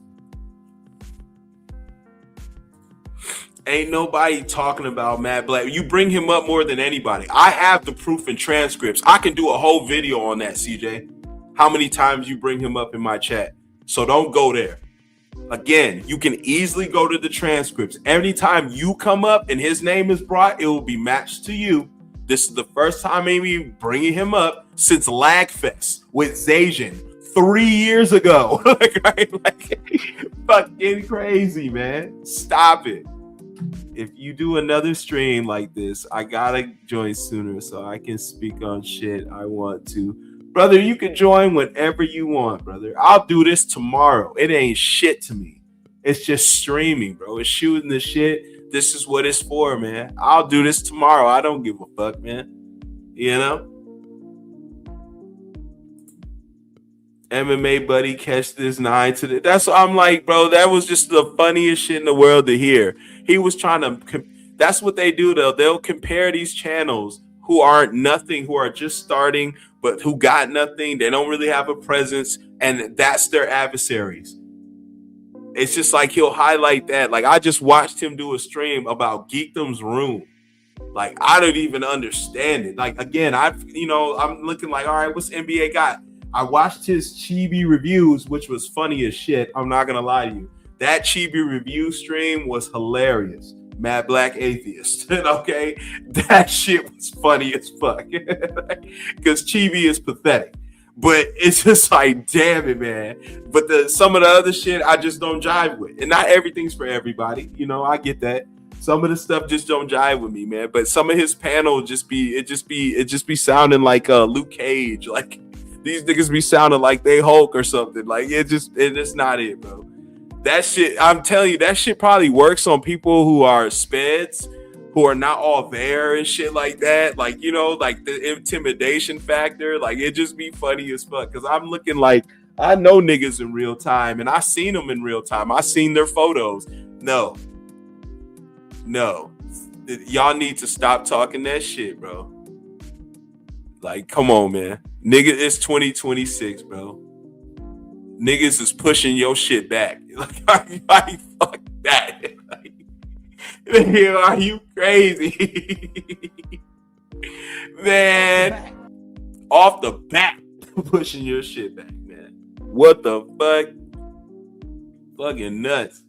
Ain't nobody talking about Matt Black. You bring him up more than anybody. I have the proof and transcripts. I can do a whole video on that, CJ. How many times you bring him up in my chat. So don't go there. Again, you can easily go to the transcripts. Anytime you come up and his name is brought, it will be matched to you. This is the first time maybe bringing him up since Lagfest with Zajan 3 years ago. like, fucking crazy, man. Stop it. If you do another stream like this, I gotta join sooner so I can speak on shit I want to. Brother, you can join whenever you want, brother. I'll do this tomorrow. It ain't shit to me. It's just streaming, bro. It's shooting the shit. This is what it's for, man. I'll do this tomorrow. I don't give a fuck, man. You know? MMA buddy, catch this 9 to the... That's what I'm like, bro. That was just the funniest shit in the world to hear. He was trying to... That's what they do, though. They'll compare these channels who aren't nothing, who are just starting, but who got nothing. They don't really have a presence, and that's their adversaries. It's just like he'll highlight that. Like, I just watched him do a stream about Geekdom's Room. Like, I don't even understand it. Like, again, I'm looking like, all right, what's NBA got? I watched his Chibi reviews, which was funny as shit. I'm not gonna lie to you. That Chibi review stream was hilarious. Mad Black Atheist. Okay, that shit was funny as fuck. Because Chibi is pathetic. But it's just like, damn it, man. But some of the other shit I just don't jive with. And not everything's for everybody. You know, I get that. Some of the stuff just don't jive with me, man. But some of his panel just be sounding like Luke Cage. Like these niggas be sounding like they Hulk or something. Like it's not it, bro. That shit, I'm telling you, that shit probably works on people who are speds, who are not all there and shit like that. Like, you know, like the intimidation factor. Like it just be funny as fuck. Cause I'm looking like I know niggas in real time and I seen them in real time. I seen their photos. No. Y'all need to stop talking that shit, bro. Like, come on, man. Nigga, it's 2026, bro. Niggas is pushing your shit back. Like fuck that. Like, are you crazy? Man, off the bat, pushing your shit back, man. What the fuck? Fucking nuts.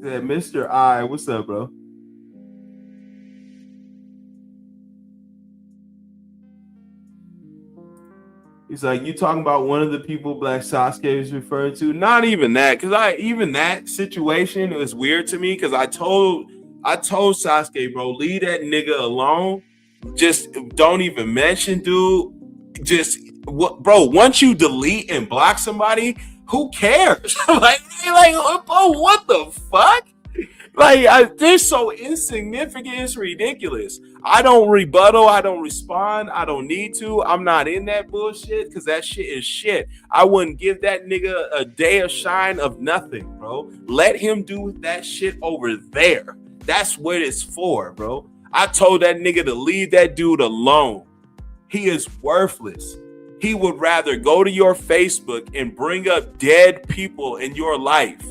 Yeah, Mr. I, what's up, bro? He's like, you talking about one of the people Black Sasuke is referring to? Not even that, because even that situation was weird to me. Because I told Sasuke, bro, leave that nigga alone. Just don't even mention, dude. Just what, bro? Once you delete and block somebody, who cares? like, bro, what the fuck? Like, they're so insignificant, it's ridiculous. I don't rebuttal, I don't respond, I don't need to. I'm not in that bullshit because that shit is shit. I wouldn't give that nigga a day of shine of nothing, bro. Let him do that shit over there. That's what it's for, bro. I told that nigga to leave that dude alone. He is worthless. He would rather go to your Facebook and bring up dead people in your life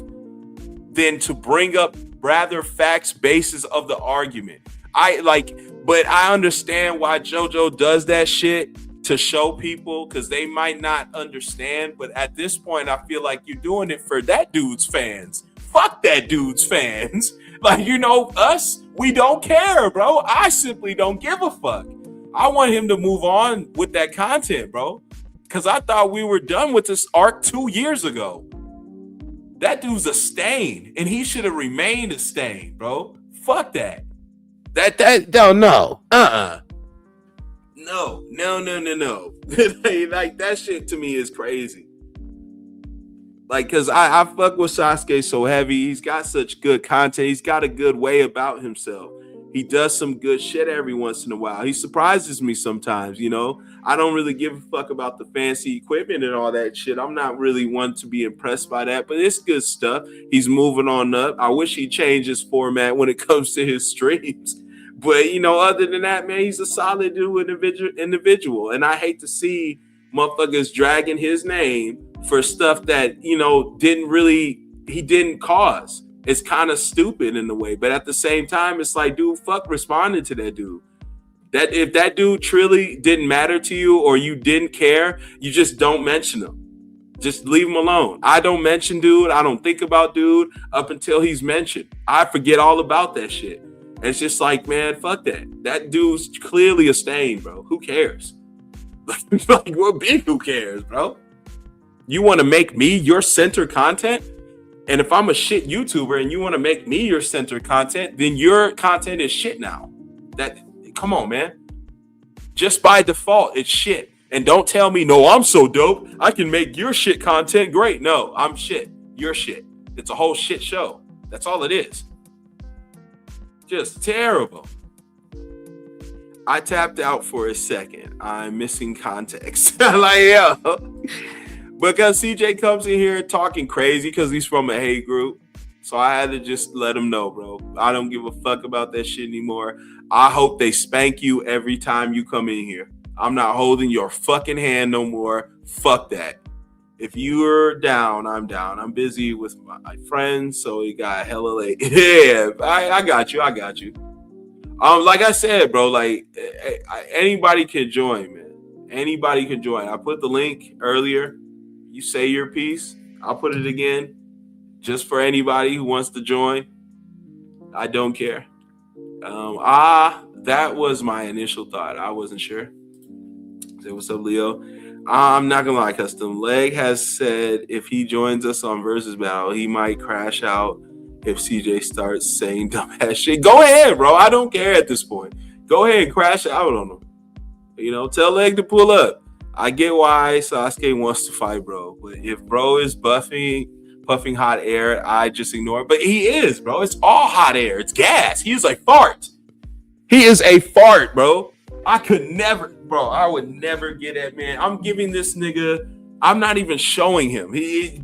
than to bring up rather facts basis of the argument. But I understand why JoJo does that shit to show people because they might not understand. But at this point, I feel like you're doing it for that dude's fans. Fuck that dude's fans. Like, you know, us, we don't care, bro. I simply don't give a fuck. I want him to move on with that content, bro. Because I thought we were done with this arc 2 years ago. That dude's a stain, and he should have remained a stain, bro. Fuck that. No. No. Like, that shit to me is crazy. Like, because I fuck with Sasuke so heavy. He's got such good content. He's got a good way about himself. He does some good shit every once in a while. He surprises me sometimes, you know. I don't really give a fuck about the fancy equipment and all that shit. I'm not really one to be impressed by that, but it's good stuff. He's moving on up. I wish he changed his format when it comes to his streams. But, you know, other than that, man, he's a solid dude individual. And I hate to see motherfuckers dragging his name for stuff that, you know, he didn't cause. It's kind of stupid in a way, but at the same time, it's like, dude, fuck responding to that dude. That if that dude truly didn't matter to you or you didn't care, you just don't mention him. Just leave him alone. I don't mention dude. I don't think about dude up until he's mentioned. I forget all about that shit. It's just like, man, fuck that. That dude's clearly a stain, bro. Who cares? Like, what big who cares, bro? You want to make me your center content? And if I'm a shit YouTuber and you want to make me your center content, then your content is shit now. Come on, man. Just by default, it's shit. And don't tell me, no, I'm so dope, I can make your shit content great. No, I'm shit. You're shit. It's a whole shit show. That's all it is. Just terrible. I tapped out for a second. I'm missing context. Like, yo. Because CJ comes in here talking crazy because he's from a hate group. So I had to just let him know, bro. I don't give a fuck about that shit anymore. I hope they spank you every time you come in here. I'm not holding your fucking hand no more. Fuck that. If you're down, I'm down. I'm busy with my friends, so it got hella late. Yeah, I got you. Like I said, bro, like anybody can join, man. Anybody can join. I put the link earlier. You say your piece. I'll put it again. just for anybody who wants to join. I don't care. That was my initial thought. I wasn't sure. Say what's up, Leo. I'm not gonna lie, Custom. Leg has said if he joins us on Versus Battle, he might crash out if CJ starts saying dumbass shit. Go ahead, bro. I don't care at this point. Go ahead and crash out on him. You know, tell Leg to pull up. I get why Sasuke wants to fight, bro. But if bro is puffing hot air, I just ignore it. But he is, bro. It's all hot air. It's gas. He's a fart. He is a fart, bro. I would never get at, man. I'm giving this nigga, I'm not even showing him. He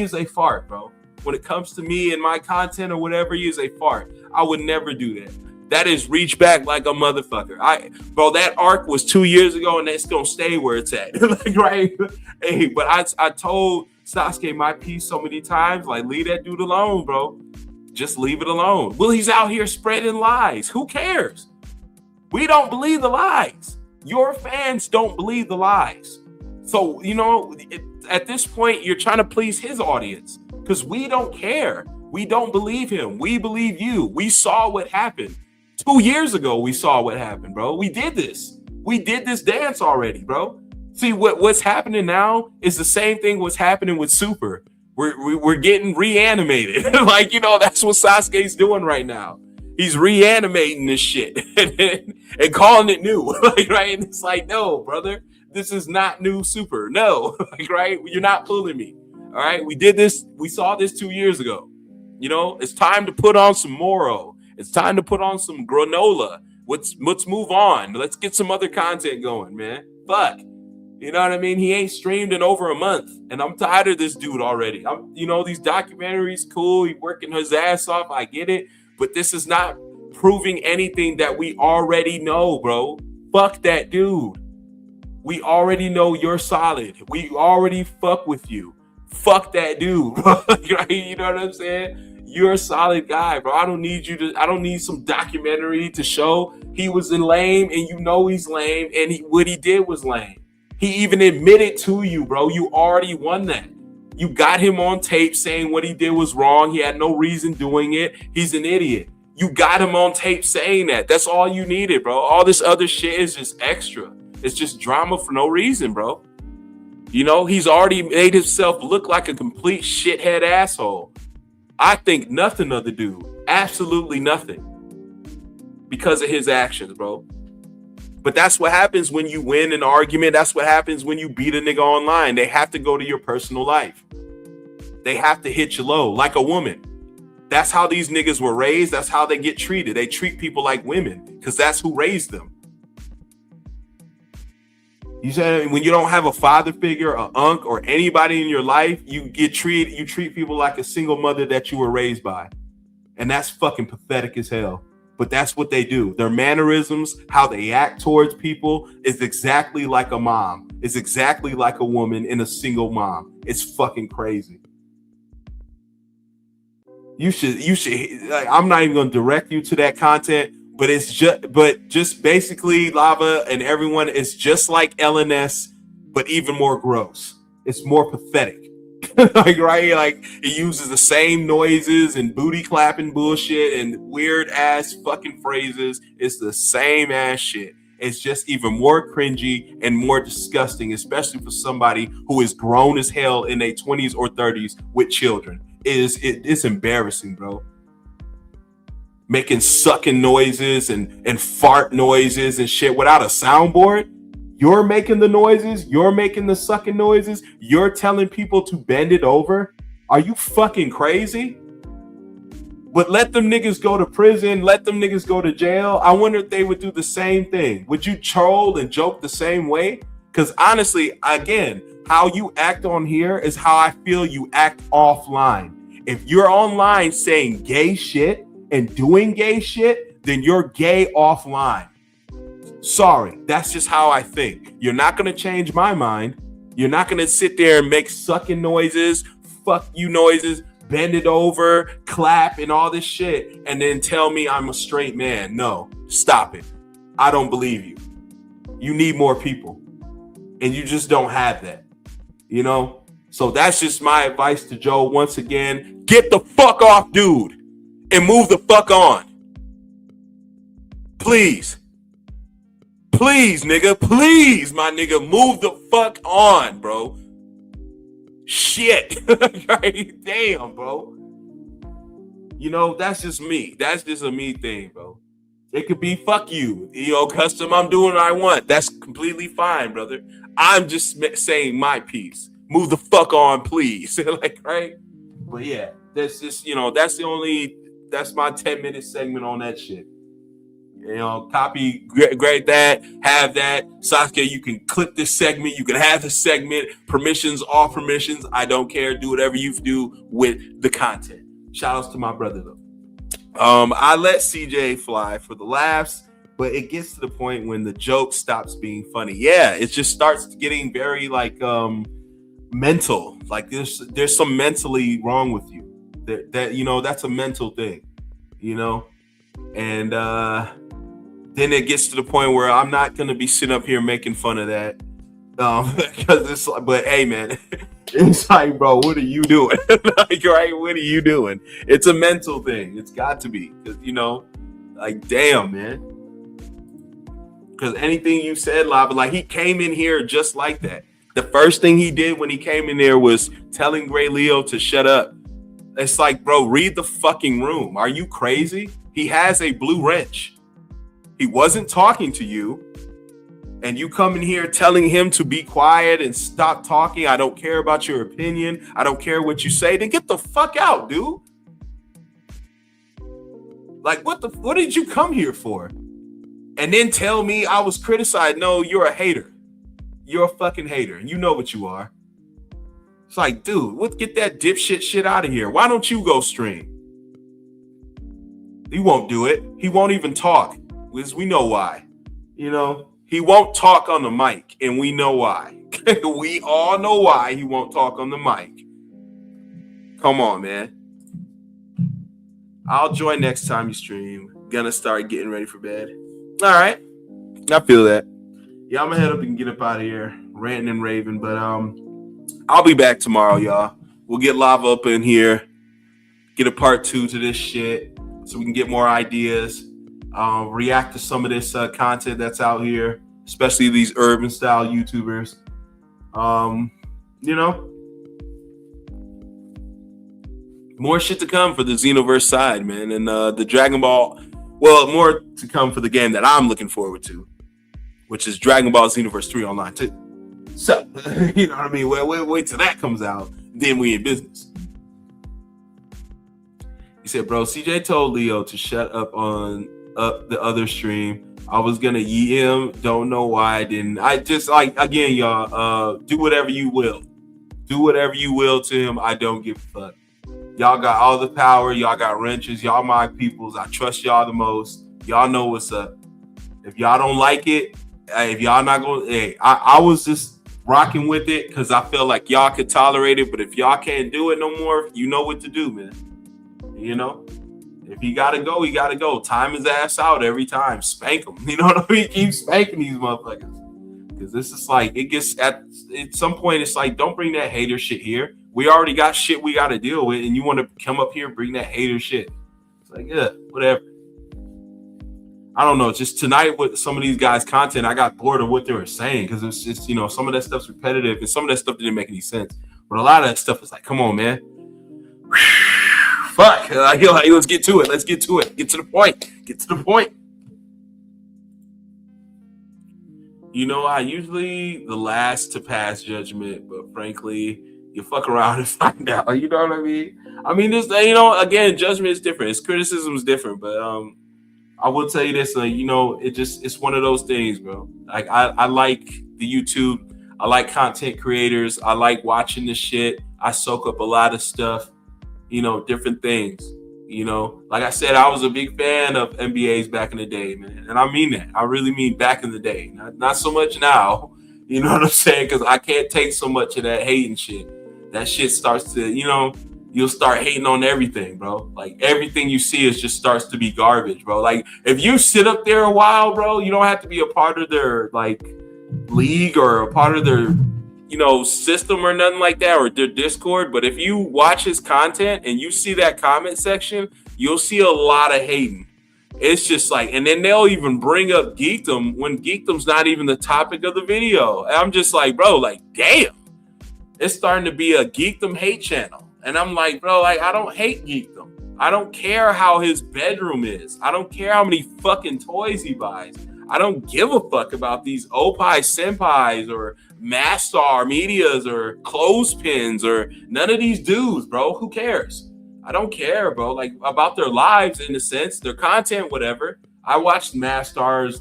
is a fart, bro. When it comes to me and my content or whatever, he is a fart. I would never do that. That is reach back like a motherfucker. That arc was 2 years ago and that's gonna stay where it's at. Like, right? Hey, but I told Sasuke my piece so many times, like, leave that dude alone, bro. Just leave it alone. Well, he's out here spreading lies. Who cares? We don't believe the lies. Your fans don't believe the lies. So, at this point, you're trying to please his audience because we don't care. We don't believe him. We believe you. We saw what happened. 2 years ago, we saw what happened, bro. We did this. We did this dance already, bro. See, what's happening now is the same thing what's happening with Super. We're getting reanimated. That's what Sasuke's doing right now. He's reanimating this shit and calling it new. Right? And it's like, no, brother, this is not new Super. No, right? You're not pulling me. All right. We did this. We saw this 2 years ago. It's time to put on some Moro. It's time to put on some granola. Let's move on. Let's get some other content going, man. Fuck. You know what I mean? He ain't streamed in over a month. And I'm tired of this dude already. These documentaries, cool. He's working his ass off. I get it. But this is not proving anything that we already know, bro. Fuck that dude. We already know you're solid. We already fuck with you. Fuck that dude. You know what I'm saying? You're a solid guy, bro. I don't need some documentary to show he was lame and he's lame and what he did was lame. He even admitted to you, bro. You already won that. You got him on tape saying what he did was wrong. He had no reason doing it. He's an idiot. You got him on tape saying that. That's all you needed, bro. All this other shit is just extra. It's just drama for no reason, bro. He's already made himself look like a complete shithead asshole. I think nothing of the dude. Absolutely nothing. Because of his actions, bro. But that's what happens when you win an argument. That's what happens when you beat a nigga online. They have to go to your personal life. They have to hit you low, like a woman. That's how these niggas were raised. That's how they get treated. They treat people like women because that's who raised them. You said when you don't have a father figure, an uncle, or anybody in your life, you treat people like a single mother that you were raised by. And that's fucking pathetic as hell. But that's what they do. Their mannerisms, how they act towards people is exactly like a mom. It's exactly like a woman and a single mom. It's fucking crazy. You should I'm not even going to direct you to that content, but just basically Lava and everyone is just like LNS, but even more gross. It's more pathetic. It uses the same noises and booty clapping bullshit and weird ass fucking phrases. It's the same ass shit. It's just even more cringy and more disgusting, especially for somebody who is grown as hell in their 20s or 30s with children. It's embarrassing, bro. Making sucking noises and fart noises and shit without a soundboard. You're making the noises. You're making the sucking noises. You're telling people to bend it over. Are you fucking crazy? But let them niggas go to prison. Let them niggas go to jail. I wonder if they would do the same thing. Would you troll and joke the same way? Because honestly, again, how you act on here is how I feel you act offline. If you're online saying gay shit and doing gay shit, then you're gay offline. Sorry, that's just how I think. You're not going to change my mind. You're not going to sit there and make sucking noises, fuck you noises, bend it over, clap, and all this shit, and then tell me I'm a straight man. No, stop it. I don't believe you. You need more people. And you just don't have that. So that's just my advice to Joe once again. Get the fuck off, dude, and move the fuck on. Please. Please, nigga. Please, my nigga. Move the fuck on, bro. Shit. Right? Damn, bro. You know, that's just me. That's just a me thing, bro. It could be fuck you. You know, custom, I'm doing what I want. That's completely fine, brother. I'm just saying my piece. Move the fuck on, please. Like, right? But yeah, that's just, you know, that's my 10-minute segment on that shit. You know, copy, grade that, have that. Sasuke, you can clip this segment. You can have the segment. Permissions, all permissions. I don't care. Do whatever you do with the content. Shout outs to my brother, though. I let CJ fly for the laughs, but it gets to the point when the joke stops being funny. Yeah, it just starts getting very, like, mental. Like, there's some mentally wrong with you. That you know, that's a mental thing, you know? And, then it gets to the point where I'm not going to be sitting up here making fun of that. Because it's like, but hey, man, it's like, bro, what are you doing? Like, right? What are you doing? It's a mental thing. It's got to be. Because, you know, like, damn, man. Because anything you said, Lava, like, he came in here just like that. The first thing he did when he came in there was telling Gray Leo to shut up. It's like, bro, read the fucking room. Are you crazy? He has a blue wrench. He wasn't talking to you, and you come in here telling him to be quiet and stop talking. I don't care about your opinion. I don't care what you say. Then get the fuck out, dude. Like, what did you come here for? And then tell me I was criticized. No, you're a hater. You're a fucking hater, and you know what you are. It's like, dude, get that dipshit shit out of here. Why don't you go stream? He won't do it. He won't even talk. We know why. You know, he won't talk on the mic, and we know why. We all know why he won't talk on the mic. Come on, man. I'll join next time you stream. Gonna start getting ready for bed. All right. I feel that. Yeah, I'm gonna head up and get up out of here, ranting and raving. But I'll be back tomorrow, y'all. We'll get Lava up in here, get a part 2 to this shit, so we can get more ideas. React to some of this content that's out here, especially these urban style YouTubers. You know, more shit to come for the Xenoverse side, man, and the Dragon Ball. Well, more to come for the game that I'm looking forward to, which is Dragon Ball Xenoverse 3 online too. So, you know what I mean? Wait till that comes out, then we in business. He said, bro, CJ told Leo to shut up on the other stream. I was gonna yeet him. Don't know why I didn't. I just, like, again, y'all, do whatever you will. Do whatever you will to him. I don't give a fuck. Y'all got all the power. Y'all got wrenches. Y'all my peoples. I trust y'all the most. Y'all know what's up. If y'all don't like it, if y'all not going, hey, I was just rocking with it because I felt like y'all could tolerate it. But if y'all can't do it no more, you know what to do, man. You know? If he gotta go, he gotta go. Time his ass out every time. Spank him. You know what I mean? Keep spanking these motherfuckers. Because this is like, it gets at some point, it's like, don't bring that hater shit here. We already got shit we gotta deal with, and you want to come up here and bring that hater shit. It's like, yeah, whatever. I don't know. Just tonight with some of these guys' content, I got bored of what they were saying because it's just, you know, some of that stuff's repetitive and some of that stuff didn't make any sense. But a lot of that stuff is like, come on, man. Fuck. Like, let's get to it. Let's get to it. Get to the point. Get to the point. You know, I usually the last to pass judgment, but frankly, you fuck around and find out. You know what I mean? I mean, this, you know, again, judgment is different. Its criticism is different, but I will tell you this, you know, it's one of those things, bro. Like, I like the YouTube. I like content creators. I like watching this shit. I soak up a lot of stuff, you know, different things. You know, like I said, I was a big fan of NBAs back in the day, man. And I mean that. I really mean back in the day. Not so much now. You know what I'm saying? Because I can't take so much of that hating shit. That shit starts to, you know, you'll start hating on everything, bro. Like, everything you see is just starts to be garbage, bro. Like, if you sit up there a while, bro, you don't have to be a part of their, like, league or a part of their system or nothing like that, or their Discord. But if you watch his content and you see that comment section, you'll see a lot of hating. It's just like, and then they'll even bring up geekdom when geekdom's not even the topic of the video. And I'm just like, bro, like, damn, it's starting to be a geekdom hate channel. And I'm like, bro, like, I don't hate geekdom. I don't care how his bedroom is. I don't care how many fucking toys he buys. I don't give a fuck about these Opie Senpais or Mastar Medias or Clothespins or none of these dudes, bro. Who cares? I don't care, bro. Like, about their lives in a sense, their content, whatever. I watched Mastar's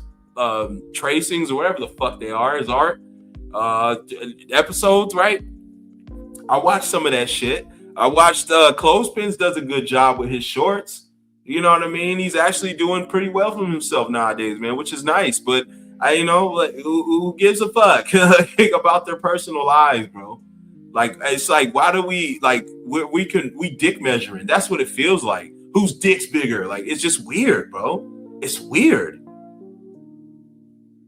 tracings or whatever the fuck they are, his art episodes, right? I watched some of that shit. I watched Clothespins does a good job with his shorts. You know what I mean? He's actually doing pretty well for himself nowadays, man, which is nice. But like, who gives a fuck about their personal lives, bro? Like, it's like, why do we like we dick measuring? That's what it feels like. Whose dick's bigger? Like, it's just weird, bro. It's weird.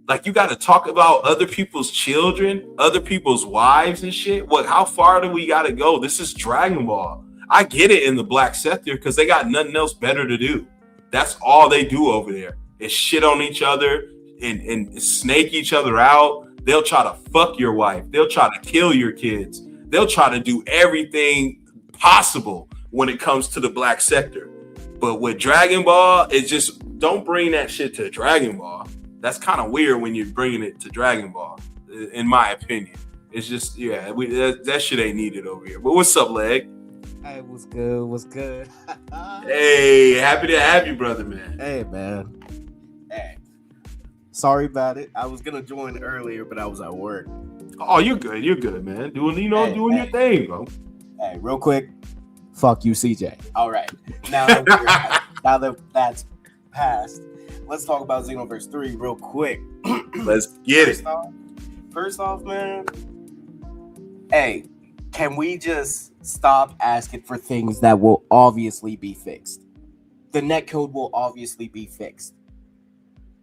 Like, you got to talk about other people's children, other people's wives and shit. What? How far do we got to go? This is Dragon Ball. I get it in the black sector because they got nothing else better to do. That's all they do over there is shit on each other and snake each other out. They'll try to fuck your wife. They'll try to kill your kids. They'll try to do everything possible when it comes to the black sector. But with Dragon Ball, it's just, don't bring that shit to Dragon Ball. That's kind of weird when you're bringing it to Dragon Ball, in my opinion. It's just, yeah, that shit ain't needed over here. But what's up, Leg? Hey, what's good? What's good? Hey, happy to have you, brother, man. Hey, man. Hey, sorry about it. I was gonna join earlier, but I was at work. Oh, you're good. You're good, man. Doing your thing, bro. Hey, real quick. Fuck you, CJ. All right. Now that that's passed, let's talk about Xenoverse 3 real quick. Let's get it. First off, man. Hey, can we just stop asking for things that will obviously be fixed? The netcode will obviously be fixed.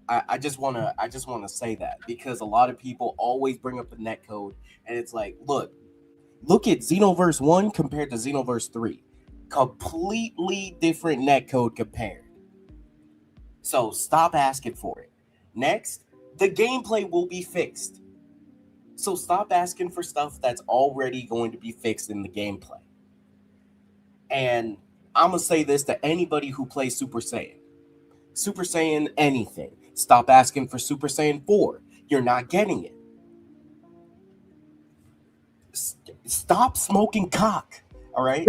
I just wanna say that because a lot of people always bring up the netcode, and it's like, look at Xenoverse 1 compared to Xenoverse 3. Completely different netcode compared. So stop asking for it. Next, the gameplay will be fixed. So stop asking for stuff that's already going to be fixed in the gameplay. And I'm going to say this to anybody who plays Super Saiyan. Super Saiyan anything. Stop asking for Super Saiyan 4. You're not getting it. Stop smoking cock. All right?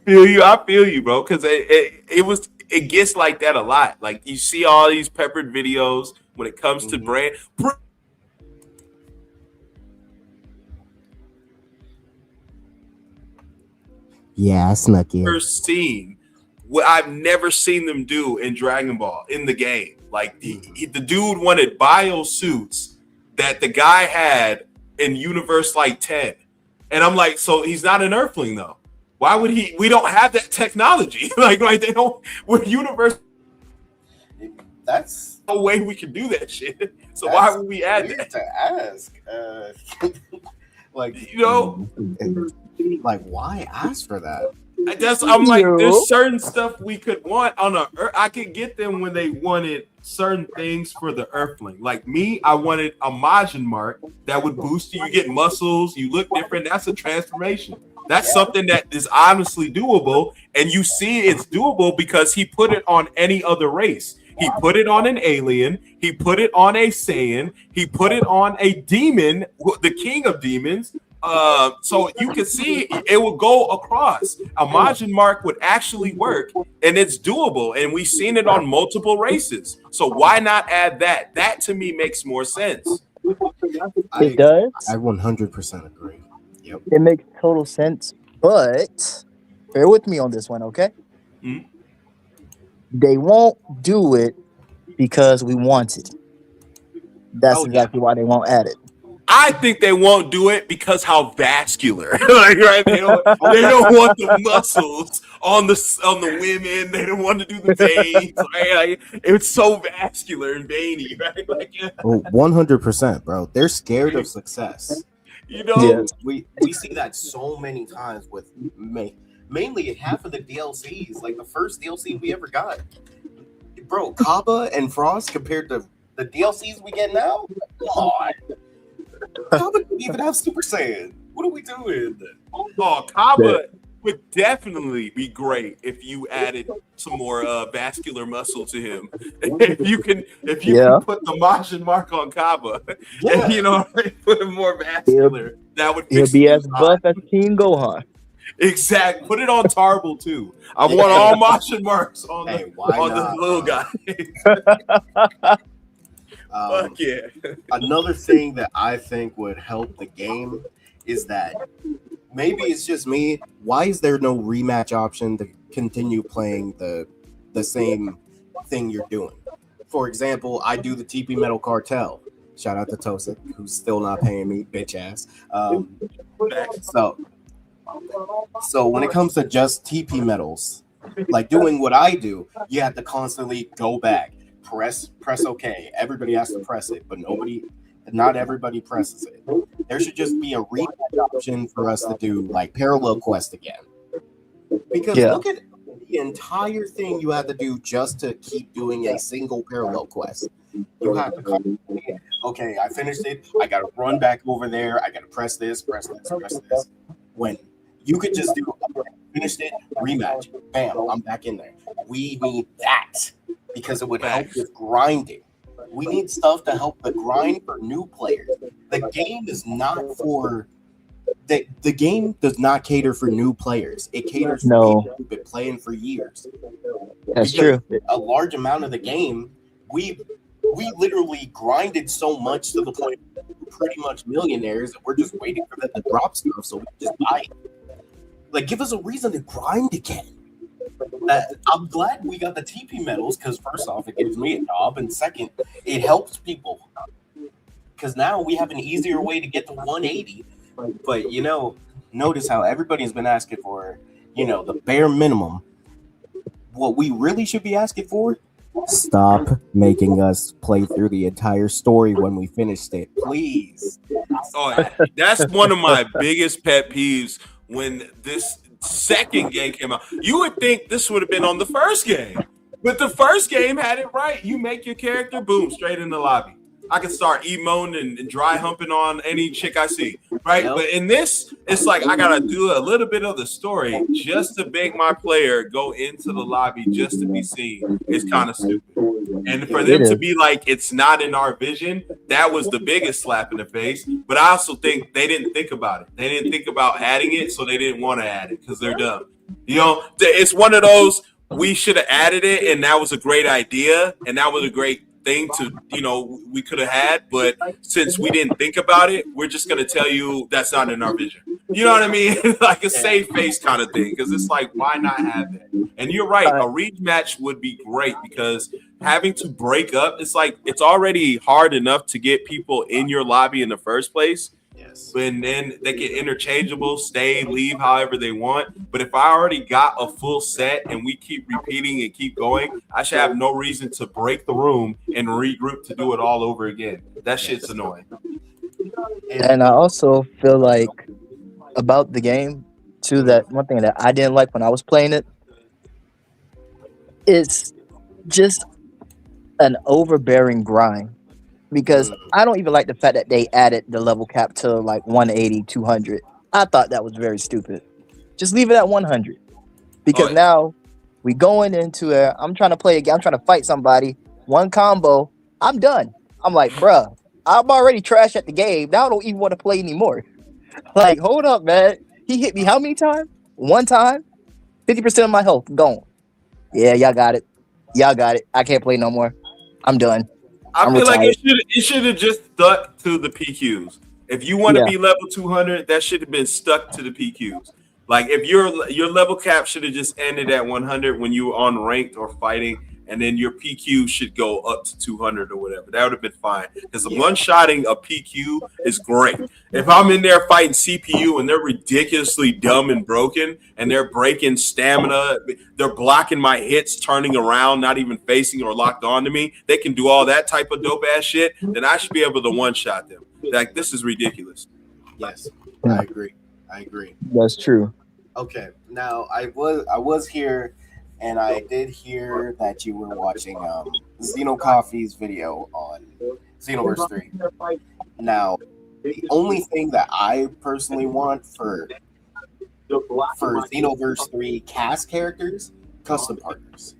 I feel you, bro, because it gets like that a lot. Like, you see all these peppered videos when it comes to brand. Yeah, I snuck in. First scene, what I've never seen them do in Dragon Ball in the game. Like, the dude wanted bio suits that the guy had in Universe like 10. And I'm like, so he's not an Earthling though. Why would he? We don't have that technology. like they don't. We're Universe. That's no way we can do that shit. So why would we add that? To ask, like, like, why ask for that? I'm like, there's certain stuff we could want on a. I could get them when they wanted certain things for the Earthling. Like me, I wanted a Majin mark that would boost you. You get muscles, you look different. That's a transformation. That's something that is honestly doable, and you see it's doable because he put it on any other race. He put it on an alien. He put it on a Saiyan. He put it on a demon, the king of demons. So you can see it will go across. A Majin mark would actually work, and it's doable. And we've seen it on multiple races. So why not add that? That to me makes more sense. It does. I 100% agree. Yep. It makes total sense, but bear with me on this one, okay? Mm-hmm. They won't do it because we want it. That's exactly why they won't add it. I think they won't do it because how vascular. Like, right? They don't want the muscles on the women. They don't want to do the veins. Right? Like, it's so vascular and veiny, right? Like, yeah. Oh, 100%, bro. They're scared of success. You know, we see that so many times with mainly half of the DLCs. Like the first DLC we ever got, bro. Kaba and Frost compared to the DLCs we get now. Come on, Kaba didn't even have Super Saiyan. What are we doing? Oh, Kaba would definitely be great if you added some more vascular muscle to him. if you can put the Majin mark on Kaba, and, you know, put him more vascular, that would he'll fix be the as buff as King Gohan. Exactly. Put it on Tarble too. I want all Majin marks on the little guy. Fuck yeah. Another thing that I think would help the game is that maybe it's just me. Why is there no rematch option to continue playing the same thing you're doing? For example, I do the TP Metal Cartel. Shout out to Tosik, who's still not paying me, bitch ass. So when it comes to just TP metals, like doing what I do, you have to constantly go back, press OK. Everybody has to press it, but not everybody presses it. There should just be a rematch option for us to do like Parallel Quest again. Because look at the entire thing you have to do just to keep doing a single Parallel Quest. You have to okay, I finished it. I got to run back over there. I got to press this. When you could just do finished it, rematch, bam, I'm back in there. We need that because it would help with grinding. We need stuff to help the grind for new players. The game is not for the game does not cater for new players. It caters for people who've been playing for years. That's true. A large amount of the game, we literally grinded so much to the point we're pretty much millionaires and we're just waiting for them to drop stuff so we can just buy it. Like, give us a reason to grind again. I'm glad we got the TP medals because first off, it gives me a job, and second, it helps people because now we have an easier way to get to 180. But notice how everybody's been asking for, the bare minimum. What we really should be asking for: stop making us play through the entire story when we finished it, please. Oh, that's one of my biggest pet peeves. When this second game came out, you would think this would have been on the first game, but the first game had it right. You make your character, boom, straight in the lobby. I can start emoting and dry humping on any chick I see, right? But in this, it's like I gotta do a little bit of the story just to make my player go into the lobby just to be seen. It's kind of stupid. And for them to be like, it's not in our vision, that was the biggest slap in the face. But I also think they didn't think about it. They didn't think about adding it, so they didn't want to add it because they're dumb. It's one of those, we should have added it, and that was a great idea, and that was a great thing to we could have had, but since we didn't think about it, we're just going to tell you that's not in our vision. You know what I mean? Like a save face kind of thing, because it's like, why not have that? And you're right, a rematch would be great because having to break up, it's like it's already hard enough to get people in your lobby in the first place. Yes. And then they get interchangeable, stay, leave however they want. But if I already got a full set and we keep repeating and keep going, I should have no reason to break the room and regroup to do it all over again. That shit's annoying. And I also feel like about the game too, that one thing that I didn't like when I was playing it, it's just an overbearing grind. Because I don't even like the fact that they added the level cap to like 180, 200. I thought that was very stupid. Just leave it at 100. Because now we going into it. I'm trying to play a game. I'm trying to fight somebody. One combo. I'm done. I'm like, bruh, I'm already trash at the game. Now I don't even want to play anymore. Like, hold up, man. He hit me how many times? One time? 50% of my health gone. Yeah, y'all got it. Y'all got it. I can't play no more. I'm done. I feel like it should have just stuck to the PQs. If you want to be level 200, that should have been stuck to the PQs. Like if your level cap should have just ended at 100 when you were on ranked or fighting. and then your PQ should go up to 200 or whatever. That would have been fine because the one-shotting a PQ is great. If I'm in there fighting CPU and they're ridiculously dumb and broken and they're breaking stamina, they're blocking my hits, turning around, not even facing or locked onto me, they can do all that type of dope-ass shit, then I should be able to one-shot them. Like, this is ridiculous. Yes, I agree. That's true. Okay, now I was here, and I did hear that you were watching Xeno Coffee's video on Xenoverse 3. Now, the only thing that I personally want for Xenoverse 3 cast characters, custom partners.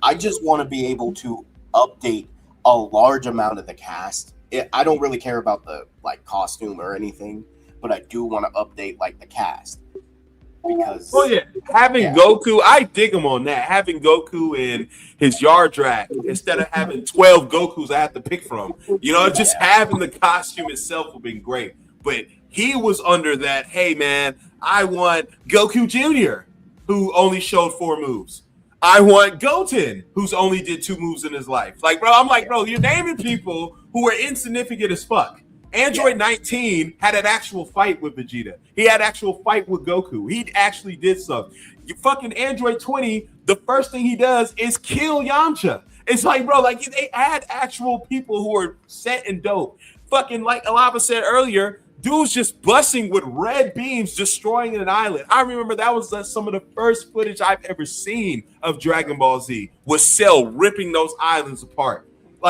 I just want to be able to update a large amount of the cast. I don't really care about the costume or anything, but I do want to update the cast. Because having Goku, I dig him on that. Having Goku in his yard track instead of having 12 Gokus I have to pick from. Just having the costume itself would be great. But he was under that, hey man, I want Goku Jr., who only showed 4 moves. I want Goten, who's only did 2 moves in his life. Bro, you're naming people who are insignificant as fuck. Android 19 had an actual fight with Vegeta. He had an actual fight with Goku. He actually did something. You fucking Android 20, the first thing he does is kill Yamcha. It's they add actual people who are set and dope. Fucking like Alava said earlier, dude's just busting with red beams, destroying an island. I remember that was some of the first footage I've ever seen of Dragon Ball Z, was Cell ripping those islands apart.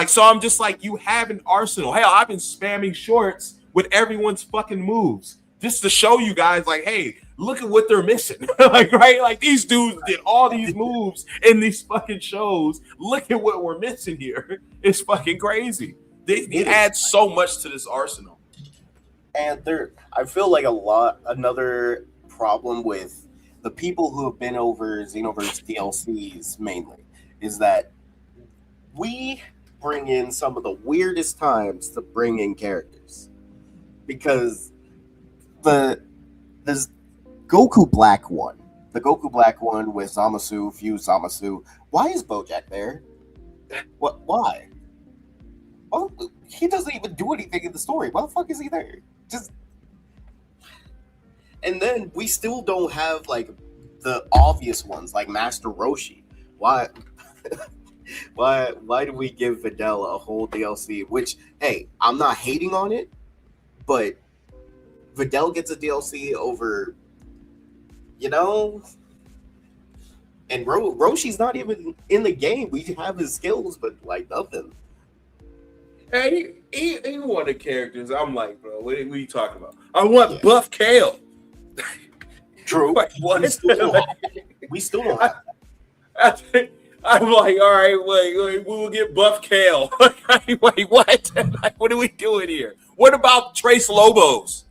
So I'm just you have an arsenal. Hell, I've been spamming shorts with everyone's fucking moves just to show you guys, hey, look at what they're missing. These dudes did all these moves in these fucking shows. Look at what we're missing here. It's fucking crazy. They add so much to this arsenal. And I feel another problem with the people who have been over Xenoverse DLCs mainly is that we bring in some of the weirdest times to bring in characters, because the Goku Black one with Zamasu, Fuse Zamasu. Why is Bojack there? Why? Well, he doesn't even do anything in the story. Why the fuck is he there? And then we still don't have the obvious ones like Master Roshi. Why? Why do we give Videl a whole DLC? Which, hey, I'm not hating on it, but Videl gets a DLC over, and Roshi's not even in the game. We have his skills, but nothing. Hey, he one of the characters. I'm bro, what are you talking about? I want Buff Kale. True. We still don't have that. I'm all right, wait, we'll get Buff Kale. Wait, what? What are we doing here? What about Trace Lobos?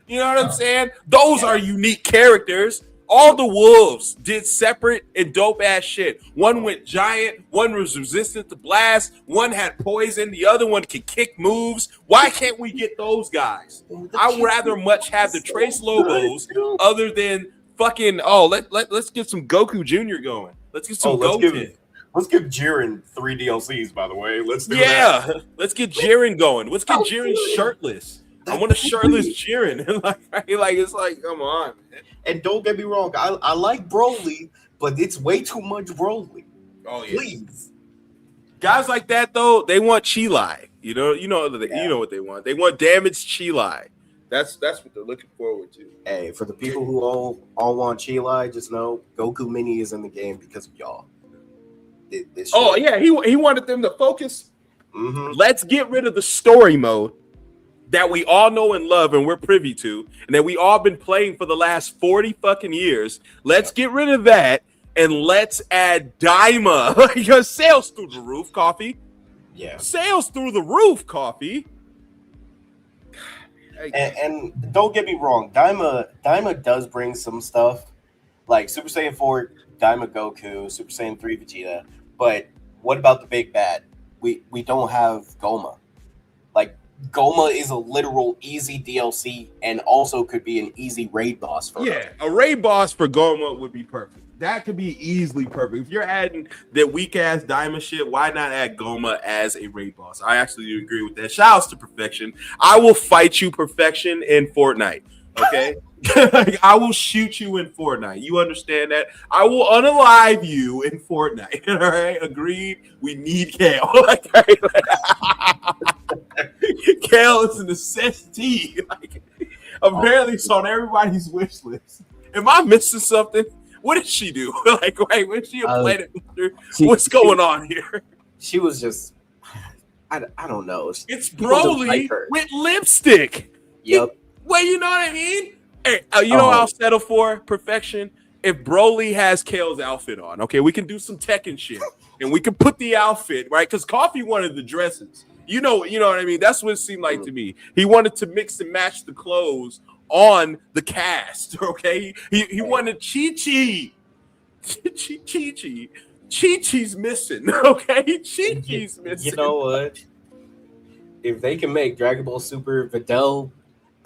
You know what I'm saying? Those are unique characters. All the wolves did separate and dope ass shit. One went giant, one was resistant to blast, one had poison, the other one could kick moves. Why can't we get those guys? I would rather much have the Trace Lobos other than fucking let's get some Goku Jr. going. Let's get some Goku. Let's give Jiren 3 DLCs, by the way. Let's do that. Let's get Jiren going. Let's get Jiren shirtless. I want a shirtless Jiren. It's come on, man. And don't get me wrong, I like Broly, but it's way too much Broly. Oh yeah. Please. Guys like that though, they want Chilai. You know what they want. They want damaged Chilai. That's what they're looking forward to. Hey, for the people who all want Chilai, just know Goku Mini is in the game because of y'all. He wanted them to focus. Mm-hmm. Let's get rid of the story mode that we all know and love and we're privy to, and that we all been playing for the last 40 fucking years. Let's get rid of that and let's add Daima. Your sales through the roof, Coffee. Yeah. Sales through the roof, Coffee. And don't get me wrong, Daima does bring some stuff like Super Saiyan 4 Daima Goku, Super Saiyan 3 Vegeta. But what about the big bad? We don't have Goma. Goma is a literal easy DLC and also could be an easy raid boss for us. A raid boss for Goma would be perfect. That could be easily perfect. If you're adding that weak ass diamond shit, why not add Goma as a raid boss? I actually do agree with that. Shouts to Perfection. I will fight you, Perfection, in Fortnite. Okay. I will shoot you in Fortnite. You understand that? I will unalive you in Fortnite. All right, agreed. We need Kale. Kale is a necessity. Apparently, it's on everybody's wish list. Am I missing something? What did she do? Wait, was she a planet builder? What's going on here? She was just, I don't know. It's Broly with lipstick. Yep. Well, you know what I mean? Hey, you know what I'll settle for? Perfection. If Broly has Kale's outfit on, okay, we can do some Tekken shit. And we can put the outfit, right? Because Coffee wanted the dresses. You know what I mean? That's what it seemed like to me. He wanted to mix and match the clothes on the cast, okay? He wanted Chi-Chi. Chi-Chi's missing, okay? Chi-Chi's missing. You know what? If they can make Dragon Ball Super Videl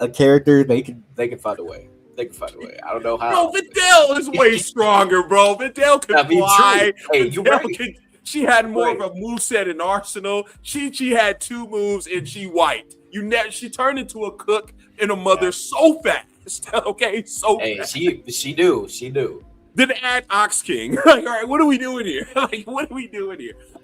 a character, they can find a way. They can find a way. I don't know how. Bro, Videl is way stronger, bro. Videl can fly. Hey, you right. She had more of a moveset in Arsenal. Chi-Chi had 2 moves and she wiped. She turned into a cook and a mother so fast. Okay, so fast. She do. Then add Ox King. All right, what are we doing here?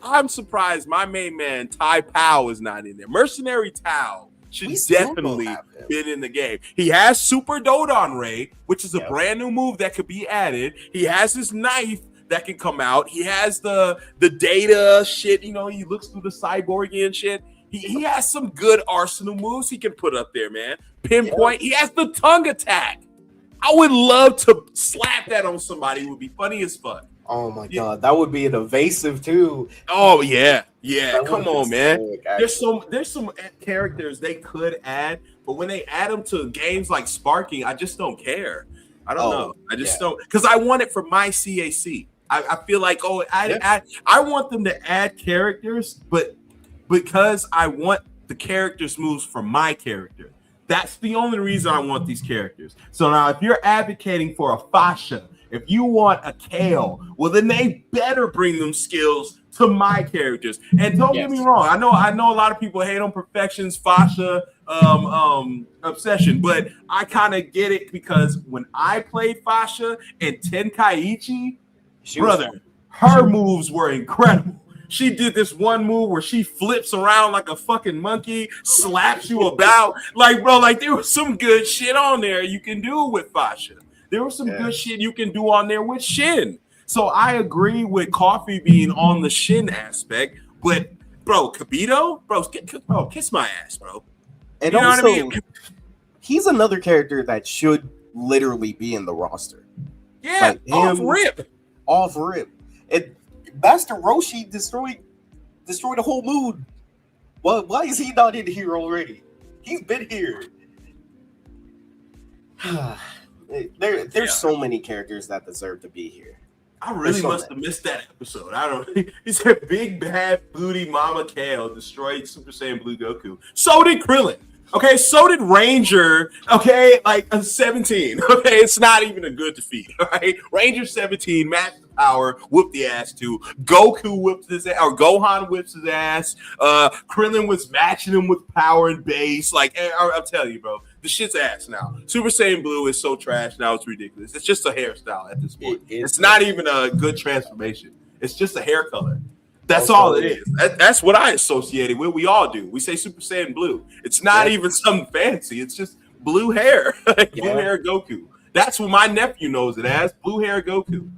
I'm surprised my main man, Tai Pao, is not in there. Mercenary Tao should definitely been in the game. He has Super Dodon Ray, which is a brand new move that could be added. He has his knife that can come out. He has the data shit. You know, he looks through the cyborgian shit. He has some good arsenal moves he can put up there, man. Pinpoint. He has the tongue attack. I would love to slap that on somebody. It would be funny as fuck. Oh my god, that would be an evasive too. Oh yeah. Come on, man. There's some characters they could add, but when they add them to games like Sparking, I just don't care. I don't know. I just don't, because I want it for my CAC. I feel like I want them to add characters, but because I want the characters moves for my character. That's the only reason I want these characters. So now if you're advocating for a Fasha, if you want a Kale, well then they better bring them skills to my characters. And don't get me wrong, I know a lot of people hate on Perfection's Fasha obsession, but I kind of get it because when I played Fasha and Tenkaichi, brother, her moves were incredible. She did this one move where she flips around like a fucking monkey, slaps you about. There was some good shit on there you can do with Fasha. There was some good shit you can do on there with Shin. So I agree with Coffee being on the Shin aspect, but bro, Kibito, kiss my ass, bro. And you know also, what I mean? He's another character that should literally be in the roster. Yeah, off rip. And Master Roshi destroyed the whole mood. Well, why is he not in here already? He's been here. There's so many characters that deserve to be here. I really must have missed that episode. I don't. He said, "Big bad booty Mama Kale destroyed Super Saiyan Blue Goku." So did Krillin. Okay, so did Ranger. Okay, like a 17. Okay, it's not even a good defeat. All right, Ranger 17 matched the power, whooped the ass too. Goku whipped his ass, or Gohan whips his ass. Krillin was matching him with power and base. I'm telling you, bro, the shit's ass now. Super Saiyan Blue is so trash now; it's ridiculous. It's just a hairstyle at this point. It's not even a good transformation. It's just a hair color. That's all it is. That's what I associated with. We all do. We say Super Saiyan Blue. It's not even something fancy. It's just blue hair. Blue hair Goku. That's what my nephew knows it as. Blue hair Goku.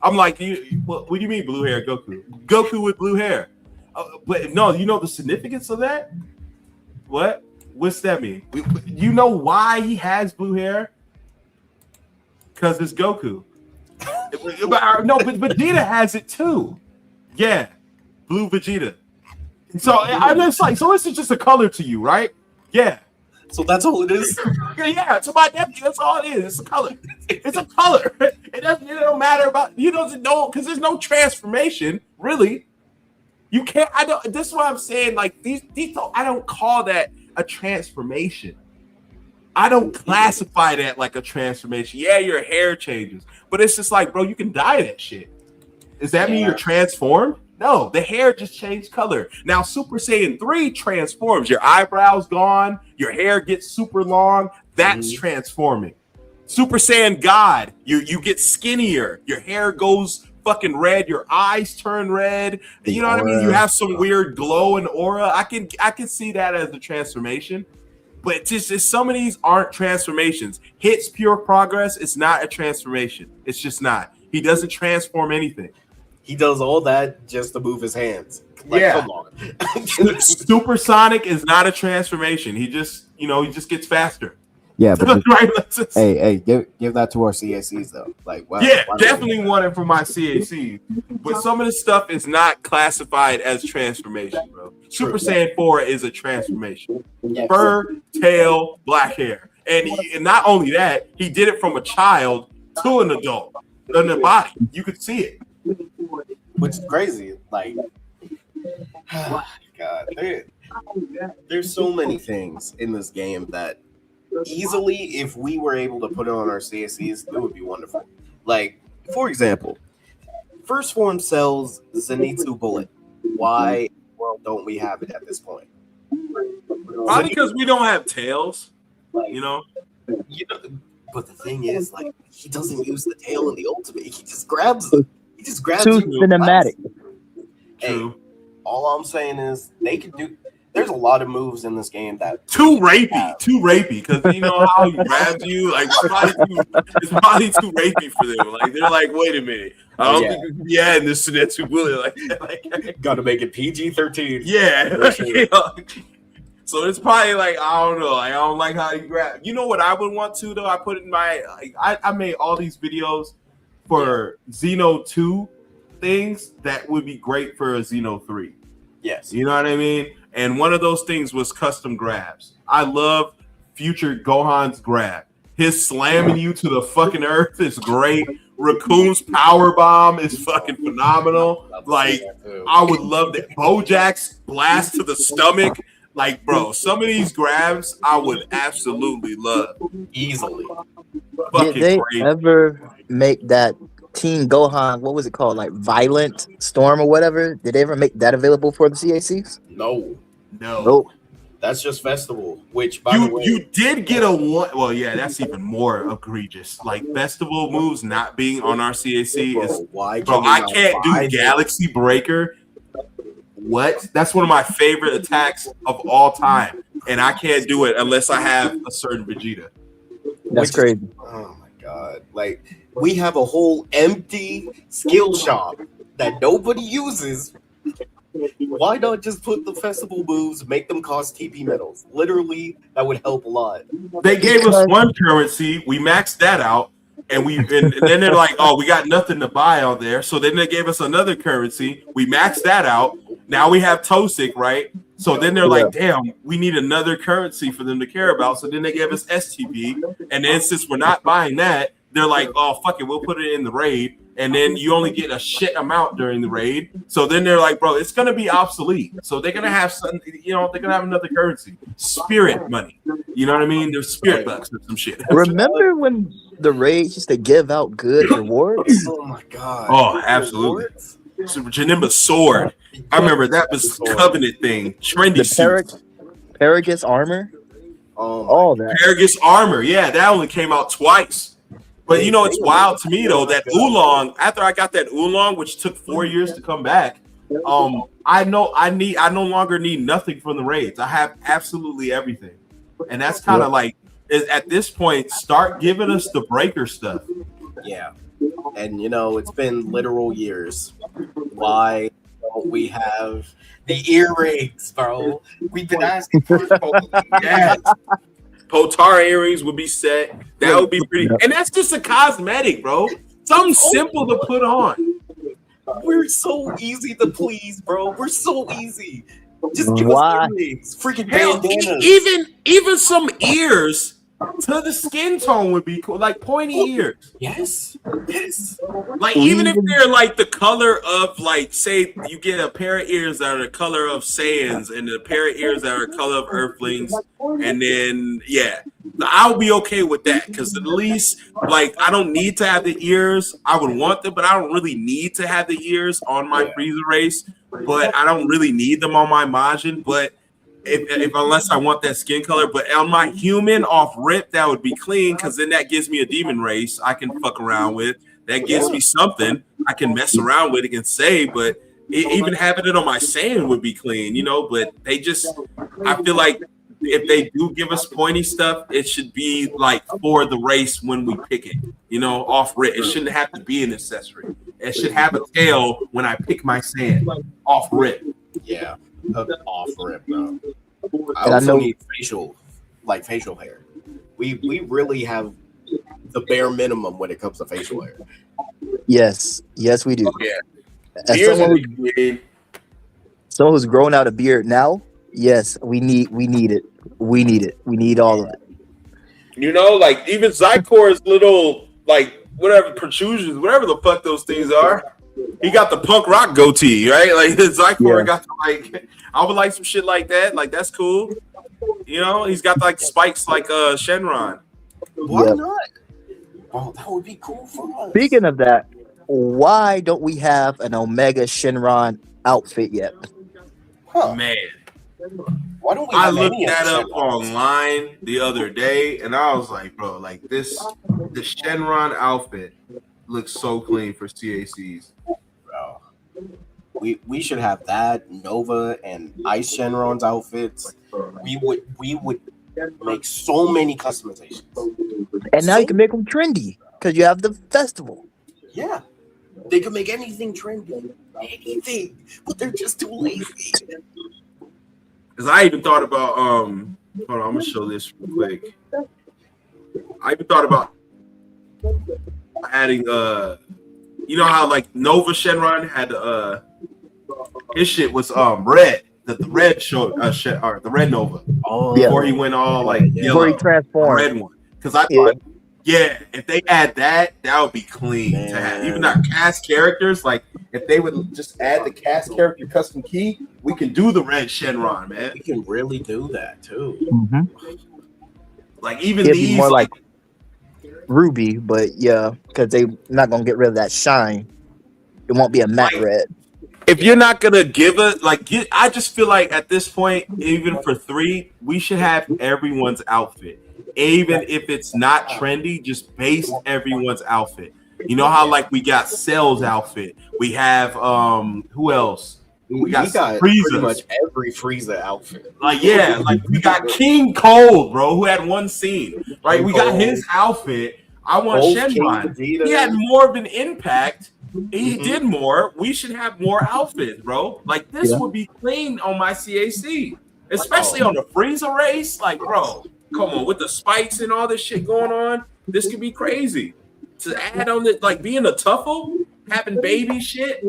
I'm like, what do you mean blue hair Goku? Goku with blue hair. But no, you know the significance of that? What? What's that mean? You know why he has blue hair? Because it's Goku. No, but Vegeta has it too. Yeah. Blue Vegeta. So I'm just like, so this is just a color to you, right? Yeah. So that's all it is. Yeah. To my nephew, that's all it is. It's a color. It's a color. It don't matter about because there's no transformation really. You can't. This is what I'm saying. Like these I don't call that a transformation. I don't classify that like a transformation. Yeah, your hair changes, but it's just like, bro, you can dye that shit. Does that mean you're transformed? No, the hair just changed color. Now, Super Saiyan 3 transforms. Your eyebrows gone, your hair gets super long. That's transforming. Super Saiyan God, you get skinnier. Your hair goes fucking red. Your eyes turn red. You know what I mean? You have some weird glow and aura. I can see that as a transformation. But just some of these aren't transformations. Hit's pure progress. It's not a transformation. It's just not. He doesn't transform anything. He does all that just to move his hands. Like, Yeah. come on. Supersonic is not a transformation. He just gets faster. Yeah, but right. hey, give that to our CACs though. Like, wow, Yeah, definitely want it for my CAC. But some of the stuff is not classified as transformation, bro. Super Saiyan 4 is a transformation. Fur, tail, black hair. And not only that, he did it from a child to an adult in the body. You could see it. Which is crazy. Like, God, there's so many things in this game that easily, if we were able to put it on our CSCs, it would be wonderful. Like, for example, First Form sells Zenitsu Bullet. Why in the world don't we have it at this point? Probably because we don't have tails, you know? But the thing is, like, he doesn't use the tail in the ultimate. He just grabs it. He just grabs Too it. cinematic. Hey, all I'm saying is they could do. There's a lot of moves in this game that too rapey, because you know how he grabs you, like it's probably too rapey for them. Like they're like, wait a minute, I don't think we can be adding this to that too bullet. Like gotta make it PG-13. Yeah, like, you know? So it's probably like I don't know. Like, I don't like how he grab. You know what I would want to though? I put in my I made all these videos for Xeno 2 things that would be great for a Xeno 3. Yes, you know what I mean. And one of those things was custom grabs. I love future Gohan's grab. His slamming you to the fucking earth is great. Raccoon's power bomb is fucking phenomenal. Like, I would love that. Bojack's blast to the stomach. Like, bro, some of these grabs I would absolutely love. Easily. Did they ever make that Team Gohan, what was it called? Like Violent Storm or whatever? Did they ever make that available for the CACs? No. Nope. That's just Festival, which by the way, you did get a one. Well, yeah, that's even more egregious. Like Festival moves not being on our CAC is why? Bro, I can't do Galaxy Breaker. What? That's one of my favorite attacks of all time, and I can't do it unless I have a certain Vegeta. That's crazy. Oh my god! Like, we have a whole empty skill shop that nobody uses. Why not just put the festival moves, make them cost TP medals? Literally, that would help a lot. They gave us one currency, we maxed that out, and then they're like, "Oh, we got nothing to buy on there." So then they gave us another currency, we maxed that out. Now we have Tosik, right? So then they're like, "Damn, we need another currency for them to care about." So then they gave us STB, and then since we're not buying that, they're like, "Oh, fuck it, we'll put it in the raid." And then you only get a shit amount during the raid. So then they're like, bro, it's gonna be obsolete. So they're gonna have some, you know, they're gonna have another currency, spirit money. You know what I mean? There's spirit bucks or some shit. Remember when the raids used to give out good rewards? Oh my god! Oh, absolutely. Super Janimba's sword. I remember that was Covenant thing. Trendy suit. Paragus armor. All that. Paragus armor. Yeah, that only came out twice. But you know, it's wild to me though that Oolong. After I got that Oolong, which took 4 years to come back, I no longer need nothing from the raids. I have absolutely everything, and that's kind of like at this point, start giving us the breaker stuff. Yeah, and you know, it's been literal years. Why don't we have the earrings, bro? We've been asking for yes. Potara earrings would be set. That would be pretty. And that's just a cosmetic, bro. Something simple to put on. We're so easy to please, bro. We're so easy. Just give us earrings. Freaking hell, bandanas. even some ears to the skin tone would be cool. Like pointy ears. Yes. Like even if they're like the color of like, say you get a pair of ears that are the color of Saiyans and a pair of ears that are the color of Earthlings, and then I'll be okay with that because at least like I don't need to have the ears. I would want them, but I don't really need to have the ears on my Frieza race. But I don't really need them on my Majin. But if unless I want that skin color, but on my human off rip, that would be clean because then that gives me a demon race I can fuck around with. That gives me something I can mess around with and say. But even having it on my Saiyan would be clean, you know. But they just, I feel like if they do give us pointy stuff, it should be like for the race when we pick it, you know, off rip. It shouldn't have to be an accessory. It should have a tail when I pick my Saiyan off rip. Yeah, off rip, bro. I also need facial hair. We really have the bare minimum when it comes to facial hair. Yes, we do. Yeah. As someone who's grown out a beard now, yes, we need it. We need all of it. You know, like even Zykor's little like whatever protrusions, whatever the fuck those things are. He got the punk rock goatee, right? Like Zykor got the, like, I would like some shit like that. Like that's cool. You know, he's got like spikes like Shenron. Why not? Oh, that would be cool for us. Speaking of that, why don't we have an Omega Shenron outfit yet? Man, why don't we? I looked that up online the other day, and I was like, bro, like the Shenron outfit looks so clean for CACs. Bro, we should have that Nova and Ice Shenron's outfits. We would make so many customizations. And now you can make them trendy because you have the festival. Yeah, they could make anything trendy, but they're just too lazy. Because I even thought about hold on, I'm gonna show this real quick. I even thought about adding you know how like Nova Shenron had his shit was red. The red show or the red Nova. Oh, before he went all like yellow, before he transformed. Red one. Because I thought, if they add that would be clean to have. Even our cast characters, like if they would just add the cast character custom key, we can do the red Shenron, man. We can really do that too. Mm-hmm. Like even it'd these be more like Ruby, but because they're not gonna get rid of that shine. It won't be a matte red. If you're not gonna give it I just feel like at this point, even for 3, we should have everyone's outfit. Even if it's not trendy, just base everyone's outfit. You know how like we got Cell's outfit. We have who else? We got pretty much every Frieza outfit. Like like we got King Cold, bro, who had one scene. Right? We got his outfit. I want Shenron. He had more of an impact. He did more. We should have more outfits, bro. Like this would be clean on my CAC, especially on the Frieza race. Like, bro, come on, with the spikes and all this shit going on, this could be crazy. To add on the like being a tuffle, having baby shit.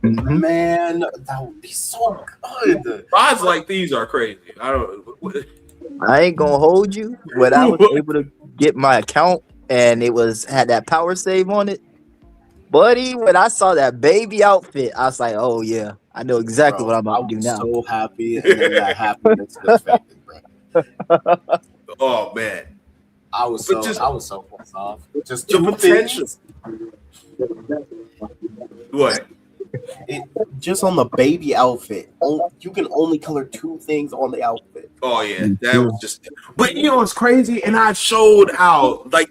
Man, that would be so good. Odds like these are crazy. I ain't gonna hold you, but I was able to get my account and it had that power save on it. Buddy, when I saw that baby outfit, I was like, "Oh yeah, I know exactly what I'm about to do now." So happy, and then that happiness affected, bro. Oh man, I was so pissed off. Just the two potential. things. What? Just on the baby outfit, you can only color 2 things on the outfit. Oh yeah, that was just. But you know it's crazy, and I showed how like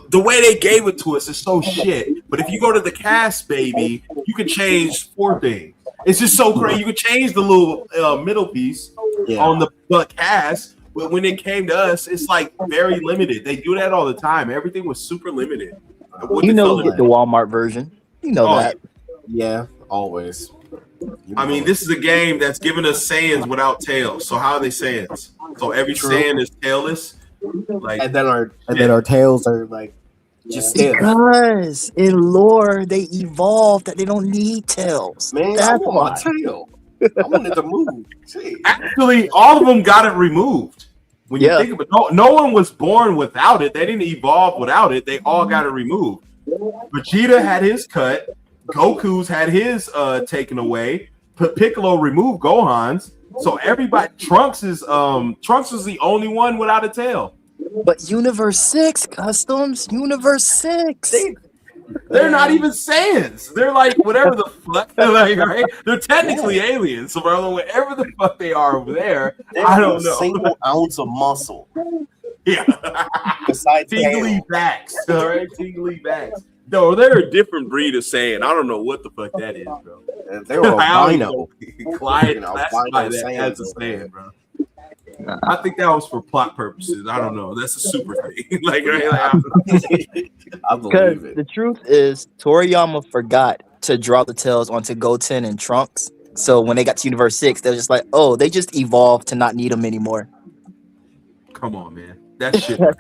the way they gave it to us is so shit. But if you go to the cast, baby, you can change 4 things. It's just so crazy. You can change the little middle piece on the cast, but when it came to us, it's like very limited. They do that all the time. Everything was super limited. You know, get the Walmart version. You know that. Yeah, always. I mean, this is a game that's giving us Saiyans without tails. So how are they Saiyans? So every Saiyan is tailless. Like, and then our tails are like just because in lore they evolved that they don't need tails. Man, that's I want my tail. I wanted to move. Actually, all of them got it removed. When you think about it, no one was born without it. They didn't evolve without it. They all got it removed. Vegeta had his cut. Goku's had his taken away. Piccolo removed Gohan's. So everybody, Trunks is the only one without a tail. But Universe 6 customs, Universe 6. They're not even Saiyans. They're like whatever the fuck. Like, right? They're technically aliens. So whatever the fuck they are over there, I don't know. A single ounce of muscle. Yeah. Besides tingly backs. All right, tingly backs. No, they're a different breed of Saiyan. I don't know what the fuck that is, bro. They were albino. Classify that as a Saiyan, bro. I think that was for plot purposes. I don't know. That's a super thing. Like, right? I believe it. The truth is, Toriyama forgot to draw the tails onto Goten and Trunks. So when they got to Universe 6, they were just like, oh, they just evolved to not need them anymore. Come on, man. That's shit. Right?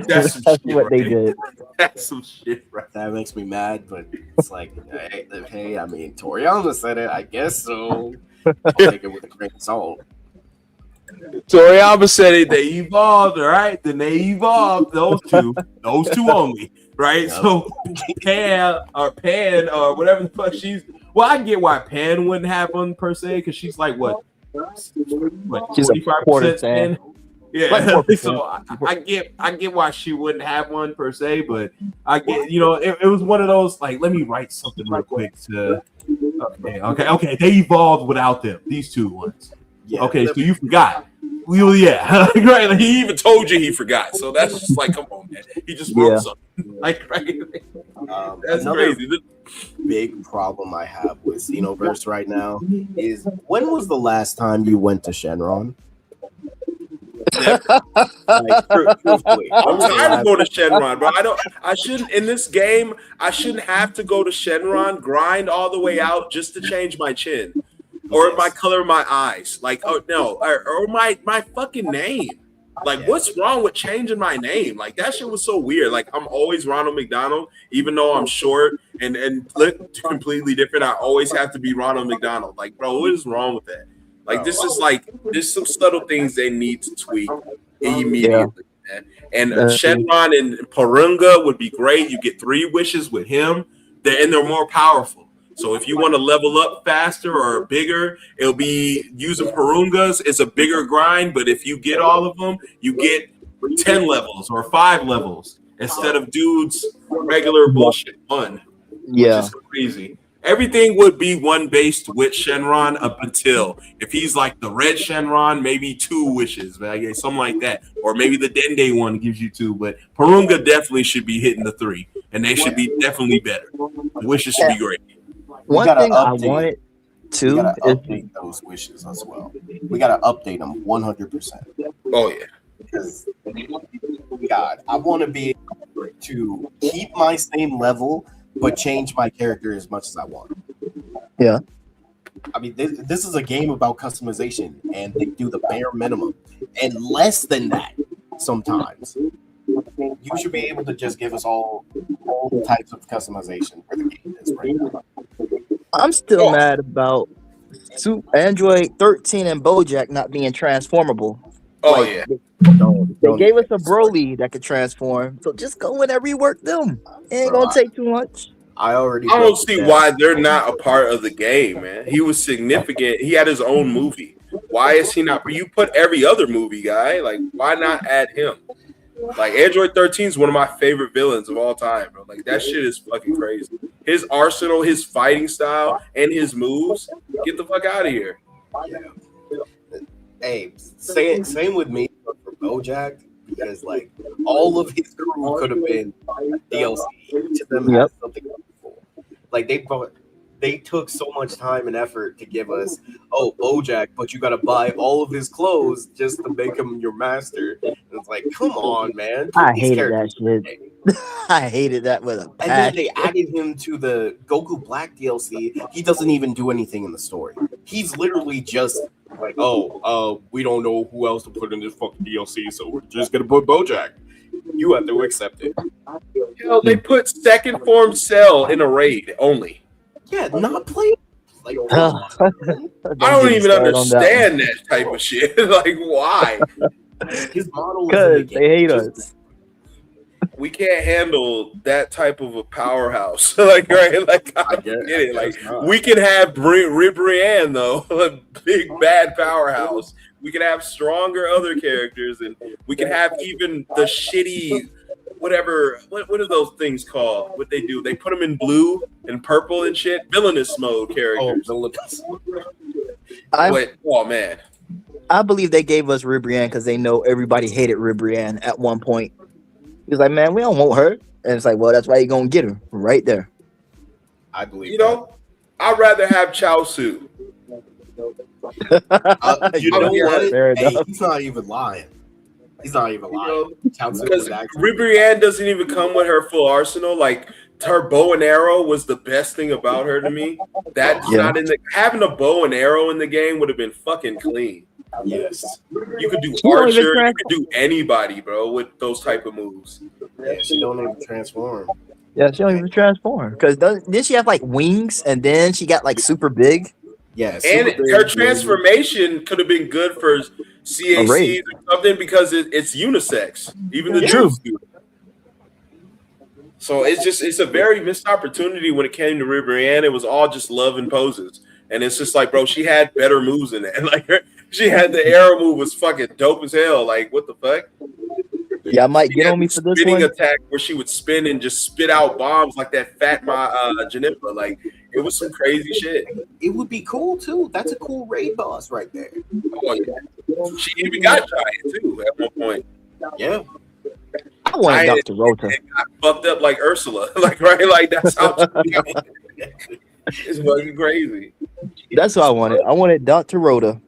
That's what they did. That's some shit, right? That makes me mad, but it's like, hey, I mean, Toriyama said it. I guess so. I'll take it with a grain of salt. Toriyama said it. They evolved, all right? Then they evolved. Those two only, right? Yep. So Pan or whatever the fuck she's. Well, I get why Pan wouldn't have one per se because she's like what? She's 45% Pan. Yeah, like so I get why she wouldn't have one per se, but I get it was one of those like let me write something real quick to okay they evolved without them, these two ones. Yeah, okay, so you forgot. Well, yeah, right. Like, he even told you he forgot, so that's just like come on, man. He just wrote something like right. That's crazy. Big problem I have with Xenoverse right now is when was the last time you went to Shenron? I'm tired of going to Shenron, bro. I shouldn't in this game. I shouldn't have to go to Shenron, grind all the way out just to change my chin, or my color of my eyes. Like, oh no, or my fucking name. Like, what's wrong with changing my name? Like, that shit was so weird. Like, I'm always Ronald McDonald, even though I'm short and look completely different. I always have to be Ronald McDonald. Like, bro, what is wrong with that? Like, this is like, there's some subtle things they need to tweak immediately. Yeah. And Shenron and Porunga would be great. You get 3 wishes with him, and they're more powerful. So if you want to level up faster or bigger, it'll be using Porungas. It's a bigger grind, but if you get all of them, you get 10 levels or 5 levels instead of dudes regular bullshit 1. Yeah, which is crazy. Everything would be 1 based with Shenron up until if he's like the red Shenron, maybe 2 wishes, something like that, or maybe the Dende one gives you 2. But Porunga definitely should be hitting the 3, and they should be definitely better. The wishes should be great. One thing I wanted to update those wishes as well. We gotta update them 100%. Oh yeah, because God, I want to be able to keep my same level but change my character as much as I want. Yeah. I mean, this is a game about customization, and they do the bare minimum and less than that sometimes. You should be able to just give us all types of customization for the game is right now. I'm still mad about Android 13 and Bojack not being transformable. Oh, yeah. They gave us a Broly that could transform, so just go in and rework them. It ain't gonna take too much. I don't see why they're not a part of the game, man. He was significant. He had his own movie. Why is he not? You put every other movie guy. Like, why not add him? Like, Android 13 is one of my favorite villains of all time, bro. Like, that shit is fucking crazy. His arsenal, his fighting style, and his moves. Get the fuck out of here. Hey, same with me for Bojack, because like all of his crew could have been DLC. Each of them had something cool. Like they took so much time and effort to give us, Bojack, but you got to buy all of his clothes just to make him your master. And it's like, come on, man. I hated that shit. I hated that with a passion. And then they added him to the Goku Black DLC. He doesn't even do anything in the story. He's literally just like, we don't know who else to put in this fucking DLC, so we're just gonna put Bojack. You have to accept it. They put second form Cell in a raid only. Yeah, not playing. Like, I don't even understand that type of shit. Like, why? His model is in Because the game. they hate us. We can't handle that type of a powerhouse. Like, right? Like, I get it. Like, we can have Brienne, though, a big bad powerhouse. We can have stronger other characters, and we can have even the shitty, whatever. What are those things called? What they do? They put them in blue and purple and shit. Villainous mode characters. Oh man. I believe they gave us Ribrianne because they know everybody hated Ribrianne at one point. He was like, man, we don't want her. And it's like, well, that's why you're going to get her right there. I believe I'd rather have Chaozu. You know what? Fair Hey, enough. he's not even lying. Because Ribrianne doesn't even come with her full arsenal. Like, her bow and arrow was the best thing about her to me. That's not in the having a bow and arrow in the game would have been fucking clean. Yes. You could do Archer, you could do anybody, bro, with those type of moves. Yeah, she don't even transform. Yeah, she don't even transform. Because didn't she have like wings and then she got like super big? Yes. And her transformation could have been good for CACs or something because it's unisex. Even the dudes do it. So it's a very missed opportunity when it came to Ribrianne. It was all just love and poses. And it's just like, bro, she had better moves than that. Like, she had the arrow move was fucking dope as hell. Like, what the fuck? Yeah, I might get on me for this spinning one. attack where she would spin and just spit out bombs like that fat Janimba. Like, it was some crazy shit. It would be cool too. That's a cool raid boss right there. Oh, yeah. She even got giant too at one point. Yeah. I wanted Dr. Rota. Got fucked up like Ursula. Like, right? Like, that's how it's fucking crazy. That's what I wanted. I wanted Dr. Rota,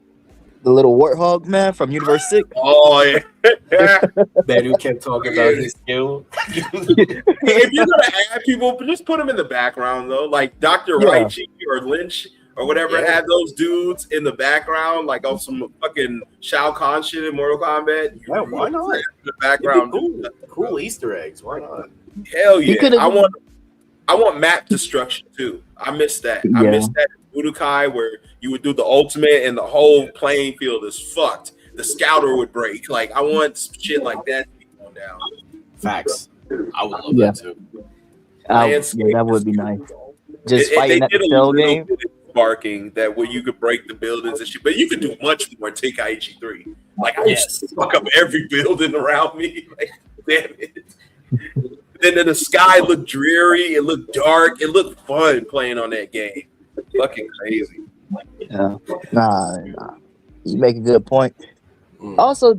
the little warthog man from Universe 6. Oh, yeah. Man who kept talking about his skill. If you're going to add people, just put them in the background, though. Like Dr. Raichi or Lynch or whatever had those dudes in the background, like on some fucking Shao Kahn shit in Mortal Kombat. Yeah, why not? The background. Cool Easter eggs. Why not? Hell yeah. I want map destruction, too. I miss that. I miss that in Budokai where you would do the ultimate and the whole playing field is fucked. The scouter would break. Like, I want shit like that to be going down. Facts. I would love that too. That would be nice. Just fighting at the cell game. Sparking that where you could break the buildings and shit, but you could do much more in Tenkaichi 3. Like, I used to fuck up every building around me. Like, damn it. Then the sky looked dreary, it looked dark, it looked fun playing on that game. Fucking crazy. Yeah. Nah. You make a good point. Also,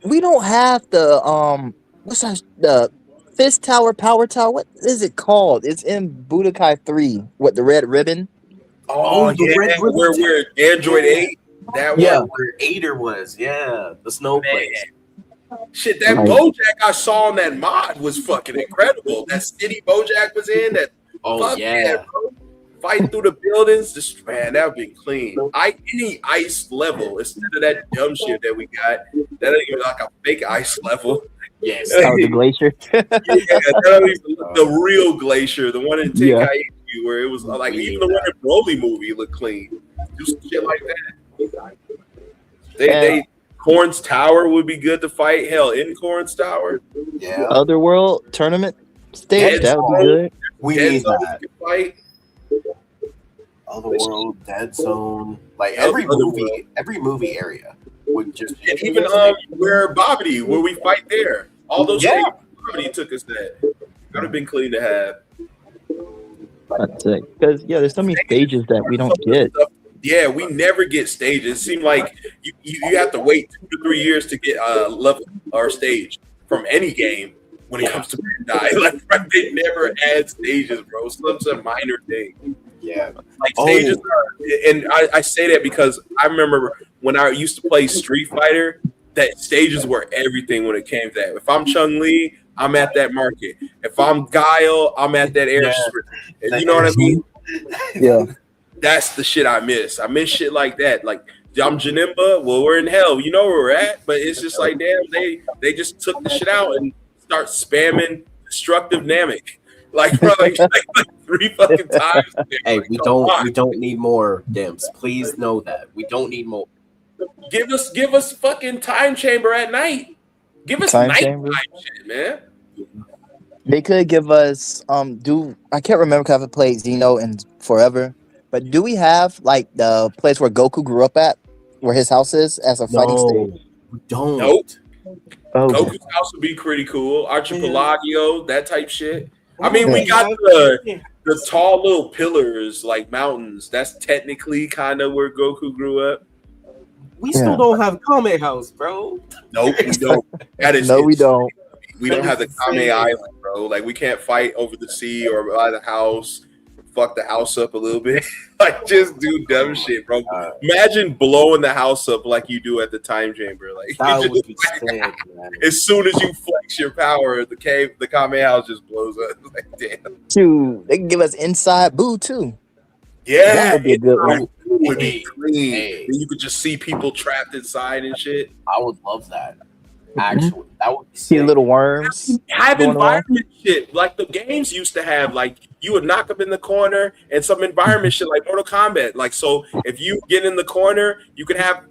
we don't have the what's that, the Fist Tower, Power Tower? What is it called? It's in Budokai 3 with the red ribbon. Oh, yeah, where Android 8. That one where Ader was. Yeah, the snow place. Shit, that Bojack I saw in that mod was fucking incredible. That city Bojack was in. That bro. Fighting through the buildings, just man, that would be clean. Any ice level instead of that dumb shit that we got. That ain't even like a fake ice level. Yes, the glacier. The real glacier, the one in Tenkaichi where it was like even the one in Broly movie looked clean. Do some shit like that. They Korn's Tower would be good to fight. Hell, in Korn's Tower. Yeah. Otherworld tournament stage, that would be good. We need that. Fight. Otherworld, Dead Zone, like every movie area would just be and even where we fight there. All those things Bobby took us there. That would have been clean to have. That's it. Because there's so many stages that we don't get. Yeah, we never get stages. It seems like you have to wait 2 to 3 years to get a level or stage from any game when it comes to Bandai. Like, they never add stages, bro. It's such a minor thing. Yeah. Like, stages are, and I say that because I remember when I used to play Street Fighter, that stages were everything when it came to that. If I'm Chun-Li, I'm at that market. If I'm Guile, I'm at that airstrip. You know what I mean? Yeah. That's the shit I miss. I miss shit like that. Like, I'm Janimba. Well, we're in hell. You know where we're at. But it's just like, damn, they just took the shit out and start spamming destructive Namek. Like, bro, like 3 fucking times. Hey, we don't need more Dims. Please know that. We don't need more. Give us fucking time chamber at night. Give us Time nighttime chamber? shit, man. They could give us I can't remember because I haven't played Xeno in forever, but do we have like the place where Goku grew up at, where his house is as a fighting stage? We don't. Nope. Oh, Goku's house would be pretty cool. Archipelago, that type shit. I Oh, mean, we yeah. got the tall little pillars like mountains. That's technically kind of where Goku grew up. We still don't have Kame House, bro. Nope, we don't. That is No, we don't. We don't have the Kame Island, bro. Like we can't fight over the sea or by the house. Fuck the house up a little bit. Like just do dumb shit, bro. Imagine blowing the house up like you do at the time chamber. Like That you would just, be sad, man. as soon as you flex your power, the Kame house just blows up. Like damn. Shoot, they can give us Inside Boo too. Yeah, That would be a good one. it would be clean. Hey. Then you could just see people trapped inside and shit. I would love that. Actually, that would be See sick. little worms. Have going around. environment shit like the games used to have. Like you would knock them in the corner and some environment shit like Mortal Kombat. Like so, if you get in the corner, you could have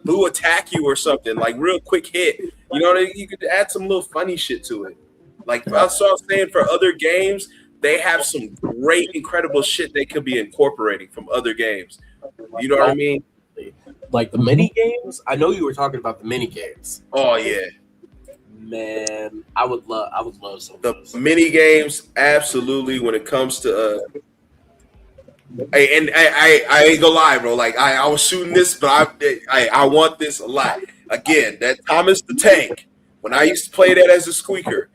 Boo attack you or something like real quick hit. You know, you could add some little funny shit to it. Like that's what I was saying for other games. They have some great, incredible shit they could be incorporating from other games. You know what I mean? Like the mini games. I know you were talking about the mini games. Oh yeah. Man, I would love some of The those. mini games, absolutely. When it comes to, and I ain't gonna lie, bro. Like I was shooting this, but I want this a lot. Again, that Thomas the Tank. When I used to play that as a squeaker,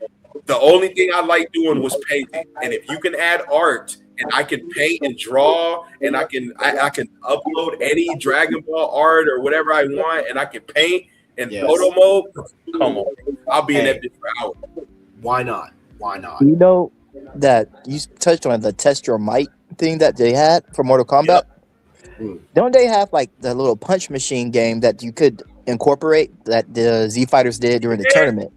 the only thing I like doing was painting. And if you can add art, and I can paint and draw, and I can upload any Dragon Ball art or whatever I want, and I can paint in photo mode. Come on, I'll be in that bitch for hours. Why not? Why not? You know that you touched on the test your might thing that they had for Mortal Kombat. Don't they have like the little punch machine game that you could incorporate that the Z Fighters did during the tournament?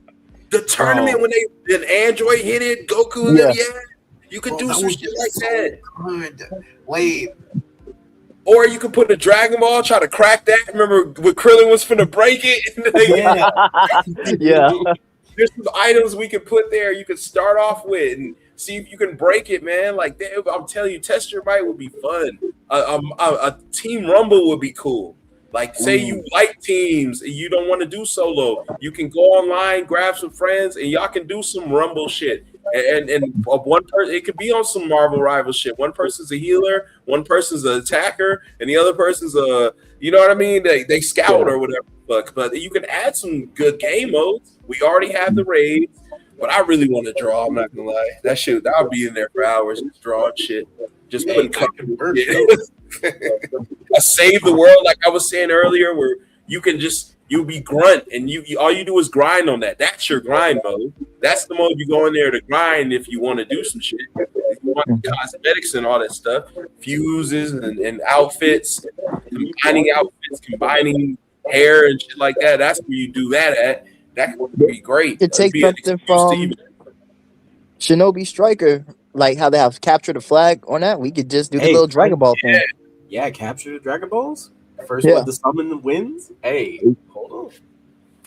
The tournament when an android hit it, Goku, you could do some shit like that. Good. Wait. Or you could put a Dragon Ball, try to crack that. Remember when Krillin was finna break it? Yeah. There's some items we could put there you could start off with and see if you can break it, man. Like, I'm telling you, Test Your Might would be fun. A Team Rumble would be cool. Like, say you like teams and you don't want to do solo. You can go online, grab some friends, and y'all can do some Rumble shit. And one person, it could be on some Marvel Rival shit. One person's a healer, one person's an attacker, and the other person's a, you know what I mean? They scout or whatever. But you can add some good game modes. We already have the raids, but I really want to draw. I'm not gonna lie. That shit, I'll be in there for hours just drawing shit, just putting a save the world, like I was saying earlier, where you can just you'll be grunt and you all you do is grind on that. That's your grind mode. That's the mode you go in there to grind if you want to do some shit. If you want cosmetics and all that stuff, fuses and outfits, combining hair and shit like that. That's where you do that at. That would be great. You take something from Shinobi Striker, like how they have captured the flag on that. We could just do the little Dragon Ball thing. Yeah, capture the Dragon Balls. First one to summon wins. Hey, hold on.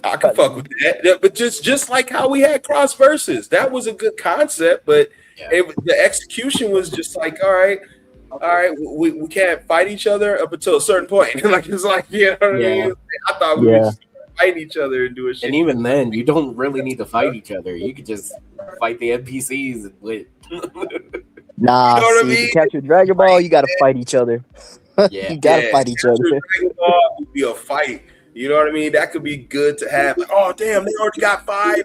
I can fuck with that. But just like how we had cross versus, that was a good concept, but the execution was just like, all right, we can't fight each other up until a certain point. Like it's like, you know what I mean? I thought we would just fight each other and do a shit. And even then, you don't really need to fight each other. You could just fight the NPCs and win. Nah, You know what I see, mean? to capture Dragon Ball, you gotta fight each other. You gotta fight each other. Dragon Ball would be a fight. You know what I mean? That could be good to have. Like, oh damn, they already got 5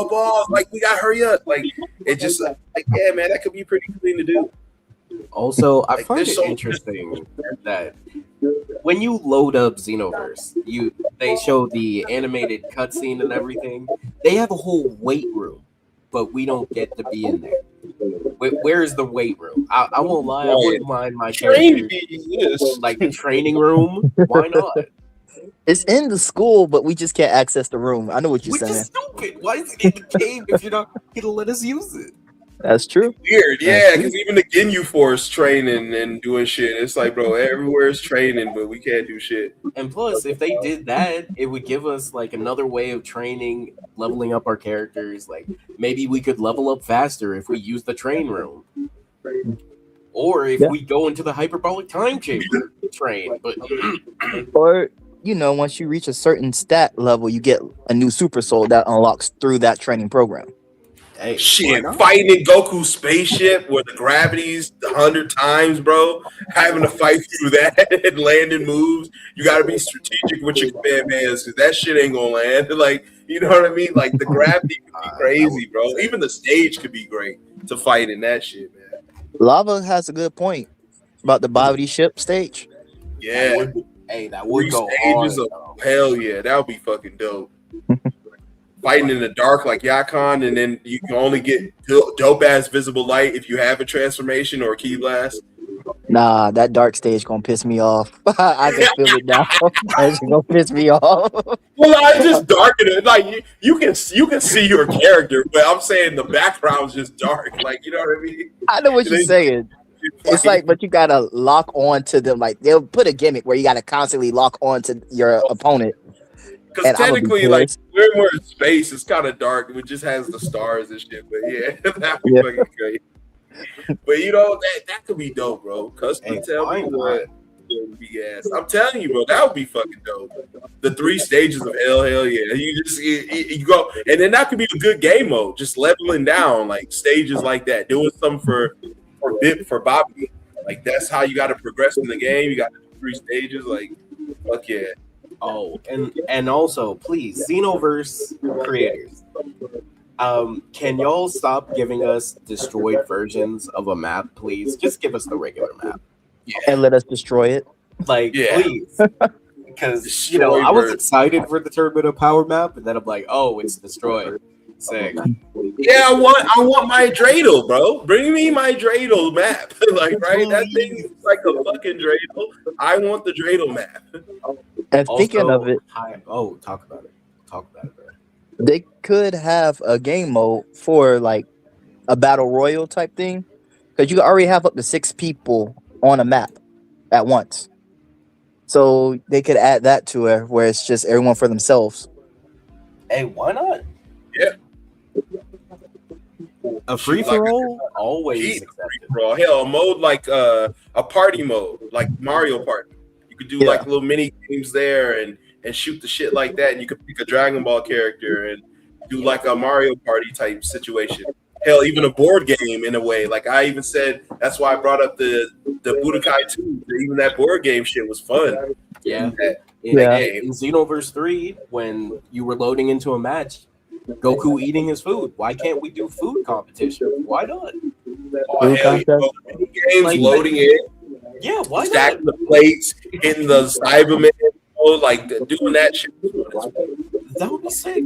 balls. Like we gotta hurry up. Like it just like yeah, man, that could be pretty clean to do. Also, I Like, find there's it so- interesting that when you load up Xenoverse, they show the animated cutscene and everything. They have a whole weight room, but we don't get to be in there. Where is the weight room? I won't lie, I wouldn't mind my character like training room. Why not? It's in the school, but we just can't access the room. I know what you're Which saying. is stupid. Why is it in the game if you're not gonna let us use it? That's true. Weird, yeah, because even the Ginyu Force training and doing shit, it's like, bro, everywhere is training, but we can't do shit. And plus, if they did that, it would give us like another way of training, leveling up our characters. Like maybe we could level up faster if we use the train room, or if we go into the hyperbolic time chamber to train. But or once you reach a certain stat level, you get a new super soul that unlocks through that training program. Hey, shit, fighting in Goku's spaceship where the gravity's 100 times, bro. Having to fight through that and landing moves. You got to be strategic with your command bands because that shit ain't gonna land. Like, you know what I mean? Like the gravity could be crazy, bro. Even the stage could be great to fight in that shit, man. Lava has a good point about the body ship stage. Yeah. That would go stages hard, of hell yeah, that would be fucking dope. Fighting in the dark like Yakon, and then you can only get dope ass visible light if you have a transformation or a key blast. Nah, that dark stage gonna piss me off. I can feel it now. It's gonna piss me off. Well, I just darken it. Like you can see your character, but I'm saying the background's just dark. Like, you know what I mean? I know what you're saying. It's like, but you gotta lock on to them. Like they'll put a gimmick where you gotta constantly lock on to your opponent. Because technically, like we're in space, it's kind of dark. It just has the stars and shit. But yeah, that would be fucking great. But that could be dope, bro. Custom tell me what big ass. I'm telling you, bro, that would be fucking dope. The 3 stages of hell yeah. You go, and then that could be a good game mode. Just leveling down like stages like that, doing something for Bobby. Like that's how you got to progress in the game. You got 3 stages. Like, fuck yeah. Oh, and also, please, Xenoverse creators, can y'all stop giving us destroyed versions of a map, please? Just give us the regular map. And let us destroy it. Like, please. Because, I was excited for the Tournament of Power map, and then I'm like, oh, it's destroyed. Sick. Yeah, I want my dreidel, bro. Bring me my dreidel map. Like, right? That thing is like a fucking dreidel. I want the dreidel map. And thinking of it, talk about it, bro. They could have a game mode for like a battle royal type thing, because you already have up to 6 people on a map at once. So they could add that to it, where it's just everyone for themselves. Hey, why not? Yeah. A free for all, always free-for-all. Hell, a mode like a party mode, like Mario Party. You could do like little mini games there and shoot the shit like that, and you could pick a Dragon Ball character and do like a Mario Party type situation. Hell, even a board game in a way. Like I even said, that's why I brought up the Budokai 2. Even that board game shit was fun. Yeah. In Xenoverse 3, when you were loading into a match, Goku eating his food. Why can't we do food competition? Why not? Oh, hell, games like, loading it. Yeah, why stacking the plates in the Cyberman, like doing that shit. That would be sick.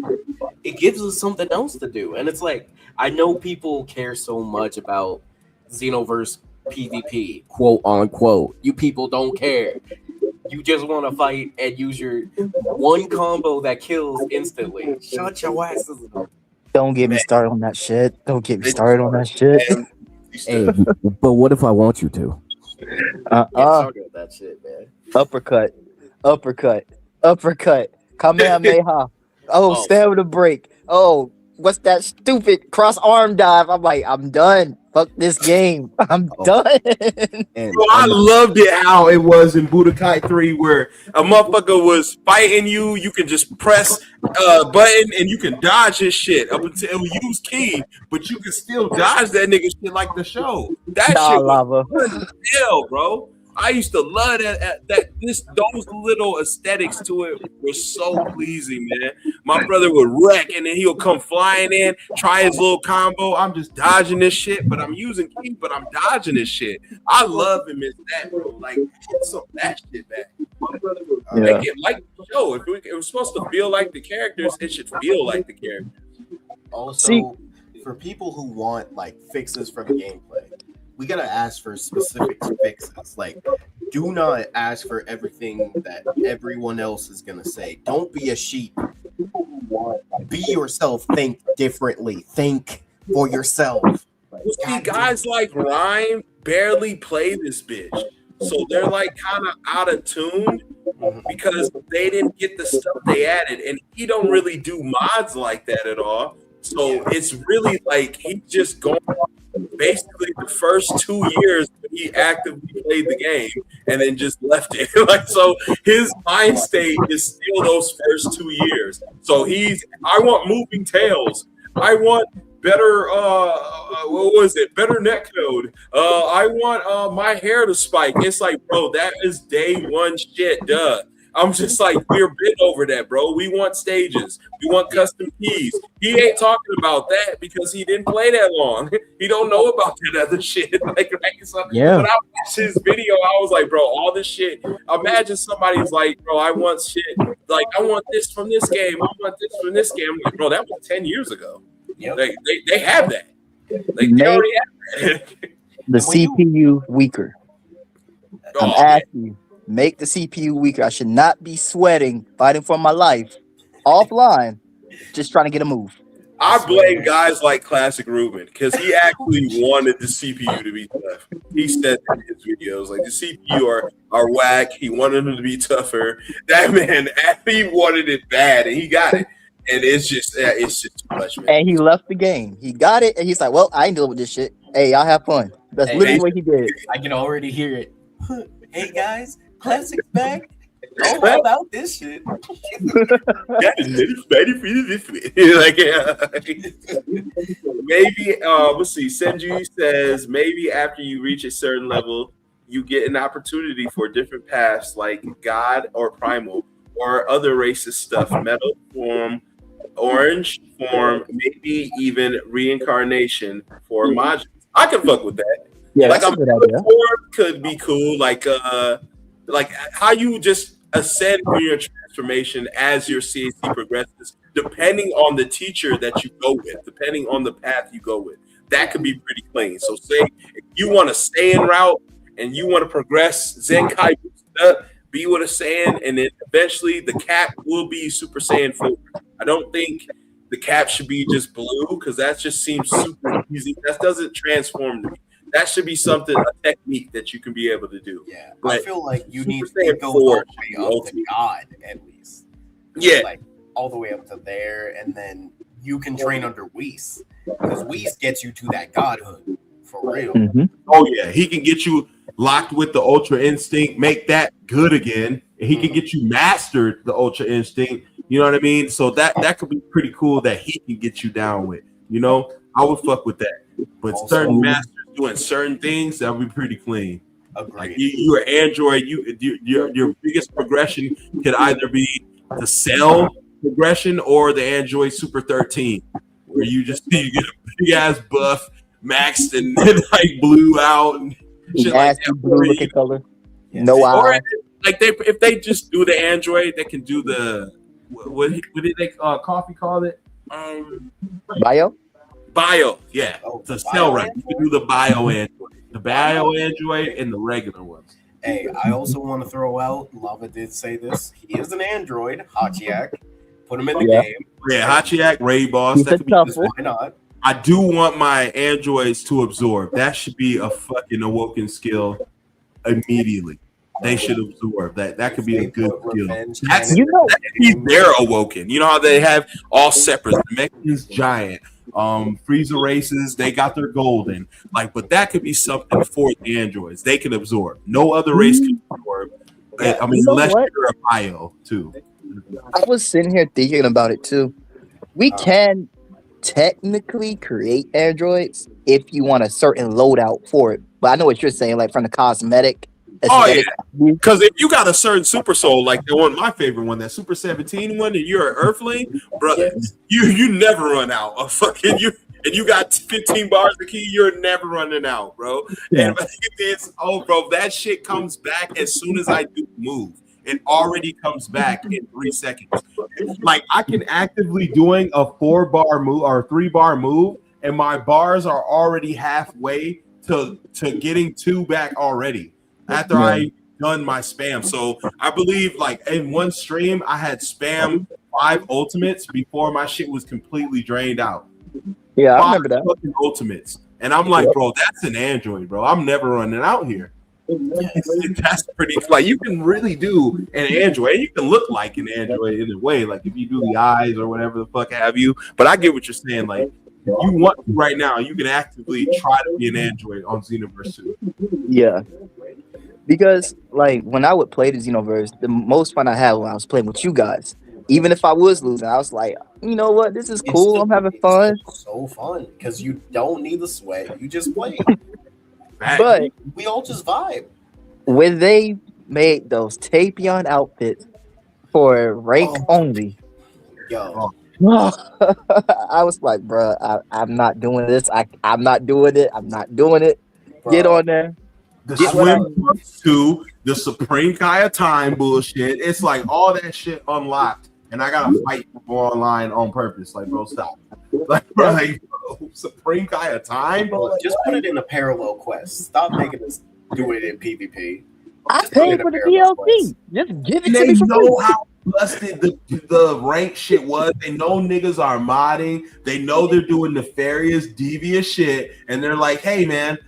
It gives us something else to do. And it's like, I know people care so much about Xenoverse PvP, quote unquote. You people don't care. You just want to fight and use your one combo that kills instantly. Shut your asses up. Don't get me started on that shit. Hey, but what if I want you to? Talk about that shit, man. Uppercut. Kamehameha. Stamina break. Oh, what's that stupid cross arm dive? I'm like, I'm done. Fuck this game. I'm done. Bro, I loved it how it was in Budokai 3 where a motherfucker was fighting you. You can just press a button and you can dodge his shit up until you use key, but you can still dodge that nigga shit like the show. That shit was fun as hell, bro. I used to love those little aesthetics to it were so pleasing, man. My brother would wreck and then he'll come flying in, try his little combo. I'm just dodging this shit, but I'm using key, but I'm dodging this shit. I love him as that, bro. Like, get some of that shit back. Make it like the show. If it was supposed to feel like the characters, it should feel like the characters. Also, for people who want like fixes for the gameplay, we gotta ask for specific fixes. Like, do not ask for everything that everyone else is gonna say. Don't be a sheep. Be yourself. Think differently. Think for yourself. You see, guys like Rhyme barely play this bitch, so they're like kind of out of tune because they didn't get the stuff they added, and he don't really do mods like that at all. So it's really like he just going basically the first 2 years he actively played the game and then just left it. Like, so his mind state is still those first 2 years. So I want moving tails. I want better what was it? Better netcode. I want my hair to spike. It's like, bro, that is day one shit, duh. I'm just like, we're big over that, bro. We want stages. We want custom keys. He ain't talking about that because he didn't play that long. He don't know about that other shit. Like, right? So when I watched his video, I was like, bro, all this shit. Imagine somebody's like, bro, I want shit. Like, I want this from this game. I want this from this game. I'm like, bro, that was 10 years ago. Yep. They have that. Like, they already have that. The CPU weaker. I'm asking you. Make the CPU weaker. I should not be sweating, fighting for my life, offline, just trying to get a move. I blame guys like Classic Ruben because he actually wanted the CPU to be tough. He said that in his videos, like the CPU are whack. He wanted them to be tougher. That man, he wanted it bad, and he got it. And it's just too much, man. And he left the game. He got it, and he's like, "Well, I ain't dealing with this shit. Hey, y'all have fun." That's literally what he did. I can already hear it. Hey guys. Classic's back. All about this shit. That is ready for you this week. Maybe let's see. Senju says maybe after you reach a certain level, you get an opportunity for different paths like God or Primal or other racist stuff, metal form, orange form, maybe even reincarnation for modules. I can fuck with that. Yeah, like that's a good idea. Form could be cool. Like how you just ascend through your transformation as your CAC progresses, depending on the teacher that you go with, depending on the path you go with. That could be pretty clean. So say if you want to stay in route and you want to progress Zenkai, be with a Saiyan, and then eventually the cap will be Super Saiyan 4. I don't think the cap should be just blue because that just seems super easy. That doesn't transform to me. That should be something, a technique that you can be able to do. Yeah, but I feel like you need to go all the way up to God at least. Yeah, like all the way up to there, and then you can train under Whis because Whis gets you to that godhood for real. Mm-hmm. Oh yeah, he can get you locked with the Ultra Instinct, make that good again, and he can get you mastered the Ultra Instinct. You know what I mean? So that could be pretty cool that he can get you down with. You know, I would fuck with that. But also, certain masters doing certain things, that would be pretty clean. Agreed. Like you're Android, your biggest progression could either be the Cell progression or the Android Super 13, where you get a big ass buff, maxed and like blue out and shit like that. Blue looking color. No or eye. Like if they just do the Android, they can do the what did they Coffee call it? Bio, yeah. The Cell rank. You can do the Bio Android. The Bio Android and the regular ones. Hey, I also want to throw out, Lava did say this, he is an android, Hachiak. Put him in the game. Yeah, Hachiak, Raid Boss. That could be why not? I do want my androids to absorb. That should be a fucking awoken skill immediately. They should absorb that. That could be a good skill. That's they're awoken. You know how they have all separate. The Mexicans giant. Frieza races, they got their golden. Like, but that could be something for the androids. They can absorb. No other race can absorb. I mean, unless you're a bio too. I was sitting here thinking about it too. We can technically create androids if you want a certain loadout for it. But I know what you're saying, like from the cosmetic. Oh yeah, because if you got a certain super soul, like the one, my favorite one, that Super 17 one, and you're an Earthling, brother, you never run out of fucking you, and you got 15 bars of key, you're never running out, bro. Yeah. And it's bro, that shit comes back as soon as I do move. It already comes back in 3 seconds. Like I can actively doing a 4-bar move or 3-bar move, and my bars are already halfway to getting 2 back already. After I done my spam. So I believe like in one stream I had spam 5 ultimates before my shit was completely drained out. Yeah, I remember that. Fucking ultimates. And I'm like, bro, that's an Android, bro. I'm never running out here. That's pretty. Like, you can really do an Android. You can look like an Android in a way, like if you do the eyes or whatever the fuck have you. But I get what you're saying. Like, if you want to right now, you can actively try to be an Android on Xenoverse 2. Yeah. Because like when I would play the Xenoverse, the most fun I had when I was playing with you guys. Even if I was losing, I was like, you know what, this is cool. I'm having fun. So fun because you don't need the sweat. You just play. But we all just vibe. When they made those Tapion outfits for rank only, yo, I was like, bro, I'm not doing this. I'm not doing it. I'm not doing it. Bro. Get on there. The swim to the Supreme Kaya time bullshit. It's like all that shit unlocked, and I gotta fight people online on purpose. Like, bro, stop. Like, bro, Supreme Kaya time, bro. Just put it in a parallel quest. Stop making us do it in PvP. I paid for the DLC. Just give it to me. They know how busted the rank shit was. They know niggas are modding. They know they're doing nefarious, devious shit, and they're like, "Hey, man,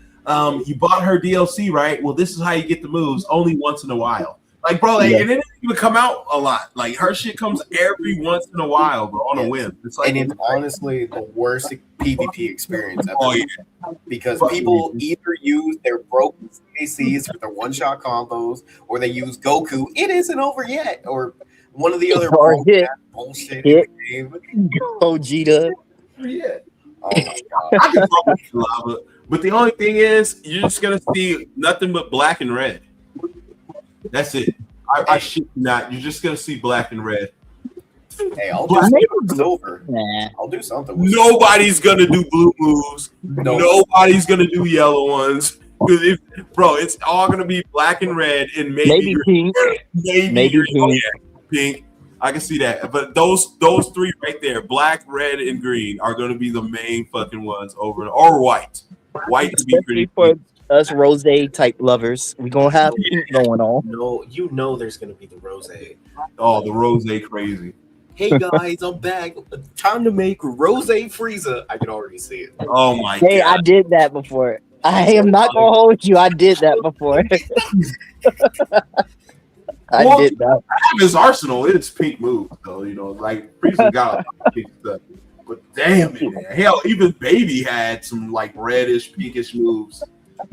you bought her DLC, right? Well, this is how you get the moves. Only once in a while." Like, bro, and it didn't even come out a lot. Like, her shit comes every once in a while, bro, on a whim. It's like, and it's honestly the worst PvP experience ever. Because people either use their broken CACs for their one-shot combos, or they use Goku. It isn't over yet, or one of the other bullshit in the game. Gogeta. Yeah. Oh my god. I can fuck with lava, but the only thing is, you're just gonna see nothing but black and red. That's it. I shit not. You're just gonna see black and red. Hey, I'll do something with silver. I'll do something with Nobody's gonna do blue moves. Nobody's gonna do yellow ones. Because bro, it's all gonna be black and red and maybe pink. Maybe pink. Oh, yeah, pink. I can see that. But those three right there, black, red, and green, are gonna be the main fucking ones over, or white. White to be pretty for us rose type lovers. We gonna have pink going on. No, you know there's gonna be the rose. Oh, the rose crazy. Hey guys, I'm back. Time to make rose Frieza. I can already see it. Oh my god. Hey, I did that before. I am not gonna hold you. I did that before. I did that. I have his arsenal. It's pink moves, though. You know, like Frieza got a lot of pink stuff. But damn it, man. Hell, even Baby had some like reddish, pinkish moves.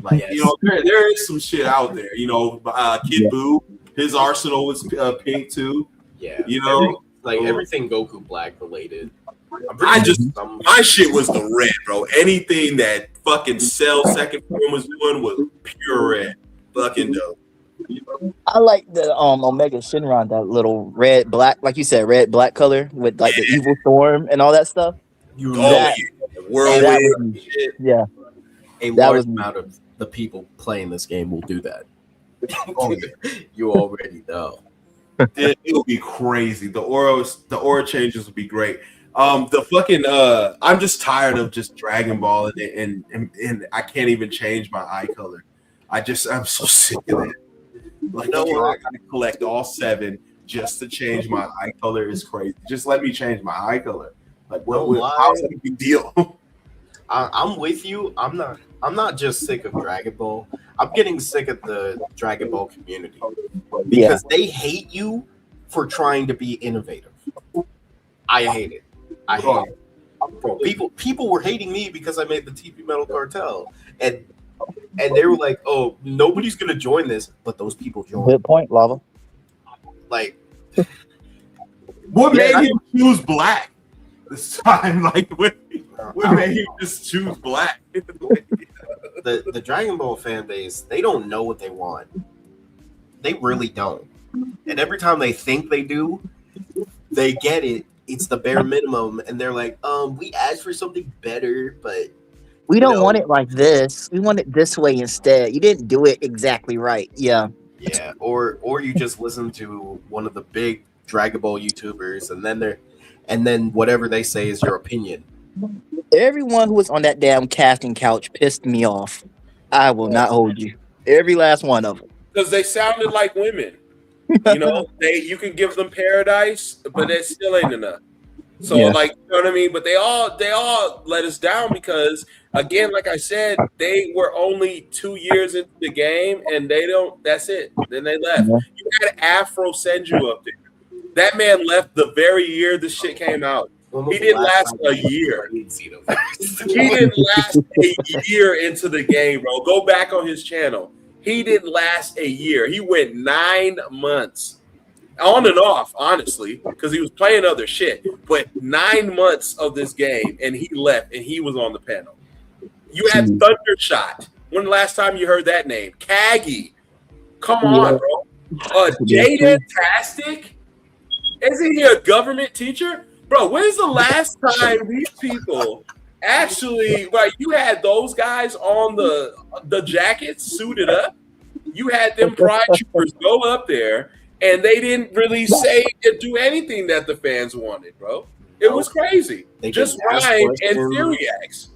Like, you know, there is some shit out there. You know, Kid Buu, his arsenal was pink too. Yeah. You know, everything Goku Black related. My shit was the red, bro. Anything that fucking Cell second form was doing was pure red. Fucking dope. I like the Omega Shinron, that little red black, like you said, red black color with like the evil storm and all that stuff. Yeah. A large amount of the people playing this game will do that. You already know. It'll be crazy. The aura changes will be great. The fucking I'm just tired of just Dragon Ball and I can't even change my eye color. I'm so sick of that. Like, no, I gotta collect all 7 just to change my eye color is crazy. Just let me change my eye color. Like, how's that a big deal? I'm with you. I'm not just sick of Dragon Ball. I'm getting sick of the Dragon Ball community because they hate you for trying to be innovative. I hate it. I hate it. Bro, people were hating me because I made the TP Metal Cartel, and they were like, "Oh, nobody's gonna join this," but those people joined. Good point, Lava. Like, what made him choose black this time? Like, what made him just choose black? the Dragon Ball fan base, they don't know what they want. They really don't. And every time they think they do, they get it. It's the bare minimum, and they're like, we asked for something better, but we don't want it like this. We want it this way instead. You didn't do it exactly right. Yeah. Yeah. Or you just listen to one of the big Dragon Ball YouTubers, and then whatever they say is your opinion. Everyone who was on that damn casting couch pissed me off. I will not hold you. Every last one of them. Because they sounded like women. You know, you can give them paradise, but that still ain't enough. So like, you know what I mean? But they all let us down because, again, like I said, they were only 2 years into the game and that's it. Then they left. You had Afro Senju up there. That man left the very year this shit came out. He didn't last a year. He didn't last a year into the game, bro. Go back on his channel. He didn't last a year. He went 9 months. On and off, honestly, because he was playing other shit. But 9 months of this game, and he left, and he was on the panel. You had Thundershot. When the last time you heard that name? Kagi. Come on, bro. Jaden-tastic? Isn't he a government teacher? Bro, when's the last time these people actually, like, you had those guys on the jackets suited up? You had them pride troopers go up there, and they didn't really say or do anything that the fans wanted, bro. It was crazy. Just Ryan and Syriax.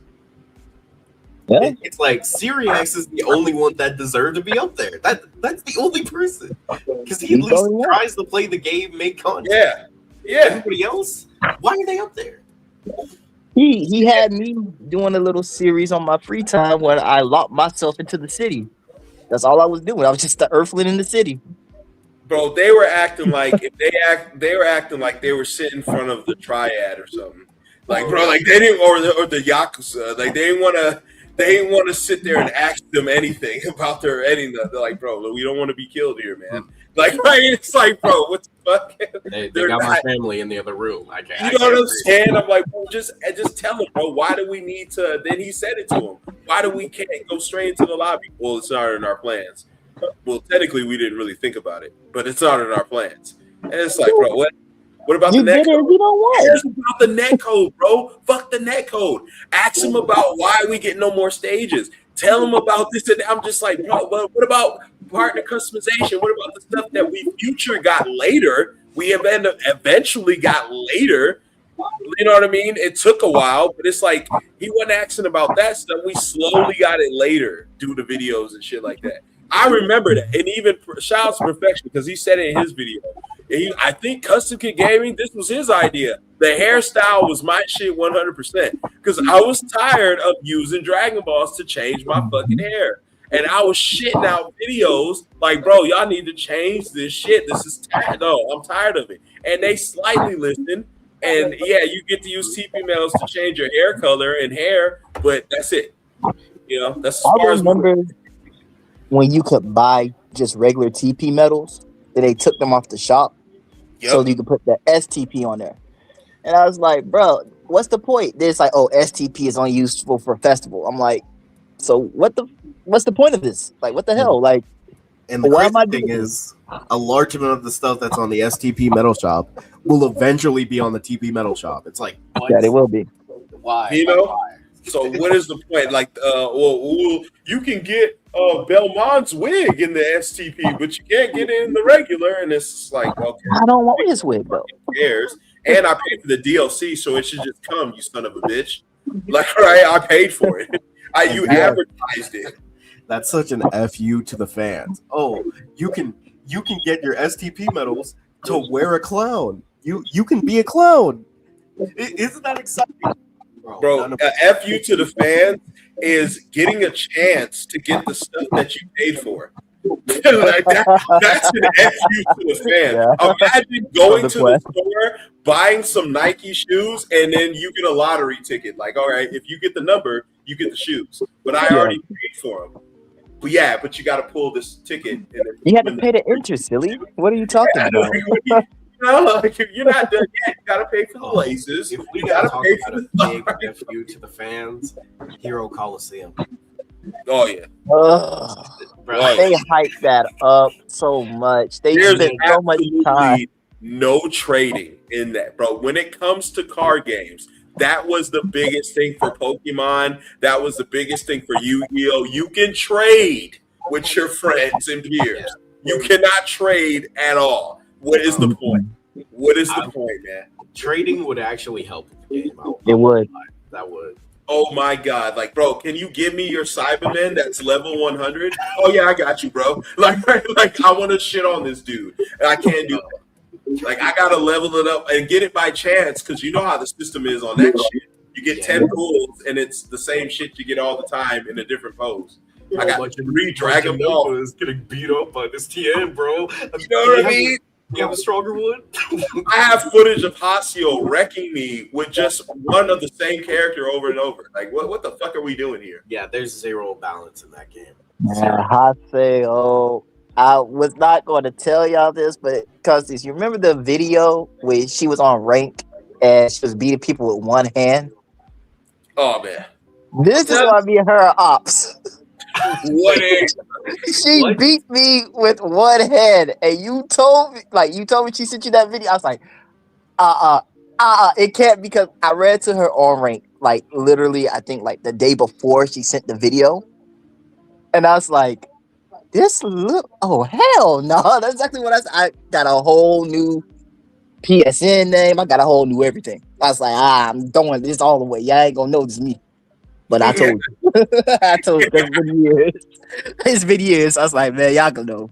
Yeah. It's like Syriax is the only one that deserved to be up there. That's the only person. Because he at least tries to play the game, make content. Yeah. Everybody else, why are they up there? He had me doing a little series on my free time when I locked myself into the city. That's all I was doing. I was just the earthling in the city. Bro, they were acting like they were acting like they were sitting in front of the Triad or something. Like, bro, like they didn't or the Yakuza. Like they didn't want to sit there and ask them anything about their anything. They're like, bro, we don't want to be killed here, man. Like, right? It's like, bro, what the fuck? They got my family in the other room. You know what I'm saying? I'm like, bro, just tell him, bro. Why do we need to? Then he said it to him. Why do we can't go straight into the lobby? Well, it's not in our plans. Well, technically, we didn't really think about it, but it's not in our plans. And it's like, bro, what? What about the net code? You don't want it. About the net code, bro. Fuck the net code. Ask him about why we get no more stages. Tell him about this and that. I'm just like, bro, what about partner customization? What about the stuff that we future got later? We eventually got later. You know what I mean? It took a while, but it's like he wasn't asking about that stuff. We slowly got it later due to videos and shit like that. I remember that. And even shout out to Perfection because he said it in his video. I think Custom Kid Gaming, this was his idea. The hairstyle was my shit 100% because I was tired of using Dragon Balls to change my fucking hair. And I was shitting out videos like, bro, y'all need to change this shit. This is no, I'm tired of it. And they slightly listened. And yeah, you get to use TP metals to change your hair color and hair, but that's it. You know, that's as far I remember when you could buy just regular TP metals, that they took them off the shop so you could put the STP on there. And I was like, bro, what's the point? It's like, oh, STP is only useful for festival. I'm like, so what's the point of this? Like, what the hell? Like, and the crazy thing is, a large amount of the stuff that's on the STP metal shop will eventually be on the TP metal shop. It's like, what? Yeah, they will be. Why? You know? Why? So what is the point? Like, well, you can get Belmont's wig in the STP, but you can't get it in the regular. And it's like, okay, I don't want his wig though. Who cares? And I paid for the DLC, so it should just come. You son of a bitch! Like, right? I paid for it. You advertised it. That's such an FU to the fans. Oh, you can get your STP medals to wear a clown. You can be a clown. Isn't that exciting? Bro, FU to the fans is getting a chance to get the stuff that you paid for. Like that's an FU to the fan. Yeah. Imagine going to the store, buying some Nike shoes, and then you get a lottery ticket. Like, all right, if you get the number, you get the shoes. But I already paid for them. But yeah, but you got to pull this ticket. You had to pay the interest, silly. What are you talking about? Like, you're not done yet. You gotta pay for the laces. If we gotta pay for the big FU to the fans, Hero Coliseum. Oh yeah. They hyped that up so much. They spent so much time. No trading in that, bro. When it comes to card games, that was the biggest thing for Pokemon. That was the biggest thing for Yu-Gi-Oh! You can trade with your friends and peers. You cannot trade at all. What is the point? What is the point, man? Trading would actually help the game out. It would. That would. Oh my God! Like, bro, can you give me your Cyberman that's level 100? Oh yeah, I got you, bro. Like I want to shit on this dude, and I can't do that. Like I gotta level it up and get it by chance because you know how the system is on that shit. You get 10 pulls and it's the same shit you get all the time in a different pose. I got 3 Dragon Ball is getting beat up by this TN, bro. You know what I mean? You have a stronger one? I have footage of Hasio wrecking me with just one of the same character over and over. Like, what the fuck are we doing here? Yeah, there's zero balance in that game. Haseo, I was not going to tell y'all this, but because you remember the video where she was on rank and she was beating people with one hand? Oh, man. This is why me and her are ops. She beat me with one hand, and you told me she sent you that video. I was like, it can't, because I read to her on rank, like literally, I think like the day before she sent the video, and I was like, oh hell no, that's exactly what I got a whole new PSN name, I got a whole new everything. I was like, I'm throwing this all the way. Y'all ain't gonna know this is me. But I told you. I told you that's what he is. His videos. I was like, man, y'all gonna know.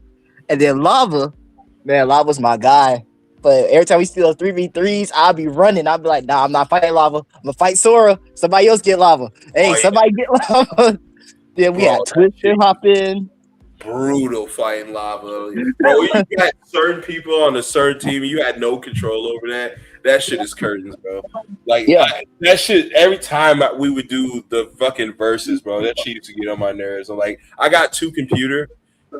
And then Lava's my guy. But every time we steal 3v3s, I'll be running. I'll be like, nah, I'm not fighting Lava. I'm gonna fight Sora. Somebody else get Lava. Hey, somebody get Lava. Then we had Twister hop in. Brutal fighting Lava. Bro, you had certain people on a certain team, you had no control over that. That shit is curtains, bro. Like, that shit, every time we would do the fucking verses, bro, that shit used to get on my nerves. I'm like, I got 2 computer,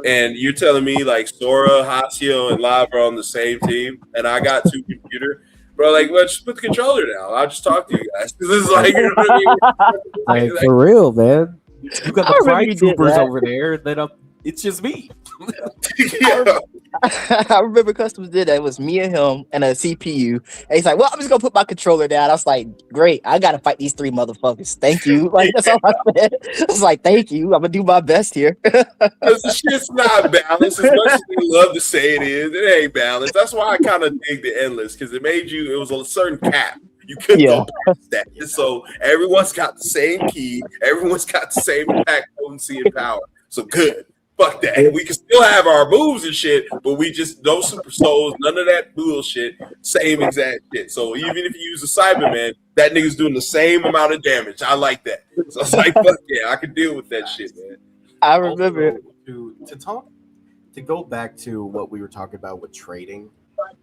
and you're telling me, like, Sora, Hasio, and Lava are on the same team, and I got 2 computer. Bro, like, let's just put the controller down. I'll just talk to you guys. This is like, you know what I mean? Like, for real, man. You got the Pride Troopers over there, then it's just me. I remember Customs did that. It was me and him and a CPU. And he's like, well, I'm just gonna put my controller down. I was like, great, I gotta fight these 3 motherfuckers. Thank you. Like, that's all I said. I was like, thank you. I'm gonna do my best here. Because the shit's not balanced. As much as we love to say it is, it ain't balanced. That's why I kind of dig the endless, because it was a certain cap. You couldn't go past that. So everyone's got the same key, everyone's got the same attack potency and power. So good. Fuck that. We can still have our moves and shit, but we just no super souls, none of that bullshit. Same exact shit. So even if you use a Cyberman, that nigga's doing the same amount of damage. I like that. So it's like, fuck yeah, I can deal with that shit, man. I remember to go back to what we were talking about with trading.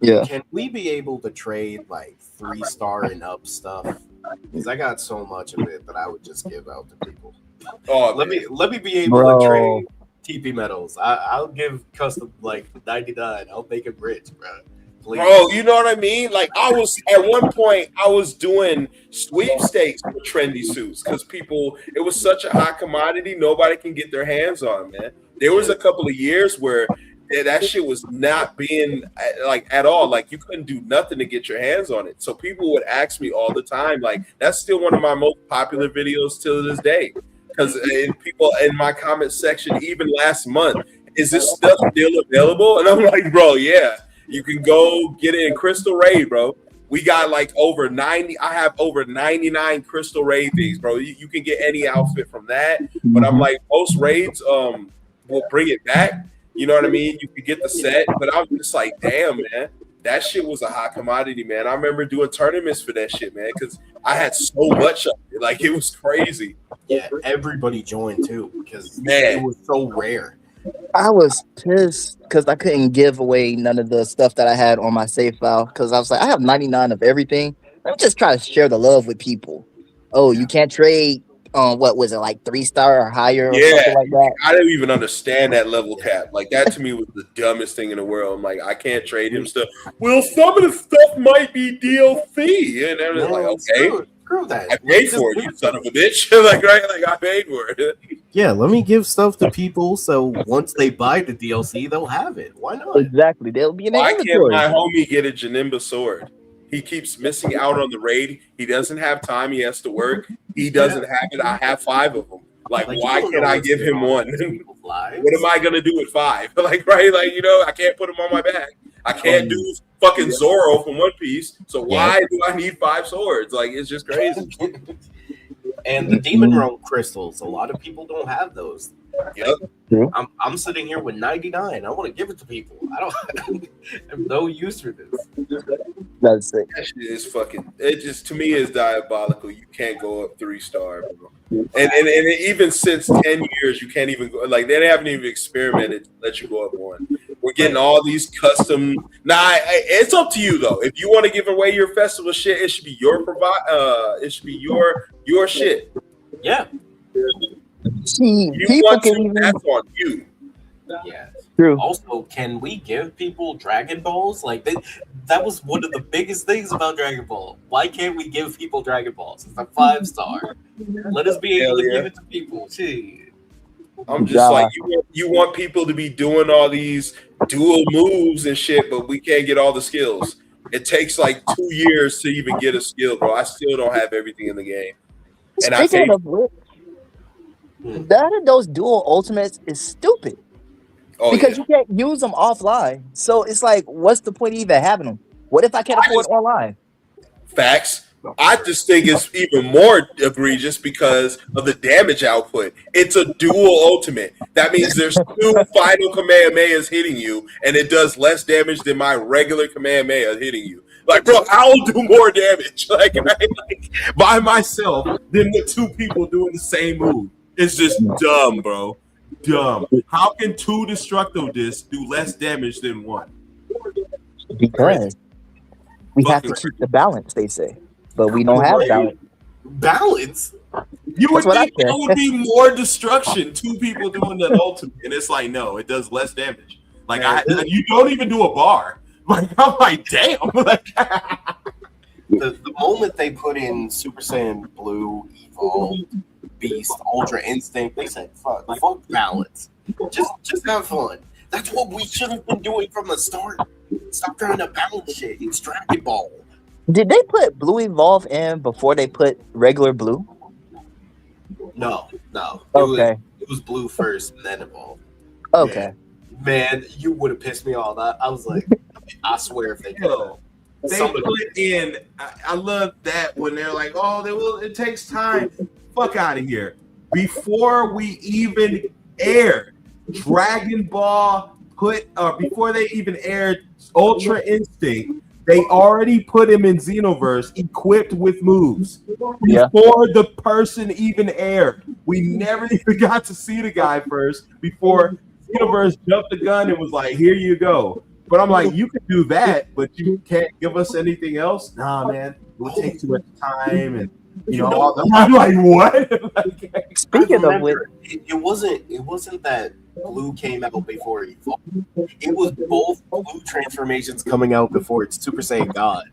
Yeah. Can we be able to trade like 3-star and up stuff? Because I got so much of it that I would just give out to people. Oh, let me be able to trade TP medals. I'll give Custom like 99. I'll make it rich, bro. Please. Bro, you know what I mean? Like, I was at one point, I was doing sweepstakes for trendy suits because it was such a hot commodity, nobody can get their hands on, man. There was a couple of years where that shit was not being like at all. Like, you couldn't do nothing to get your hands on it. So people would ask me all the time. Like, that's still one of my most popular videos till this day. Because people in my comment section, even last month, is this stuff still available? And I'm like, bro, yeah, you can go get it in Crystal Raid, bro. We got like over 90. I have over 99 Crystal Raid things, bro. You can get any outfit from that. But I'm like, most raids will bring it back. You know what I mean? You could get the set. But I'm just like, damn, man. That shit was a hot commodity, man. I remember doing tournaments for that shit, man, because I had so much of it. Like, it was crazy. Yeah, everybody joined too because it was so rare. I was pissed because I couldn't give away none of the stuff that I had on my save file because I was like, I have 99 of everything. I'm just trying to share the love with people. Oh, you can't trade what was it, like 3-star or higher or something like that? I didn't even understand that level cap. Like, that to me was the dumbest thing in the world. I'm like, I can't trade him stuff. Well, some of the stuff might be DLC. And I was like, okay. Screw that. I paid for it, you son of a bitch. Like, right? Like, I paid for it. Yeah, let me give stuff to people so once they buy the DLC, they'll have it. Why not? Exactly. They'll be in the inventory. Why can't my homie get a Janimba sword? He keeps missing out on the raid. He doesn't have time. He has to work. He doesn't have it. I have 5 of them. Like why can't I give him one? What am I going to do with 5? Like, right? Like, you know, I can't put them on my back. I can't do fucking Zoro from One Piece. So why do I need 5 swords? Like, it's just crazy. And the Demon Realm crystals, a lot of people don't have those. Yep. I'm sitting here with 99. I want to give it to people. I don't I have no use for this. That's it. That shit is fucking. It just to me is diabolical. You can't go up 3-star, bro. And even since 10 years, you can't even go. Like they haven't even experimented to let you go up 1. We're getting all these custom. It's up to you though. If you want to give away your festival shit, it should be your It should be your shit. Yeah. See, You people want can to, even. that's on you. Yeah. True. Also, can we give people Dragon Balls? Like that was one of the biggest things about Dragon Ball. Why can't we give people Dragon Balls? It's a 5-star. Let us be able to give it to people. Gee. I'm just like you want people to be doing all these dual moves and shit, but we can't get all the skills. It takes like 2 years to even get a skill, bro. I still don't have everything in the game. And Speaking of which, none of those dual ultimates is stupid. Because you can't use them offline. So it's like, what's the point of even having them? What if I can't afford online? Facts. I just think it's even more egregious because of the damage output. It's a dual ultimate. That means there's 2 final Kamehamehas hitting you, and it does less damage than my regular Kamehameha hitting you. Like, bro, I'll do more damage like by myself than the 2 people doing the same move. It's just dumb, bro. Dumb. How can 2 destructo discs do less damage than 1? Because we have to keep the balance, they say. But we don't have balance. Balance? You would think there would be more destruction. 2 people doing the ultimate, and it's like, no, it does less damage. Like you don't even do a bar. Like I'm like, damn. The moment they put in Super Saiyan Blue, Evolved, Beast, Ultra Instinct, they said, fuck balance. Just have fun. That's what we should have been doing from the start. Stop trying to balance shit. It's Dragon Ball. Did they put Blue Evolve in before they put regular Blue? No. Okay. It was Blue first and then Evolved. Okay. Man, you would have pissed me off. I was like, I swear if they did that. They put in. I love that when they're like, "Oh, it takes time." Fuck out of here! Before we even aired Dragon Ball, before they even aired Ultra Instinct, they already put him in Xenoverse, equipped with moves. Before the person even aired, we never even got to see the guy first. Before Xenoverse jumped the gun and was like, "Here you go." But I'm like, you can do that, but you can't give us anything else? Nah, man. It would take too much time and all that. I'm like, what? Speaking of which, it wasn't that Blue came out before Evolved. It was both Blue transformations coming out before it's Super Saiyan God.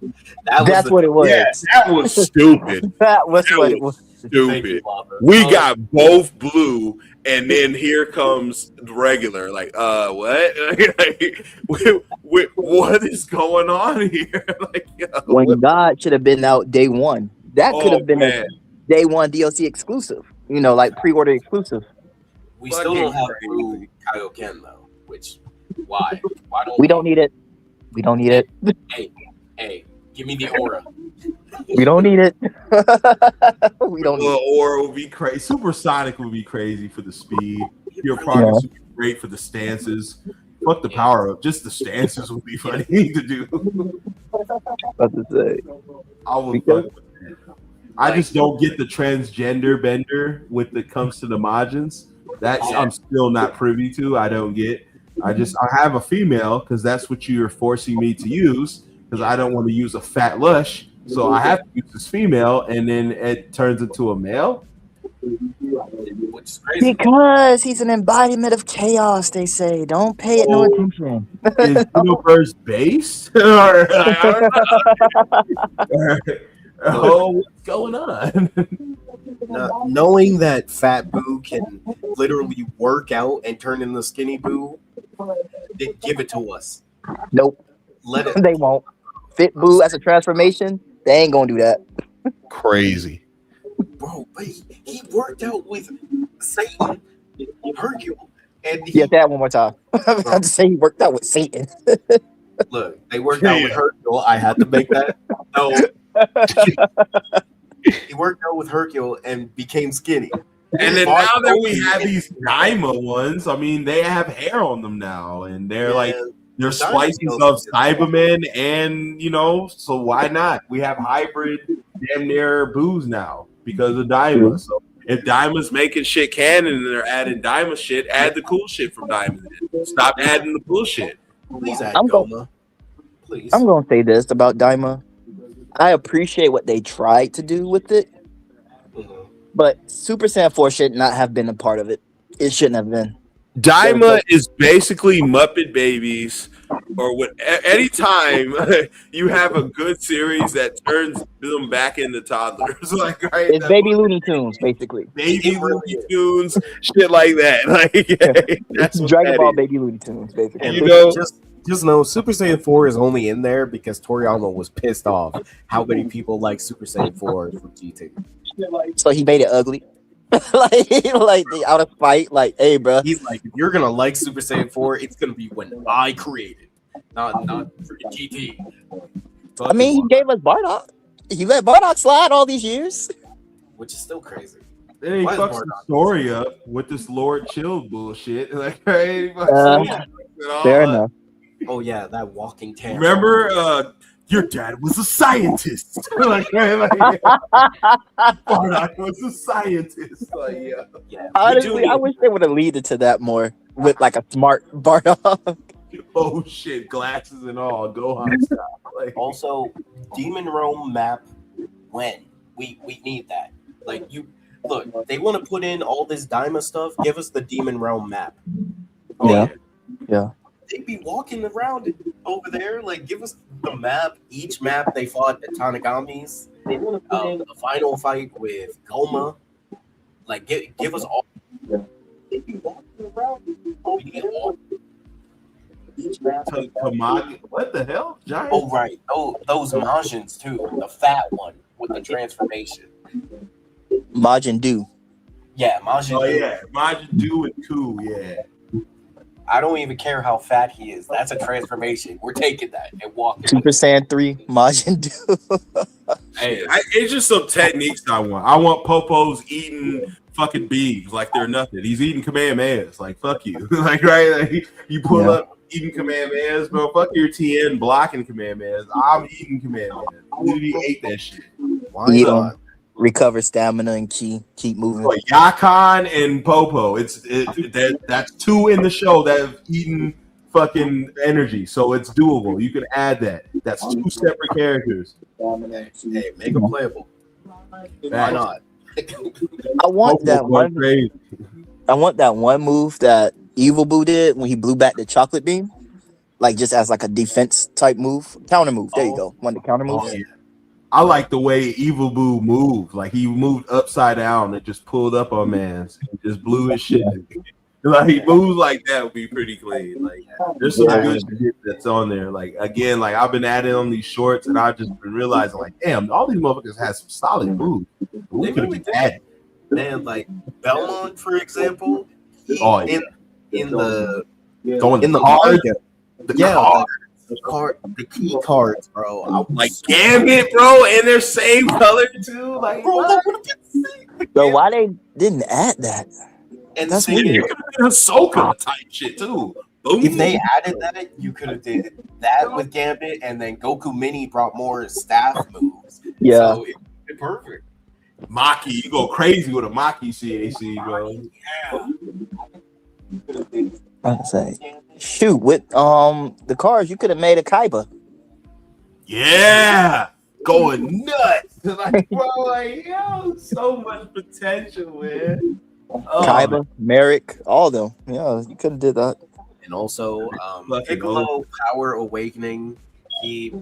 That's what it was. Yeah, that was stupid. That was what it was. Stupid. We got both Blue, and then here comes the regular. Like, what? What is going on here? Like, when God should have been out day 1. That could have been a day 1 DLC exclusive. Like pre-order exclusive. We still don't have Blue Kaioken though. Which, why? Why don't we? Don't need it. We don't need it. Hey, give me the aura. We don't need it. We don't need it. Aura would be crazy. Supersonic would be crazy for the speed. Your progress would be great for the stances. Fuck the power up. Just the stances would be funny to do. What to say? I would fuck with that. I just don't get the transgender bender when it comes to the Majins. I'm still not privy to. I don't get. I have a female because that's what you're forcing me to use because I don't want to use a fat lush. So I have to use this female, and then it turns into a male. Which is crazy. Because he's an embodiment of chaos, they say. Don't pay it no attention. Is Xenoverse based? I don't know. What's going on? Knowing that Fat Boo can literally work out and turn into Skinny Boo, they give it to us. Nope. Let it. They won't. Fit Boo as a transformation, they ain't gonna do that. Crazy. Bro, but he worked out with Satan, Hercule, and Get that one more time. I have to say he worked out with Satan. Look, they worked out with Hercule. I had to make that. No. He worked out with Hercule and became skinny. And then now that we have these Daima ones, I mean, they have hair on them now, and they're they're splices of Cybermen, and so why not? We have hybrid damn near boos now because of Daima. So if Daima's making shit canon and they're adding Daima shit, add the cool shit from Daima. Stop adding the bullshit. Please add I'm Goma. Please. I'm gonna say this about Daima. I appreciate what they tried to do with it, but Super Saiyan 4 should not have been a part of it. It shouldn't have been. Daima is basically Muppet Babies, or what? Anytime you have a good series that turns them back into toddlers, right? It's Baby Looney Tunes, basically. Baby Looney Tunes, shit like that. That's Dragon Ball Baby Looney Tunes, basically. And just know Super Saiyan 4 is only in there because Toriyama was pissed off how many people like Super Saiyan 4 from GT. So he made it ugly. like out of spite, hey, bro. He's like, if you're gonna like Super Saiyan 4, it's gonna be when I create it, not freaking GT. I mean, he gave us Bardock. He let Bardock slide all these years, which is still crazy. Then he fucks the story up with this Lord Chill bullshit. Fair enough. Oh yeah, that walking tan. Remember, your dad was a scientist. Bardock was a scientist. Honestly, I wish they would have leaded to that more with a smart Bardock. Oh shit, glasses and all, Gohan style. Also, Demon Realm map. When we need that. Look, they want to put in all this Daima stuff. Give us the Demon Realm map. Yeah. They be walking around over there. Give us the map. Each map they fought at Tanagami's. They want to put in the final fight with Goma. Give us all. They be walking around. We need all. Each map. What the hell? Giant? Oh right. Oh, those Majins too. The fat one with the transformation. Majin Du. Yeah, Majin. Oh yeah, Majin Du and Ku. Yeah. I don't even care how fat he is. That's a transformation. We're taking that and walking. Super Saiyan 3, Majin Du. It's just some techniques I want. I want Popo's eating fucking beeves like they're nothing. He's eating Kamehamehas. Fuck you. You pull up eating Kamehamehas, bro. Fuck your TN blocking Kamehamehas. I'm eating Kamehamehas. I literally ate that shit. Why not? Recover stamina and keep moving. Yakan and Popo. That's two in the show that have eaten fucking energy, so it's doable. You can add that. That's two separate characters. Hey, make them playable. Why not? I want that one. I want that one move that Evil Boo did when he blew back the chocolate beam, just as a defense type move, counter move. There you go. One of the counter moves. Yeah. I like the way Evil Boo moved. He moved upside down and just pulled up on man's. He just blew his shit. He moves like that would be pretty clean. There's some good shit that's on there. Again, I've been adding on these shorts and I've just been realizing, damn, all these motherfuckers have some solid moves. We could have been added. Man, Belmont, for example. In the the key cards, bro. Gambit, bro, and they're same color too. So why they didn't add that? And that's weird. It could have been Ahsoka type shit too. Boom. If they added that, you could have did that with Gambit, and then Goku Mini brought more staff moves. Yeah, so it's perfect. Maki, you go crazy with a Maki CAC, bro. Yeah. I say, shoot, with the cars, you could have made a Kaiba. Yeah, going nuts. So much potential, man. Kaiba, Merrick, all of them. Yeah, you could have did that. And also, Piccolo Power Awakening. He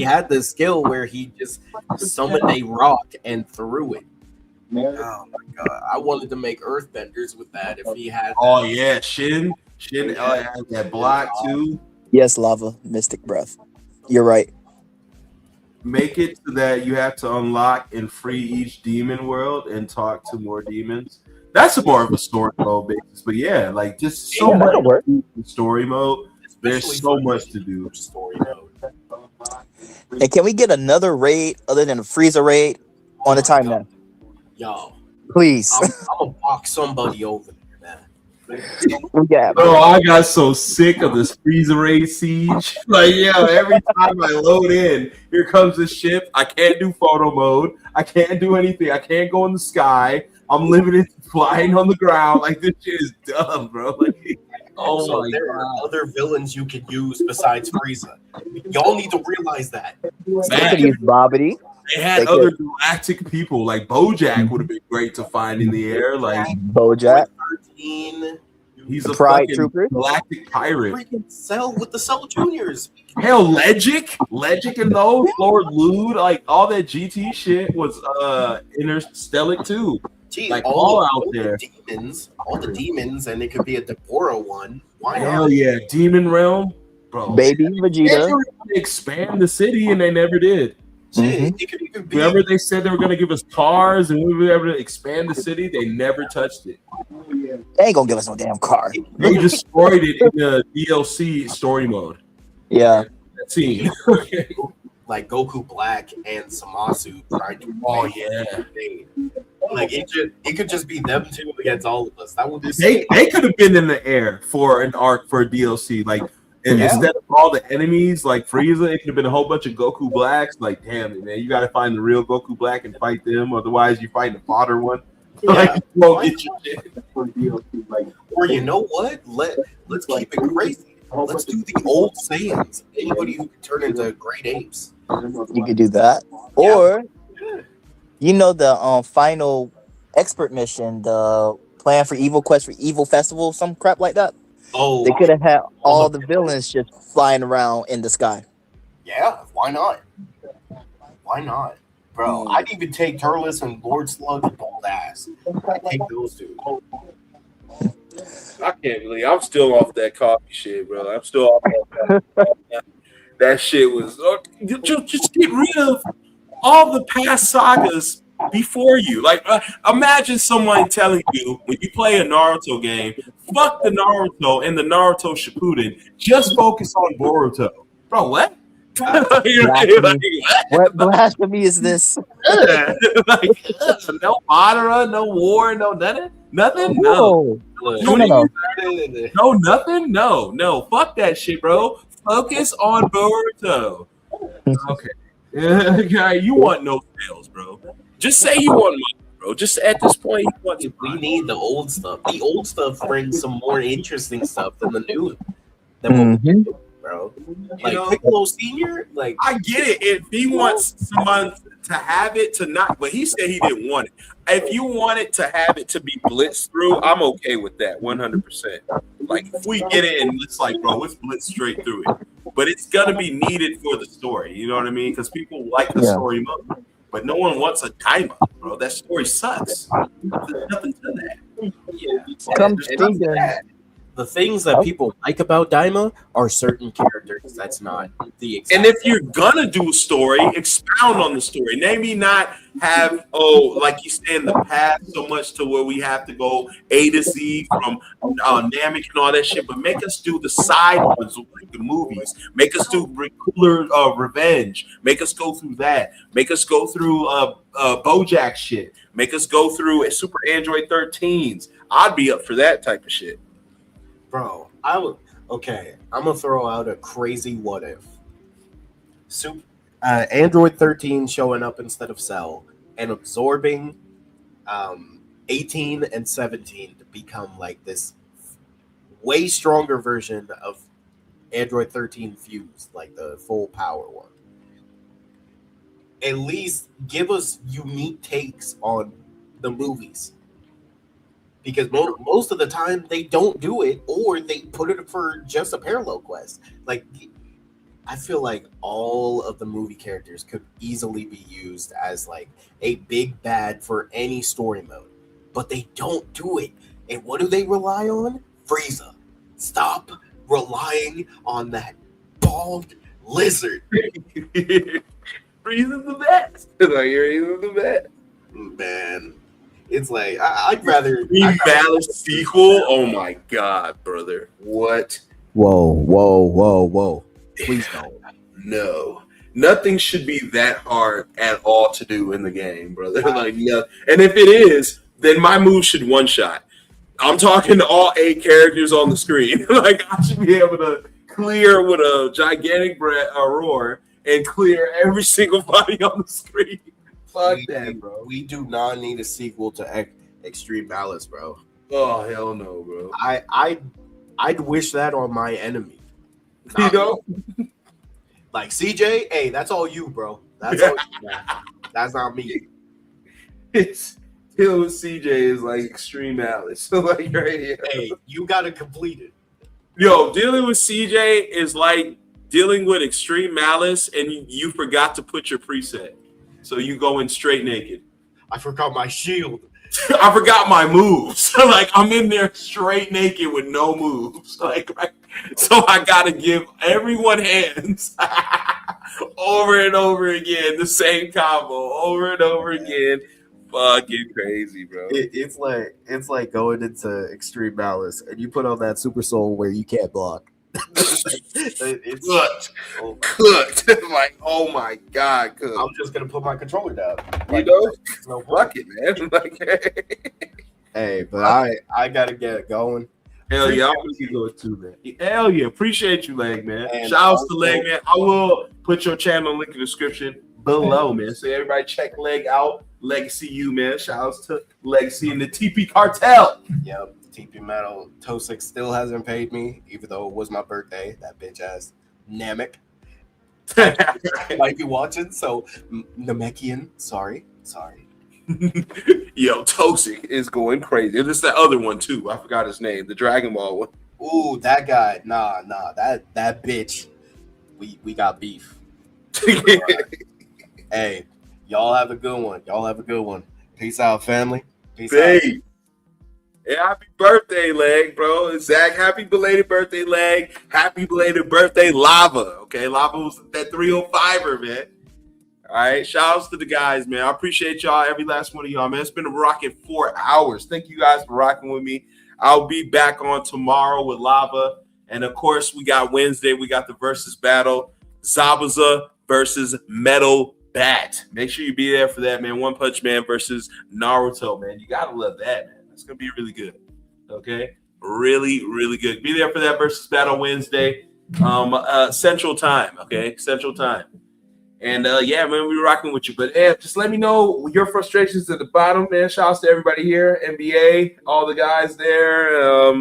had the skill where he just summoned a rock and threw it. Oh my god! I wanted to make Earthbenders with that if he had. Oh yeah, Shin has that block too. Yes, Lava, Mystic Breath. You're right. Make it so that you have to unlock and free each demon world and talk to more demons. That's more of a story mode basis, but yeah, just so much story mode. There's so much to do. Story mode. And can we get another raid other than a Frieza raid on the time now? Yo, Please. I'm gonna box somebody over there, man. Yeah, Bro, I got so sick of this Frieza Raid siege. Like, yeah, every time I load in, here comes this ship. I can't do photo mode. I can't do anything. I can't go in the sky. I'm limited to flying on the ground. Like, this shit is dumb, bro. Like, oh so my there god. are other villains you can use besides Frieza. Y'all need to realize that. They could use Bobbity. They had other galactic people. Like, Bojack would have been great to find in the air. Like, Bojack. 13. He's a Pride fucking Trooper. galactic pirate. Freaking Cell with the Cell Juniors. Hell, Legic and those, Lord Lude, like all that GT shit was interstellar too. Gee, Like all out there. All the demons, and it could be a Deborah one. Why not? Hell yeah, Demon Realm, bro. Baby They Vegeta. were gonna expand the city and they never did. It could even be. Whenever they said they were gonna give us cars and we were able to expand the city, they never touched it. They ain't gonna give us no damn car. They destroyed it in the DLC story mode. Yeah. That scene. Like Goku Black and Samasu trying to. Oh yeah. Like it could just be them two against all of us. That would be. They could have been in the air for an arc for a DLC. Like instead of all the enemies like Frieza, it could have been a whole bunch of Goku Blacks. Like, damn it, man, you got to find the real Goku Black and fight them. Otherwise, you fight the fodder one. Yeah. Like, you won't get your shit for DLC. Like, Or you know what? Let's keep it crazy. Let's do the old Saiyans. Anybody who can turn into great apes. You could do that. Or you know the final expert mission, the plan for Evil Quest for Evil Festival, some crap like that. Oh, They could have had all the villains just flying around in the sky. yeah. Why not? Why not, bro? I'd even take Turles and Lord Slug and Bald Ass. I'd take those two. I can't believe I'm still off that coffee shit, bro. I'm still off that. That shit was just get rid of all the past sagas before you. Like, imagine someone telling you when you play a Naruto game, fuck the Naruto and the Naruto Shippuden, just focus on Boruto. Bro, what? What blasphemy is this? Like, no Madara, no war, no nothing? Nothing? No. No. Nothing? No. Fuck that shit, bro. Focus on Boruto. Okay. Yeah, you want no sales, bro. Just say you want money, bro. Just at this point, you want to. We need the old stuff. The old stuff brings some more interesting stuff than the new. Than what we do, bro. Like Piccolo Senior, like I get it. If he wants someone to have it to not, but he said he didn't want it. If you want it to have it to be blitzed through, I'm okay with that 100%. Like if we get it and it's like, bro, let's blitz straight through it. But it's gonna be needed for the story. You know what I mean? Because people like the story mode, but no one wants a timer, bro. That story sucks. There's nothing to that. Yeah. The things that people like about Daima are certain characters. That's not the exact. And if you're gonna do a story, expound on the story. Maybe not have like you say in the past so much to where we have to go A to Z from Namek and all that shit, but make us do the side ones like the movies. Make us do Cooler Revenge. Make us go through that. Make us go through BoJack shit. Make us go through Super Android 13s. I'd be up for that type of shit. Bro, I would. Okay, I'm gonna throw out a crazy what if. Android 13 showing up instead of Cell and absorbing 18 and 17 to become like this way stronger version of Android 13 fused, like the full power one. At least give us unique takes on the movies. Because most of the time they don't do it, or they put it for just a parallel quest. Like, I feel like all of the movie characters could easily be used as like a big bad for any story mode, but they don't do it. And what do they rely on? Frieza. Stop relying on that bald lizard. Frieza's the best. Frieza's the best. Man. It's like I'd rather Balance sequel. Oh my god, brother! What? Whoa! Please don't. No, nothing should be that hard at all to do in the game, brother. Like, no. And if it is, then my move should one shot. I'm talking to all 8 characters on the screen. Like I should be able to clear with a gigantic roar and clear every single body on the screen. Fuck that, bro. We do not need a sequel to Extreme Malice, bro. Oh hell no, bro. I'd wish that on my enemy. You know, like CJ. Hey, that's all you, bro. That's all you, man. That's not me. It's dealing with CJ is like Extreme Malice. So like right here. Hey, you gotta complete it. Yo, dealing with CJ is like dealing with Extreme Malice, and you forgot to put your preset, so you go in straight naked. I forgot my shield. I forgot my moves. Like I'm in there straight naked with no moves. Like so I gotta give everyone hands over and over again, the same combo over and over again. Fucking crazy, bro. It's like going into Extreme Malice and you put on that Super Soul where you can't block. It's cooked. Like, oh my god, cooked. I'm just gonna put my controller down. Like, no bucket, man. Like, hey, but I gotta get it going. Hell yeah, I'm gonna keep going too, man. Hell yeah, appreciate you, Leg, man. Shout outs to Leg, man. I will put your channel link in the description below, man. So everybody check Leg out. Legacy U, man. Shout outs to Legacy and the TP Cartel. Yep, TP Metal. Tosik still hasn't paid me, even though it was my birthday. That bitch ass Namek might be watching. So Namekian, sorry. Yo, Tosik is going crazy. There's that other one too. I forgot his name. The Dragon Ball one. Ooh, that guy. Nah. That bitch. We got beef. Hey, y'all have a good one. Peace out, family. Peace out. Hey, happy birthday, Leg, bro. Zach, happy belated birthday, Leg. Happy belated birthday, Lava. Okay, Lava was that 305er, man. All right, shout outs to the guys, man. I appreciate y'all, every last one of y'all, man. It's been a rocking 4 hours. Thank you guys for rocking with me. I'll be back on tomorrow with Lava. And of course, we got Wednesday. We got the versus battle. Zabuza versus Metal Bat. Make sure you be there for that, man. One Punch Man versus Naruto, man. You gotta love that, man. It's gonna be really good. Okay, really, really good. Be there for that versus battle Wednesday, Central Time. Okay, Central Time. And yeah, man, we're rocking with you. But just let me know your frustrations at the bottom, man. Shout outs to everybody here, NBA, all the guys there,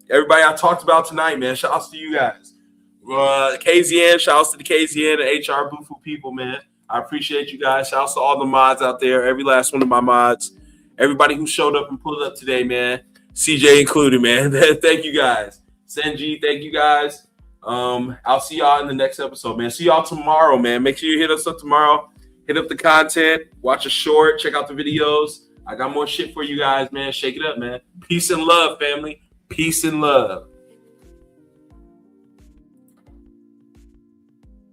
everybody I talked about tonight, man. Shout outs to you guys. KZN, shout outs to the KZN and HR Bufu people, man. I appreciate you guys. Shout outs to all the mods out there, every last one of my mods, everybody who showed up and pulled up today, man. CJ included, man. Thank you guys. Senji, thank you guys. I'll see y'all in the next episode, man. See y'all tomorrow, man. Make sure you hit us up tomorrow. Hit up the content. Watch a short. Check out the videos. I got more shit for you guys, man. Shake it up, man. Peace and love, family. Peace and love.